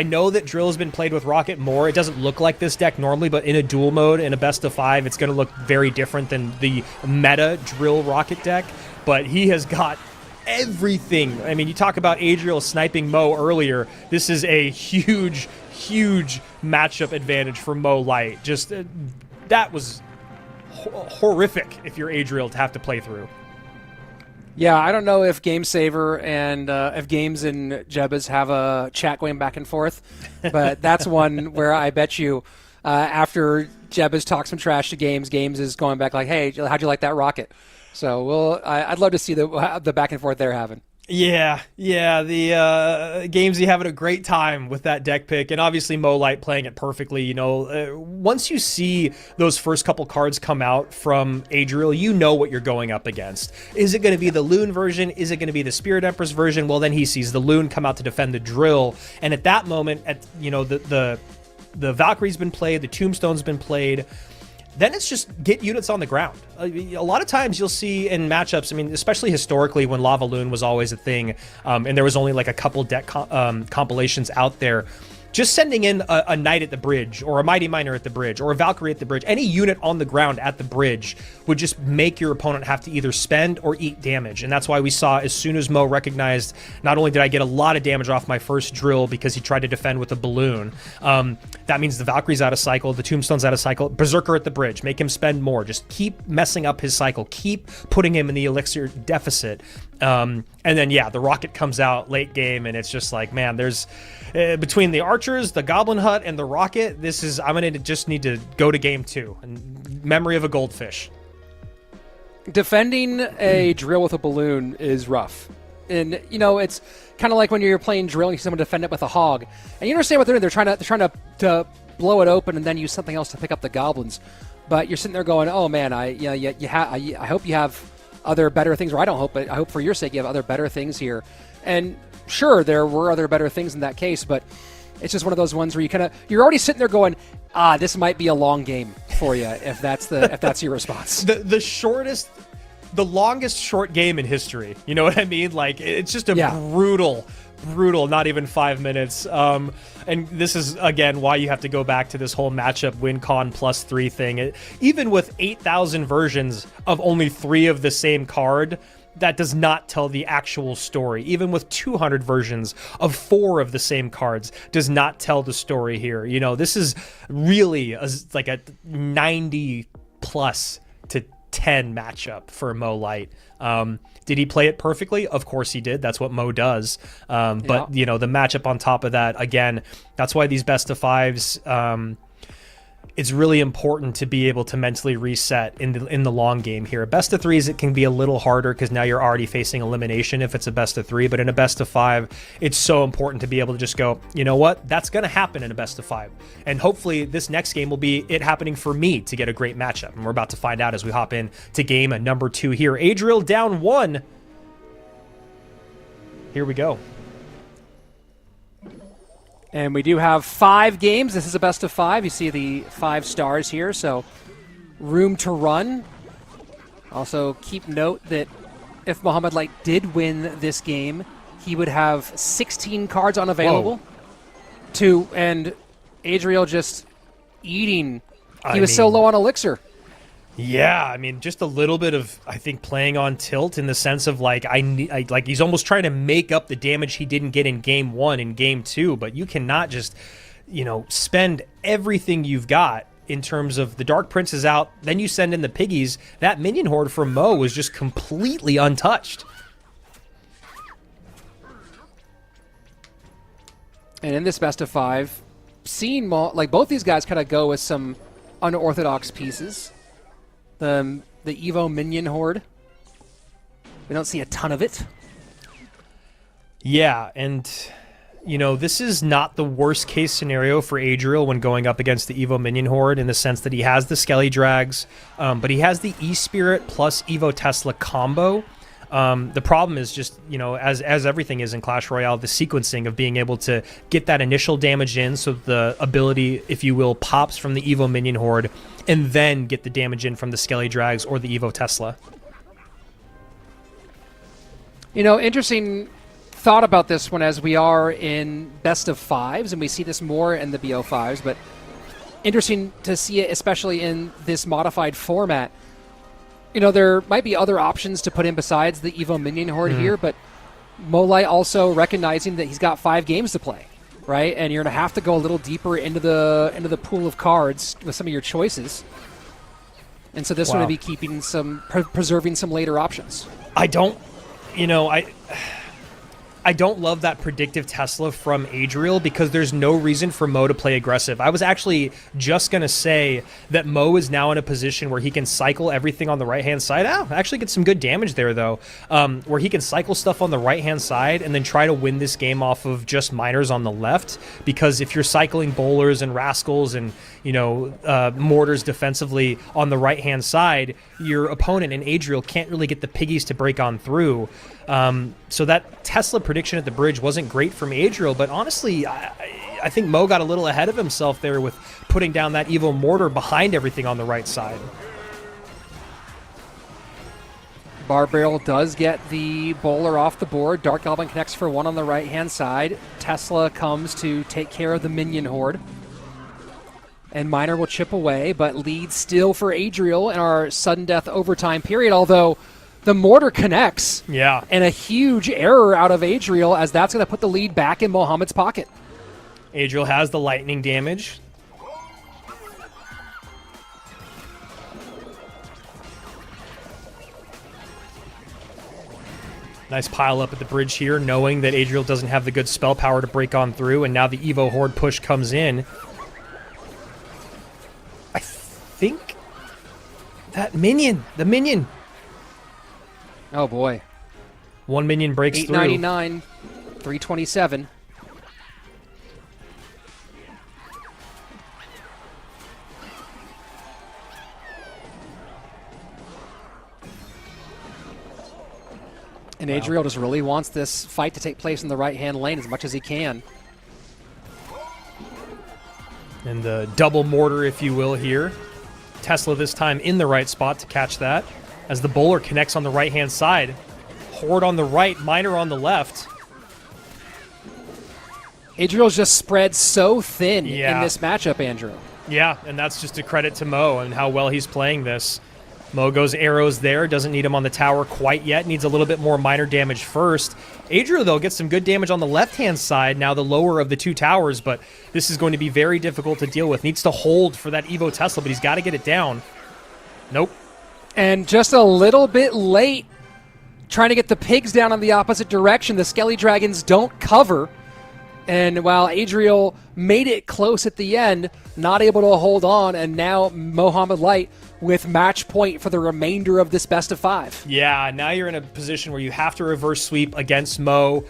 know that drill has been played with rocket more. It doesn't look like this deck normally, but in a duel mode, in a best of 5, it's going to look very different than the meta drill rocket deck. But he has got everything. I mean, you talk about Adriel sniping Mo earlier. This is a huge, huge matchup advantage for Mo Light. Just that was horrific if you're Adriel to have to play through. Yeah, I don't know if Game Saver and if Games and Jebas have a chat going back and forth, but that's one where I bet you after Jebas talks some trash to Games, Games is going back like, "Hey, how'd you like that rocket?" So I'd love to see the back and forth they're having. Yeah, the Gamesy having a great time with that deck pick, and obviously Mo Light playing it perfectly. You know, once you see those first couple cards come out from Adriel, you know what you're going up against. Is it going to be the Loon version? Is it going to be the Spirit Empress version? Well, then he sees the Loon come out to defend the Drill, and at that moment, the Valkyrie's been played, the Tombstone's been played. Then it's just get units on the ground. A lot of times you'll see in matchups, I mean, especially historically when Lava Loon was always a thing, and there was only like a couple deck compilations out there, just sending in a Knight at the bridge, or a Mighty Miner at the bridge, or a Valkyrie at the bridge, any unit on the ground at the bridge would just make your opponent have to either spend or eat damage. And that's why we saw as soon as Mo recognized, not only did I get a lot of damage off my first drill because he tried to defend with a balloon, that means the Valkyrie's out of cycle, the Tombstone's out of cycle, Berserker at the bridge, make him spend more, just keep messing up his cycle, keep putting him in the elixir deficit. And then, yeah, the rocket comes out late game, and it's just like, man, there's between the archers, the goblin hut, and the rocket, I'm going to just need to go to game 2. And memory of a goldfish. Defending a drill with a balloon is rough. And, you know, it's kind of like when you're playing drill and you see someone defend it with a hog. And you understand what they're doing. They're trying to blow it open and then use something else to pick up the goblins. But you're sitting there going, oh, man, I hope you have other better things, or I don't hope, but I hope for your sake you have other better things here. And sure, there were other better things in that case, but it's just one of those ones where you're already sitting there going, this might be a long game for you if that's your response. The longest short game in history. You know what I mean? Like, it's just a brutal, not even 5 minutes. And this is, again, why you have to go back to this whole matchup win con +3 thing. Even with 8,000 versions of only 3 of the same card, that does not tell the actual story. Even with 200 versions of 4 of the same cards does not tell the story here. You know, this is really like a 90 plus to 10 matchup for Mo Light. Did he play it perfectly? Of course he did. That's what Mo does. But, you know, the matchup on top of that, again, that's why these best of 5s, it's really important to be able to mentally reset in the long game here. Best of 3s, it can be a little harder because now you're already facing elimination if it's a best of 3. But in a best of 5, it's so important to be able to just go, you know what? That's going to happen in a best of 5. And hopefully this next game will be it happening for me to get a great matchup. And we're about to find out as we hop in to game number 2 here. Adriel down 1. Here we go. And we do have 5 games. This is a best of 5. You see the 5 stars here, so room to run. Also, keep note that if Mohamed Light did win this game, he would have 16 cards unavailable Whoa. and Adriel just eating. He was so low on elixir. Yeah, I mean, just a little bit of, I think, playing on tilt in the sense of like like he's almost trying to make up the damage he didn't get in game 1 and game 2, but you cannot just, spend everything you've got in terms of the Dark Prince is out, then you send in the piggies. That minion horde from Mo was just completely untouched. And in this best of 5, seeing like both these guys kind of go with some unorthodox pieces. The Evo minion horde. We don't see a ton of it. Yeah, and this is not the worst case scenario for Adriel when going up against the Evo minion horde in the sense that he has the Skelly Drags, but he has the E-Spirit plus Evo Tesla combo. The problem is just, as everything is in Clash Royale, the sequencing of being able to get that initial damage in, so the ability, if you will, pops from the Evo minion horde, and then get the damage in from the Skelly Drags or the Evo Tesla. Interesting thought about this one as we are in best of 5s, and we see this more in the BO5s, but interesting to see it, especially in this modified format. There might be other options to put in besides the Evo minion horde here, but Molite also recognizing that he's got 5 games to play, right? And you're going to have to go a little deeper into the pool of cards with some of your choices. And so this one would be keeping preserving some later options. I don't love that predictive Tesla from Adriel because there's no reason for Mo to play aggressive. I was actually just going to say that Mo is now in a position where he can cycle everything on the right-hand side. Actually get some good damage there, though, where he can cycle stuff on the right-hand side and then try to win this game off of just miners on the left, because if you're cycling bowlers and rascals and, mortars defensively on the right-hand side, your opponent in Adriel can't really get the piggies to break on through. So that Tesla prediction at the bridge wasn't great from Adriel, but honestly, I think Mo got a little ahead of himself there with putting down that Evo Mortar behind everything on the right side. Barbarrel does get the bowler off the board. Dark Goblin connects for 1 on the right-hand side. Tesla comes to take care of the minion horde. And Miner will chip away, but lead still for Adriel in our sudden death overtime period, although the mortar connects. Yeah. And a huge error out of Adriel, as that's going to put the lead back in Mohamed's pocket. Adriel has the lightning damage. Nice pile up at the bridge here, knowing that Adriel doesn't have the good spell power to break on through, and now the Evo Horde push comes in. I think that minion, the minion. Oh boy. 1 minion breaks through. 899, 327. And Adriel just really wants this fight to take place in the right-hand lane as much as he can. And the double mortar, if you will, here. Tesla this time in the right spot to catch that. As the bowler connects on the right-hand side. Horde on the right, Miner on the left. Adriel's just spread so thin Yeah. in this matchup, Andrew. Yeah, and that's just a credit to Mo and how well he's playing this. Mo goes arrows there, doesn't need him on the tower quite yet, needs a little bit more minor damage first. Adriel, though, gets some good damage on the left-hand side, now the lower of the 2 towers, but this is going to be very difficult to deal with. Needs to hold for that Evo Tesla, but he's got to get it down. Nope. And just a little bit late, trying to get the pigs down in the opposite direction. The Skelly Dragons don't cover. And while Adriel made it close at the end, not able to hold on, and now Mohamed Light with match point for the remainder of this best of 5. Yeah, now you're in a position where you have to reverse sweep against Mo.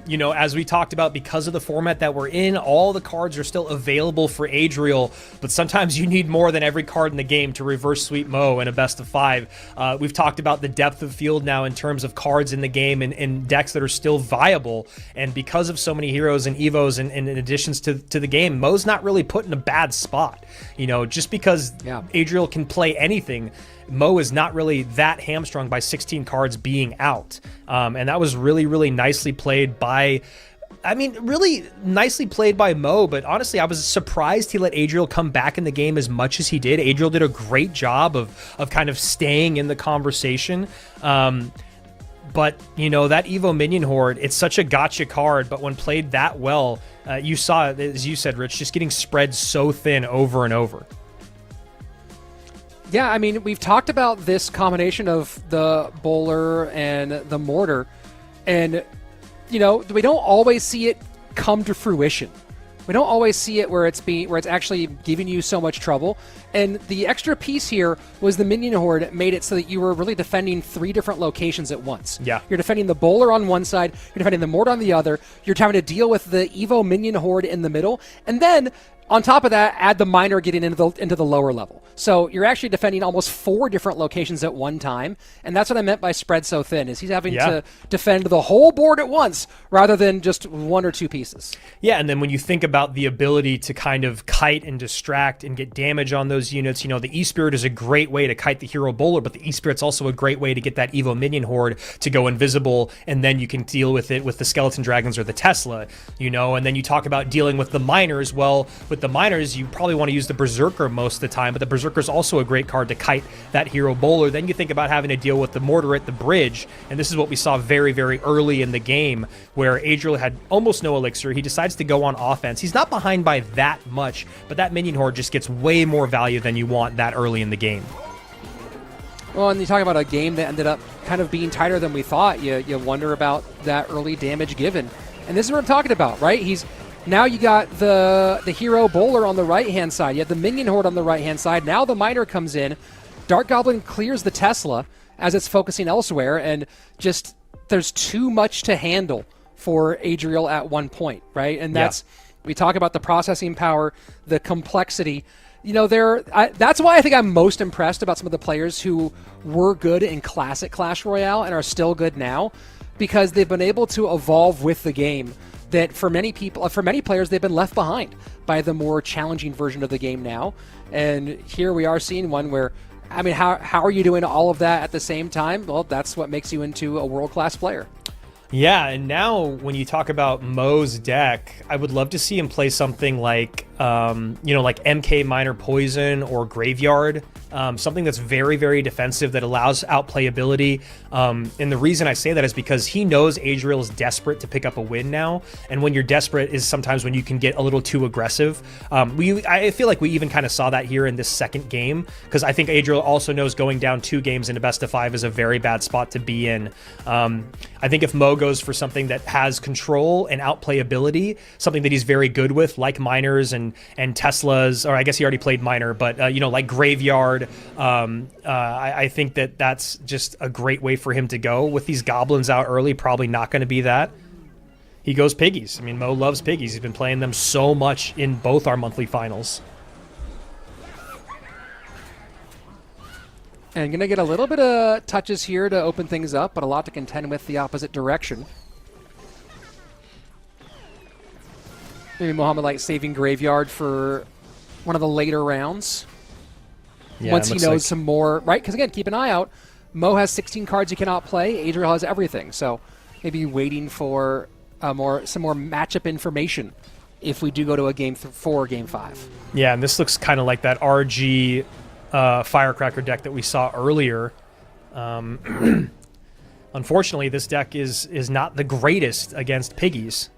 You know, as we talked about, because of the format that we're in, all the cards are still available for Adriel, but sometimes you need more than every card in the game to reverse sweep Mo in a best of 5. We've talked about the depth of field now in terms of cards in the game and decks that are still viable, and because of so many heroes and Evos and additions to the game, Mo's not really put in a bad spot. You know, just because Adriel can play anything, Mo is not really that hamstrung by 16 cards being out. And that was really, really nicely played by... I mean, really nicely played by Mo, but honestly, I was surprised he let Adriel come back in the game as much as he did. Adriel did a great job of kind of staying in the conversation. But, you know, that Evo Minion Horde, it's such a gotcha card, but when played that well, you saw, as you said, Rich, just getting spread so thin over and over. Yeah, I mean, we've talked about this combination of the bowler and the mortar, and, you know, we don't always see it come to fruition. We don't always see it where it's actually giving you so much trouble. And the extra piece here was the Minion Horde made it so that you were really defending 3 different locations at once. Yeah. You're defending the bowler on one side, you're defending the mortar on the other, you're having to deal with the Evo Minion Horde in the middle, and then on top of that, add the miner getting into the lower level. So you're actually defending almost 4 different locations at one time, and that's what I meant by spread so thin, is he's having to defend the whole board at once rather than just 1 or 2 pieces. Yeah, and then when you think about the ability to kind of kite and distract and get damage on those units, you know, the E-Spirit is a great way to kite the hero bowler, but the E-Spirit's also a great way to get that Evo Minion Horde to go invisible, and then you can deal with it with the Skeleton Dragons or the Tesla, you know, and then you talk about dealing with the miners. Well, with the miners, you probably want to use the Berserker most of the time, but the Berserker's also a great card to kite that hero bowler. Then you think about having to deal with the mortar at the bridge, and this is what we saw very, very early in the game, where Adriel had almost no elixir. He decides to go on offense. He's not behind by that much, but that Minion Horde just gets way more value than you want that early in the game. Well, and you talk about a game that ended up kind of being tighter than we thought. You wonder about that early damage given. And this is what I'm talking about, right? Now you got the hero bowler on the right-hand side. You have the Minion Horde on the right-hand side. Now the miner comes in. Dark Goblin clears the Tesla as it's focusing elsewhere, and just there's too much to handle for Adriel at one point, right? And that's we talk about the processing power, the complexity. You know, that's why I think I'm most impressed about some of the players who were good in classic Clash Royale and are still good now, because they've been able to evolve with the game. That for many players, they've been left behind by the more challenging version of the game now. And here we are seeing one where, I mean, how are you doing all of that at the same time? Well, that's what makes you into a world-class player. Yeah, and now when you talk about Mo's deck, I would love to see him play something like, you know, like MK Minor Poison or Graveyard, something that's very, very defensive that allows outplayability. And the reason I say that is because he knows Adriel is desperate to pick up a win now, and when you're desperate is sometimes when you can get a little too aggressive. I feel like we even kind of saw that here in this second game, because I think Adriel also knows going down 2 games in a best of 5 is a very bad spot to be in. I think if Mo goes for something that has control and outplayability, something that he's very good with, like miners and Teslas, or I guess he already played miner, but you know, like Graveyard, I think that's just a great way for him to go. With these goblins out early, probably not going to be that. He goes Piggies. I mean, Mo loves Piggies. He's been playing them so much in both our monthly finals. And going to get a little bit of touches here to open things up, but a lot to contend with the opposite direction. Maybe Mohamed like saving Graveyard for one of the later rounds. Yeah, once he knows some more, right? Because again, keep an eye out. Mo has 16 cards he cannot play. Adriel has everything. So maybe waiting for some more matchup information if we do go to a game 4 or game 5. Yeah, and this looks kind of like that RG Firecracker deck that we saw earlier. Unfortunately, this deck is not the greatest against Piggies.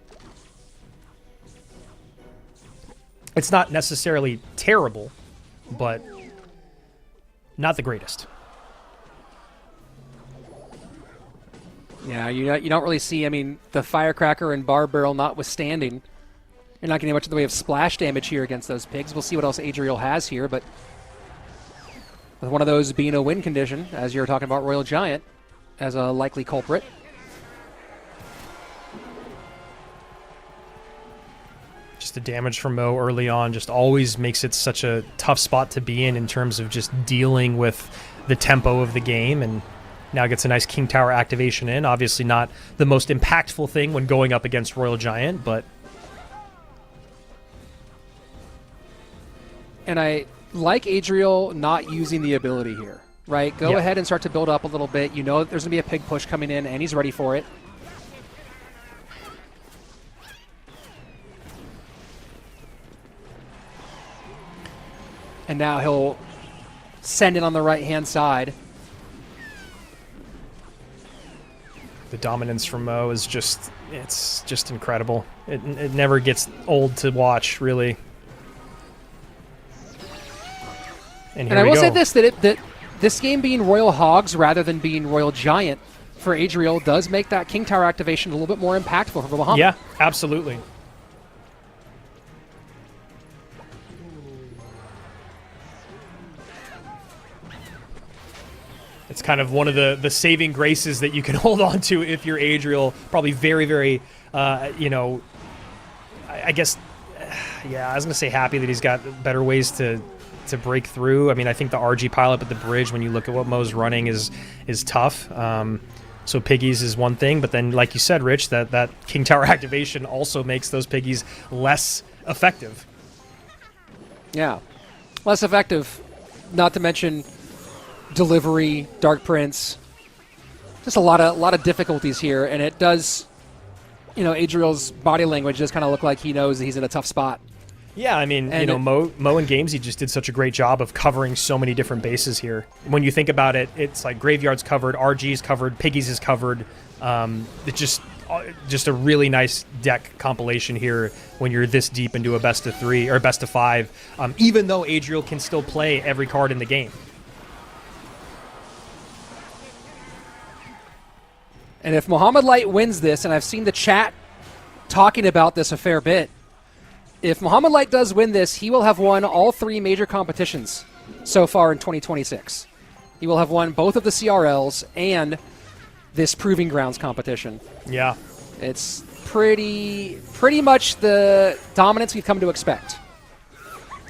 It's not necessarily terrible, but not the greatest. Yeah, you don't really see, I mean, the Firecracker and Bar Barrel notwithstanding, you're not getting much in the way of splash damage here against those pigs. We'll see what else Adriel has here, but with one of those being a win condition, as you're talking about Royal Giant as a likely culprit. Just the damage from Mo early on just always makes it such a tough spot to be in terms of just dealing with the tempo of the game, and now gets a nice King Tower activation in. Obviously not the most impactful thing when going up against Royal Giant, but... And like Adriel not using the ability here, right? Go ahead and start to build up a little bit. You know that there's going to be a pig push coming in, and he's ready for it. And now he'll send it on the right-hand side. The dominance from Mo is just, it's just incredible. It never gets old to watch, really. And I will say this, that this game being Royal Hogs rather than being Royal Giant for Adriel does make that King Tower activation a little bit more impactful for Mohamed. Yeah, absolutely. It's kind of one of the saving graces that you can hold on to if you're Adriel. Probably very, very, you know, I guess, yeah, I was going to say happy that he's got better ways to break through. I mean, I think the RG pileup at the bridge, when you look at what Mo's running, is tough. So piggies is one thing, but then, like you said, Rich, that King Tower activation also makes those piggies less effective. Yeah, less effective. Not to mention delivery, Dark Prince. Just a lot of difficulties here, and it does, you know, Adriel's body language does kind of look like he knows that he's in a tough spot. Yeah, I mean, you know, Mo in games, he just did such a great job of covering so many different bases here. When you think about it, it's like Graveyard's covered, RG's covered, Piggies is covered. It's just a really nice deck compilation here when you're this deep into a best of 3 or best of 5, even though Adriel can still play every card in the game. And if Mohamed Light wins this, and I've seen the chat talking about this a fair bit, if Mohamed Light does win this, he will have won all 3 major competitions so far in 2026. He will have won both of the CRLs and this Proving Grounds competition. Yeah. It's pretty much the dominance we've come to expect.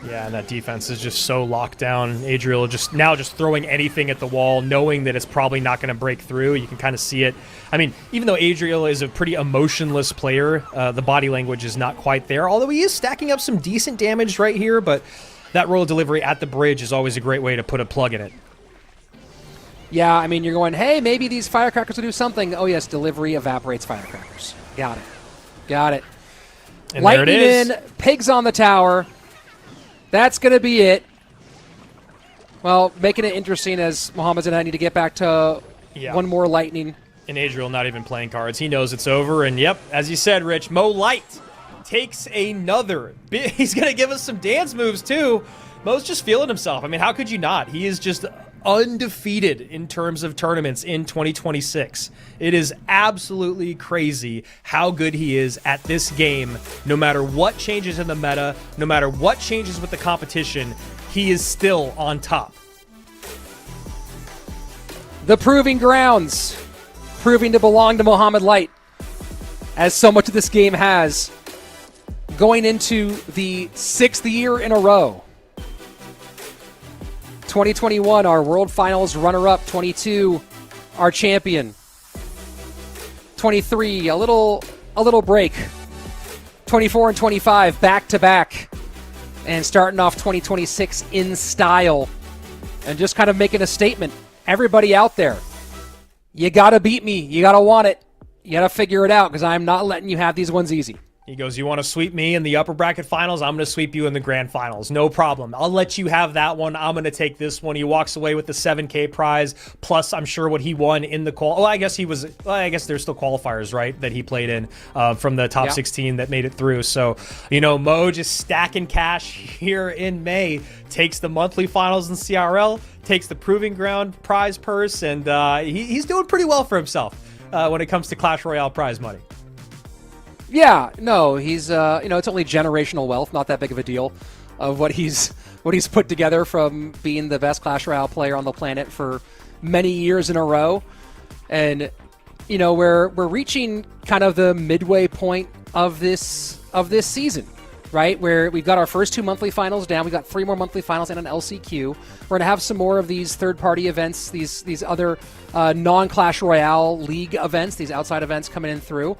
Yeah, and that defense is just so locked down. Adriel just throwing anything at the wall, knowing that it's probably not going to break through. You can kind of see it. I mean, even though Adriel is a pretty emotionless player, the body language is not quite there, although he is stacking up some decent damage right here, but that royal delivery at the bridge is always a great way to put a plug in it. Yeah, I mean, you're going, hey, maybe these firecrackers will do something. Oh, yes, delivery evaporates firecrackers. Got it. And Lightning there it is. in, pigs on the tower. That's going to be it. Well, making it interesting as Mohamed and I need to get back to one more lightning. And Adriel not even playing cards. He knows it's over. And, yep, as you said, Rich, Mo Light takes another. He's going to give us some dance moves, too. Mo's just feeling himself. I mean, how could you not? He is just undefeated in terms of tournaments in 2026. It is absolutely crazy how good he is at this game. No matter what changes in the meta, no matter what changes with the competition, he is still on top. The Proving Grounds, proving to belong to Mohamed Light, as so much of this game has, going into the 6th year in a row. 2021, our World Finals runner-up. 22, our champion. 23, a little break. 24 and 25, back-to-back. And starting off 2026 in style. And just kind of making a statement. Everybody out there, you got to beat me. You got to want it. You got to figure it out, because I'm not letting you have these ones easy. He goes, you want to sweep me in the upper bracket finals? I'm going to sweep you in the grand finals. No problem. I'll let you have that one. I'm going to take this one. He walks away with the 7K prize, plus I'm sure what he won in the I guess there's still qualifiers, right, that he played in from the top 16 that made it through. So, you know, Mo just stacking cash here in May, takes the monthly finals in CRL, takes the Proving Ground prize purse, and he's doing pretty well for himself when it comes to Clash Royale prize money. Yeah, no, he's it's only generational wealth, not that big of a deal, of what he's put together from being the best Clash Royale player on the planet for many years in a row. And you know, we're reaching kind of the midway point of this season, right? Where we've got our first 2 monthly finals down, we've got 3 more monthly finals and an LCQ. We're gonna have some more of these third-party events, these other non-Clash Royale league events, these outside events coming in through,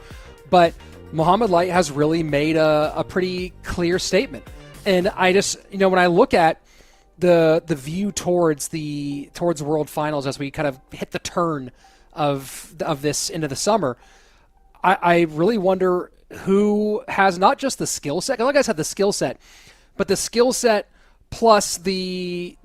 but Mohamed Light has really made a pretty clear statement. And I just, when I look at the view towards World Finals as we kind of hit the turn of this into the summer, I really wonder who has not just the skill set. All guys have the skill set, but the skill set plus the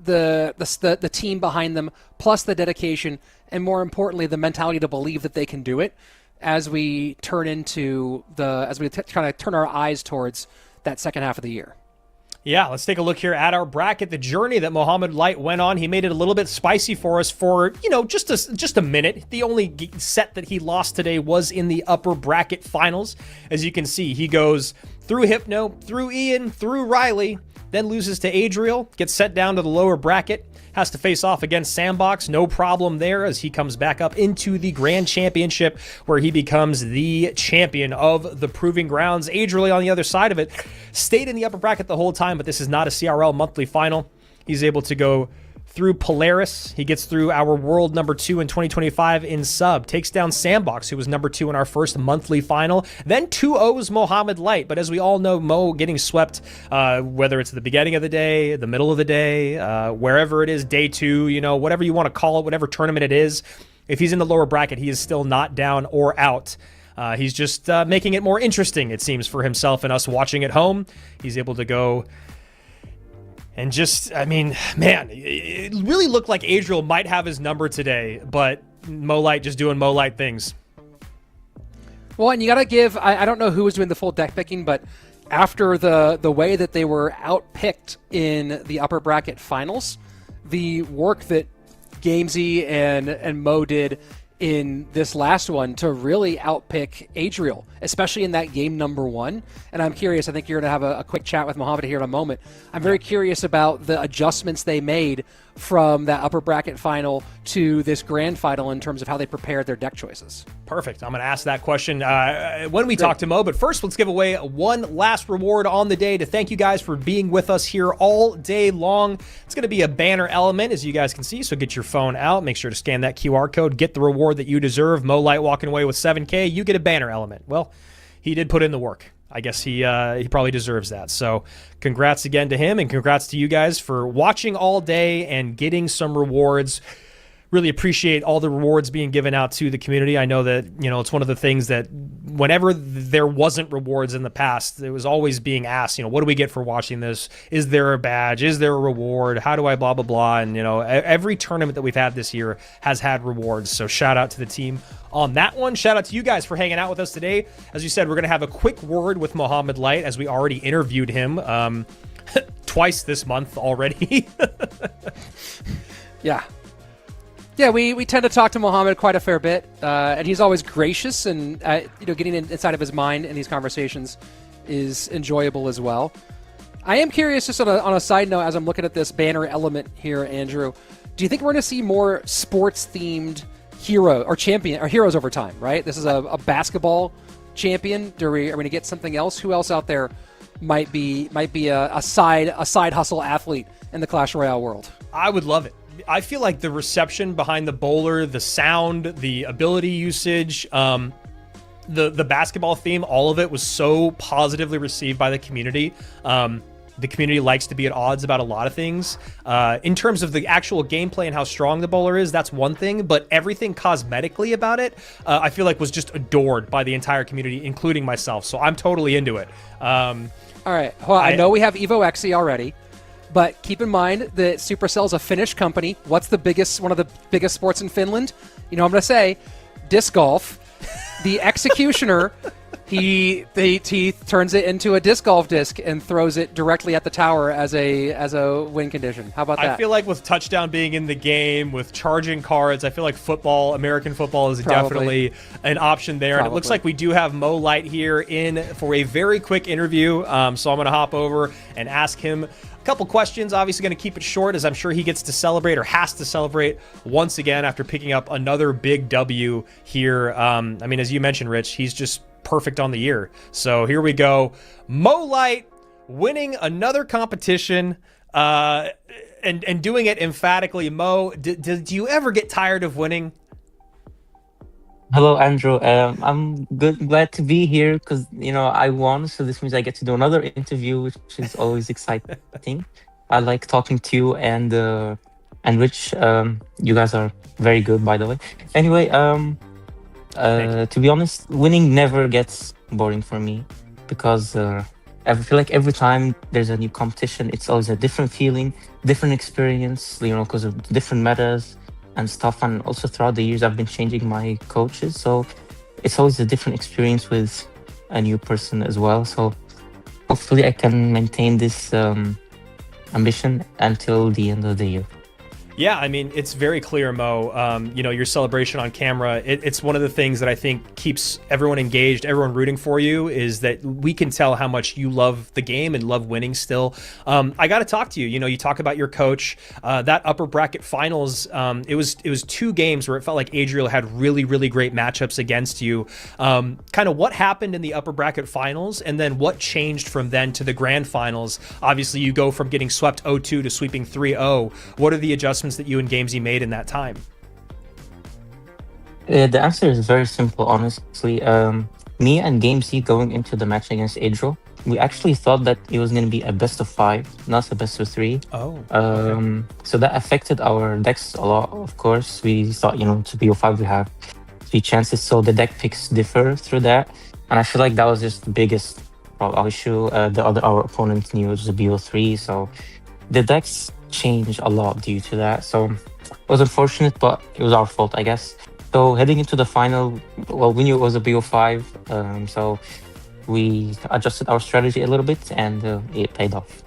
team behind them, plus the dedication, and more importantly, the mentality to believe that they can do it. As we turn kind of turn our eyes towards that second half of the year. Yeah, let's take a look here at our bracket. The journey that Mohamed Light went on, he made it a little bit spicy for us for, just a minute. The only set that he lost today was in the upper bracket finals. As you can see, he goes through Hypno, through Ian, through Ryley, then loses to Adriel, gets set down to the lower bracket, has to face off against SandBox. No problem there as he comes back up into the Grand Championship where he becomes the champion of the Proving Grounds. Adriel on the other side of it stayed in the upper bracket the whole time, but this is not a CRL monthly final. He's able to go through Polaris. He gets through our world number 2 in 2025 in sub. Takes down SandBox, who was number 2 in our first monthly final. Then 2-0s Mohamed Light. But as we all know, Mo getting swept, whether it's the beginning of the day, the middle of the day, wherever it is, day 2, whatever you want to call it, whatever tournament it is. If he's in the lower bracket, he is still not down or out. He's just making it more interesting, it seems, for himself and us watching at home. He's able to go... And it really looked like Adriel might have his number today, but Mo Light just doing Mo Light things. Well, and you got to give, I don't know who was doing the full deck picking, but after the way that they were outpicked in the upper bracket finals, the work that Gamesy and Mo did in this last one to really outpick Adriel, especially in that game number 1. And I'm curious, I think you're going to have a quick chat with Mohamed here in a moment. I'm very curious about the adjustments they made from that upper bracket final to this grand final in terms of how they prepared their deck choices. Perfect. I'm going to ask that question when we talk to Mo. But first, let's give away one last reward on the day to thank you guys for being with us here all day long. It's going to be a banner element, as you guys can see. So get your phone out. Make sure to scan that QR code. Get the reward that you deserve. Mo Light walking away with 7K. You get a banner element. Well, he did put in the work. I guess he probably deserves that. So congrats again to him, and congrats to you guys for watching all day and getting some rewards. Really appreciate all the rewards being given out to the community. I know that, it's one of the things that whenever there wasn't rewards in the past, it was always being asked, what do we get for watching this? Is there a badge? Is there a reward? How do I blah, blah, blah? And, every tournament that we've had this year has had rewards. So shout out to the team on that one. Shout out to you guys for hanging out with us today. As you said, we're going to have a quick word with Mohamed Light as we already interviewed him twice this month already. Yeah. Yeah, we tend to talk to Mohamed quite a fair bit, and he's always gracious, and getting inside of his mind in these conversations is enjoyable as well. I am curious, just on a side note, as I'm looking at this banner element here, Andrew, do you think we're going to see more sports-themed heroes over time? Right, this is a basketball champion. Are we going to get something else? Who else out there might be a side hustle athlete in the Clash Royale world? I would love it. I feel like the reception behind the bowler, the sound, the ability usage, the basketball theme, all of it was so positively received by the community. The community likes to be at odds about a lot of things. In terms of the actual gameplay and how strong the bowler is, that's one thing, but everything cosmetically about it, I feel like was just adored by the entire community, including myself. So I'm totally into it. All right. Well, I know we have Evo XE already. But keep in mind that Supercell is a Finnish company. What's one of the biggest sports in Finland? I'm going to say disc golf. The Executioner, he turns it into a disc golf disc and throws it directly at the tower as a win condition. How about that? I feel like with touchdown being in the game, with charging cards, I feel like American football is definitely an option there. And it looks like we do have Mo Light here in for a very quick interview. So I'm going to hop over and ask him a couple questions. Obviously going to keep it short, as I'm sure he gets to celebrate or has to celebrate once again after picking up another big W here. As you mentioned, Rich, he's just perfect on the year. So here we go. Mo Light winning another competition and doing it emphatically. Mo, do you ever get tired of winning? Hello, Andrew. I'm glad to be here because I won, so this means I get to do another interview, which is always exciting. I like talking to you and Rich. You guys are very good, by the way. Anyway, Thank you. to be honest, winning never gets boring for me because I feel like every time there's a new competition, it's always a different feeling, different experience, you know, because of different metas and stuff. And also throughout the years, I've been changing my coaches. So it's always a different experience with a new person as well. So hopefully I can maintain this ambition until the end of the year. Yeah, I mean, it's very clear, Mo. You know, your celebration on camera, it's one of the things that I think keeps everyone engaged, everyone rooting for you, is that we can tell how much you love the game and love winning still. I got to talk to you. You know, you talk about your coach. That upper bracket finals, it was 2 games where it felt like Adriel had really, really great matchups against you. Kind of what happened in the upper bracket finals, and then what changed from then to the grand finals? Obviously, you go from getting swept 0-2 to sweeping 3-0. What are the adjustments that you and Gamesy made in that time? The answer is very simple, honestly. Me and Gamesy going into the match against Adriel, we actually thought that it was going to be a best of 5, not a best of 3. Oh, So that affected our decks a lot, of course. We thought, you know, to BO5 we have 3 chances, so the deck picks differ through that. And I feel like that was just the biggest issue. Our opponent knew it was a BO3, so the decks changed a lot due to that. So it was unfortunate, but it was our fault, I guess. So heading into the final, well, we knew it was a BO5, so we adjusted our strategy a little bit, and it paid off.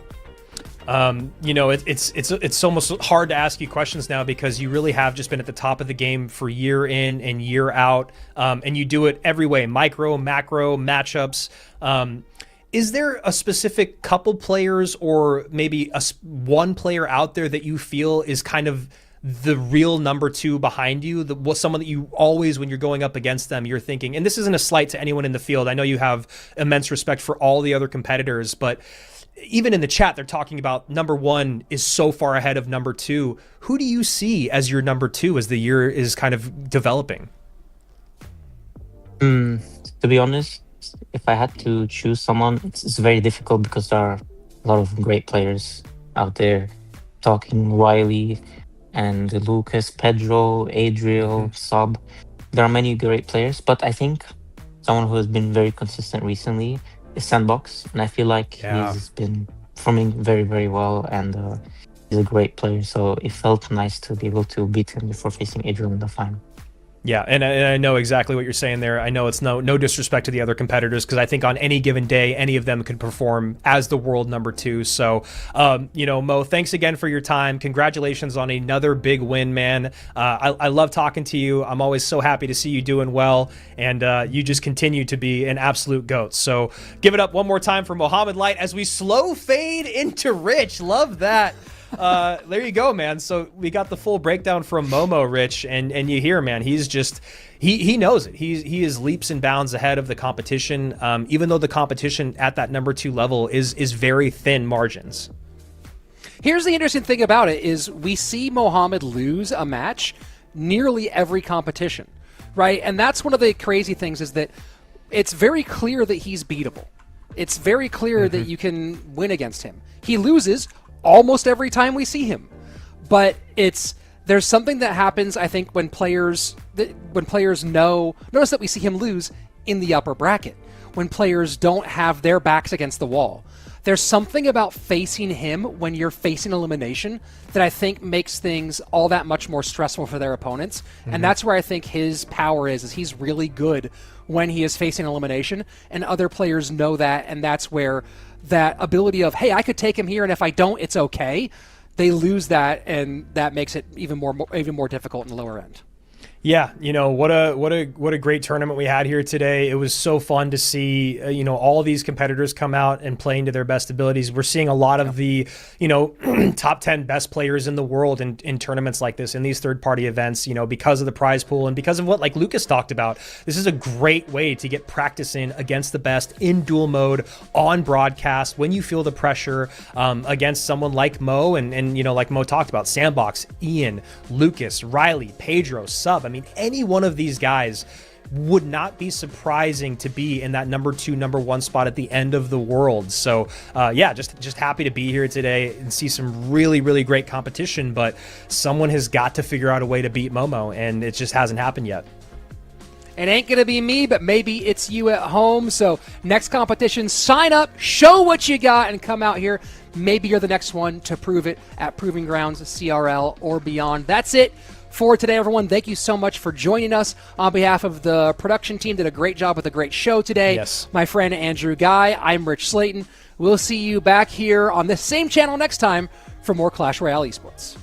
You know, it's almost hard to ask you questions now because you really have just been at the top of the game for year in and year out, and you do it every way: micro, macro, matchups. Is there a specific couple players or maybe one player out there that you feel is kind of the real number 2 behind you, someone that you always, when you're going up against them, you're thinking, and this isn't a slight to anyone in the field, I know you have immense respect for all the other competitors, but even in the chat, they're talking about number 1 is so far ahead of number 2. Who do you see as your number 2 as the year is kind of developing? To be honest, if I had to choose someone, it's very difficult because there are a lot of great players out there. Talking Ryley and Lucas, Pedro, Adriel, Sub. There are many great players, but I think someone who has been very consistent recently is SandBox, and I feel like he's been performing very, very well, and he's a great player. So it felt nice to be able to beat him before facing Adriel in the final. Yeah, and I know exactly what you're saying there. I know it's no disrespect to the other competitors, because I think on any given day, any of them could perform as the world number 2. So, you know, Mo, thanks again for your time. Congratulations on another big win, man. I love talking to you. I'm always so happy to see you doing well, and you just continue to be an absolute GOAT. So give it up one more time for Mohamed Light as we slow fade into Rich. Love that. There you go, man. So we got the full breakdown from Momo, Rich, and you hear, man, he's just he knows it. He is leaps and bounds ahead of the competition, even though the competition at that number 2 level is very thin margins. Here's the interesting thing about it is we see Mohamed lose a match nearly every competition, right? And that's one of the crazy things, is that it's very clear that he's beatable. It's very clear that you can win against him. He loses almost every time we see him, but there's something that happens, I think, when players notice that we see him lose in the upper bracket, when players don't have their backs against the wall. There's something about facing him when you're facing elimination that I think makes things all that much more stressful for their opponents. And that's where I think his power is he's really good when he is facing elimination, and other players know that, and that's where that ability of, hey, I could take him here, and if I don't, it's okay. They lose that, and that makes it even more difficult in the lower end. Yeah, you know, what a great tournament we had here today. It was so fun to see, you know, all these competitors come out and playing to their best abilities. We're seeing a lot of the, you know, top 10 best players in the world in tournaments like this, in these third-party events, you know, because of the prize pool and because of what, like Lucas talked about. This is a great way to get practice in against the best in duel mode on broadcast when you feel the pressure against someone like Mo and, you know, like Mo talked about, SandBox, Ian, Lucas, Ryley, Pedro, Sub. I mean, any one of these guys would not be surprising to be in that number 2, number 1 spot at the end of the world. So yeah, just happy to be here today and see some really, really great competition, but someone has got to figure out a way to beat Momo, and it just hasn't happened yet. It ain't going to be me, but maybe it's you at home. So next competition, sign up, show what you got, and come out here. Maybe you're the next one to prove it at Proving Grounds, CRL, or beyond. That's it for today, everyone. Thank you so much for joining us. On behalf of the production team, did a great job with a great show today. Yes. My friend Andrew Guy, I'm Rich Slayton. We'll see you back here on this same channel next time for more Clash Royale Esports.